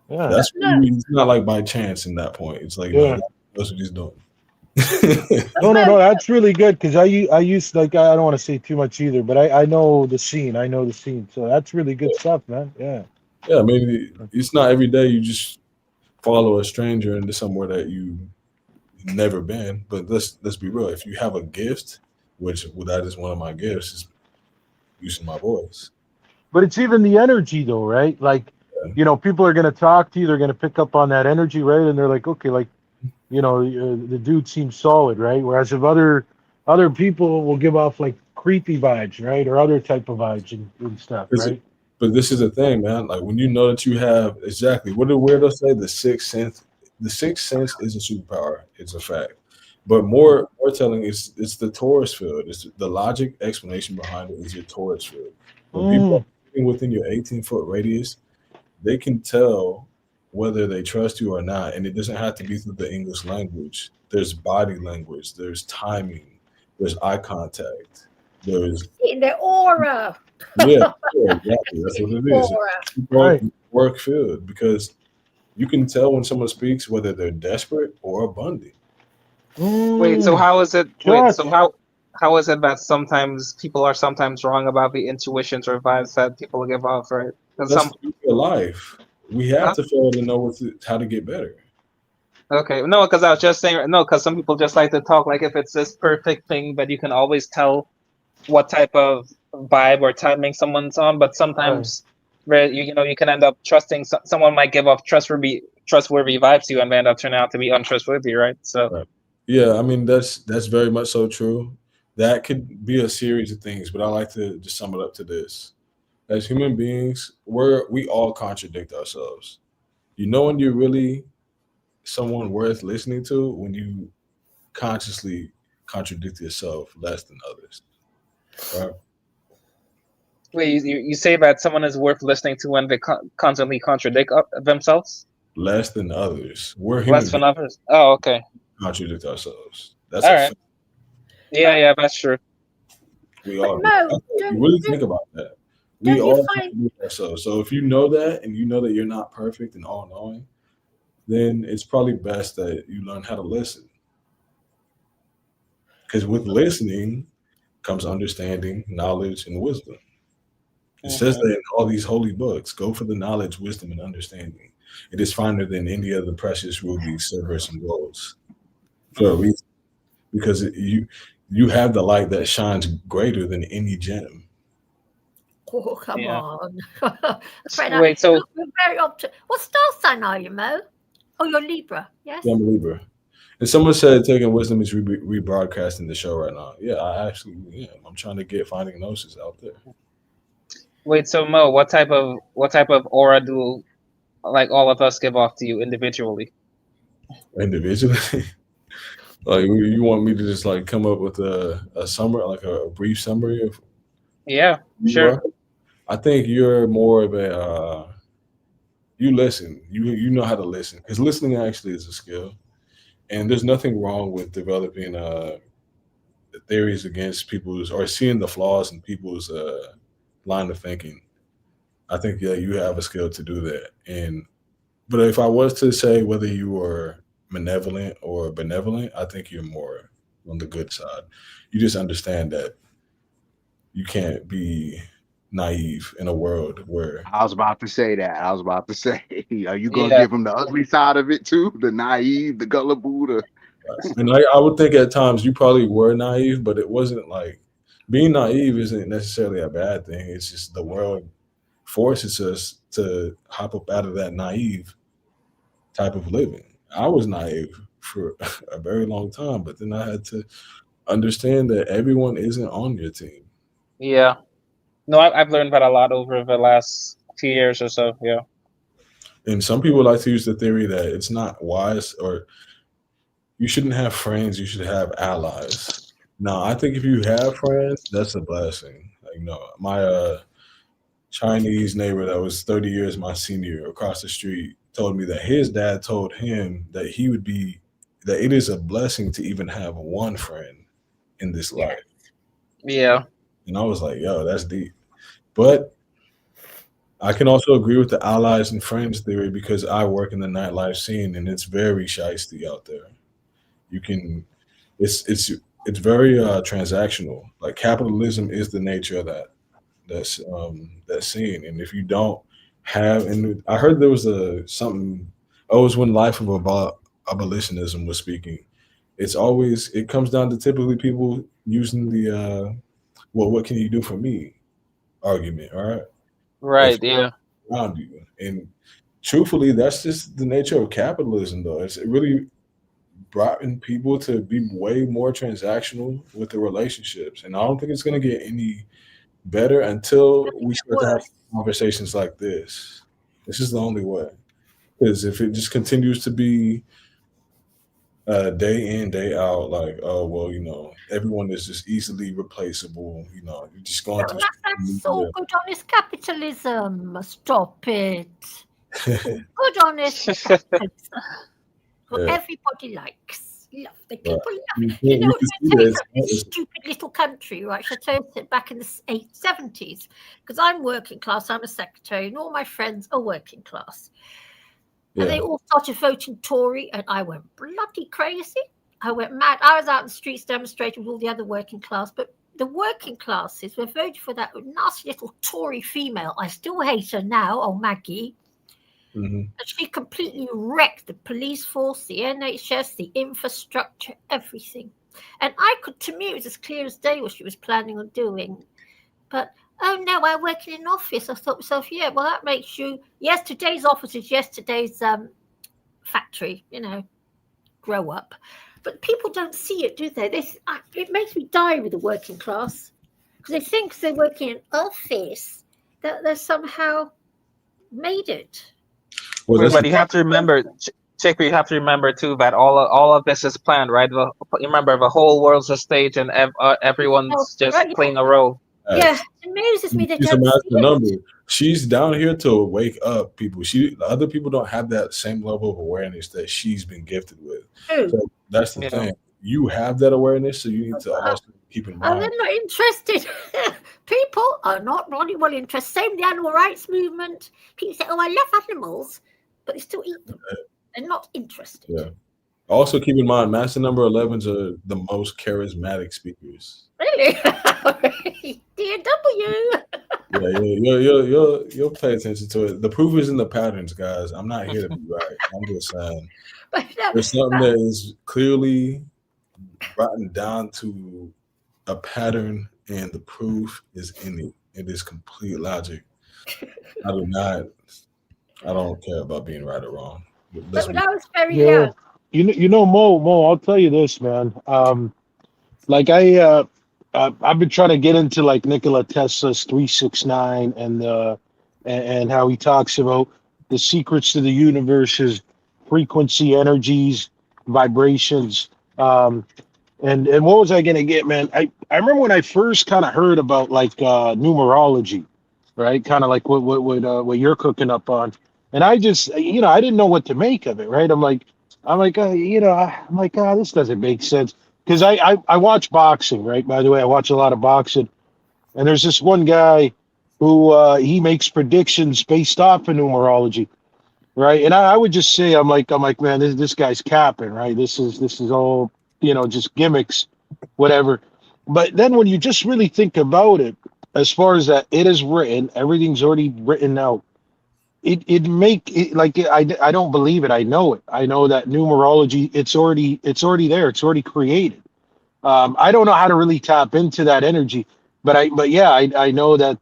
Yeah. That's really, it's not like by chance in that point. It's like, Yeah. no, that's what he's doing. No. That's really good because I used like I don't want to say too much either, but I know the scene. I know the scene, so that's really good stuff, man. Yeah. Yeah, maybe it's not every day you just follow a stranger into somewhere that you never been. But let's be real. If you have a gift, which that is one of my gifts, is using my voice. But it's even the energy, though, right? Like, people are gonna talk to you. They're gonna pick up on that energy, right? And they're like, okay, like, the dude seems solid, right? Whereas if other people will give off like creepy vibes, right, or other type of vibes and stuff, right? But this is the thing, man. Like when you know that you have exactly what do weirdos say? The sixth sense. The sixth sense is a superpower. It's a fact. But more telling is it's the Taurus field. It's the logic explanation behind it is your Taurus field. When people are living within your 18-foot radius, they can tell whether they trust you or not, and it doesn't have to be through the English language. There's body language. There's timing. There's eye contact. There's in the aura. yeah, exactly. That's what it is. Aura. It's work field because you can tell when someone speaks whether they're desperate or abundant. Wait, so how is it? Wait, so how is it that sometimes people are sometimes wrong about the intuitions or vibes that people give off, right? That's your life. We have to fail to know how to get better. Okay, no, because I was just saying because some people just like to talk like if it's this perfect thing, but you can always tell what type of vibe or timing someone's on. But sometimes, where you can end up trusting someone might give off trustworthy vibes to you, and they end up turning out to be untrustworthy, right? So. Yeah, I mean that's very much so true. That could be a series of things, but I like to just sum it up to this. As human beings, we all contradict ourselves. You know when you're really someone worth listening to when you consciously contradict yourself less than others. Right? Wait, you say that someone is worth listening to when they constantly contradict themselves? Less than others. We're human less than others. Oh, okay. Contradict ourselves. That's all a right. fact. Yeah, that's true. We all No, you really think about that. We all contradict ourselves. So if you know that and you know that you're not perfect and all knowing, then it's probably best that you learn how to listen. Because with listening comes understanding, knowledge, and wisdom. It says that in all these holy books, go for the knowledge, wisdom, and understanding. It is finer than any of the precious rubies, silvers, and golds. For a reason. Because you have the light that shines greater than any gem. Oh, come on. Wait, so you're very what star sign are you, Mo? Oh, you're Libra, yes? Yeah, I'm a Libra. And someone said taking wisdom is rebroadcasting the show right now. Yeah, I actually am. I'm trying to get Finding Gnosis out there. Wait, so Mo, what type of aura do like all of us give off to you individually? Individually? Like you want me to just like come up with a summary, like a brief summary of sure. I think you're more of a you listen. You know how to listen because listening actually is a skill, and there's nothing wrong with developing theories against people's or seeing the flaws in people's line of thinking. I think you have a skill to do that. But if I was to say whether you were malevolent or benevolent, I think you're more on the good side. You just understand that you can't be naive in a world where I was about to say that. I was about to say, are you gonna give them the ugly side of it too? The naive, the gullible, and I would think at times you probably were naive, but it wasn't like being naive isn't necessarily a bad thing. It's just the world forces us to hop up out of that naive type of living. I was naive for a very long time, but then I had to understand that everyone isn't on your team. Yeah. No, I've learned that a lot over the last few years or so. Yeah. And some people like to use the theory that it's not wise or you shouldn't have friends, you should have allies. No, I think if you have friends, that's a blessing. Like, my Chinese neighbor that was 30 years my senior across the street told me that his dad told him that that it is a blessing to even have one friend in this life. Yeah. And I was like, yo, that's deep. But I can also agree with the allies and friends theory because I work in the nightlife scene and it's very shisty out there. You can it's very transactional. Like capitalism is the nature of that scene. And if you don't have, and I heard there was a something. Oh, it was when Life of Abolitionism was speaking. It comes down to typically people using the well, what can you do for me argument. All right, if Right. Yeah. around you, and truthfully, that's just the nature of capitalism. Though it really brought in people to be way more transactional with the relationships, and I don't think it's going to get any better until we start to have Worse. conversations like this. This is the only way. Because if it just continues to be day in, day out, like, oh, well, everyone is just easily replaceable, you're just going through That's social all media. good honest capitalism. Stop it. Good honest capitalism. What Yeah, everybody likes. Love the right. people You love. can I'll see tell you that something. This stupid little country, right? I told you back in the 70s, because I'm working class. I'm a secretary, and all my friends are working class. And they all started voting Tory, and I went bloody crazy. I went mad. I was out in the streets demonstrating with all the other working class, but the working classes were voting for that nasty little Tory female. I still hate her now, old Maggie. Mhm. And she completely wrecked the police force, the NHS, the infrastructure, everything. And to me, it was as clear as day what she was planning on doing. But oh no, I work in an office. I thought to myself, yeah, well, that makes you, yesterday's office is yesterday's factory, grow up. But people don't see it, do they? It makes me die with the working class because they think they're working in an office that they're somehow made it. Well, Wait, that's but you have to remember, Chick, you have to remember too that all of this is planned, right? Remember, the whole world's a stage, and Oh, everyone's just right, playing a role. yeah, it amuses me they She's a don't see master it. number. She's down here to wake up people. The other people don't have that same level of awareness that she's been gifted with. True. So that's the Yeah. thing. You have that awareness, so you need to also keep in And mind. they're not interested. People are not bloody well interested. Same with the animal rights movement. People say, oh, I love animals, but they still eat them. They're not interested. Yeah. Also, keep in mind, master number 11s are the most charismatic speakers. Really? DW. Yeah, you'll pay attention to it. The proof is in the patterns, guys. I'm not here to be right. I'm just saying But no, there's something that is clearly brought down to a pattern, and the proof is in it. It is complete logic. I don't care about being right or wrong. but when I was very Yeah, young, Mo. I'll tell you this, man. Like I've been trying to get into like Nikola Tesla's 369 and how he talks about the secrets to the universe is frequency, energies, vibrations. And what was I gonna get, man? I remember when I first kind of heard about like numerology, right? Kind of like what you're cooking up on, and I just I didn't know what to make of it, right? This doesn't make sense because I watch boxing, right? By the way, I watch a lot of boxing, and there's this one guy who he makes predictions based off of numerology, right? And I would just say I'm like, man, this guy's capping, right? This is all just gimmicks, whatever. But then when you just really think about it, as far as that it is written, everything's already written out. It make it like I don't believe it. I know it. I know that numerology it's already there. It's already created. I don't know how to really tap into that energy, but yeah, I know that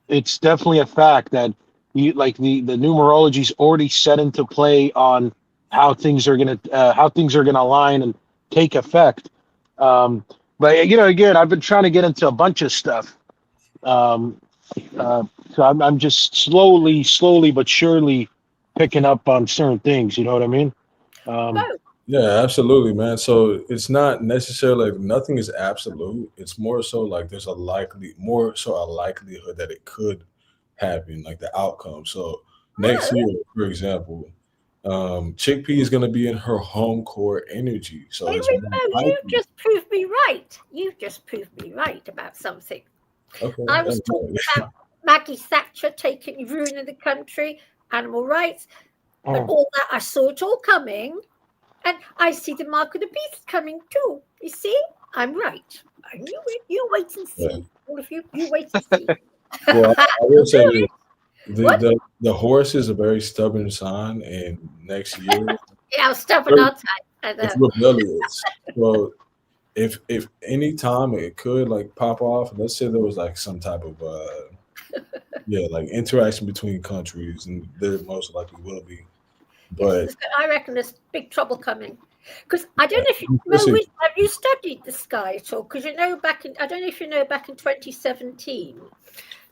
it's definitely a fact that the numerology's already set into play on how things are gonna align and take effect. But again, I've been trying to get into a bunch of stuff. Um, so I'm just slowly but surely picking up on certain things. You know what I mean? Mo, Yeah, absolutely, man. So it's not necessarily like nothing is absolute. It's more so like there's more so a likelihood that it could happen, like the outcome. So next Oh, year, for example, Chickpea is going to be in her home court energy. So it's more you've likely. just proved me right. You've just proved me right about something. Okay. I was talking about Maggie Thatcher ruining the country, animal rights, and all that. I saw it all coming, and I see the mark of the beast coming too. You see, I'm right. I knew it. You wait and see. Yeah. All of you, you wait and see. Well, I will say this. What? The horse is a very stubborn sign, and next year Yeah, I'm stubborn, aren't I? I it's know. rebellious. So if any time it could like pop off, let's say there was like some type of like interaction between countries, and there most likely will be. But I reckon there's big trouble coming. Because I don't know if you know, listen, have you studied the sky at all? Because I don't know if you know, back in 2017,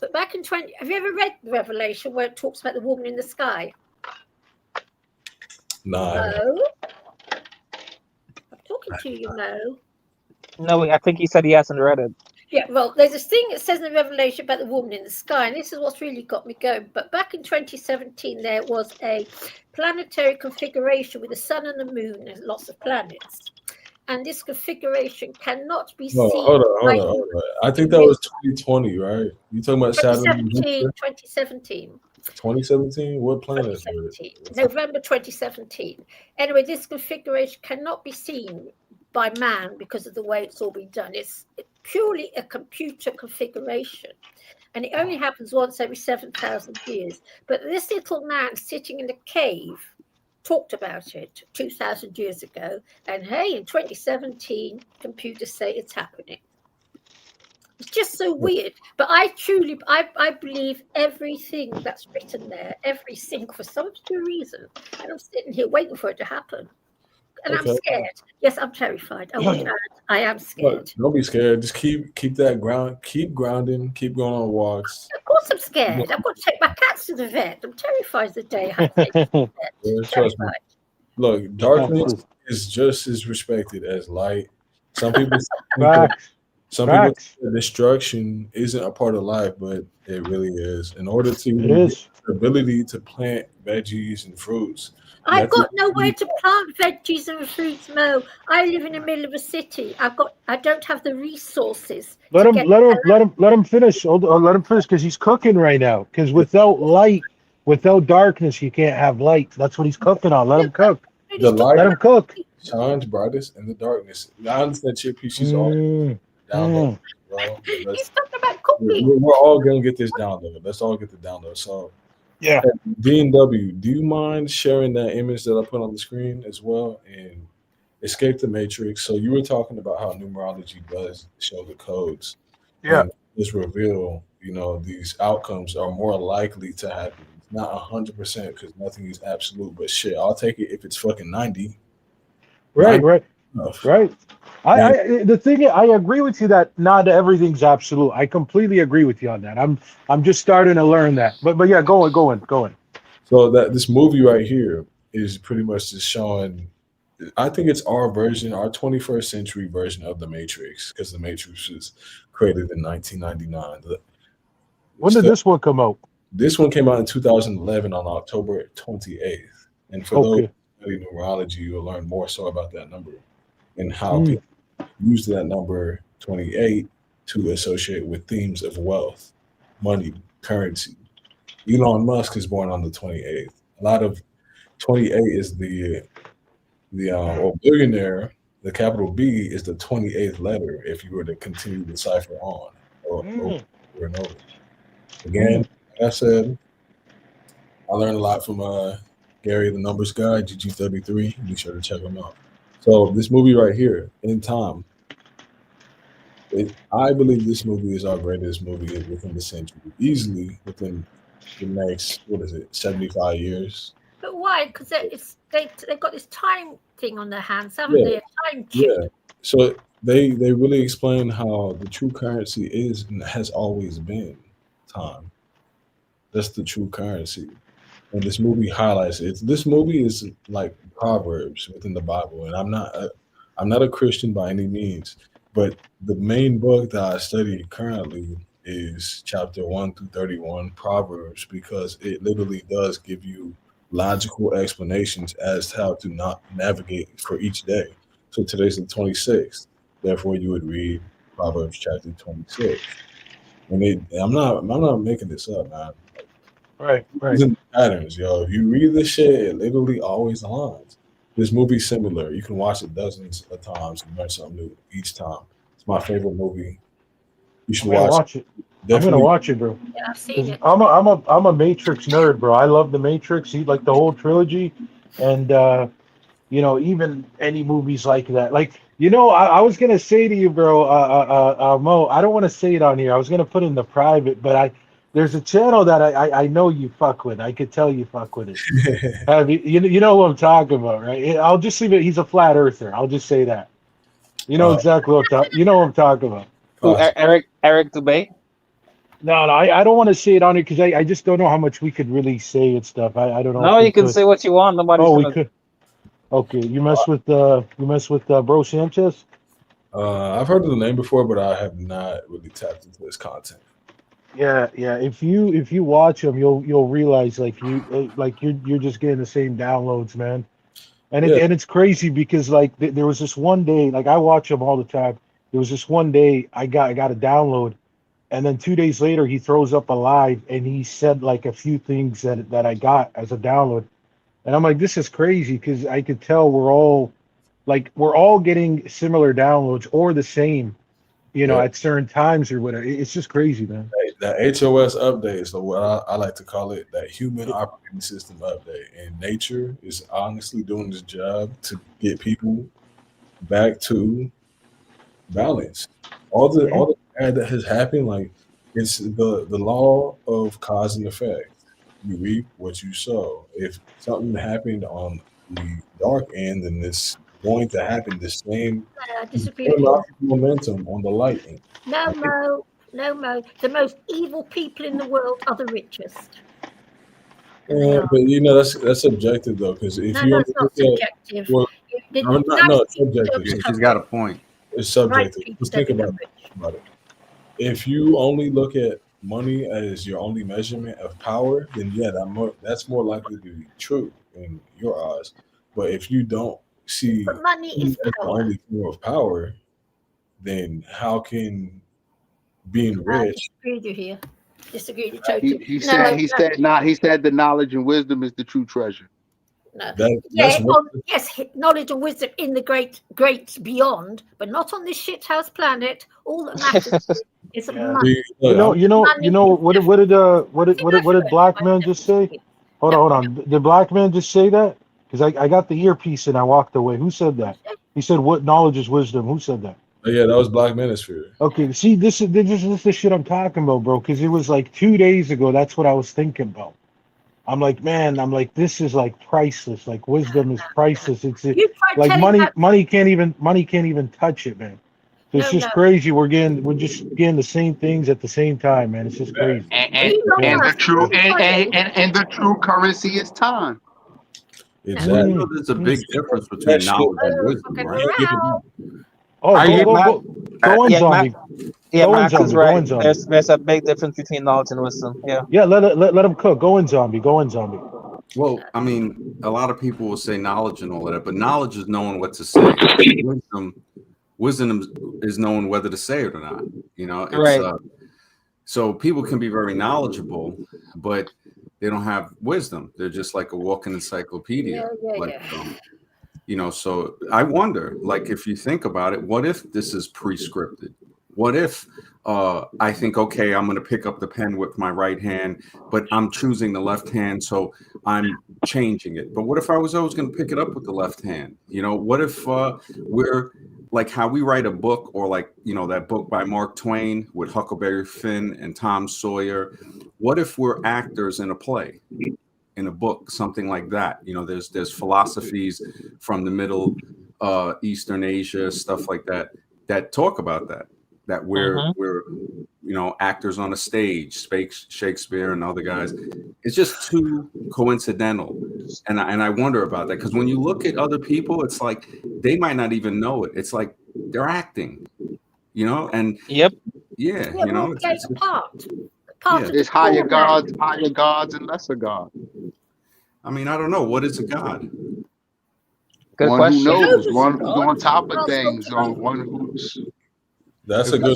but back in have you ever read Revelation where it talks about the woman in the sky? nah, No. I'm talking to you, Mo. No, I think he said he hasn't read it. Yeah, well, there's this thing that says in the Revelation about the woman in the sky, and this is what's really got me going. But back in 2017, there was a planetary configuration with the sun and the moon and lots of planets. And this configuration cannot be seen. hold on. I think that was 2020, right? You talking about Saturn? 2017. 2017? What planet is it? November 2017. Anyway, this configuration cannot be seen by man because of the way it's all been done. It's purely a computer configuration. And it only happens once every 7,000 years. But this little man sitting in a cave talked about it 2,000 years ago. And hey, in 2017, computers say it's happening. It's just so weird. But I believe everything that's written there, everything for some obscure reason. And I'm sitting here waiting for it to happen. And I'm scared. Yes, I'm terrified. I would add, I am scared. Don't be scared. Just keep that ground. Keep grounding. Keep going on walks. Of course I'm scared. I've got to take my cats to the vet. I'm terrified the day I have to take them to the vet. Trust me. Look, darkness is just as respected as light. Some people think that destruction isn't a part of life, but it really is. In order to get the ability to plant veggies and fruits, I've got nowhere to plant veggies and fruits, Mo. I live in the middle of a city. I don't have the resources. Let him finish. Let him finish because he's cooking right now. Because without light, without darkness, you can't have light. That's what he's cooking on. Let him cook. The light, let him cook. Shines brightest in the darkness. I understand Chippy. She's all download. He's talking about cooking. We're all gonna get this download. Let's all get the download. So yeah, D&W, do you mind sharing that image that I put on the screen as well and escape the matrix? So you were talking about how numerology does show the codes. Yeah, just reveal these outcomes are more likely to happen. Not 100% because nothing is absolute, but shit, I'll take it if it's fucking 90. Right. The thing is, I agree with you that not everything's absolute. I completely agree with you on that. I'm just starting to learn that. But yeah, go on. So that this movie right here is pretty much just showing. I think it's our version, our 21st century version of the Matrix, because the Matrix was created in 1999. When did this one come out? This one came out in 2011 on October 28th. And for those who study numerology, you'll learn more so about that number and how people use that number 28 to associate with themes of wealth, money, currency. Elon Musk is born on the 28th. A lot of 28 is the billionaire. The capital B is the 28th letter if you were to continue the cipher on or over and over. Again, like I said, I learned a lot from Gary, the numbers guy, GG33. Be sure to check him out. So this movie right here, In Time, I believe this movie is our greatest movie within the century, easily within the next 75 years. But why? Because they've got this time thing on their hands, haven't they? A time chip. Yeah. So they really explain how the true currency is and has always been time. That's the true currency. and this movie highlights it. This movie is like Proverbs within the Bible, and I'm not a Christian by any means, but the main book that I study currently is chapter 1 through 31 Proverbs, because it literally does give you logical explanations as to how to not navigate for each day. So today's the 26th, therefore you would read Proverbs chapter 26. And I'm not making this up, man. Right, right. These are the patterns, yo. If you read this shit, it literally always aligns. This movie's similar. You can watch it dozens of times and learn something new each time. It's my favorite movie. You should I'm gonna watch watch it. I'm gonna Definitely. watch it, bro. Yeah, I've seen 'Cause it. I'm a Matrix nerd, bro. I love the Matrix, like the whole trilogy, and you know, even any movies like that. Like, you know, I was gonna say to you, bro, Mo, I don't want to say it on here. I was gonna put it in the private, but there's a channel that I know you fuck with. I could tell you fuck with it. Have you know what I'm talking about, right? I'll just leave it. He's a flat earther. I'll just say that. You know Uh, exactly you know what I'm talking about. Who, Possible. Eric Dubay? No, I don't want to say it on it because I just don't know how much we could really say and stuff. I don't know if No, we you can could. say what you want. Nobody's Oh, we gonna. could. Okay, you mess with Bro Sanchez. I've heard of the name before, but I have not really tapped into this content. Yeah, yeah. If you watch him, you'll realize like you're just getting the same downloads, man. And Yeah, it's crazy because like there was this one day, like I watch him all the time. There was this one day I got a download, and then 2 days later he throws up a live and he said like a few things that I got as a download, and I'm like, this is crazy because I could tell we're all getting similar downloads or the same, you know, yeah. at certain times or whatever. It's just crazy, man. That HOS update is what I like to call it, that human operating system update. And nature is honestly doing its job to get people back to balance. All the bad that has happened, like it's the law of cause and effect. You reap what you sow. If something happened on the dark end, then it's going to happen the same I disagree with you. momentum on the light end. No, Mo. No, Mo. The most evil people in the world are the richest. And they are. But you know that's subjective though, because if No, you no, only it's not look at subjective. well, The no, nice it's people subjective. don't She's become got a rich. point. It's Right subjective. people Just don't think become rich. about it. If you only look at money as your only measurement of power, then yeah, that's more likely to be true in your eyes. But if you don't see But money money is as the power. only form of power, then how can being I rich? disagree with you here. Disagree with you He totally. he No, said he no, said not he said the knowledge and wisdom is the true treasure. no. That's Yeah, yes, knowledge and wisdom in the great beyond, but not on this shithouse planet. All that matters is Yeah. money. You know, Money is what did Black Man just say? Hold on. Did Black Man just say that? Because I got the earpiece and I walked away. Who said that? He said, "What knowledge is wisdom?" Who said that? Oh, yeah, that was Black Manosphere. Okay, see, this is the shit I'm talking about, bro. Because it was like 2 days ago. That's what I was thinking about. I'm like, man, this is like priceless. Like wisdom is priceless. You try Like telling that. money can't even touch it, man. So it's No, just no. crazy. We're just getting the same things at the same time, man. It's just crazy. And Yeah. the true and the true currency is time. Exactly. You know, there's a big difference between knowledge and wisdom, right? Oh, go in, Yeah, zombie. yeah, Go in, Max is zombie. Go right. in, zombie. There's a big difference between knowledge and wisdom. Yeah. Yeah, let him cook. Go in, zombie. Go in, zombie. Well, I mean, a lot of people will say knowledge and all of that, but knowledge is knowing what to say. Wisdom is knowing whether to say it or not. You know, it's Right. So people can be very knowledgeable, but they don't have wisdom. They're just like a walking encyclopedia. You know, so I wonder, like, if you think about it, what if this is pre-scripted? What if I think, okay, I'm going to pick up the pen with my right hand, but I'm choosing the left hand, so I'm changing it. But what if I was always going to pick it up with the left hand? You know, what if we're like how we write a book, or like, you know, that book by Mark Twain with Huckleberry Finn and Tom Sawyer? What if we're actors in a play? In a book, something like that. You know, there's philosophies from the Middle Eastern Asia, stuff like that, that talk about that we're actors on a stage, Shakespeare and other guys. It's just too coincidental. And I wonder about that, because when you look at other people, it's like they might not even know it. It's like they're acting, and Yep. Yeah, we'll play the part. There's higher gods, and lesser gods. I mean, I don't know. What is a god? Good One question. who knows, one who's God. on top of I'll things, stop on one who's. That's a good.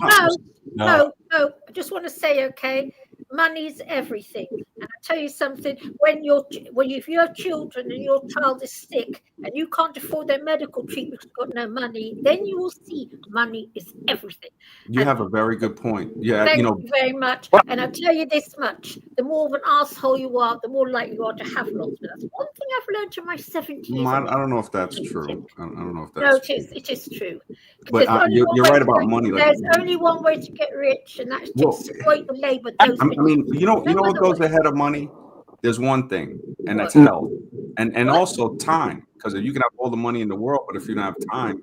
No. I just want to say, okay, money's everything. And I tell you something: if you have children and your child is sick and you can't afford their medical treatment because you've got no money, then you will see money is everything. You have a very good point. Yeah, Thank you very much. And I'll tell you this much: the more of an asshole you are, the more likely you are to have lots. But that's one thing I've learned in my 70 years. I don't know if that's true. I don't know if No, that's it is true. But you're right about money. There's only one way to get rich, and that's to exploit the labor. I mean, you know what goes ahead of money? There's one thing, and that's health, and also time. Because you can have all the money in the world, but if you don't have time,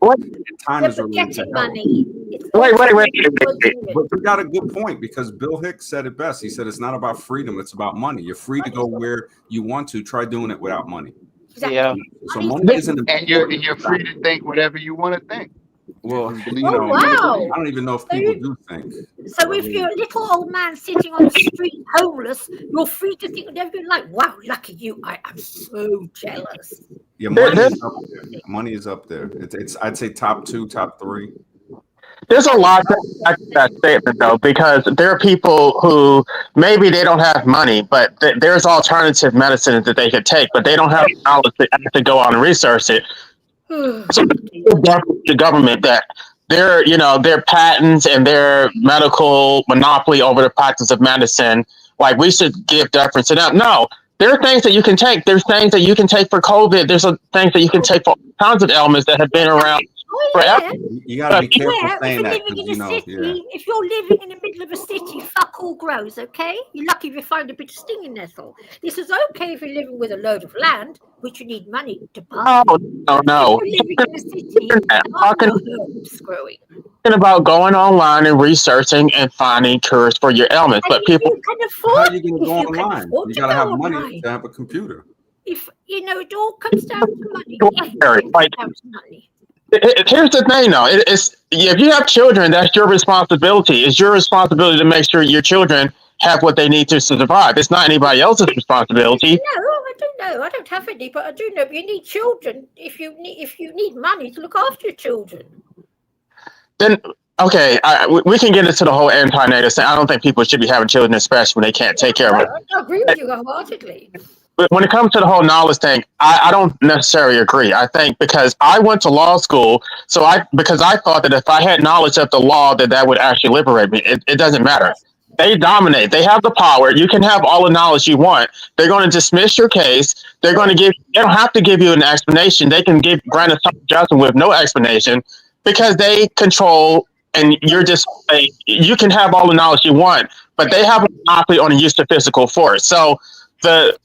time is related to health. Money. Wait. But you got a good point, because Bill Hicks said it best. He said it's not about freedom; it's about money. You're free to go where you want to. Try doing it without money. Yeah. So money isn't. And you're free to think whatever you want to think. Well, wow. I don't even know if people do think. So if you're a little old man sitting on the street homeless, you're free to think whatever you like. Wow, lucky you! I am so jealous. Yeah, money is up there. Money is up there. It's I'd say top 2, top 3. There's a lot to that statement, though, because there are people who maybe they don't have money, but there's alternative medicine that they could take, but they don't have the knowledge to go on and research it. So the government that their patents and their medical monopoly over the practice of medicine, like we should give deference to them. No, there are things that you can take. There's things that you can take for COVID. There's things that you can take for all kinds of ailments that have been around forever. You got to be careful saying if that, you're living because in a city, if you're living in the middle of a city, fuck all grows, okay? You're lucky if you find a bit of stinging nettle. This is okay if you're living with a load of land, which you need money to buy. No. If you're living in a city, herbs growing. Talking about going online and researching and finding cures for your ailments, but people, You can afford, how are you going to go online? You got to have money online. to have a computer. If it all comes down to money. Here's the thing, though. If you have children, that's your responsibility. It's your responsibility to make sure your children have what they need to survive. It's not anybody else's responsibility. No, I don't know. I don't have any, but I do know. But you need children if you need money to look after your children. Then okay, we can get into the whole anti-natal thing. I don't think people should be having children, especially when they can't take care of them. I agree with you wholeheartedly. But when it comes to the whole knowledge thing, I don't necessarily agree. I think because I went to law school, because I thought that if I had knowledge of the law, that would actually liberate me. It doesn't matter. They dominate. They have the power. You can have all the knowledge you want. They're going to dismiss your case. They don't have to give you an explanation. They can grant a judgment with no explanation, because they control, and you're just you can have all the knowledge you want, but they have a monopoly on the use of physical force. So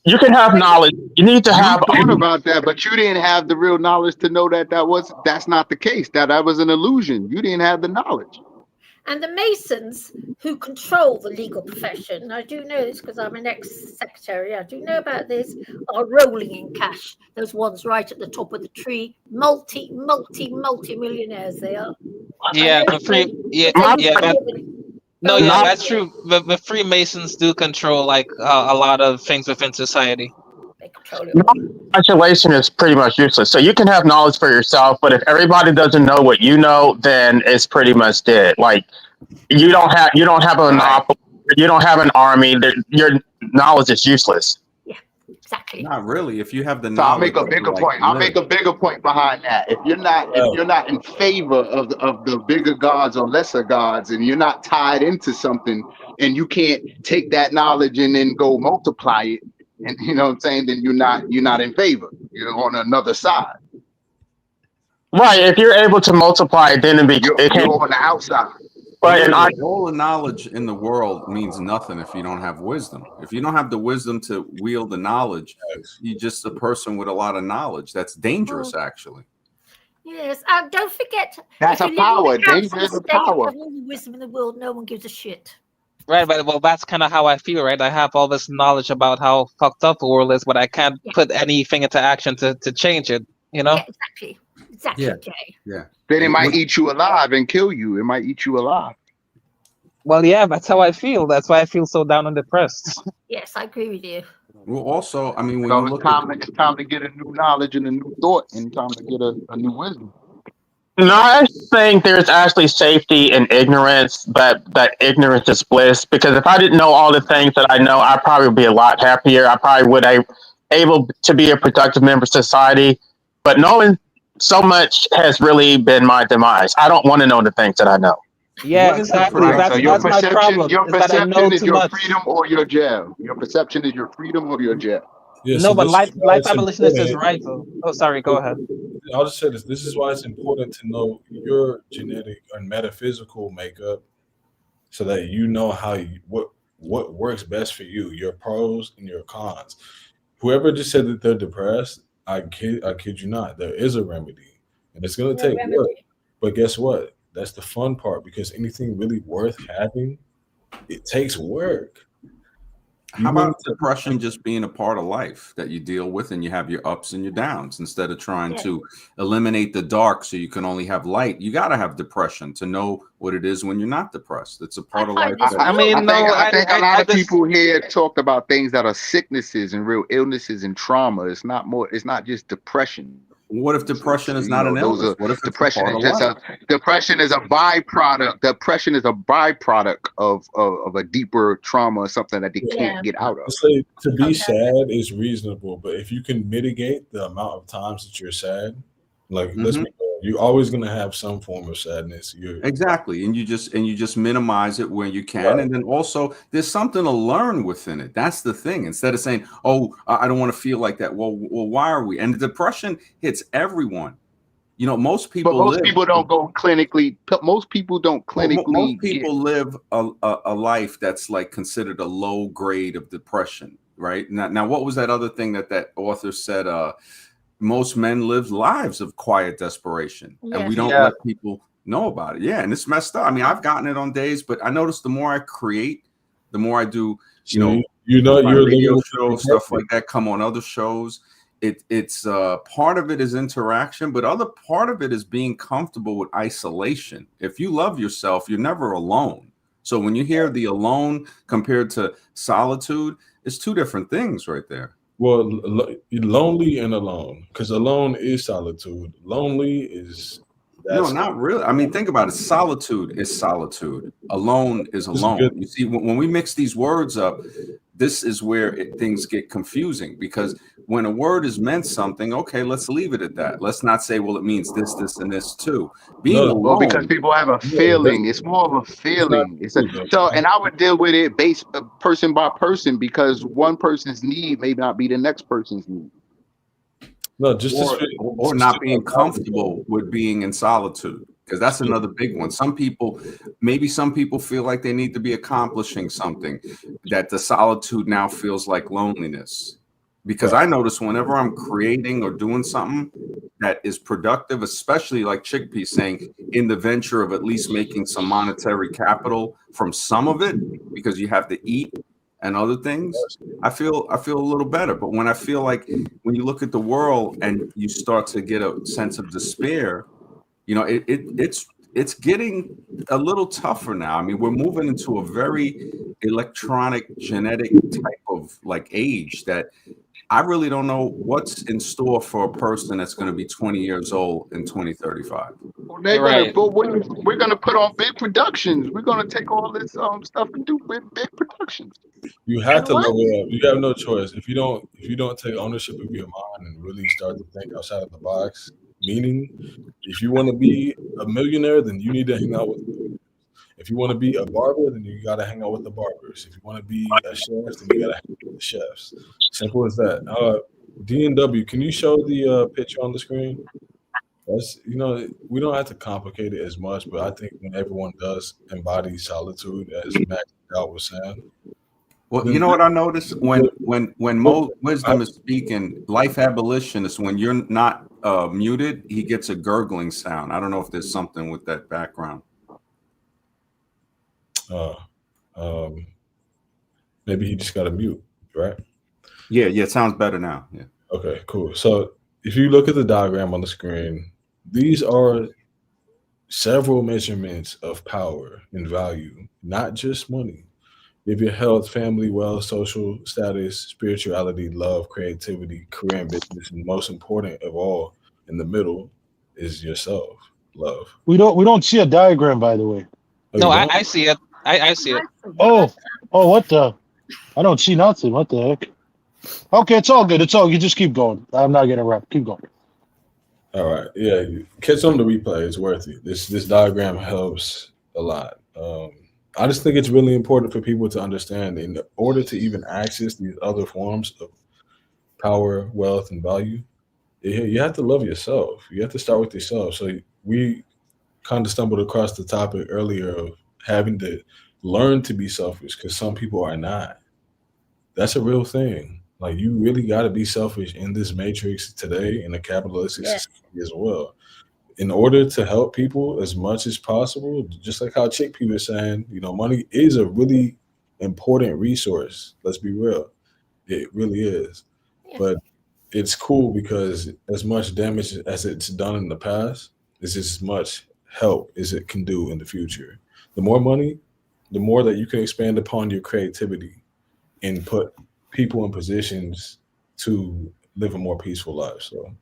you can have knowledge. You need to have. You thought about that, but you didn't have the real knowledge to know that's not the case. That was an illusion. You didn't have the knowledge. And the Masons, who control the legal profession, I do know this because I'm an ex-secretary, I do know about this, are rolling in cash. Those ones right at the top of the tree, multi-millionaires they are. Yeah, that's true. The Freemasons do control a lot of things within society. They control it. Isolation is pretty much useless. So you can have knowledge for yourself, but if everybody doesn't know what you know, then it's pretty much dead. Like you don't have a monopoly, you don't have an army. Your knowledge is useless. Yeah, exactly. Not really. If you have the So knowledge, I'll make a bigger point. I'll make a bigger point behind that. If you're not in favor of the bigger gods or lesser gods, and you're not tied into something, and you can't take that knowledge and then go multiply it, and you know what I'm saying, then you're not in favor. You're on another side. Right. If you're able to multiply it, then you're on the outside. Right. And all the knowledge in the world means nothing if you don't have wisdom. If you don't have the wisdom to wield the knowledge, you're just a person with a lot of knowledge. That's dangerous, actually. Yes. Don't forget. That's a power. Danger is a power. All the wisdom in the world, no one gives a shit. Right, but well, that's kind of how I feel, right? I have all this knowledge about how fucked up the world is, but I can't put anything into action to change it. You know? Yeah, exactly. Exactly, Yeah. Jay. Yeah. Then it might eat you alive and kill you. It might eat you alive. Well, yeah, that's how I feel. That's why I feel so down and depressed. Yes, I agree with you. Well, also, I mean, You when know, you it's look at time to get a new knowledge and a new thought, and time to get a new wisdom. No, I think there's actually safety in ignorance, but that ignorance is bliss. Because if I didn't know all the things that I know, I'd probably be a lot happier. I probably would able to be a productive member of society. But knowing so much has really been my demise. I don't want to know the things that I know. Yeah, what is the exactly. Right. So That's my problem. Is that I know is too your much. freedom or your jail. Your perception is your freedom or your jail. Yeah, No, so but this is why life it's abolitionist is important. right though. Oh, sorry. Go ahead. I'll just say this. This is why it's important to know your genetic and metaphysical makeup, so that you know what works best for you, your pros and your cons. Whoever just said that they're depressed, I kid you not, there is a remedy, and it's gonna take work. But guess what? That's the fun part, because anything really worth having, it takes work. how about depression just being a part of life that you deal with, and you have your ups and your downs instead of trying to eliminate the dark so you can only have light. You got to have depression to know what it is when you're not depressed. It's a part of life. I think a lot of people here talked about things that are sicknesses and real illnesses and trauma. It's not just depression. What if depression is not an Those illness? are What if it's a depression part is of just life? depression is a byproduct. Depression is a byproduct of a deeper trauma or something that they can't get out of. I say to be sad is reasonable, but if you can mitigate the amount of times that you're sad, like let's be real, you're always gonna have some form of sadness. Exactly, and you just minimize it where you can, and then also there's something to learn within it. That's the thing. Instead of saying, "Oh, I don't want to feel like that." Well, why are we? And the depression hits everyone. You know, most people But most live. people don't go clinically. Most people don't clinically. Most people live a life that's like considered a low grade of depression, right? Now, what was that other thing that author said? Most men live lives of quiet desperation, and we don't let people know about it. Yeah, and it's messed up. I mean, I've gotten it on days, but I notice the more I create, the more I do, my radio show, stuff like that, come on other shows. It's part of it is interaction, but other part of it is being comfortable with isolation. If you love yourself, you're never alone. So when you hear the alone compared to solitude, it's two different things right there. Well, lonely and alone, because alone is solitude. Lonely is no, not really. I mean, think about it. Solitude is solitude. Alone is alone. You see, when we mix these words up, this is where things get confusing, because when a word is meant something, okay, let's leave it at that. Let's not say, well, it means this, this, and this too. Being alone. Well, because people have a feeling. It's more of a feeling. And I would deal with it based person by person, because one person's need may not be the next person's need. No, just or not being comfortable with being in solitude, because that's another big one. Some people feel like they need to be accomplishing something, that the solitude now feels like loneliness. Because I notice whenever I'm creating or doing something that is productive, especially like Chickpea saying, in the venture of at least making some monetary capital from some of it, because you have to eat and other things, I feel a little better. But when I feel like, when you look at the world and you start to get a sense of despair, it's getting a little tougher now. I mean, we're moving into a very electronic, genetic type of like age that I really don't know what's in store for a person that's going to be 20 years old in 2035. Well, we're gonna put on big productions. We're gonna take all this stuff and do big productions. You have to level up. You have no choice. If you don't take ownership of your mind and really start to think outside of the box, meaning if you want to be a millionaire, then you need to hang out with millionaires. If you want to be a barber, then you got to hang out with the barbers. If you want to be a chef, then you got to hang out with the chefs. Simple as that. D&W, can you show the picture on the screen? That's, we don't have to complicate it as much, but I think when everyone does embody solitude, as Max Gal was saying. Well, you know what I noticed when Wisdom is speaking, life abolitionist, when you're not muted, he gets a gurgling sound. I don't know if there's something with that background. Maybe he just got a mute, right? Yeah, it sounds better now. Yeah. Okay, cool. So if you look at the diagram on the screen, these are several measurements of power and value, not just money. You have your health, family, wealth, social status, spirituality, love, creativity, career and business, and most important of all, in the middle is yourself, love. We don't see a diagram, by the way. Oh, No, you I, don't? I see it. I see it. Oh, what the? I don't see nothing. What the heck? Okay, it's all good. It's all. You just keep going. I'm not gonna interrupt. Keep going. All right. Yeah, catch on the replay. It's worth it. This diagram helps a lot. I just think it's really important for people to understand in order to even access these other forms of power, wealth, and value, you have to love yourself. You have to start with yourself. So we kind of stumbled across the topic earlier of having to learn to be selfish because some people are not. That's a real thing. Like you really got to be selfish in this matrix today in a capitalistic Yes. society as well. In order to help people as much as possible, just like how Chickpea was saying, money is a really important resource. Let's be real. It really is. Yeah. But it's cool because as much damage as it's done in the past is as much help as it can do in the future. The more money, the more that you can expand upon your creativity and put people in positions to live a more peaceful life. So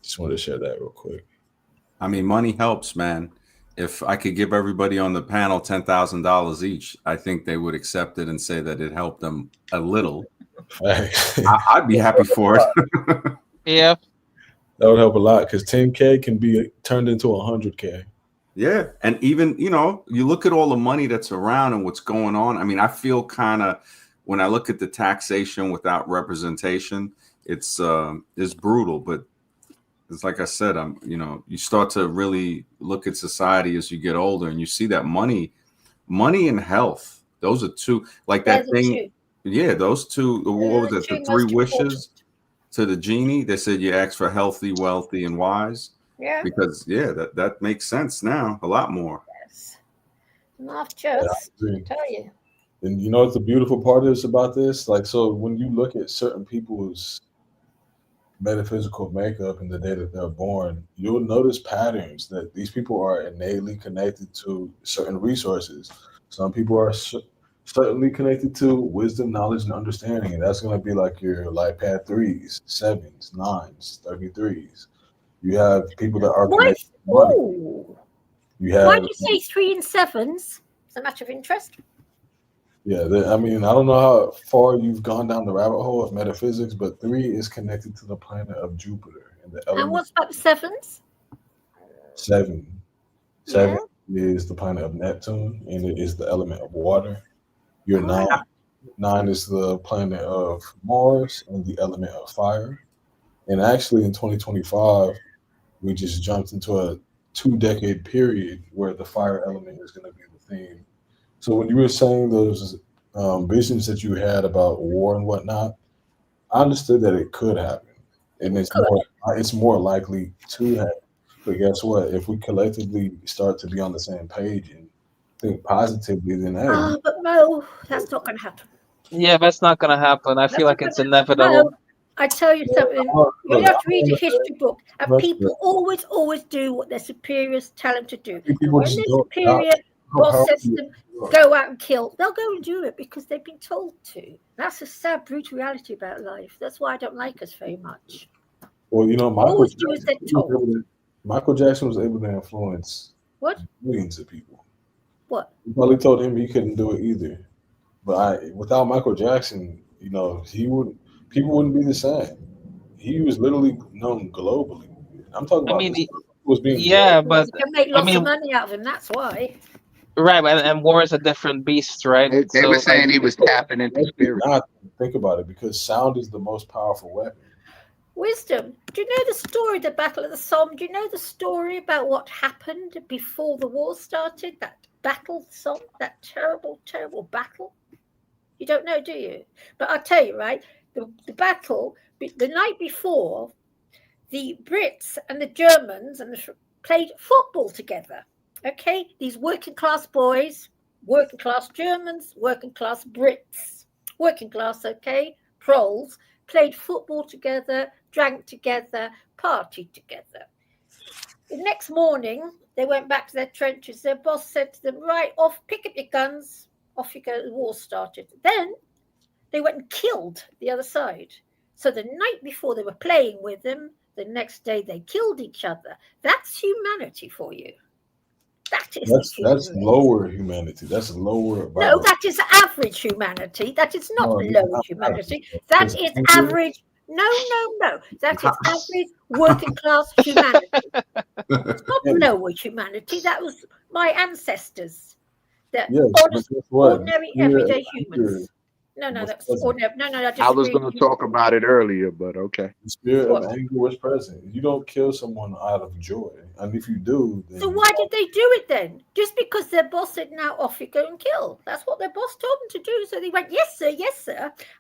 just wanted to share that real quick. I mean, money helps, man. If I could give everybody on the panel $10,000 each, I think they would accept it and say that it helped them a little. I'd be happy for it. Yeah. That would help a lot because 10K can be turned into 100K. Yeah. And even, you look at all the money that's around and what's going on. I mean, I feel kind of, when I look at the taxation without representation, it's brutal. But it's like I said, you start to really look at society as you get older and you see that money and health, those are two, like that thing. Yeah, those two, what was it? The three wishes to the genie. They said you ask for healthy, wealthy, and wise. Yeah. Because that makes sense now, a lot more. Yes. Not just tell you. And you know what the beautiful part is about this? Like, so when you look at certain people's metaphysical makeup and the day that they're born, you'll notice patterns that these people are innately connected to certain resources. Some people are certainly connected to wisdom, knowledge, and understanding, and that's going to be like your life path 3s, 7s, 9s, 33s. You have people that are connected to money. You have. Why do you say 3 and 7s? Is a matter of interest. Yeah, I mean, I don't know how far you've gone down the rabbit hole of metaphysics, but 3 is connected to the planet of Jupiter and the element. And what's about the 7s? 7 is the planet of Neptune, and it is the element of water. Your 9 is the planet of Mars and the element of fire. And actually, in 2025, we just jumped into a 2-decade period where the fire element is going to be the theme. So when you were saying those visions that you had about war and whatnot, I understood that it could happen, and it's more likely to happen. But guess what? If we collectively start to be on the same page and think positively, then hey. But no, that's not going to happen. Yeah, that's not going to happen. I feel like it's inevitable. No, I tell you something. You have to read a history book, and people always do what their superiors tell them to do. And when their superior boss says to them, go out and kill, they'll go and do it because they've been told to. That's a sad, brutal reality about life. That's why I don't like us very much. Well, Michael Jackson was able to influence millions of people. What? You probably told him he couldn't do it either. But without Michael Jackson, people wouldn't be the same. He was literally known globally. I'm talking about was being but you can make lots of money out of him. That's why. Right, and war is a different beast, right? They were saying he was tapping into spirit. Think about it, because sound is the most powerful weapon. Wisdom. Do you know the story, the Battle of the Somme? Do you know the story about what happened before the war started? That battle, Somme, that terrible, terrible battle. You don't know, do you? But I'll tell you, right? The battle, the night before, the Brits and the Germans played football together. Okay, these working class boys, working class Germans, working class Brits, working class, okay, proles, played football together, drank together, partied together. The next morning, they went back to their trenches. Their boss said to them, right, off, pick up your guns, off you go. The war started. Then they went and killed the other side. So the night before they were playing with them, the next day they killed each other. That's humanity for you. That is That's lower humanity. That's lower. No, that is average humanity. That is not lower humanity. That is average. No. That is average working class humanity. It's not lower humanity. That was my ancestors. The honest, ordinary, everyday humans. No, that's ordinary. No, I was going to talk about it earlier, but okay. The spirit of anger was present. You don't kill someone out of joy. And if you do, then so why did they do it then? Just because their boss said, now off you go and kill. That's what their boss told them to do. So they went, yes, sir.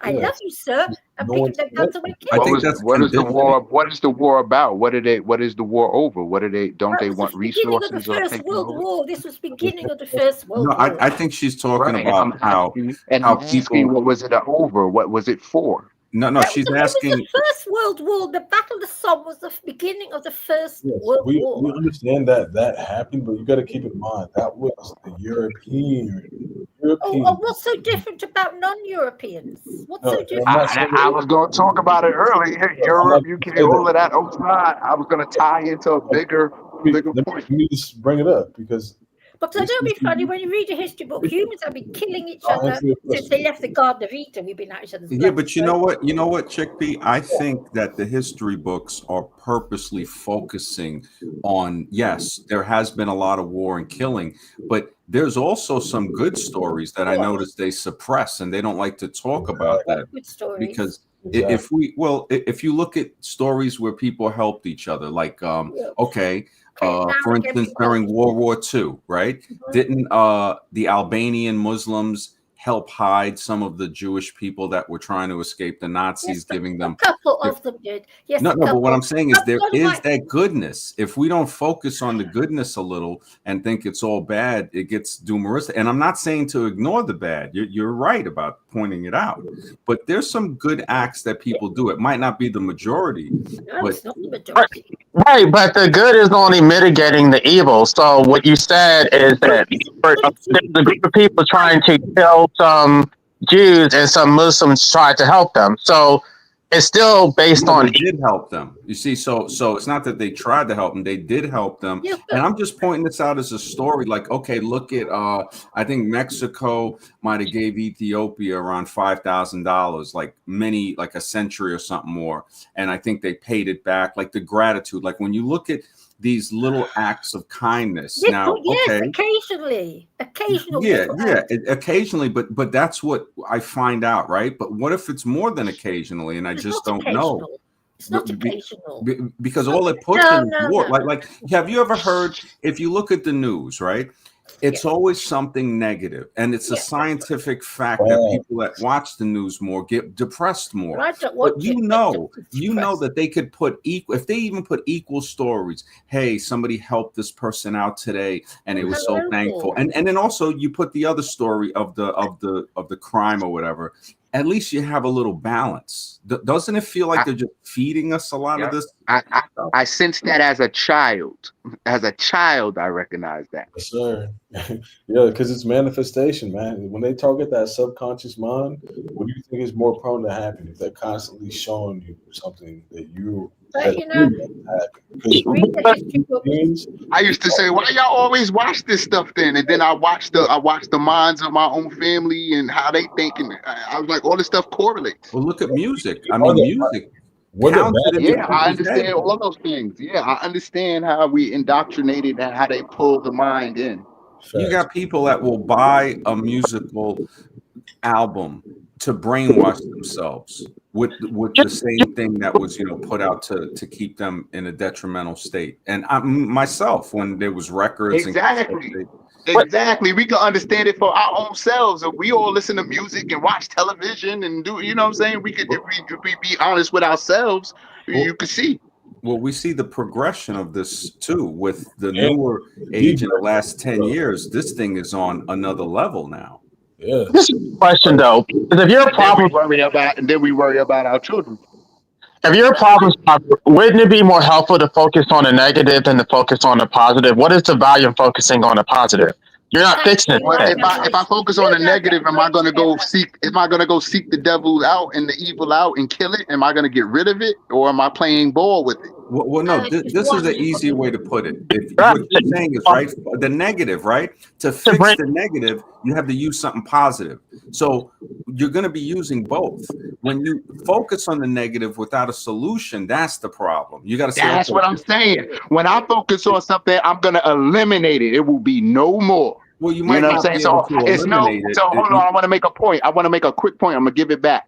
I love you, sir. And picked up their guns and went kill. What is the war? What is the war about? What is the war over? What do they? Don't they want resources? Beginning of the First World War. This was beginning of the First World War. I think she's talking about how people. What was it over? What was it for? No, she's asking. The First World War, the Battle of the Somme was the beginning of the First World War. We understand that happened, but you got to keep in mind that was the European. Oh, what's so different about non-Europeans? What's so different? I was going to talk about it earlier. Europe, UK, all of that outside. I was going to tie into a bigger point. Let me just bring it up because. But so don't be funny when you read a history book. Humans have been killing each other since they left the Garden of Eden. We've been at each other's. Yeah, but you know what, Chickpea? I think that the history books are purposely focusing on, yes, there has been a lot of war and killing, but there's also some good stories that I noticed they suppress and they don't like to talk about that. Good stories. Because if you look at stories where people helped each other, like for instance, during World War II, right? Didn't the Albanian Muslims help hide some of the Jewish people that were trying to escape the Nazis, giving them a couple of them did. Yes, no, but what I'm saying is there is that goodness. If we don't focus on the goodness a little and think it's all bad, it gets doomeristic. And I'm not saying to ignore the bad. You're right about pointing it out. But there's some good acts that people do. It might not be the majority, but it's not the majority. Right, but the good is only mitigating the evil. So what you said is that the group of people trying to kill some Jews and some Muslims tried to help them. So it's still based on. They did help them. You see, so it's not that they tried to help them; they did help them. And I'm just pointing this out as a story. Like, okay, look at I think Mexico might have gave Ethiopia around $5,000, like a century or something more, and I think they paid it back. Like the gratitude. Like when you look at these little acts of kindness. Occasionally. Occasionally, but that's what I find out, right? But what if it's more than occasionally, and I just don't know? It's not occasional. Because all it puts in war. Like, have you ever heard? If you look at the news, right? It's always something negative, and it's a scientific fact that people that watch the news more get depressed more. But you know that they could put equal, if they even put equal stories. Hey, somebody helped this person out today, and it was so thankful. And then also you put the other story of the crime or whatever. At least you have a little balance. Doesn't it feel like they're just feeding us a lot of this? I sense that as a child. As a child, I recognize that. Yes, sir. Yeah, because it's manifestation, man. When they target that subconscious mind, what do you think is more prone to happen if they're constantly showing you something that you? But you know, I used to say, "Why y'all always watch this stuff?" Then, and then I watched the minds of my own family and how they think, and I was like, all this stuff correlates. Well, look at music. I mean, music. Yeah, I understand all of those things. Yeah, I understand how we indoctrinated and how they pull the mind in. You got people that will buy a musical album to brainwash themselves with the same thing that was put out to keep them in a detrimental state. And I myself, when there was records, Exactly. We can understand it for our own selves. If we all listen to music and watch television and do, you know what I'm saying? We could, if we be honest with ourselves, you can see. Well, we see the progression of this too with the newer age in the last 10 years. This thing is on another level now. Yeah. This is a question though, because if you're a problem, And then we worry about our children. if you're a problem solver, wouldn't it be more helpful to focus on the negative than to focus on the positive? What is the value in focusing on the positive? You're not fixing Well, it. if I focus on the negative, am I gonna go seek? Am I gonna go seek the devil out and the evil out and kill it? Am I gonna get rid of it, or am I playing ball with it? Well, no, this is an easier way to put it. If what you're saying is right, the negative, right? To fix the negative, you have to use something positive. So you're going to be using both. When you focus on the negative without a solution, that's the problem. You got to say, that's what I'm saying. When I focus on something, I'm gonna eliminate it. It will be no more. Well, you might know what I'm not saying? be So able to it's no. eliminate it. So hold on, I want to make a point. I want to make a quick point. I'm gonna give it back.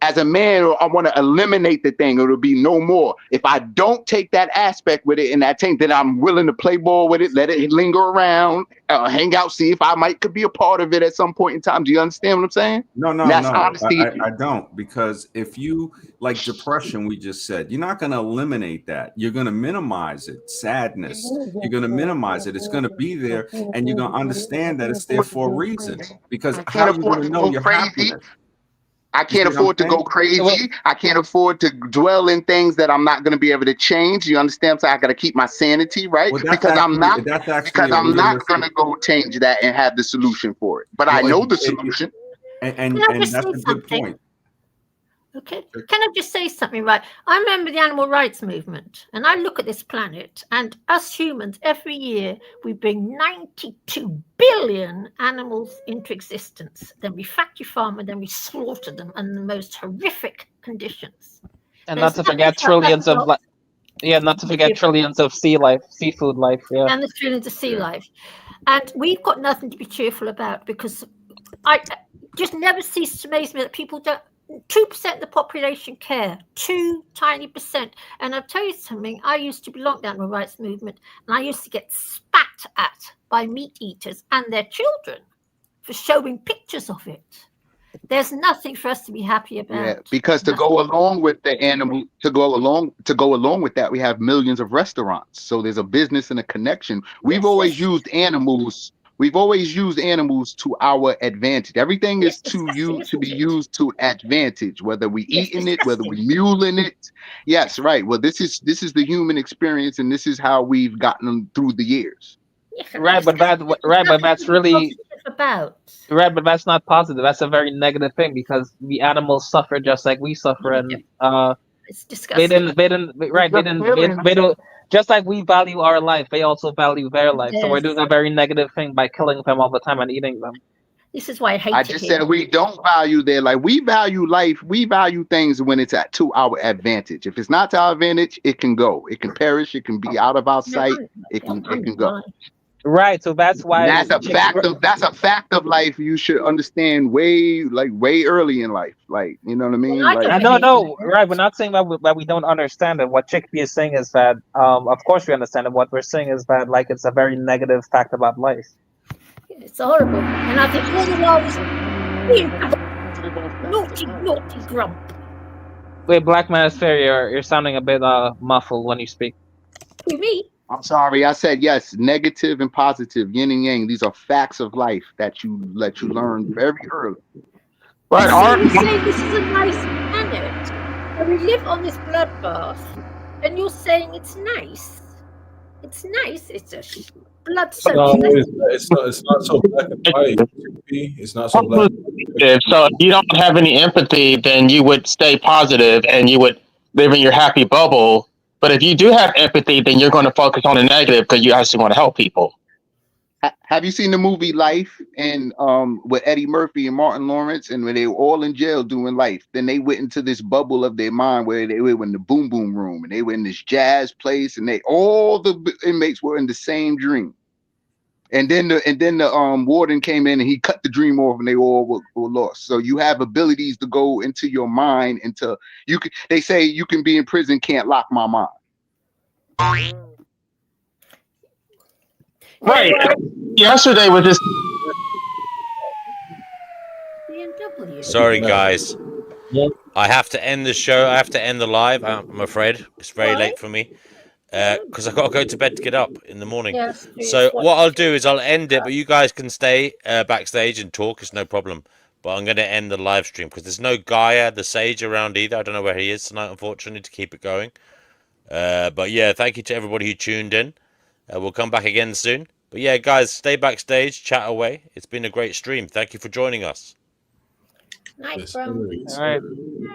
As a man, I want to eliminate the thing. It'll be no more. If I don't take that aspect with it and that thing, then I'm willing to play ball with it, let it linger around, hang out, see if I could be a part of it at some point in time. Do you understand what I'm saying? No, That's honesty. I don't, because if you, like depression, we just said, you're not going to eliminate that. You're going to minimize it. Sadness, you're going to minimize it. It's going to be there, and you're going to understand that it's there for a reason. Because how are you going to know your happiness? I can't afford to go crazy. I can't afford to dwell in things that I'm not going to be able to change. You understand? So I got to keep my sanity, right? Well, because I'm not going to go change that and have the solution for it. But I know the solution. And that's a good point. Okay, can I just say something, right? I remember the animal rights movement, and I look at this planet, and us humans, every year, we bring 92 billion animals into existence. Then we factory farm, and then we slaughter them under the most horrific conditions. And not to forget trillions of trillions of seafood life, yeah. And the trillions of sea life. And we've got nothing to be cheerful about, because I just never cease to amaze me that people don't. 2% of the population care, 2 tiny percent. And I'll tell you something, I used to belong to the animal rights movement, and I used to get spat at by meat eaters and their children for showing pictures of it. There's nothing for us to be happy about. Yeah, because to go along with the animal, to go along with that, we have millions of restaurants. So there's a business and a connection. We've always used animals. We've always used animals to our advantage. Everything is to be used to advantage, whether we eating it, whether we muling it. Yes, right. Well, this is the human experience, and this is how we've gotten them through the years. Right, but that's really about. Right, but that's not positive. That's a very negative thing, because the animals suffer just like we suffer, and it's disgusting. They don't. Just like we value our life, they also value their life. So we're doing a very negative thing by killing them all the time and eating them. This is why I hate. I just said we don't value their life. We value life. We value things when it's to our advantage. If it's not to our advantage, it can go. It can perish. It can be out of our sight. It can go. Right, so that's why that's a fact of life. You should understand way early in life, like, you know what I mean. No, right. We're not saying that we don't understand it. What Chickpea is saying is that, of course, we understand it. What we're saying is that, like, it's a very negative fact about life. It's horrible, and I think all the world naughty grump. Wait, Black Manosphere, you're sounding a bit muffled when you speak. Who, me? I'm sorry. I said yes. Negative and positive, yin and yang. These are facts of life that you learn very early. But you say this is a nice planet, and we live on this bloodbath, and you're saying it's nice. It's nice. It's a blood soaked. No, it's not so black and white. It's not so black. So if you don't have any empathy, then you would stay positive and you would live in your happy bubble. But if you do have empathy, then you're going to focus on the negative because you actually want to help people. Have you seen the movie Life and with Eddie Murphy and Martin Lawrence, and when they were all in jail doing life, then they went into this bubble of their mind where they were in the boom boom room and they were in this jazz place, and all the inmates were in the same dream. And then the warden came in and he cut the dream off, and they all were lost. So you have abilities to go into your mind they say you can be in prison, can't lock my mind. Right. Yesterday was this. BMW. Sorry, guys. I have to end the show. I have to end the live. I'm afraid it's very Why? late for me because I've got to go to bed to get up in the morning. Yes, So what what I'll do is I'll end it, but you guys can stay backstage and talk. It's no problem. But I'm going to end the live stream because there's no Gaia the Sage around either. I don't know where he is tonight, unfortunately, to keep it going. But yeah, thank you to everybody who tuned in. We'll come back again soon. But yeah, guys, stay backstage, chat away. It's been a great stream. Thank you for joining us. Night, Yes, from. sir. Yes, All right. sir.